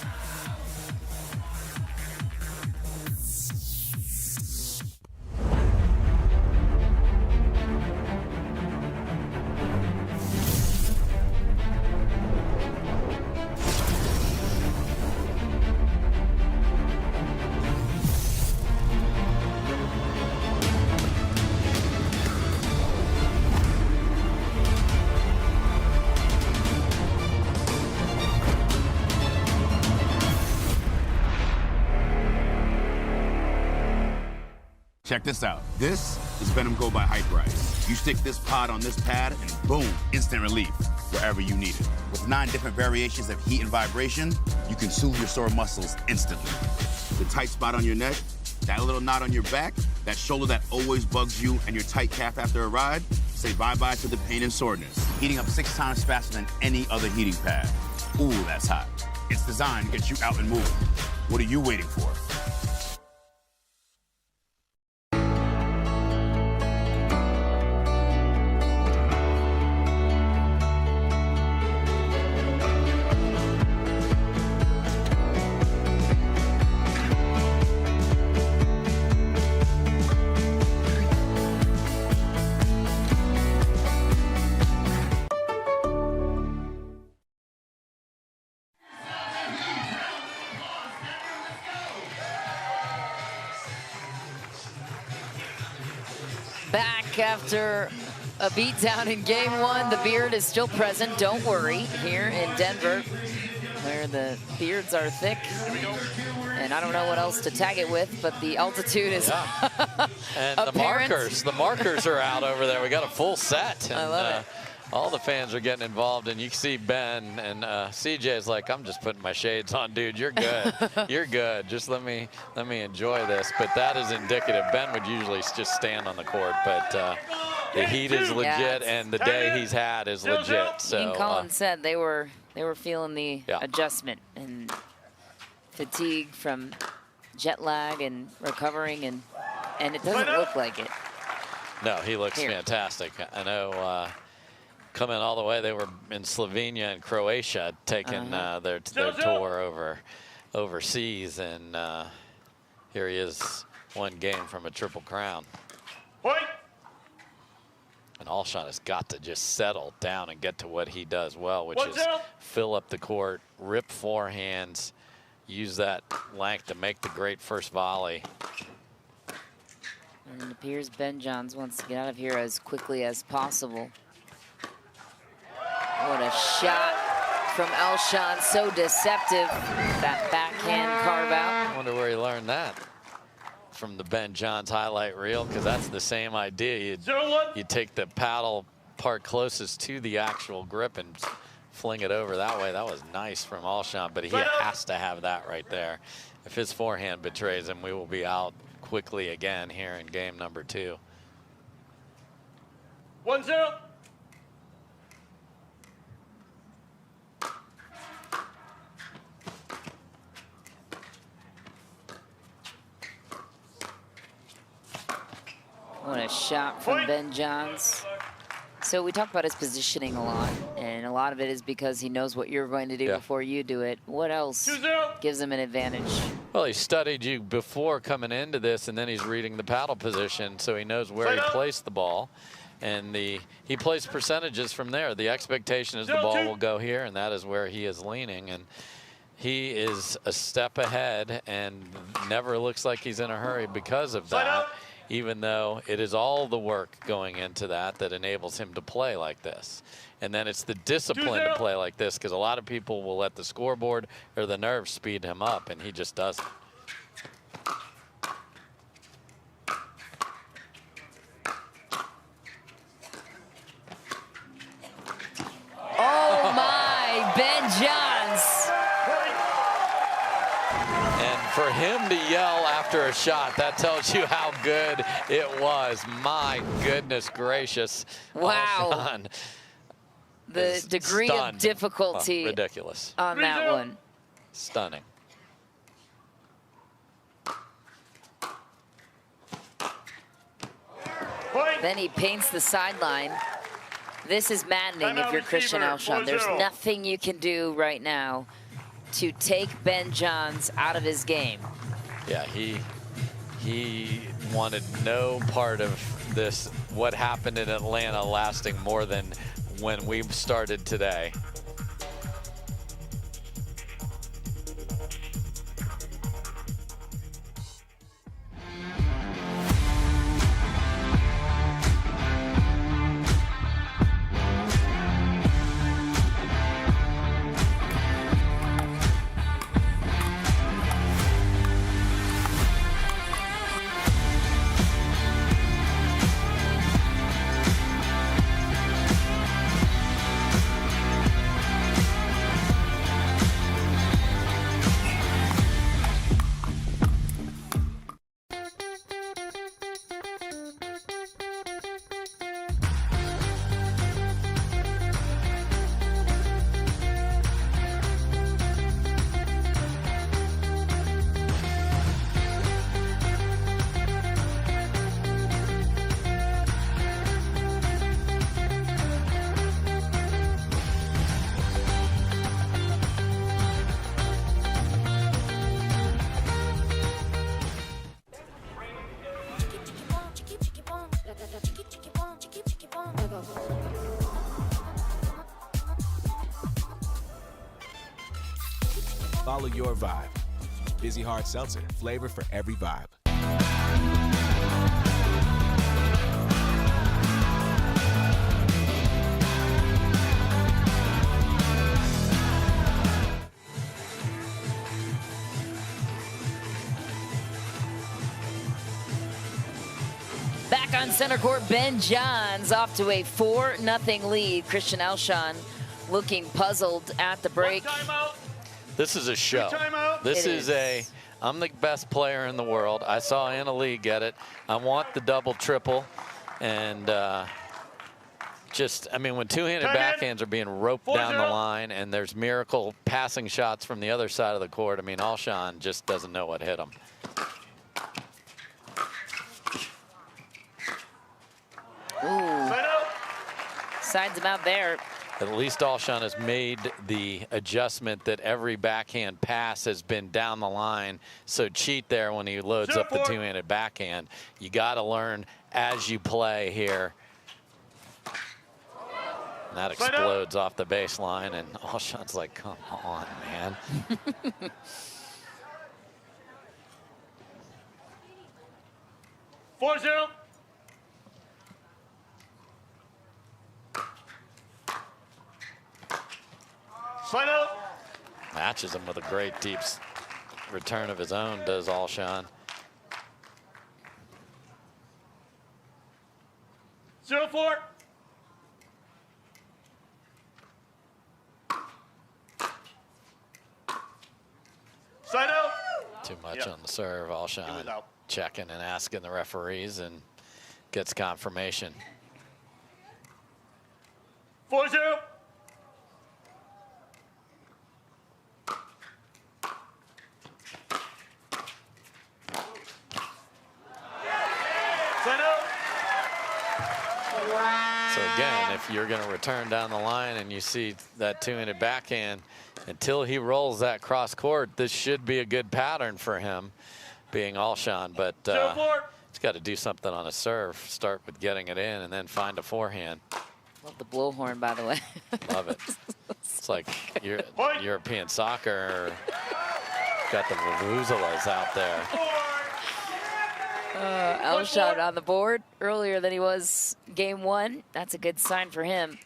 Check this out. This is Venom Go by Hype Rise. You stick this pod on this pad and boom, instant relief wherever you need it. With 9 different variations of heat and vibration, you can soothe your sore muscles instantly. The tight spot on your neck, that little knot on your back, that shoulder that always bugs you, and your tight calf after a ride, say bye-bye to the pain and soreness. Heating up 6 times faster than any other heating pad. Ooh, that's hot. It's designed to get you out and moving. What are you waiting for? Back after a beatdown in game 1. The beard is still present, don't worry, here in Denver, where the beards are thick. And I don't know what else to tag it with, but the altitude is And the markers are out over there. We got a full set. And, I love it. All the fans are getting involved, and you can see Ben and CJ is like, I'm just putting my shades on, dude. You're good. You're good. Just let me enjoy this. But that is indicative. Ben would usually just stand on the court, but the heat is legit, and the day he's had is legit. So and Collin said they were feeling the adjustment and fatigue from jet lag and recovering, and it doesn't look like it. No, he looks fantastic. I know. Coming all the way, they were in Slovenia and Croatia taking their tour overseas, and here he is, one game from a triple crown. Point. And Alshon has got to just settle down and get to what he does well, which is fill up the court, rip forehands, use that length to make the great first volley. And it appears Ben Johns wants to get out of here as quickly as possible. What a shot from Alshon, so deceptive. That backhand carve out. I wonder where he learned that. From the Ben Johns highlight reel, because that's the same idea. You take the paddle part closest to the actual grip and fling it over that way. That was nice from Alshon, but he has to have that right there. If his forehand betrays him, we will be out quickly again here in game number 2. 1-0. What a shot from Ben Johns. So we talked about his positioning a lot, and a lot of it is because he knows what you're going to do before you do it. What else gives him an advantage? Well, he studied you before coming into this, and then he's reading the paddle position, so he knows where he placed the ball. And he plays percentages from there. The expectation is the ball will go here, and that is where he is leaning. And he is a step ahead and never looks like he's in a hurry because of that, even though it is all the work going into that that enables him to play like this. And then it's the discipline to play like this, because a lot of people will let the scoreboard or the nerves speed him up, and he just doesn't. Oh my, Ben Johns. And for him to yell after a shot, that tells you how good it was. My goodness gracious. Wow. Alshon The degree stunned. of difficulty Ridiculous. on that one. Stunning. Then he paints the sideline. This is maddening if you're Christian Alshon. There's nothing you can do right now to take Ben Johns out of his game. Yeah, he wanted no part of this, what happened in Atlanta, lasting more than when we started today. Follow your vibe. Vizzy Hard Seltzer, flavor for every vibe. Back on center court, Ben Johns off to a 4-0 lead. Christian Alshon looking puzzled at the break. This is a show. This is I'm the best player in the world. I saw Leigh get it. I want the double triple. And I mean, when two-handed backhands are being roped down the line and there's miracle passing shots from the other side of the court, I mean, Alshon just doesn't know what hit him. Ooh. Sides him out there. At least Alshon has made the adjustment that every backhand pass has been down the line. So cheat there when he loads up the two-handed backhand. You got to learn as you play here. And that explodes off the baseline, and Alshon's like, come on, man. 4-0. Matches him with a great deep return of his own, does Alshon. 0-4. Side out. Too much on the serve. Alshon checking and asking the referees and gets confirmation. 4-0. So again, if you're going to return down the line and you see that two-handed backhand, until he rolls that cross court, this should be a good pattern for him, being Alshon. But he's got to do something on a serve. Start with getting it in and then find a forehand. Love the blowhorn, by the way. Love it. It's like European soccer. Got the vuvuzelas out there. Alshon on the board earlier than he was game one. That's a good sign for him.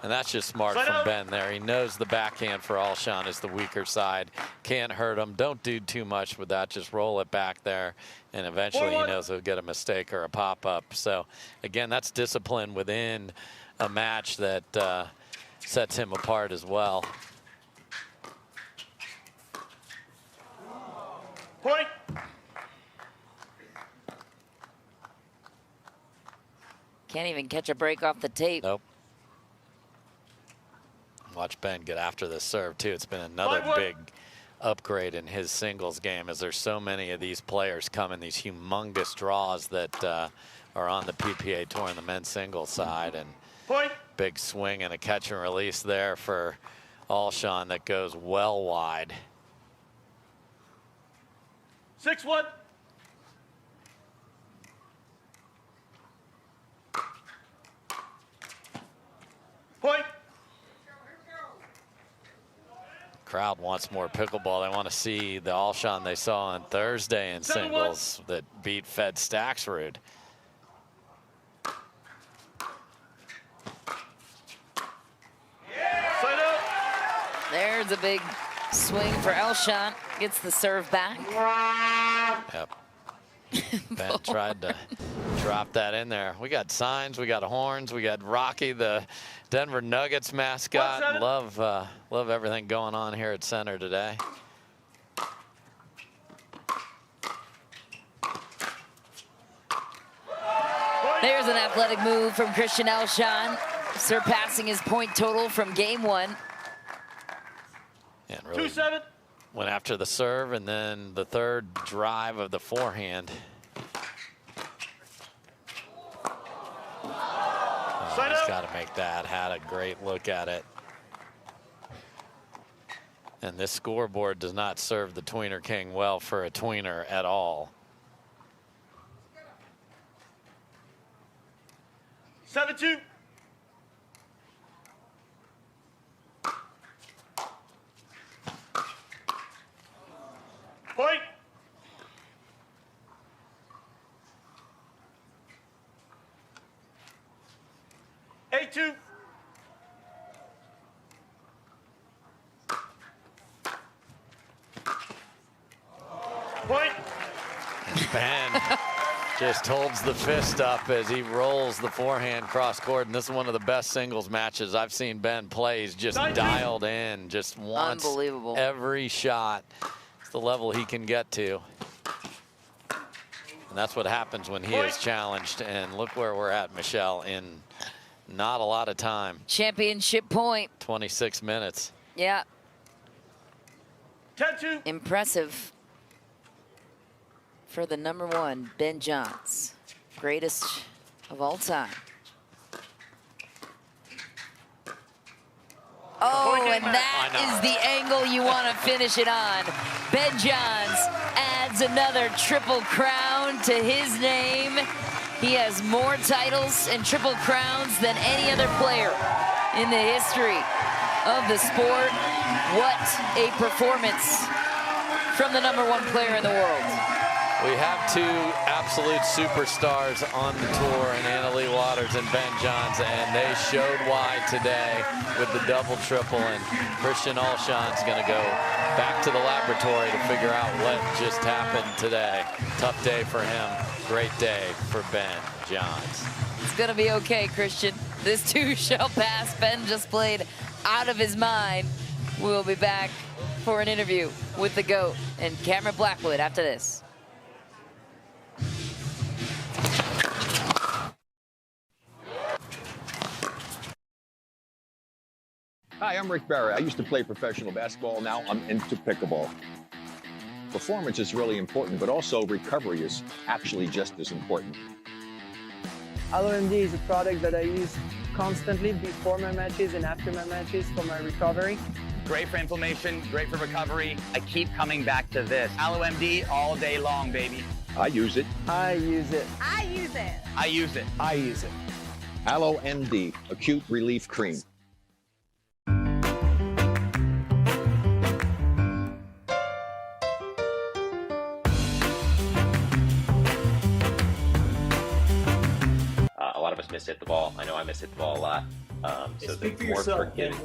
And that's just smart from Ben there. He knows the backhand for Alshon is the weaker side. Can't hurt him. Don't do too much with that. Just roll it back there. And eventually he knows he'll get a mistake or a pop-up. So, again, that's discipline within a match that sets him apart as well. Point. Can't even catch a break off the tape. Nope. Watch Ben get after this serve, too. It's been another big upgrade in his singles game, as there's so many of these players coming, these humongous draws that are on the PPA Tour on the men's singles side. And big swing and a catch and release there for Alshon that goes well wide. 6-1. Point. Crowd wants more pickleball. They want to see the Alshon they saw on Thursday in singles that beat Fed Staksrud. There's a big swing for Alshon. Gets the serve back. Yep. Ben tried to drop that in there. We got signs, we got horns, we got Rocky, the Denver Nuggets mascot. Love everything going on here at center today. There's an athletic move from Christian Alshon, surpassing his point total from game one. And really went after the serve and then the third drive of the forehand. He's got to make that. Had a great look at it. And this scoreboard does not serve the tweener king well for a tweener at all. 7-2. Point. A2. Point. Ben just holds the fist up as he rolls the forehand cross court. And this is one of the best singles matches I've seen Ben play. He's just dialed in, just wants every shot. It's the level he can get to. And that's what happens when he is challenged. And look where we're at, Michelle, in not a lot of time. Championship point. 26 minutes. Yeah. 10-2. Impressive for the #1, Ben Johns. Greatest of all time. Oh, and that is the angle you want to finish it on. Ben Johns adds another triple crown to his name. He has more titles and triple crowns than any other player in the history of the sport. What a performance from the #1 player in the world. We have two absolute superstars on the tour in Leigh Waters and Ben Johns, and they showed why today with the double triple. And Christian Alshon's going to go back to the laboratory to figure out what just happened today. Tough day for him. Great day for Ben Johns. It's going to be okay, Christian. This too shall pass. Ben just played out of his mind. We'll be back for an interview with the GOAT and Cameron Blackwood after this. Hi, I'm Rick Barry. I used to play professional basketball. Now I'm into pickleball. Performance is really important, but also recovery is actually just as important. Alshon is a product that I use constantly before my matches and after my matches for my recovery. Great for inflammation, great for recovery. I keep coming back to this. Alshon all day long, baby. I use it. I use it. I use it. I use it. I use it. Aloe MD, Acute Relief Cream. A lot of us mishit the ball. I know I mishit the ball a lot. So Speak for more yourself, forgiving.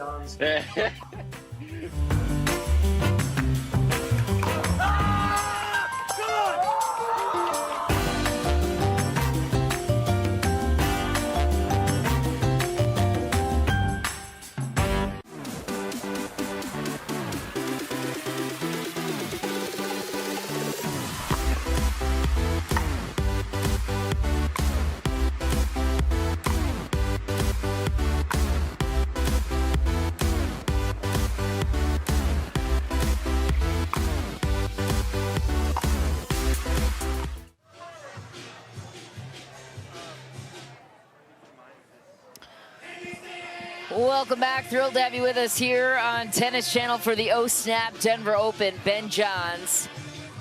Welcome back. Thrilled to have you with us here on Tennis Channel for the Snap Denver Open. Ben Johns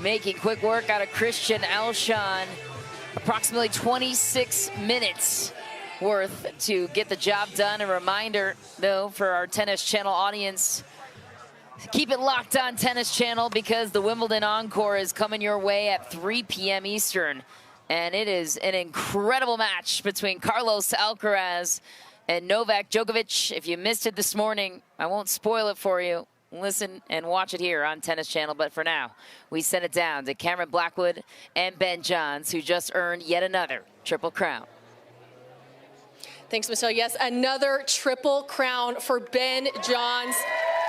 making quick work out of Christian Alshon. Approximately 26 minutes worth to get the job done. A reminder, though, for our Tennis Channel audience, keep it locked on Tennis Channel because the Wimbledon Encore is coming your way at 3 p.m. Eastern. And it is an incredible match between Carlos Alcaraz and Novak Djokovic. If you missed it this morning, I won't spoil it for you. Listen and watch it here on Tennis Channel. But for now, we send it down to Cameron Blackwood and Ben Johns, who just earned yet another Triple Crown. Thanks, Michelle. Yes, another Triple Crown for Ben Johns.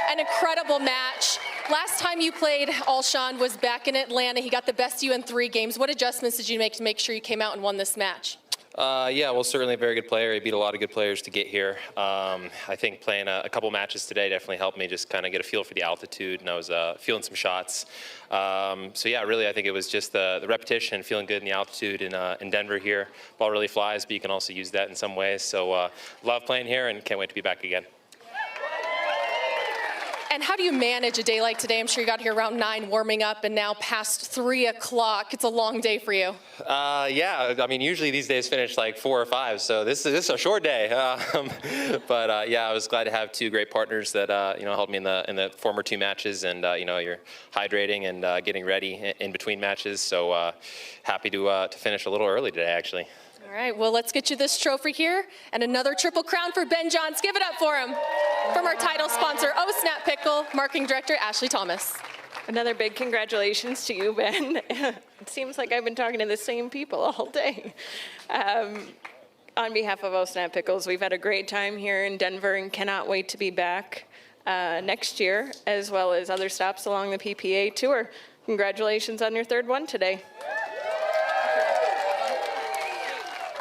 An incredible match. Last time you played, Alshon, was back in Atlanta. He got the best of you in 3 games. What adjustments did you make to make sure you came out and won this match? Yeah, well, certainly a very good player. He beat a lot of good players to get here. I think playing a couple matches today definitely helped me just kind of get a feel for the altitude, and I was feeling some shots. So yeah, really, I think it was just the repetition, feeling good in the altitude in Denver here. Ball really flies, but you can also use that in some ways. So love playing here and can't wait to be back again. And how do you manage a day like today? I'm sure you got here around 9 warming up and now past 3 o'clock. It's a long day for you. Yeah, I mean, usually these days finish like 4 or 5, so this is a short day. But yeah, I was glad to have 2 great partners that helped me in the former 2 matches, and you're hydrating and getting ready in between matches. So happy to finish a little early today, actually. All right, well, let's get you this trophy here and another Triple Crown for Ben Johns. Give it up for him. From our title sponsor, Snap Pickle, Marketing Director Ashley Thomas. Another big congratulations to you, Ben. It seems like I've been talking to the same people all day. On behalf of Snap Pickles, we've had a great time here in Denver and cannot wait to be back next year, as well as other stops along the PPA Tour. Congratulations on your 3rd one today.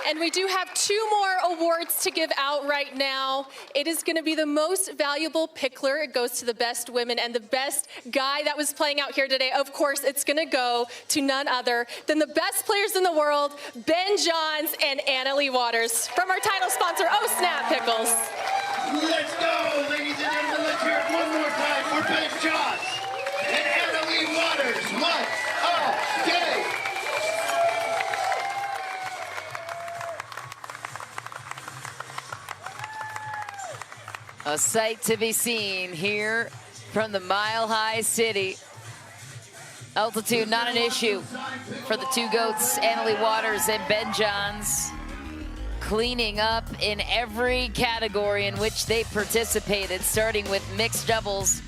And we do have 2 more awards to give out right now. It is going to be the most valuable pickler. It goes to the best women and the best guy that was playing out here today. Of course, it's going to go to none other than the best players in the world, Ben Johns and Leigh Waters. From our title sponsor, Snap Pickles. Let's go, ladies and gentlemen. Let's hear it one more time for Ben Johns and Leigh Waters. What a day! A sight to be seen here from the Mile High City. Altitude not an issue for the 2 GOATs, Leigh Waters and Ben Johns, cleaning up in every category in which they participated, starting with mixed doubles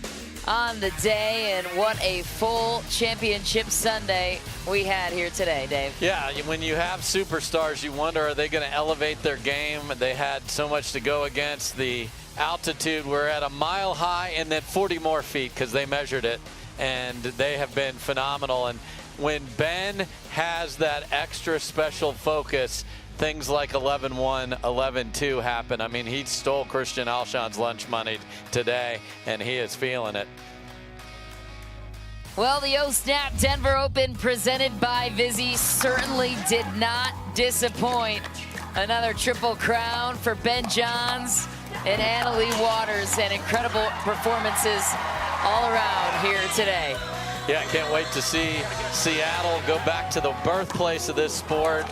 on the day. And what a full championship Sunday we had here today, Dave. Yeah, when you have superstars, you wonder, are they going to elevate their game? They had so much to go against. The altitude, we're at a mile high and then 40 more feet because they measured it, and they have been phenomenal. And when Ben has that extra special focus, things like 11-1, 11-2 happen. I mean, he stole Christian Alshon's lunch money today, and he is feeling it. Well, the Snap Denver Open presented by Vizzy certainly did not disappoint. Another Triple Crown for Ben Johns and Leigh Waters, and incredible performances all around here today. Yeah, I can't wait to see Seattle go back to the birthplace of this sport.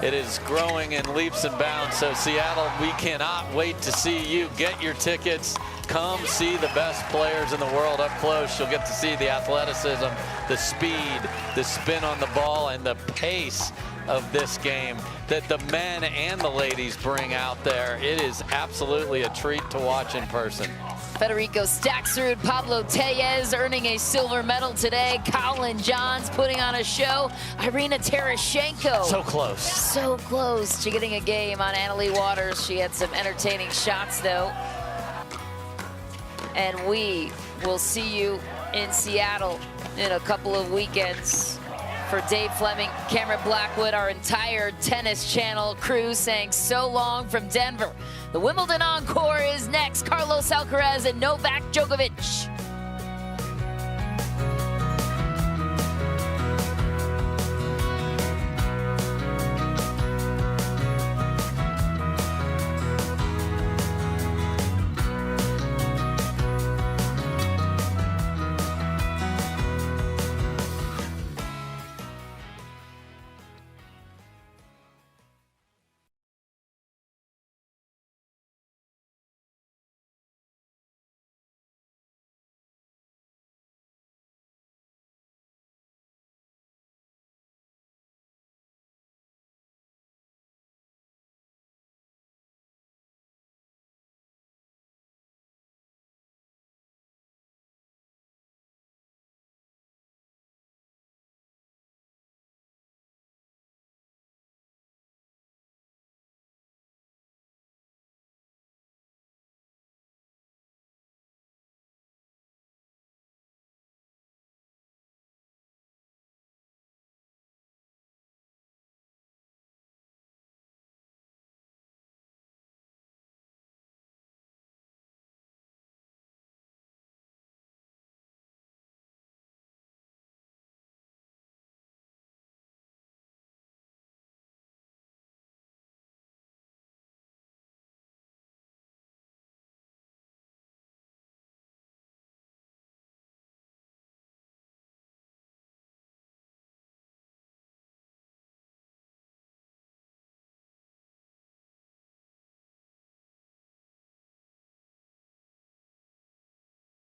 It is growing in leaps and bounds. So Seattle, we cannot wait to see you. Get your tickets. Come see the best players in the world up close. You'll get to see the athleticism, the speed, the spin on the ball, and the pace of this game that the men and the ladies bring out there. It is absolutely a treat to watch in person. Federico Staksrud, Pablo Tellez earning a silver medal today. Collin Johns putting on a show. Irina Tereschenko. So close. So close to getting a game on Anna-Leigh Waters. She had some entertaining shots, though. And we will see you in Seattle in a couple of weekends. For Dave Fleming, Cameron Blackwood, our entire Tennis Channel crew saying so long from Denver. The Wimbledon Encore is next. Carlos Alcaraz and Novak Djokovic.